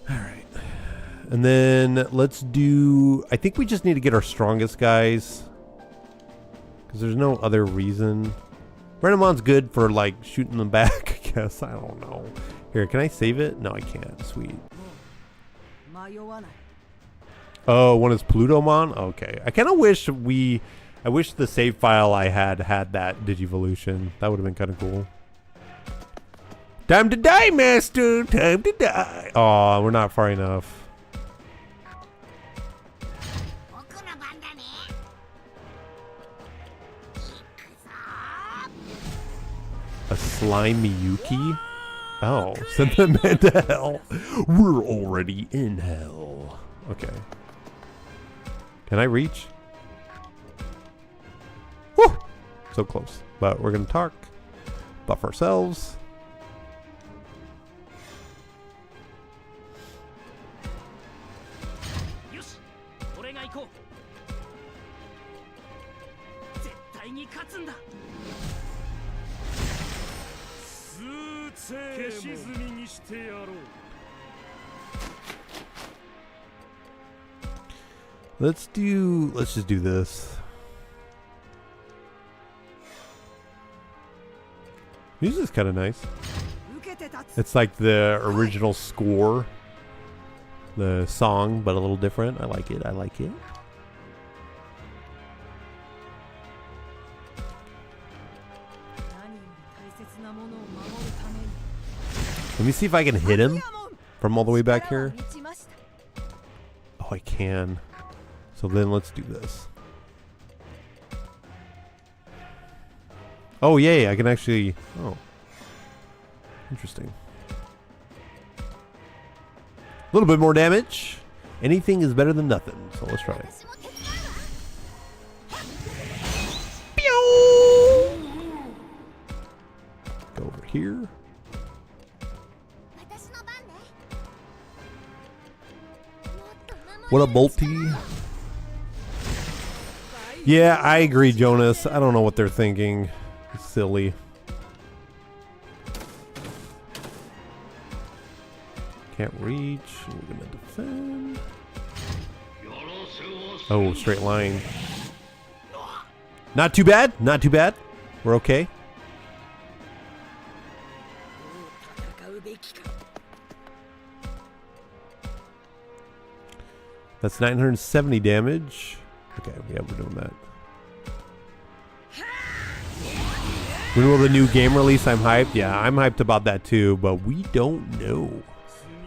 All right. And then let's do, I think we just need to get our strongest guys because there's no other reason. Renamon's good for like shooting them back, I guess. I don't know. Here, can I save it? No, I can't. Sweet. Oh, one is Plutomon? Okay. I kind of wish I wish the save file I had that Digivolution. That would have been kind of cool. Time to die, Master! Time to die! Aw, we're not far enough. 僕の番だね。行くぞ。 A slime Miyuki? Oh, send them into hell. We're already in hell. Okay. Can I reach? Woo! So close. But we're going to talk. Buff ourselves. Let's just do this. Music is kind of nice. It's like the original score, the song, but a little different. I like it. I like it. Let me see if I can hit him from all the way back here. Oh, I can. So then let's do this. Oh, yay, I can actually... Oh. Interesting. A little bit more damage. Anything is better than nothing, so let's try it. Pew! Go over here. What a bolty. Yeah, I agree, Jonas. I don't know what they're thinking. It's silly. Can't reach. We're gonna defend. Oh, straight line. Not too bad. Not too bad. We're okay. That's 970 damage. Okay, yeah, we're doing that. When will the new game release? I'm hyped. Yeah, I'm hyped about that too, but we don't know.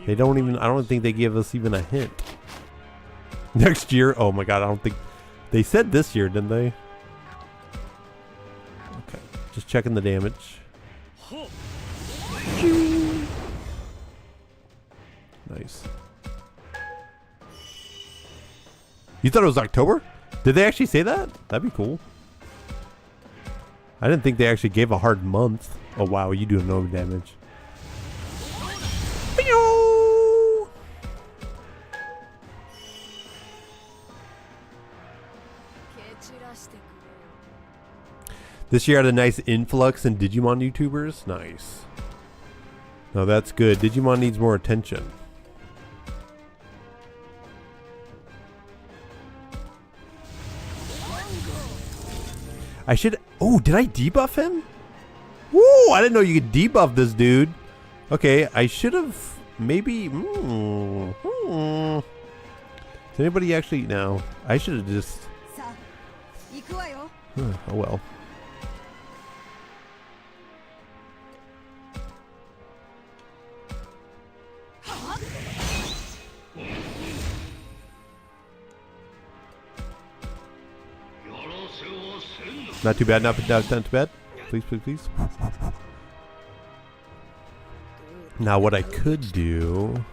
They don't even, I don't think they give us even a hint. Next year? Oh my god, I don't think, they said this year, didn't they? Okay, just checking the damage. Nice. You thought it was October? Did they actually say that? That'd be cool. I didn't think they actually gave a hard month. Oh wow, you do no damage. This year had a nice influx in Digimon YouTubers. Nice. No, that's good. Digimon needs more attention. I should... Oh, did I debuff him? Woo! I didn't know you could debuff this dude. Okay, I should have... Maybe... Does anybody actually... No. I should have just... Oh well. Not too bad, not too bad. Please, please, please. Now what I could do...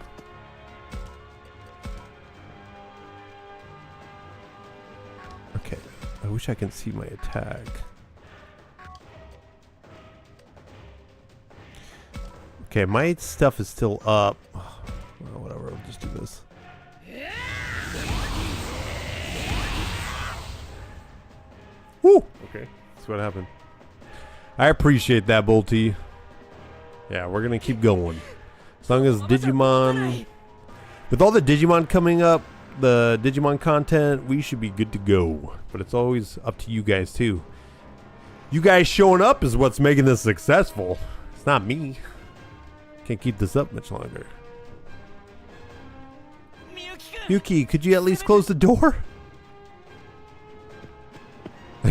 Okay, I wish I can see my attack. Okay, my stuff is still up. Well, whatever, I'll just do this. Woo! Okay, that's what happened. I appreciate that, Bolty. Yeah, we're gonna keep going. As long as Digimon... With all the Digimon coming up, the Digimon content, we should be good to go. But it's always up to you guys, too. You guys showing up is what's making this successful. It's not me. Can't keep this up much longer. Yuki, could you at least close the door?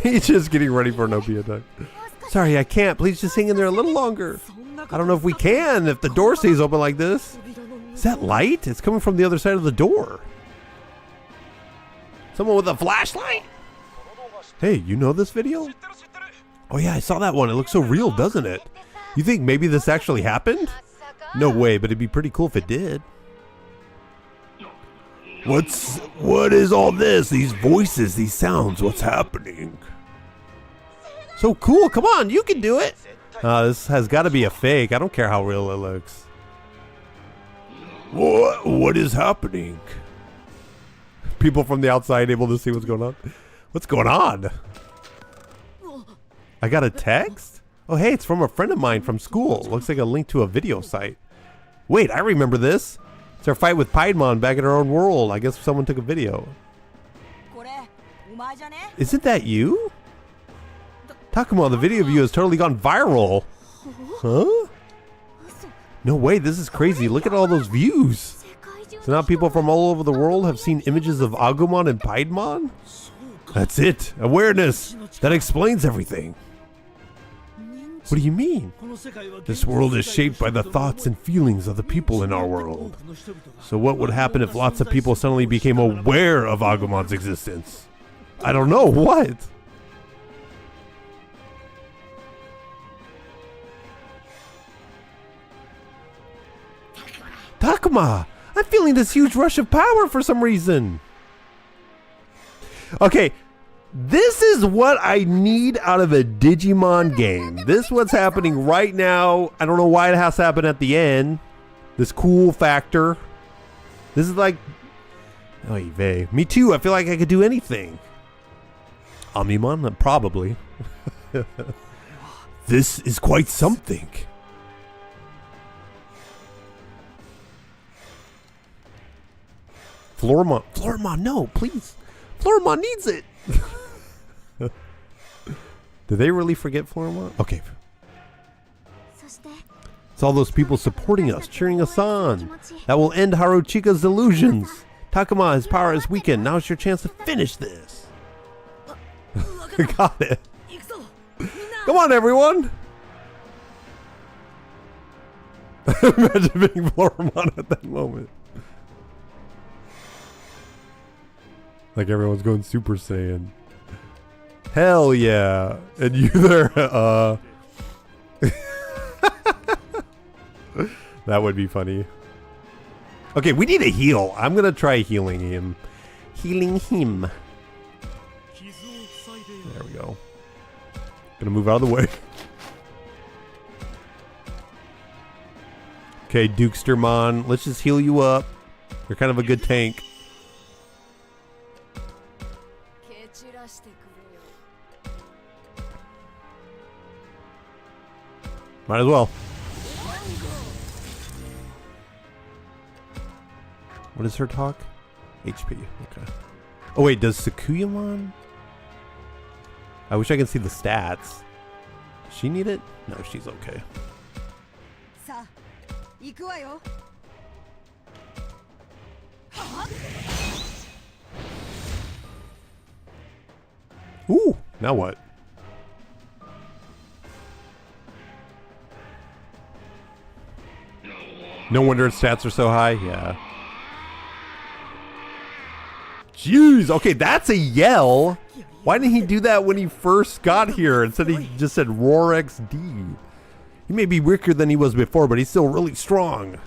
He's just getting ready for an OP attack. Sorry, I can't. Please just hang in there a little longer. I don't know if we can if the door stays open like this. Is that light? It's coming from the other side of the door. Someone with a flashlight? Hey, you know this video? Oh yeah, I saw that one. It looks so real, doesn't it? You think maybe this actually happened? No way, but it'd be pretty cool if it did. What is all this? These voices, these sounds, what's happening? So cool, come on, you can do it. This has got to be a fake. I don't care how real it looks. What is happening? People from the outside able to see what's going on. What's going on? I got a text? Oh hey, it's from a friend of mine from school. Looks like a link to a video site. Wait, I remember this. It's our fight with Piedmon back in our own world. I guess someone took a video. Isn't that you? Takuma, the video of you has totally gone viral. Huh? No way, this is crazy. Look at all those views. So now people from all over the world have seen images of Agumon and Piedmon? That's it. Awareness. That explains everything. What do you mean? This world is shaped by the thoughts and feelings of the people in our world. So what would happen if lots of people suddenly became aware of Agumon's existence? I don't know, what? Takuma! I'm feeling this huge rush of power for some reason. Okay. This is what I need out of a Digimon game. This is what's happening right now. I don't know why it has to happen at the end. This cool factor. This is like... Oy vey. Me too. I feel like I could do anything. Omnimon? Probably. This is quite something. Floramon. Floramon, no, please. Floramon needs it. Did they really forget Floramon? Okay. It's all those people supporting us, cheering us on. That will end Haruchika's illusions. Takuma, his power is weakened. Now's your chance to finish this. Got it. Come on, everyone. Imagine being Floramon at that moment. Like everyone's going Super Saiyan. Hell yeah. And you there, that would be funny. Okay, we need a heal. I'm gonna try healing him. Healing him. There we go. Gonna move out of the way. Okay, Dukestermon, let's just heal you up. You're kind of a good tank. Might as well. What is her talk? HP. Okay. Oh wait, does Sakuyamon? I wish I could see the stats. Does she need it? No, she's okay. Ooh, now what? No wonder its stats are so high. Yeah. Jeez. Okay, that's a yell. Why didn't he do that when he first got here? Instead he just said Roar XD. He may be weaker than he was before, but he's still really strong.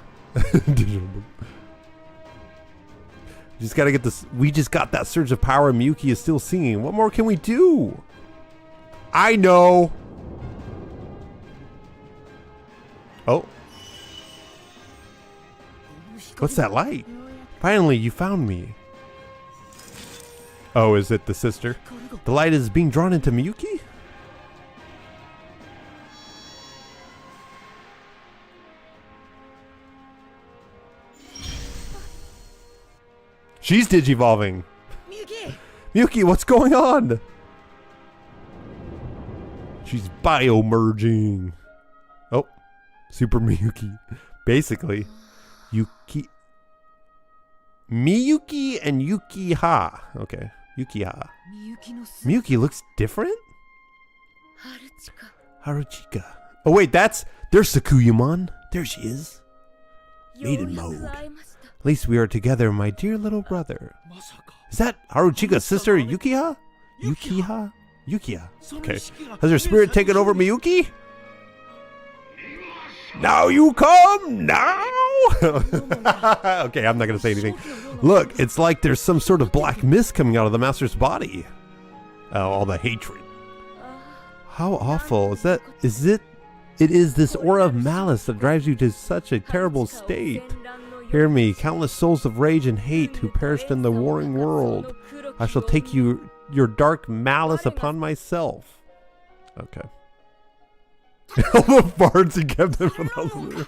Just gotta get this. We just got that surge of power Miyuki is still singing. What more can we do? I know. Oh. What's that light? Finally, you found me. Oh, is it the sister? The light is being drawn into Miyuki? She's digivolving. Miyuki, what's going on? She's bio-merging. Oh, Super Miyuki. Basically, Miyuki and Yukiha. Okay, Yukiha. Miyuki looks different? Haruchika. Oh wait, there's Sakuyamon. There she is. Maiden mode. At least we are together, my dear little brother. Is that Haruchika's sister, Yukiha? Yukiha? Yukiha. Okay. Has her spirit taken over Miyuki? Now you come, now! Okay, I'm not going to say anything. Look, it's like there's some sort of black mist coming out of the master's body. Oh, all the hatred. How awful. It is this aura of malice that drives you to such a terrible state. Hear me, countless souls of rage and hate who perished in the warring world. I shall take your dark malice upon myself. Okay. All the farts he kept in for those.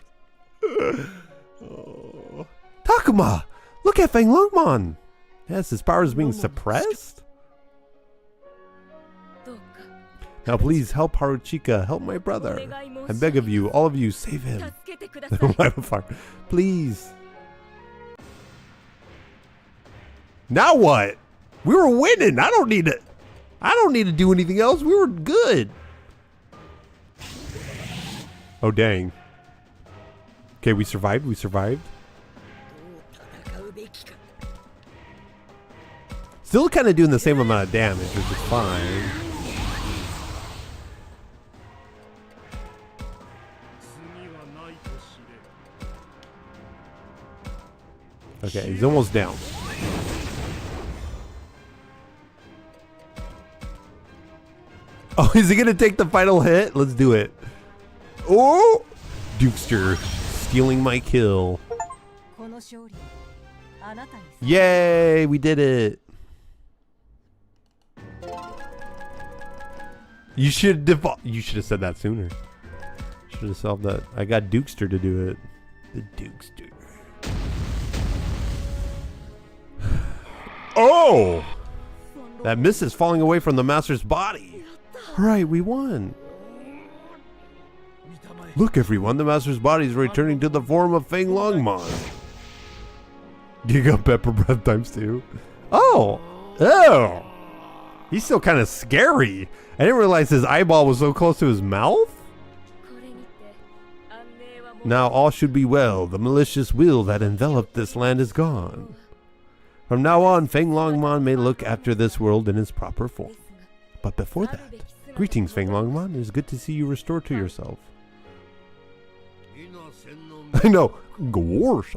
Oh. Takuma! Look at Feng Lungmon! Yes, his power is being suppressed? Now please help Haruchika, help my brother. I beg of you, all of you, save him. Please. Now what? We were winning. I don't need to do anything else. We were good. Oh dang. Okay, we survived. Still kind of doing the same amount of damage, which is fine. Okay, he's almost down. Oh, is he gonna take the final hit? Let's do it. Oh! Dukester stealing my kill. Yay! We did it. You should have said that sooner. Should have solved that. I got Dukester to do it. The Dukester. Oh! That mist is falling away from the master's body. Alright, we won. Look everyone, the master's body is returning to the form of Feng Lungmon. Giga Pepper Breath times 2. Oh! Oh! He's still kind of scary. I didn't realize his eyeball was so close to his mouth. Now all should be well. The malicious will that enveloped this land is gone. From now on, Feng Longmon may look after this world in its proper form. But before that, greetings, Feng Longmon. It is good to see you restored to yourself. I know. Gosh,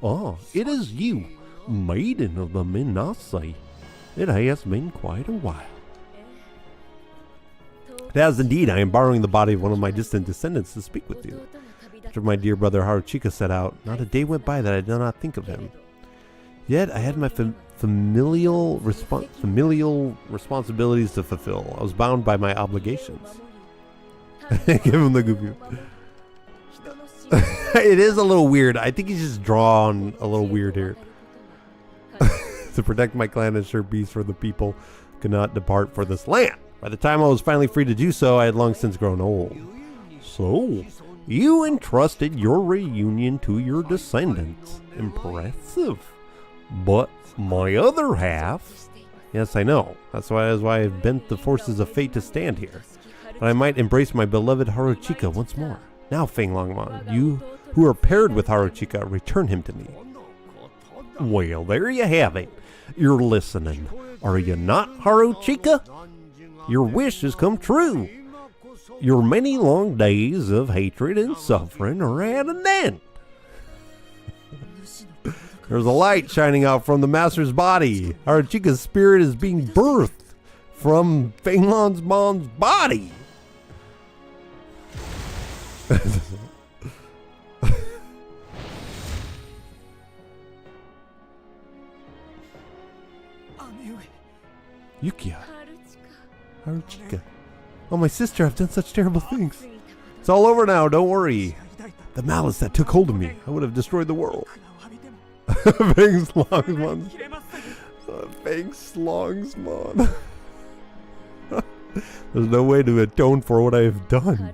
it is you, maiden of the Minasai. It has been quite a while. It has indeed. I am borrowing the body of one of my distant descendants to speak with you. After my dear brother Haruchika set out, not a day went by that I did not think of him. Yet I had my familial responsibilities to fulfill. I was bound by my obligations. Give him the goofy. It is a little weird. I think he's just drawn a little weird here. To protect my clan and ensure peace for the people, could not depart for this land. By the time I was finally free to do so, I had long since grown old. So, you entrusted your reunion to your descendants. Impressive. But my other half... Yes, I know. That's why I've bent the forces of fate to stand here. But I might embrace my beloved Haruchika once more. Now, Feng Longmon, you who are paired with Haruchika, return him to me. Well, there you have it. You're listening. Are you not, Haruchika? Your wish has come true. Your many long days of hatred and suffering are at an end. There's a light shining out from the master's body. Haruchika's spirit is being birthed from Feng Longmon's body. Yukiya. Haruchika. Oh, my sister, I've done such terrible things. It's all over now, don't worry. The malice that took hold of me, I would have destroyed the world. Feng Slongsmon. Feng Slongsmon. There's no way to atone for what I have done.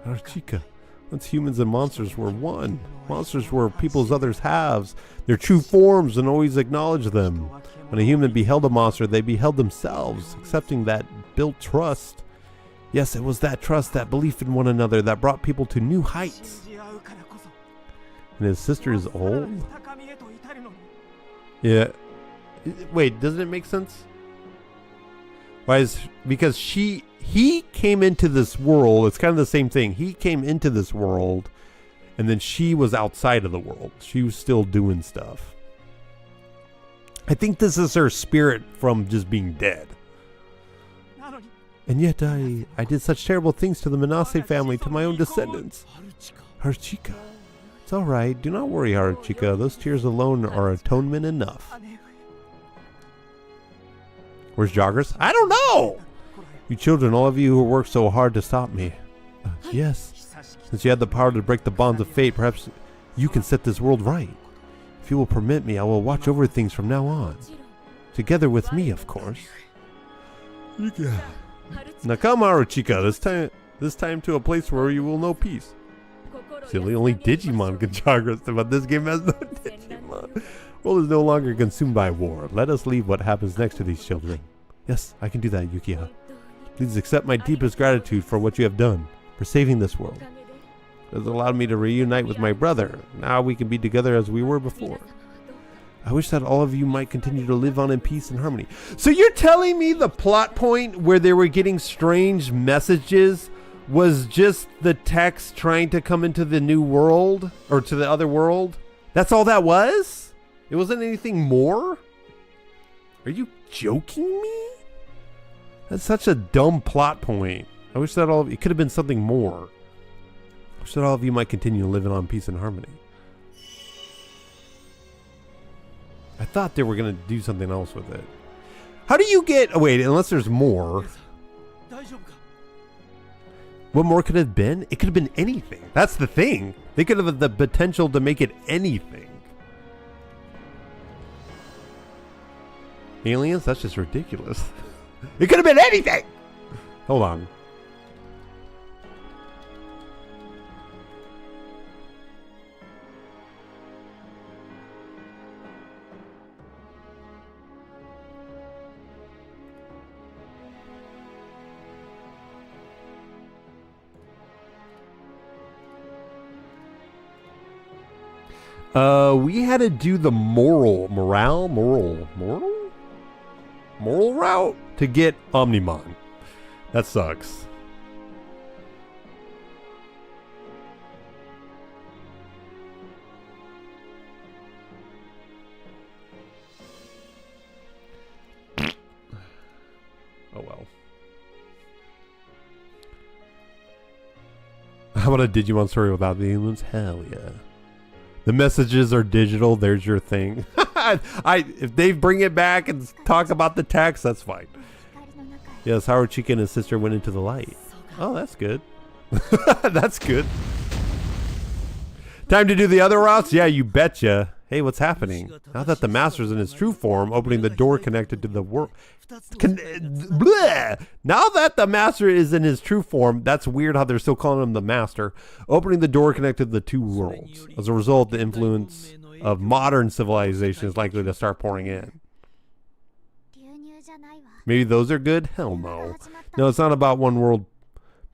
Haruchika. Once humans and monsters were one. Monsters were people's others' halves, their true forms, and always acknowledged them. When a human beheld a monster, they beheld themselves, accepting that built trust. Yes, it was that trust, that belief in one another that brought people to new heights. And his sister is old? Yeah. Wait, doesn't it make sense? Why is... Because he came into this world, it's kind of the same thing. He came into this world, and then she was outside of the world. She was still doing stuff. I think this is her spirit from just being dead. And yet I did such terrible things to the Manase family, to my own descendants. Haruchika. It's alright, do not worry, Haruchika. Those tears alone are atonement enough. Where's Joggers? I don't know! You children, all of you who worked so hard to stop me. Yes. Since you had the power to break the bonds of fate, perhaps you can set this world right. If you will permit me, I will watch over things from now on. Together with me, of course. Yeah. Now come, Haruchika, this time to a place where you will know peace. Silly, only Digimon can Joggers, but this game has no Digimon. World is no longer consumed by war. Let us leave what happens next to these children. Yes, I can do that, Yukiya. Please accept my deepest gratitude for what you have done, for saving this world. It has allowed me to reunite with my brother. Now we can be together as we were before. I wish that all of you might continue to live on in peace and harmony. So you're telling me the plot point where they were getting strange messages was just the text trying to come into the new world, or to the other world? That's all that was? It wasn't anything more? Are you joking me? That's such a dumb plot point. I wish that it could have been something more. I wish that all of you might continue living on peace and harmony. I thought they were going to do something else with it. How do you get... Oh, wait, unless there's more. What more could it have been? It could have been anything. That's the thing. They could have the potential to make it anything. Aliens? That's just ridiculous. It could have been anything! Hold on. We had to do the moral route to get Omnimon. That sucks. Oh well. How about a Digimon story without the humans? Hell yeah. The messages are digital. There's your thing. If they bring it back and talk about the text, that's fine. Yes, Haruchika and his sister went into the light. Oh, that's good. That's good. Time to do the other routes? Yeah, you betcha. Hey, what's happening? Now that the master's in his true form, opening the door connected to the world. Now that the master is in his true form, that's weird how they're still calling him the master. Opening the door connected to the two worlds. As a result, the influence of modern civilization is likely to start pouring in. Maybe those are good? Hell no. No, it's not about one world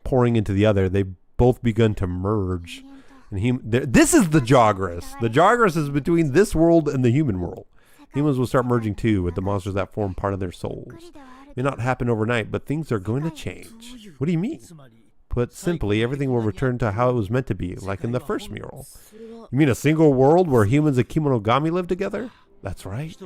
pouring into the other. They've both begun to merge. And this is the Jogress. The Jogress is between this world and the human world. Humans will start merging too with the monsters that form part of their souls. It may not happen overnight, but things are going to change. What do you mean? Put simply, everything will return to how it was meant to be, like in the first mural. You mean a single world where humans and Kemonogami live together? That's right.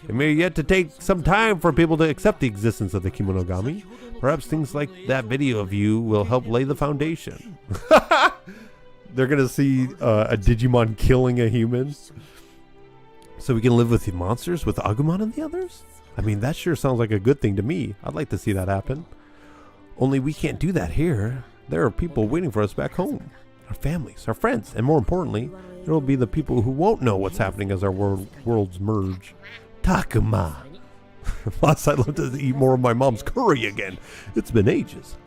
It may yet to take some time for people to accept the existence of the Kemonogami. Perhaps things like that video of you will help lay the foundation. They're going to see a Digimon killing a human. So we can live with the monsters, with Agumon and the others? I mean, that sure sounds like a good thing to me. I'd like to see that happen. Only we can't do that here. There are people waiting for us back home. Our families, our friends, and more importantly, there will be the people who won't know what's happening as our worlds merge. Takuma. Plus, I'd love to eat more of my mom's curry again. It's been ages.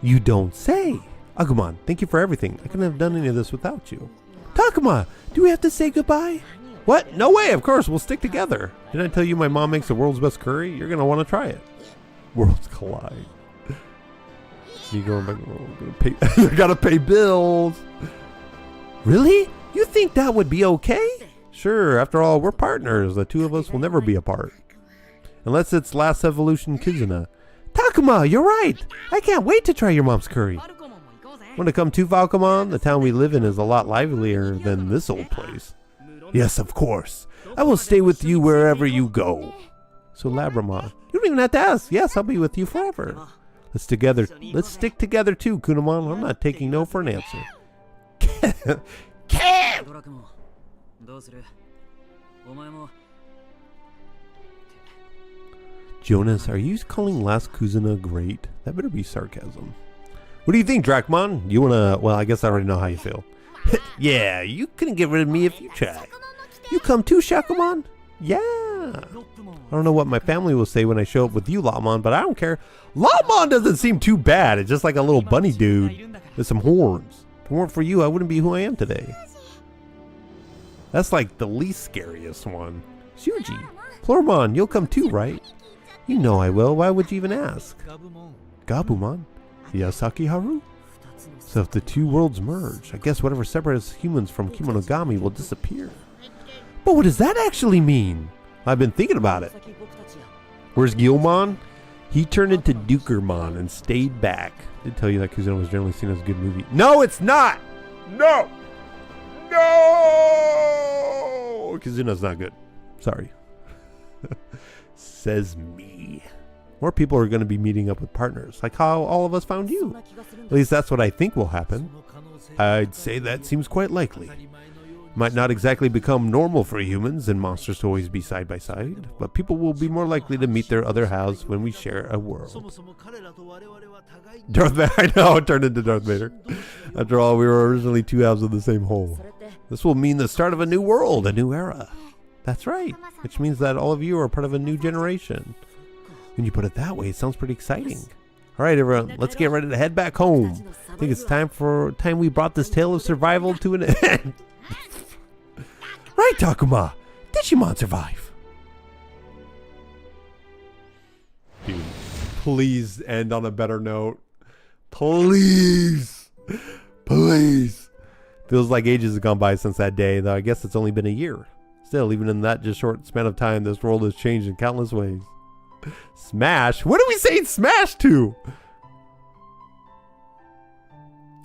You don't say. Agumon, thank you for everything. I couldn't have done any of this without you. Takuma, do we have to say goodbye? What? No way, of course, we'll stick together. Didn't I tell you my mom makes the world's best curry? You're going to want to try it. Worlds collide. You going back? They gotta pay bills. Really? You think that would be okay? Sure, after all, we're partners. The two of us will never be apart. Unless it's last evolution Kizuna. Takuma, you're right. I can't wait to try your mom's curry. Want to come to Falcomon? The town we live in is a lot livelier than this old place. Yes, of course. I will stay with you wherever you go. So Labramon, you don't even have to ask. Yes, I'll be with you forever. Let's stick together too, Kunamon. I'm not taking no for an answer. Jonas, are you calling Last Kuzuna great? That better be sarcasm. What do you think, Dracmon? You wanna... Well, I guess I already know how you feel. Yeah, you couldn't get rid of me if you tried. You come too, Shakumon? Yeah. I don't know what my family will say when I show up with you, Lawmon, but I don't care. Lawmon doesn't seem too bad. It's just like a little bunny dude with some horns. If it weren't for you, I wouldn't be who I am today. That's like the least scariest one. Shuji. Plormon, you'll come too, right? You know I will. Why would you even ask? Gabumon? Yasaki Haru? So if the two worlds merge, I guess whatever separates humans from Kemonogami will disappear. But what does that actually mean? I've been thinking about it. Where's Gilmon? He turned into Dukermon and stayed back. I did tell you that Kuzuna was generally seen as a good movie. No, it's not! No! No! Kuzuna's not good. Sorry. Says me. More people are going to be meeting up with partners, like how all of us found you. At least that's what I think will happen. I'd say that seems quite likely. Might not exactly become normal for humans and monsters to always be side by side, but people will be more likely to meet their other halves when we share a world. Darth Vader, I know, it turned into Darth Vader. After all, we were originally two halves of the same whole. This will mean the start of a new world, a new era. That's right, which means that all of you are part of a new generation. When you put it that way, it sounds pretty exciting. All right, everyone, let's get ready to head back home. I think it's time we brought this tale of survival to an end. Right, Takuma. Digimon Survive. Dude, please end on a better note. Please. Please. Feels like ages have gone by since that day, though I guess it's only been a year. Still, even in that just short span of time, this world has changed in countless ways. Smash? What are we saying smash to?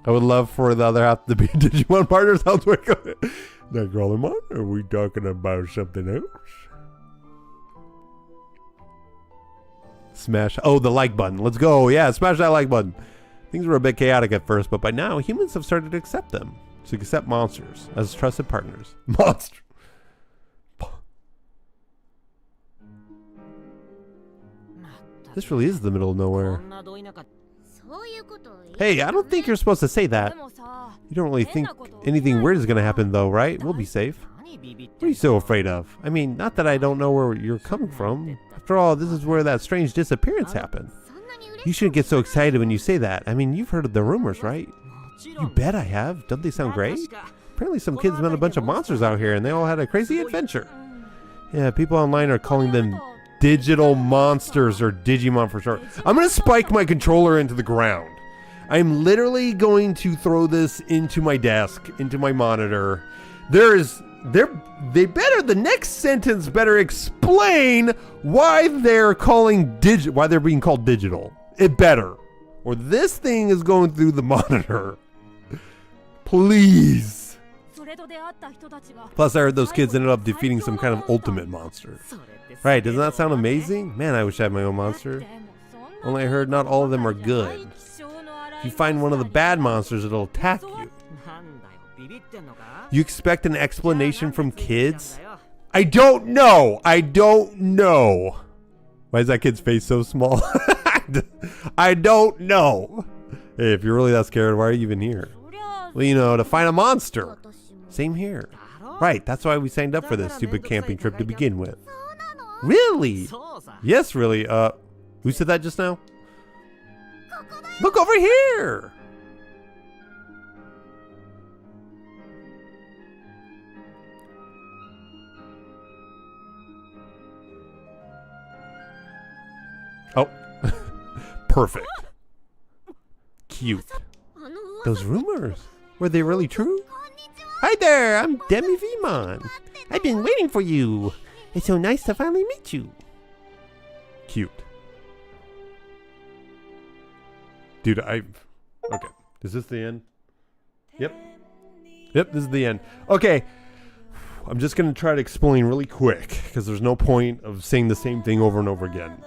I would love for the other half to be Digimon partners. Nightcrawlermon, are we talking about something else? Smash. Oh, the like button. Let's go. Yeah, smash that like button. Things were a bit chaotic at first, but by now, humans have started to accept them. To accept monsters as trusted partners. Monster. This really is the middle of nowhere. Hey, I don't think you're supposed to say that. You don't really think anything weird is going to happen though, right? We'll be safe. What are you so afraid of? I mean, not that I don't know where you're coming from. After all, this is where that strange disappearance happened. You shouldn't get so excited when you say that. I mean, you've heard of the rumors, right? You bet I have. Don't they sound great? Apparently some kids met a bunch of monsters out here and they all had a crazy adventure. Yeah, people online are calling them digital monsters, or Digimon for short. I'm going to spike my controller into the ground. I'm literally going to throw this into my desk, into my monitor. The next sentence better explain why they're why they're being called digital. It better. Or this thing is going through the monitor. Please. Plus, I heard those kids ended up defeating some kind of ultimate monster. Right, doesn't that sound amazing? Man, I wish I had my own monster. Only I heard not all of them are good. If you find one of the bad monsters, it'll attack you. You expect an explanation from kids? I don't know. I don't know. Why is that kid's face so small? I don't know. Hey, if you're really that scared, why are you even here? Well, you know, to find a monster. Same here. Right, that's why we signed up for this stupid camping trip to begin with. Really? Yes, really. Who said that just now? Look over here! Oh. Perfect. Cute. Those rumors, were they really true? Hi there, I'm Demi Vmon. I've been waiting for you. It's so nice to finally meet you. Cute. Dude, okay. Is this the end? Yep. Yep, this is the end. Okay. I'm just going to try to explain really quick, because there's no point of saying the same thing over and over again.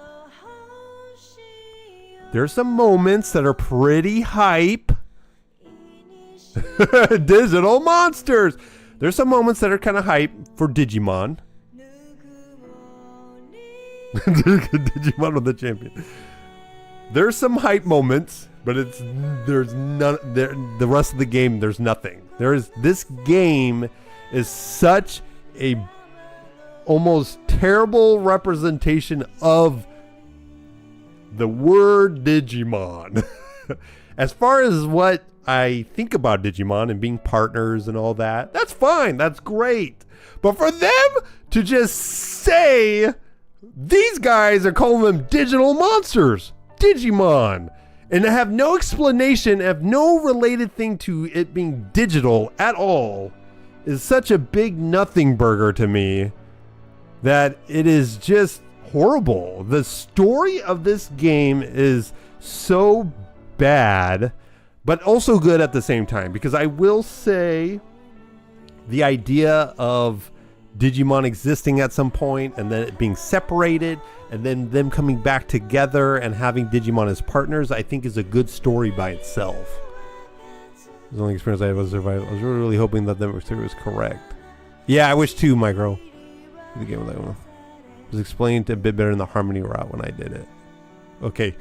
There's some moments that are pretty hype. Digital monsters! There's some moments that are kind of hype for Digimon. Digimon with the champion. There's some hype moments, but there's none there. The rest of the game, there's nothing. This game is such a almost terrible representation of the word Digimon. As far as what I think about Digimon and being partners and all that, that's fine, that's great. But for them to just say these guys are calling them digital monsters, Digimon, and to have no explanation, have no related thing to it being digital at all, is such a big nothing burger to me that it is just horrible. The story of this game is so bad, but also good at the same time, because I will say the idea of Digimon existing at some point and then it being separated and then them coming back together and having Digimon as partners, I think is a good story by itself. The only experience I had was Survive. I was really hoping that the story was correct. Yeah, I wish too, Micro. The game with that one. It was explained a bit better in the Harmony route when I did it. Okay.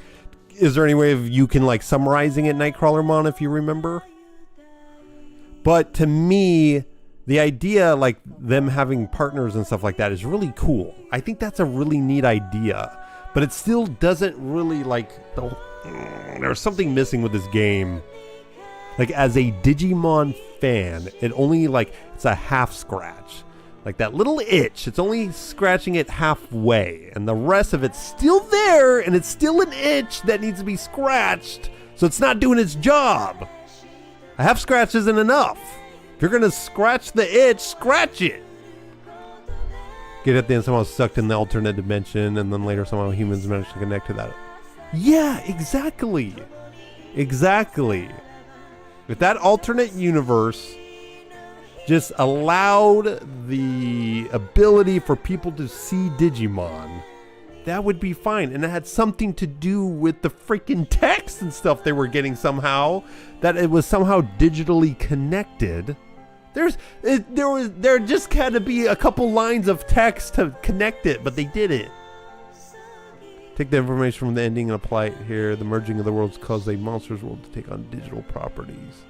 Is there any way of you can like summarizing it, Nightcrawlermon, if you remember? But to me, the idea like them having partners and stuff like that is really cool. I think that's a really neat idea, but it still doesn't really like there's something missing with this game. Like as a Digimon fan, it only like it's a half scratch. Like that little itch, it's only scratching it halfway, and the rest of it's still there, and it's still an itch that needs to be scratched, so it's not doing its job. A half scratch isn't enough. If you're gonna scratch the itch, scratch it. Get at the end somehow sucked in the alternate dimension, and then later somehow humans managed to connect to that. Yeah, exactly. Exactly. If that alternate universe just allowed the ability for people to see Digimon, that would be fine. And it had something to do with the freaking text and stuff they were getting somehow, that it was somehow digitally connected. There just had to be a couple lines of text to connect it, but they did it. Take the information from the ending and apply it here. The merging of the worlds caused a monster's world to take on digital properties.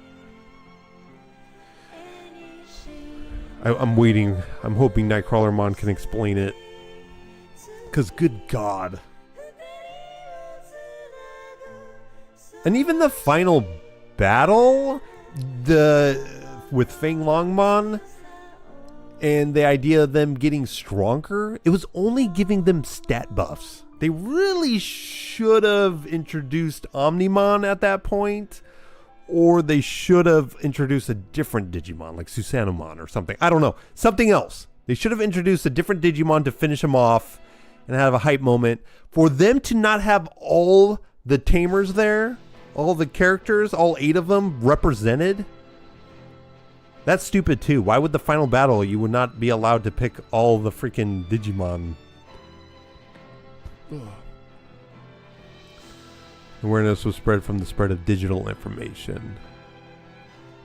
I'm waiting. I'm hoping Nightcrawlermon can explain it. Because good God. And even the final battle, with Feng Longmon, and the idea of them getting stronger, it was only giving them stat buffs. They really should have introduced Omnimon at that point, or they should have introduced a different Digimon, like Susanomon or something. I don't know. Something else. They should have introduced a different Digimon to finish him off and have a hype moment. For them to not have all the tamers there, all the characters, all 8 of them represented, that's stupid too. Why would the final battle, you would not be allowed to pick all the freaking Digimon? Ugh. Awareness was spread from the spread of digital information.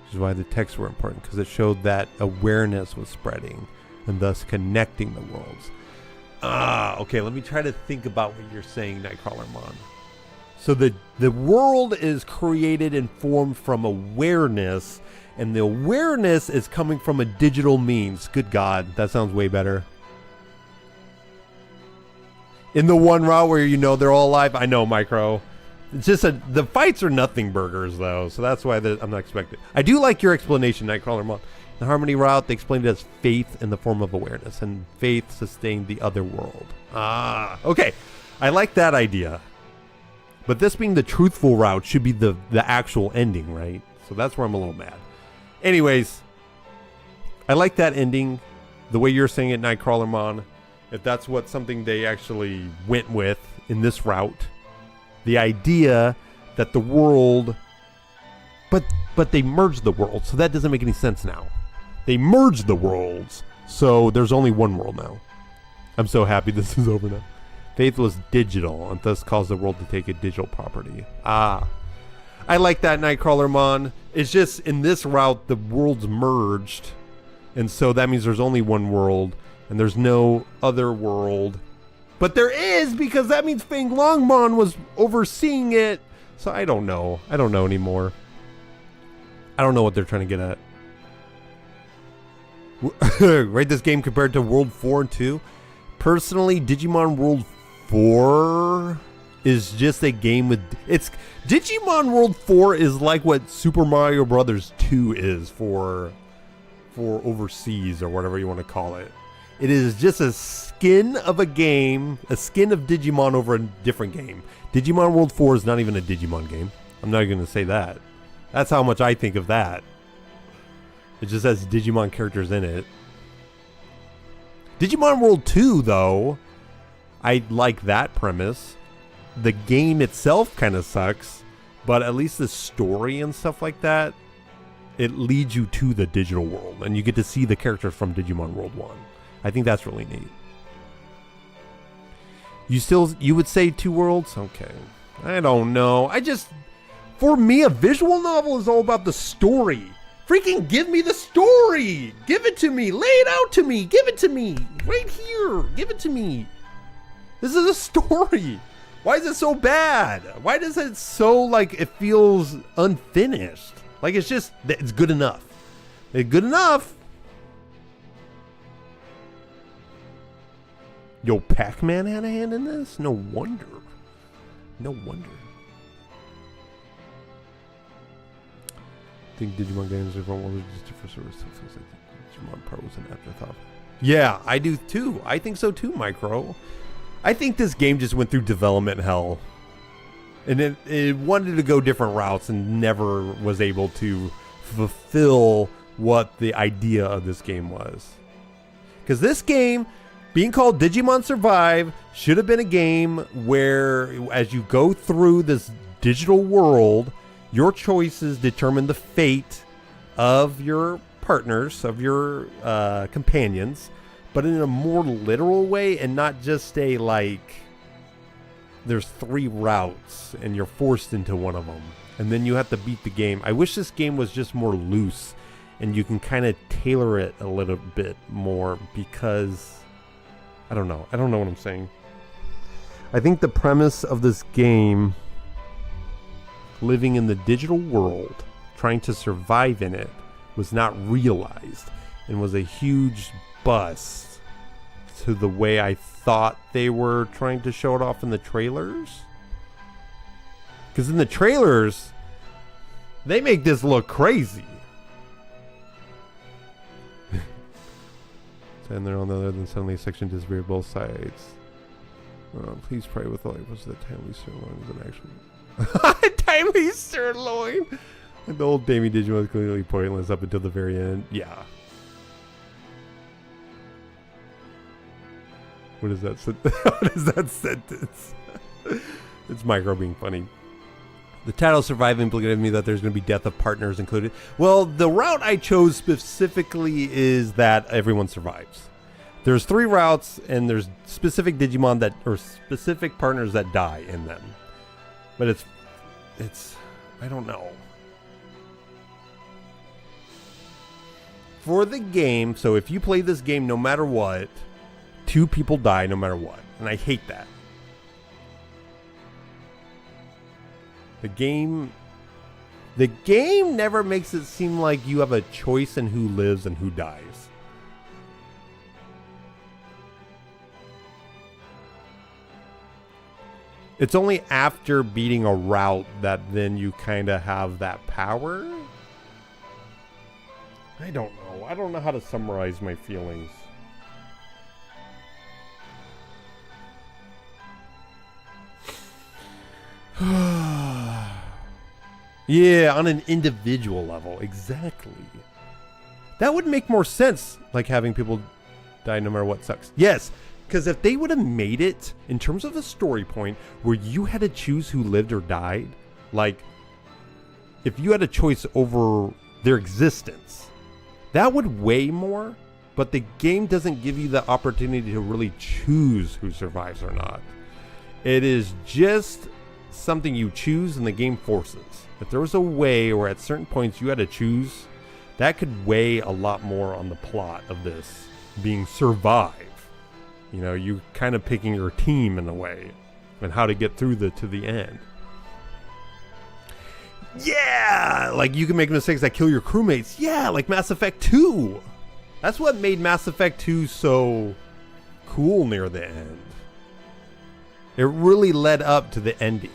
Which is why the texts were important, because it showed that awareness was spreading and thus connecting the worlds. Okay, let me try to think about what you're saying, Nightcrawlermon. So the world is created and formed from awareness, and the awareness is coming from a digital means. Good God, that sounds way better. In the one route where you know they're all alive, I know, Micro. It's just the fights are nothing burgers, though, so that's why I'm not expecting. I do like your explanation, Nightcrawlermon. The Harmony route, they explained it as faith in the form of awareness, and faith sustained the other world. Okay. I like that idea. But this being the truthful route should be the actual ending, right? So that's where I'm a little mad. Anyways, I like that ending, the way you're saying it, Nightcrawlermon. If that's what something they actually went with in this route, the idea that the world, but they merged the world, so that doesn't make any sense now. They merged the worlds, so there's only one world now. I'm so happy this is over now. Faith was digital, and thus caused the world to take a digital property. I like that, Nightcrawlermon. It's just, in this route, the worlds merged, and so that means there's only one world, and there's no other world. But there is, because that means Feng Longmon was overseeing it. So I don't know. I don't know anymore. I don't know what they're trying to get at. Rate this game compared to World 4 and 2. Personally, Digimon World 4 is just a game with... Digimon World 4 is like what Super Mario Brothers 2 is for overseas, or whatever you want to call it. It is just a skin of a game, a skin of Digimon over a different game. Digimon World 4 is not even a Digimon game. I'm not going to say that. That's how much I think of that. It just has Digimon characters in it. Digimon World 2, though, I like that premise. The game itself kind of sucks, but at least the story and stuff like that, it leads you to the digital world, and you get to see the characters from Digimon World 1. I think that's really neat. You would say 2 worlds? Okay. I don't know. For me, a visual novel is all about the story. Freaking give me the story. Give it to me. Lay it out to me. Give it to me. Right here. Give it to me. This is a story. Why is it so bad? Why does it so, like, it feels unfinished? Like, it's good enough. It's good enough. Yo, Pac-Man had a hand in this? No wonder. No wonder. I think Digimon games are one just for service. Digimon part was an afterthought. Yeah, I do too. I think so too, Micro. I think this game just went through development hell. And it wanted to go different routes and never was able to fulfill what the idea of this game was. Because this game, being called Digimon Survive, should have been a game where as you go through this digital world, your choices determine the fate of your partners, of your companions, but in a more literal way and not just a like, there's 3 routes and you're forced into one of them and then you have to beat the game. I wish this game was just more loose and you can kind of tailor it a little bit more, because I don't know what I'm saying. I think the premise of this game, living in the digital world, trying to survive in it, was not realized and was a huge bust to the way I thought they were trying to show it off in the trailers. Because in the trailers, they make this look crazy. And they're on the other, then suddenly a section disappeared both sides. Please pray with all was the timely sirloin was an actual timely sirloin. And the old Damie Digimon was clearly pointless up until the very end. Yeah. What is that? What is that sentence? It's Micro being funny. The title Survive implicated me that there's going to be death of partners included. Well, the route I chose specifically is that everyone survives. There's 3 routes, and there's specific Digimon that, or specific partners that die in them. But it's, I don't know. For the game, so if you play this game, no matter what, 2 people die no matter what. And I hate that. The game never makes it seem like you have a choice in who lives and who dies. It's only after beating a route that then you kind of have that power. I don't know. I don't know how to summarize my feelings. Yeah, on an individual level, exactly. That would make more sense, like having people die no matter what sucks. Yes, because if they would have made it in terms of a story point where you had to choose who lived or died, like if you had a choice over their existence, that would weigh more. But the game doesn't give you the opportunity to really choose who survives or not. It is just something you choose and the game forces. If there was a way where at certain points you had to choose, that could weigh a lot more on the plot of this being Survive. You know, you kind of picking your team in a way and how to get through to the end. Yeah, like you can make mistakes that kill your crewmates. Yeah, like Mass Effect 2. That's what made Mass Effect 2 so cool near the end. It really led up to the ending.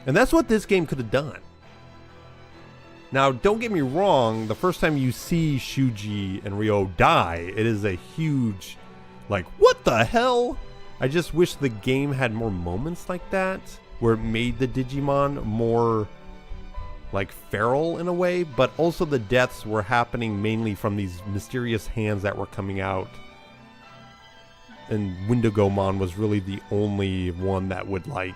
And that's what this game could have done. Now, don't get me wrong, the first time you see Shuji and Ryo die, it is a huge, like, what the hell? I just wish the game had more moments like that, where it made the Digimon more, like, feral in a way, but also the deaths were happening mainly from these mysterious hands that were coming out. And Windogomon was really the only one that would, like,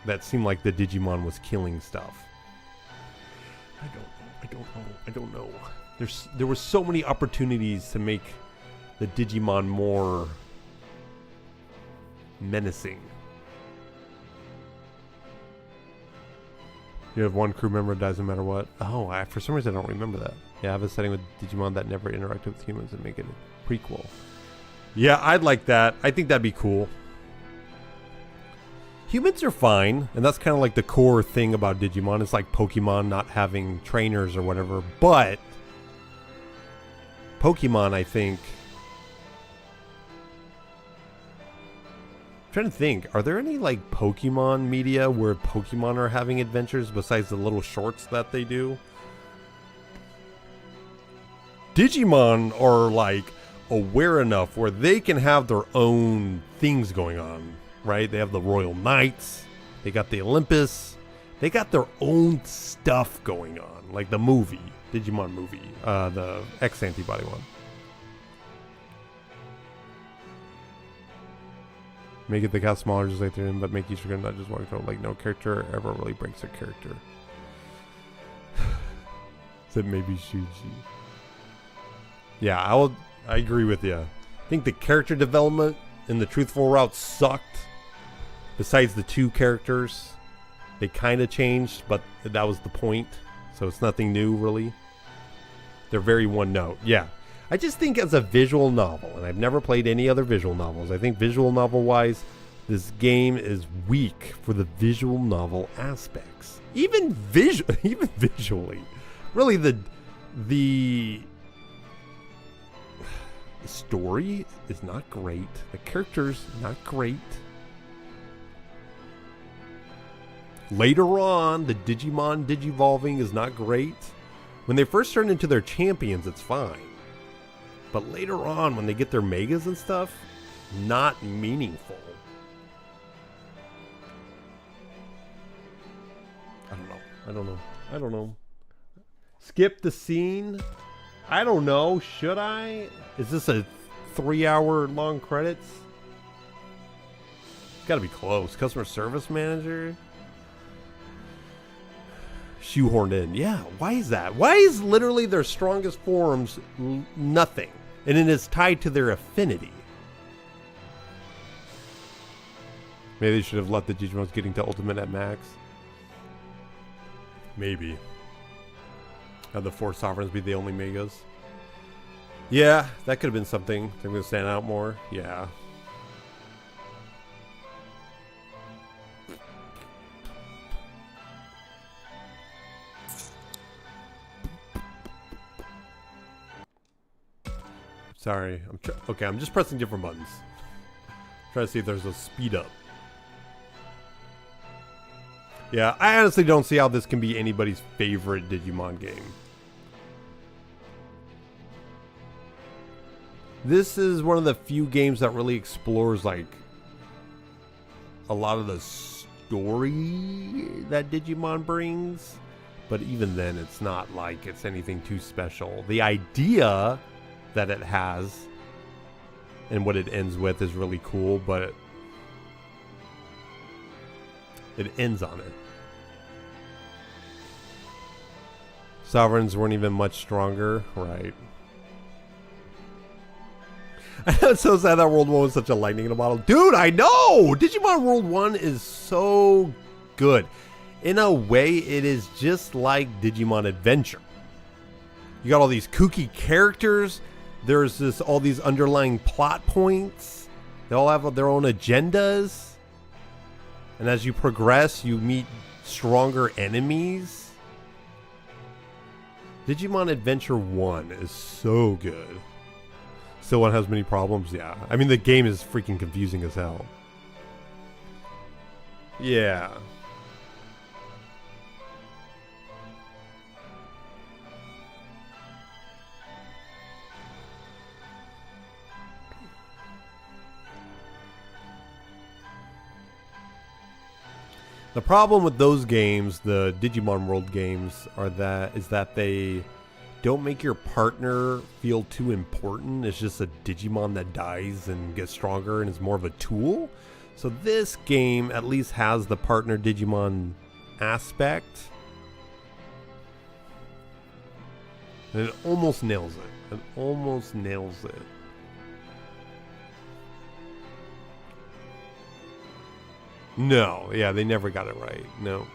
that seemed like the Digimon was killing stuff. I don't know. There were so many opportunities to make the Digimon more menacing. You have one crew member dies no matter what. Oh, for some reason I don't remember that. Yeah, I have a setting with Digimon that never interacted with humans and make it a prequel. Yeah, I'd like that. I think that'd be cool. Humans are fine, and that's kind of like the core thing about Digimon. It's like Pokemon not having trainers or whatever, but Pokemon, I think... I'm trying to think, are there any like Pokemon media where Pokemon are having adventures besides the little shorts that they do? Digimon are like aware enough where they can have their own things going on. Right? They have the Royal Knights. They got the Olympus. They got their own stuff going on, like the movie, Digimon movie, the X antibody one. Make it the cat smaller, just like they're in, but make each figure not just one control. Like no character ever really breaks a character. Said maybe Shuji. Yeah, I agree with you. I think the character development in the Truthful Route sucked. Besides the 2 characters, they kind of changed, but that was the point. So it's nothing new, really. They're very one note. Yeah. I just think as a visual novel, and I've never played any other visual novels, I think visual novel-wise, this game is weak for the visual novel aspects. Even visually. Really, the story is not great. The characters, not great. Later on, the Digimon digivolving is not great. When they first turn into their champions, it's fine. But later on, when they get their megas and stuff, not meaningful. I don't know. Skip the scene? I don't know. Should I? Is this a 3-hour long credits? It's gotta be close. Customer service manager? Shoehorned in. Yeah, why is that? Why is literally their strongest forms nothing? And it is tied to their affinity. Maybe they should have let the Digimons getting to ultimate at max. Maybe. Have the 4 sovereigns be the only megas. Yeah, that could have been something. They're going to stand out more. Yeah. Sorry. Okay, I'm just pressing different buttons. Try to see if there's a speed up. Yeah, I honestly don't see how this can be anybody's favorite Digimon game. This is one of the few games that really explores like a lot of the story that Digimon brings. But even then, it's not like it's anything too special. The idea that it has and what it ends with is really cool, but it ends on it. Sovereigns weren't even much stronger, right? I know it's so sad that World 1 was such a lightning in a bottle. Dude, I know! Digimon World 1 is so good. In a way, it is just like Digimon Adventure. You got all these kooky characters. There's all these underlying plot points. They all have their own agendas. And as you progress, you meet stronger enemies. Digimon Adventure 1 is so good. Still one has many problems, yeah. I mean, the game is freaking confusing as hell. Yeah. The problem with those games, the Digimon World games, is that they don't make your partner feel too important. It's just a Digimon that dies and gets stronger and is more of a tool. So this game at least has the partner Digimon aspect. And it almost nails it. It almost nails it. No, yeah, they never got it right. No.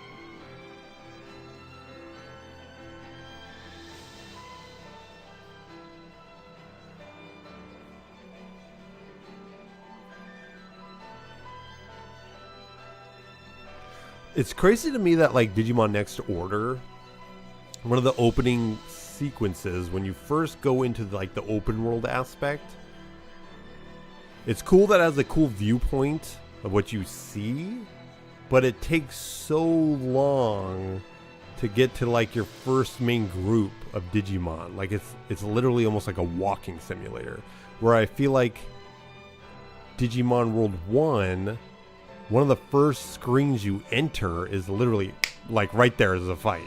It's crazy to me that like Digimon Next Order, one of the opening sequences when you first go into like the open world aspect, it's cool that it has a cool viewpoint of what you see, but it takes so long to get to like your first main group of Digimon. Like it's literally almost like a walking simulator, where I feel like Digimon World 1, one of the first screens you enter is literally like right there is a fight.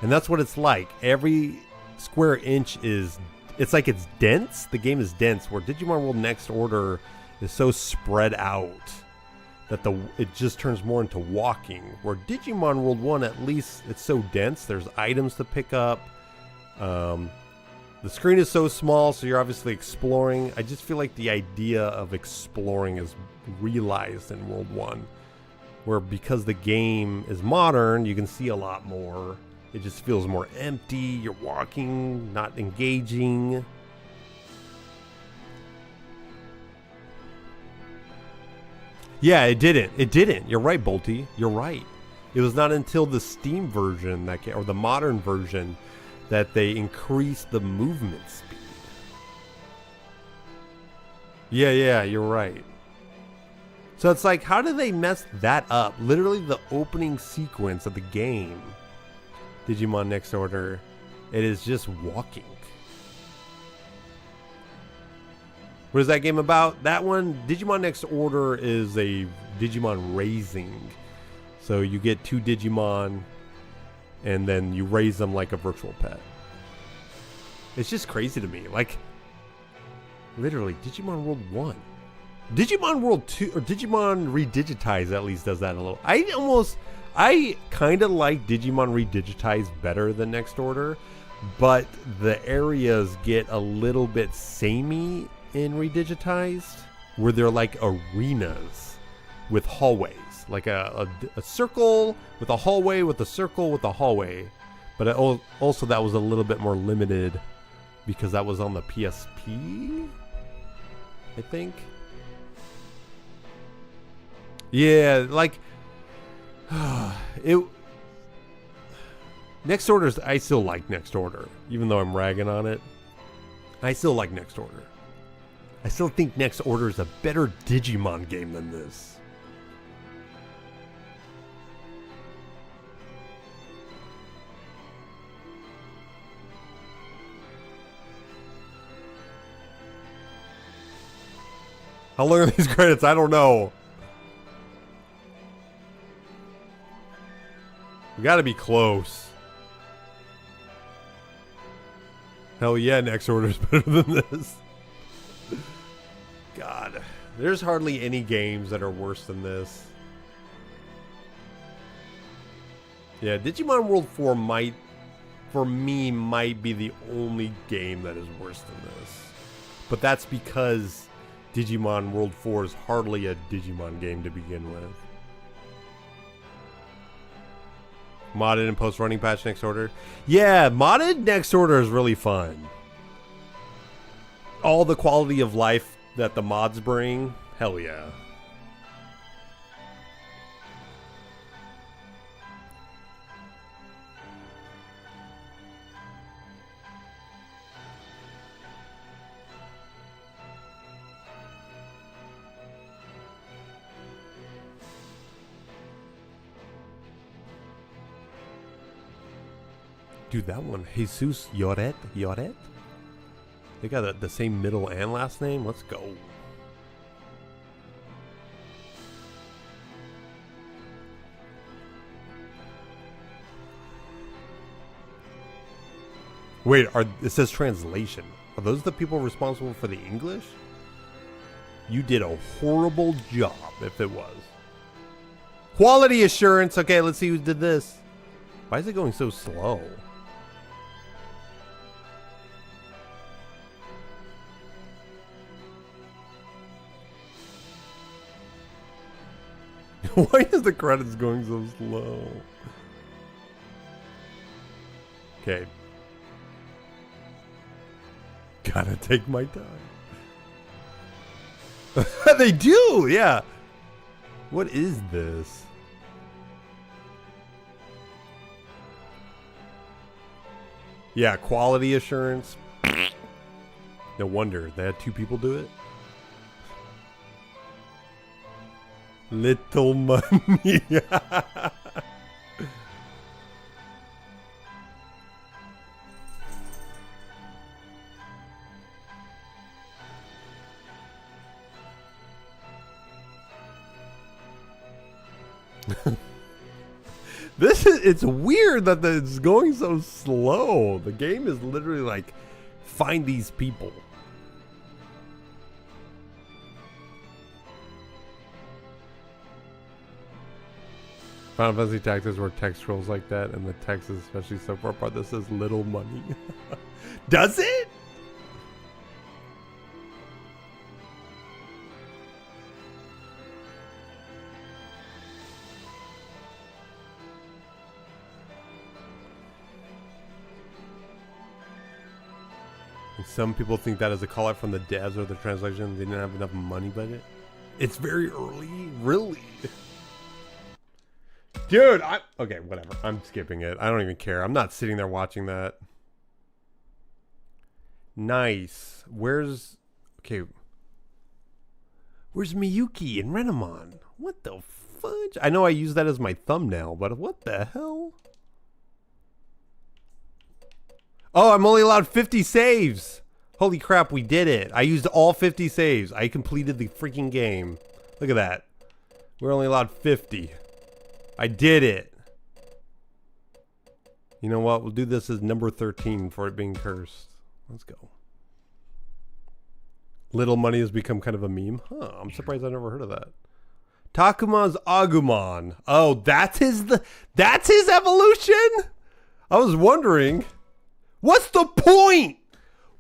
And that's what it's like. Every square inch is, it's like it's dense. The game is dense, where Digimon World Next Order is so spread out that it just turns more into walking. Where Digimon World 1, at least it's so dense. There's items to pick up. The screen is so small, so you're obviously exploring. I just feel like the idea of exploring is realized in World 1. Where because the game is modern, you can see a lot more. It just feels more empty. You're walking, not engaging. Yeah, it didn't. It didn't. You're right, Bolty. You're right. It was not until the Steam version or the modern version that they increased the movement speed. Yeah, you're right. So it's like, how do they mess that up? Literally the opening sequence of the game, Digimon Next Order, it is just walking. What is that game about? That one, Digimon Next Order, is a Digimon raising. So you get 2 Digimon, and then you raise them like a virtual pet. It's just crazy to me. Like, literally, Digimon World 1. Digimon World 2, or Digimon Redigitized at least does that a little. I kind of like Digimon Redigitized better than Next Order, but the areas get a little bit samey in Redigitized, where they're like arenas with hallways. Like a circle with a hallway with a circle with a hallway. But also that was a little bit more limited because that was on the PSP, I think. Yeah, like Next Order's, I still like Next Order, even though I'm ragging on it. I still like Next Order. I still think Next Order is a better Digimon game than this. How long are these credits? I don't know. We gotta be close. Hell yeah, Next Order's better than this. God. There's hardly any games that are worse than this. Yeah, Digimon World 4 might be the only game that is worse than this. But that's because Digimon World 4 is hardly a Digimon game to begin with. Modded and post-running patch Next Order. Yeah, modded Next Order is really fun. All the quality of life that the mods bring, hell yeah. Dude, that one, Jesus Lloret? They got the same middle and last name? Let's go. Wait, it says translation. Are those the people responsible for the English? You did a horrible job if it was. Quality assurance. Okay, let's see who did this. Why is it going so slow? Why is the credits going so slow? Okay. Gotta take my time. They do, yeah. What is this? Yeah, quality assurance. No wonder they had 2 people do it. Little money. It's weird that it's going so slow. The game is literally like, find these people. Final Fantasy Tactics where text scrolls like that, and the text is especially so far apart that says little money. Does it? And some people think that is a call out from the devs or the translation. They didn't have enough money budget. It's very early, really. Dude, okay, whatever. I'm skipping it. I don't even care. I'm not sitting there watching that. Nice. Where's Miyuki and Renamon? What the fudge? I know I use that as my thumbnail, but what the hell? Oh, I'm only allowed 50 saves. Holy crap, we did it. I used all 50 saves. I completed the freaking game. Look at that. We're only allowed 50. I did it. You know what? We'll do this as number 13 for it being cursed. Let's go. Little money has become kind of a meme. Huh, I'm surprised I never heard of that. Takuma's Agumon. Oh, that's his evolution? I was wondering. What's the point?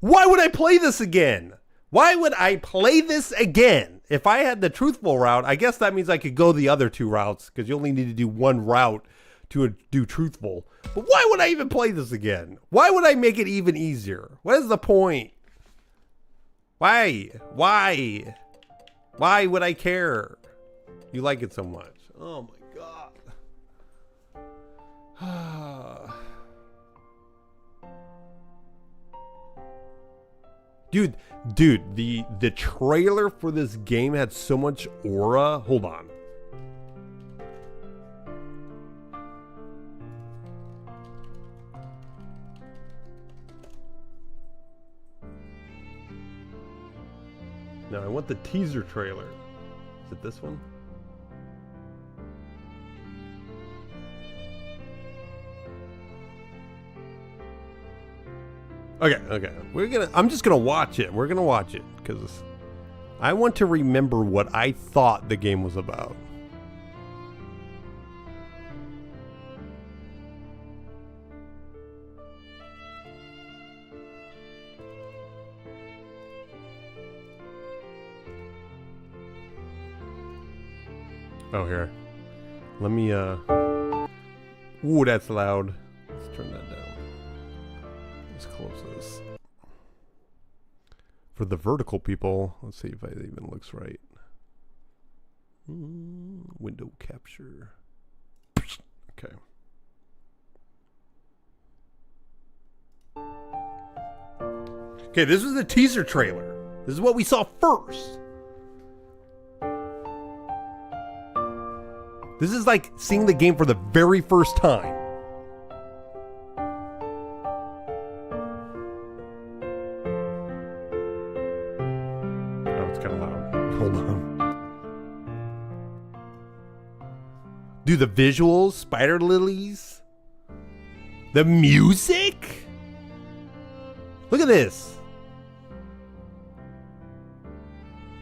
Why would I play this again? Why would I play this again? If I had the truthful route, I guess that means I could go the other two routes because you only need to do one route to do truthful. But why would I even play this again? Why would I make it even easier? What is the point? Why? Why would I care? You like it so much. Oh my god. Dude, the trailer for this game had so much aura. Hold on. No, I want the teaser trailer. Is it this one? Okay. I'm just gonna watch it. We're gonna watch it because I want to remember what I thought the game was about. Oh, here. Let me, Ooh, that's loud. Let's turn that down. Let's close this. For the vertical people, let's see if it even looks right. Window capture. Okay. Okay, this was the teaser trailer. This is what we saw first. This is like seeing the game for the very first time. Oh, it's kind of loud. Hold on. Dude, the visuals, spider lilies, the music. Look at this.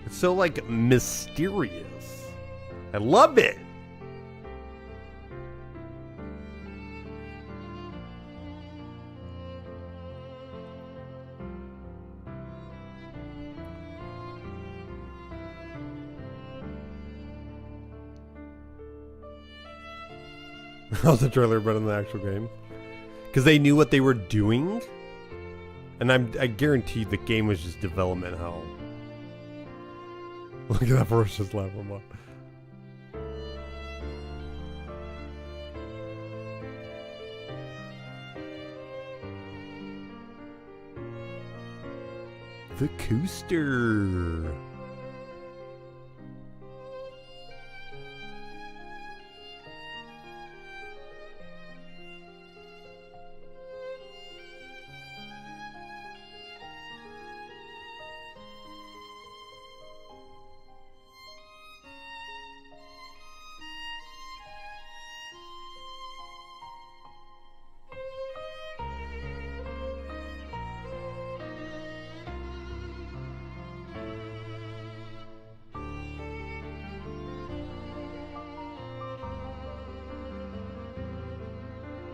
It's so like mysterious. I love it. How's the trailer better than the actual game? Because they knew what they were doing, and I guarantee the game was just development hell. Look at that ferocious laugh, Ramon. The coaster.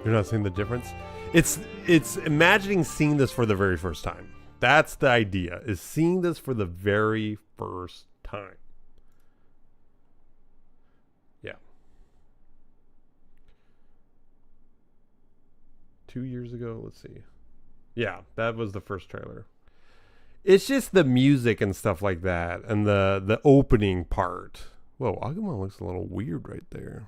You're not seeing the difference? It's imagining seeing this for the very first time. That's the idea, is seeing this for the very first time. Yeah. 2 years ago, let's see. Yeah, that was the first trailer. It's just the music and stuff like that, and the opening part. Whoa, Agumon looks a little weird right there.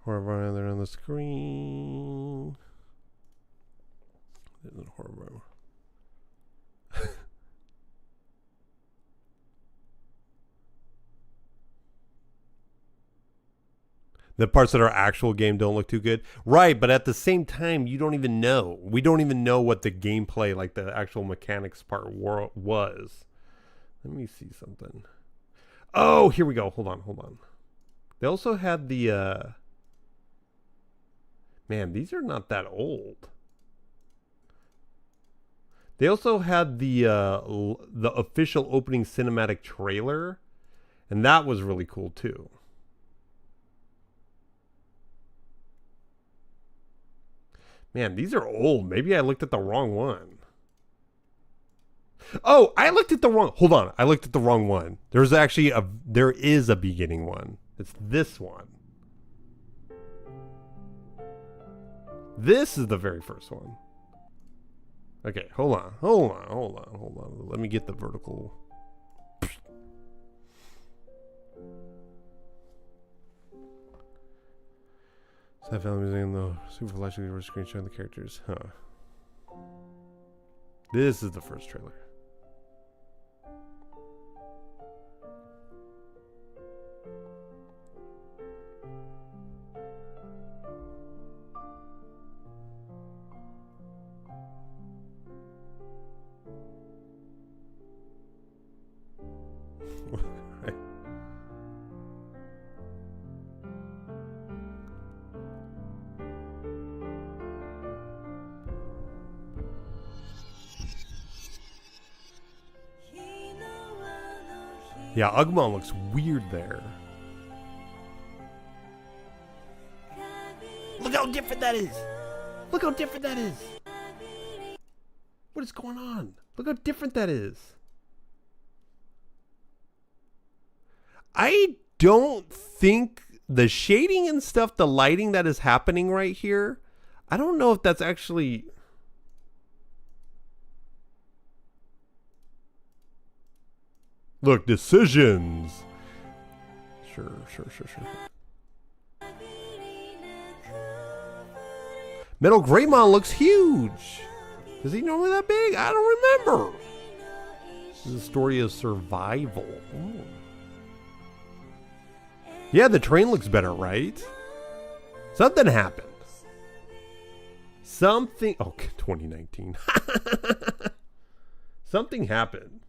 Horror there on the screen. Isn't horror. The parts that are actual game don't look too good. Right, but at the same time, you don't even know. We don't even know what the gameplay, like the actual mechanics part was. Let me see something. Oh, here we go. Hold on. They also had the... Man, these are not that old. They also had the official opening cinematic trailer, and that was really cool too. Man, these are old. Maybe I looked at the wrong one. Oh, I looked at the wrong... Hold on. I looked at the wrong one. There is a beginning one. It's this one. This is the very first one. Okay, hold on. Let me get the vertical. So I found using the super flashing screenshot of the characters. Huh. This is the first trailer. Yeah, Agumon looks weird there. Look how different that is! Look how different that is! What is going on? Look how different that is! I don't think the shading and stuff, the lighting that is happening right here, I don't know if that's actually... Look, decisions. Sure. Metal Greymon looks huge. Is he normally that big? I don't remember. This is a story of survival. Ooh. Yeah, the train looks better, right? Something happened. Oh, 2019. Something happened.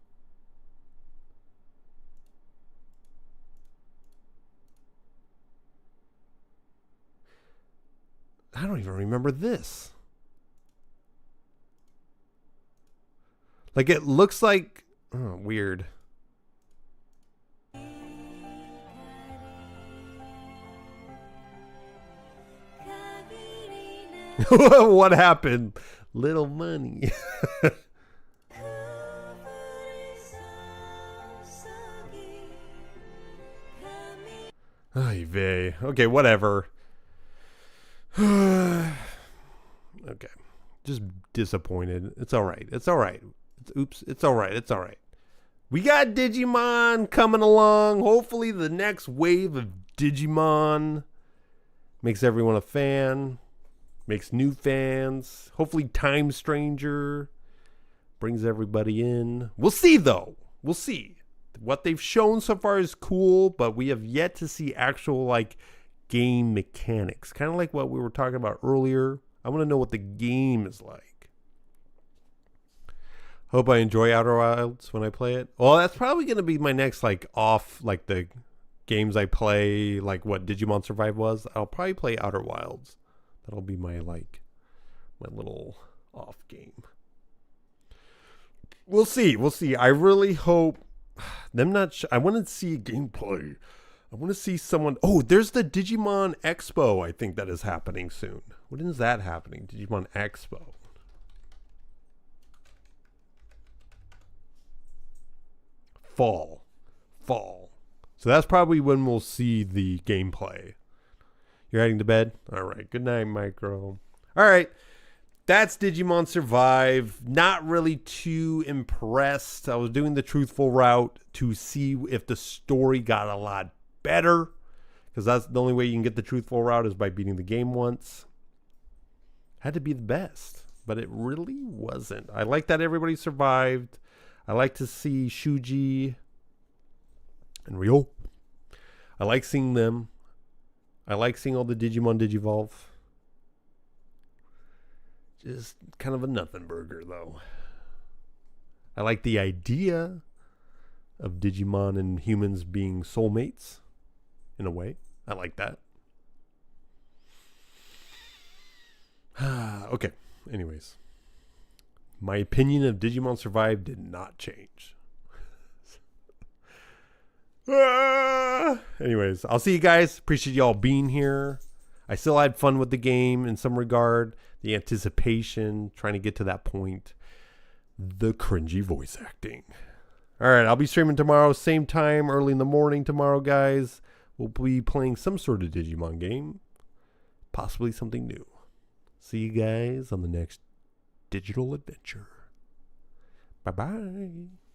I don't even remember this. Like, it looks like... Oh, weird. What happened? Little money. Ay vey. Okay, whatever. Okay. Just disappointed. It's alright. It's alright. It's alright. We got Digimon coming along. Hopefully the next wave of Digimon makes everyone a fan. Makes new fans. Hopefully Time Stranger brings everybody in. We'll see though. We'll see. What they've shown so far is cool, but we have yet to see actual like game mechanics. Kind of like what we were talking about earlier. I want to know what the game is like. Hope I enjoy Outer Wilds when I play it. Well, that's probably going to be my next like off, like the games I play, like what Digimon Survive was. I'll probably play Outer Wilds. That'll be my like my little off game. We'll see. I really hope them not. I want to see gameplay. I want to see someone. Oh, there's the Digimon Expo. I think that is happening soon. When is that happening? Digimon Expo. Fall. So that's probably when we'll see the gameplay. You're heading to bed? All right. Good night, Micro. All right. That's Digimon Survive. Not really too impressed. I was doing the Truthful Route to see if the story got a lot better, because that's the only way you can get the Truthful Route is by beating the game once. Had to be the best, but it really wasn't. I like that everybody survived. I like to see Shuji and Ryo. I like seeing them. I like seeing all the Digimon Digivolve. Just kind of a nothing burger, though. I like the idea of Digimon and humans being soulmates, in a way. I like that. Okay, anyways. My opinion of Digimon Survive did not change. Anyways, I'll see you guys. Appreciate y'all being here. I still had fun with the game in some regard. The anticipation, trying to get to that point. The cringy voice acting. All right, I'll be streaming tomorrow, same time, early in the morning tomorrow, guys. We'll be playing some sort of Digimon game. Possibly something new. See you guys on the next digital adventure. Bye-bye.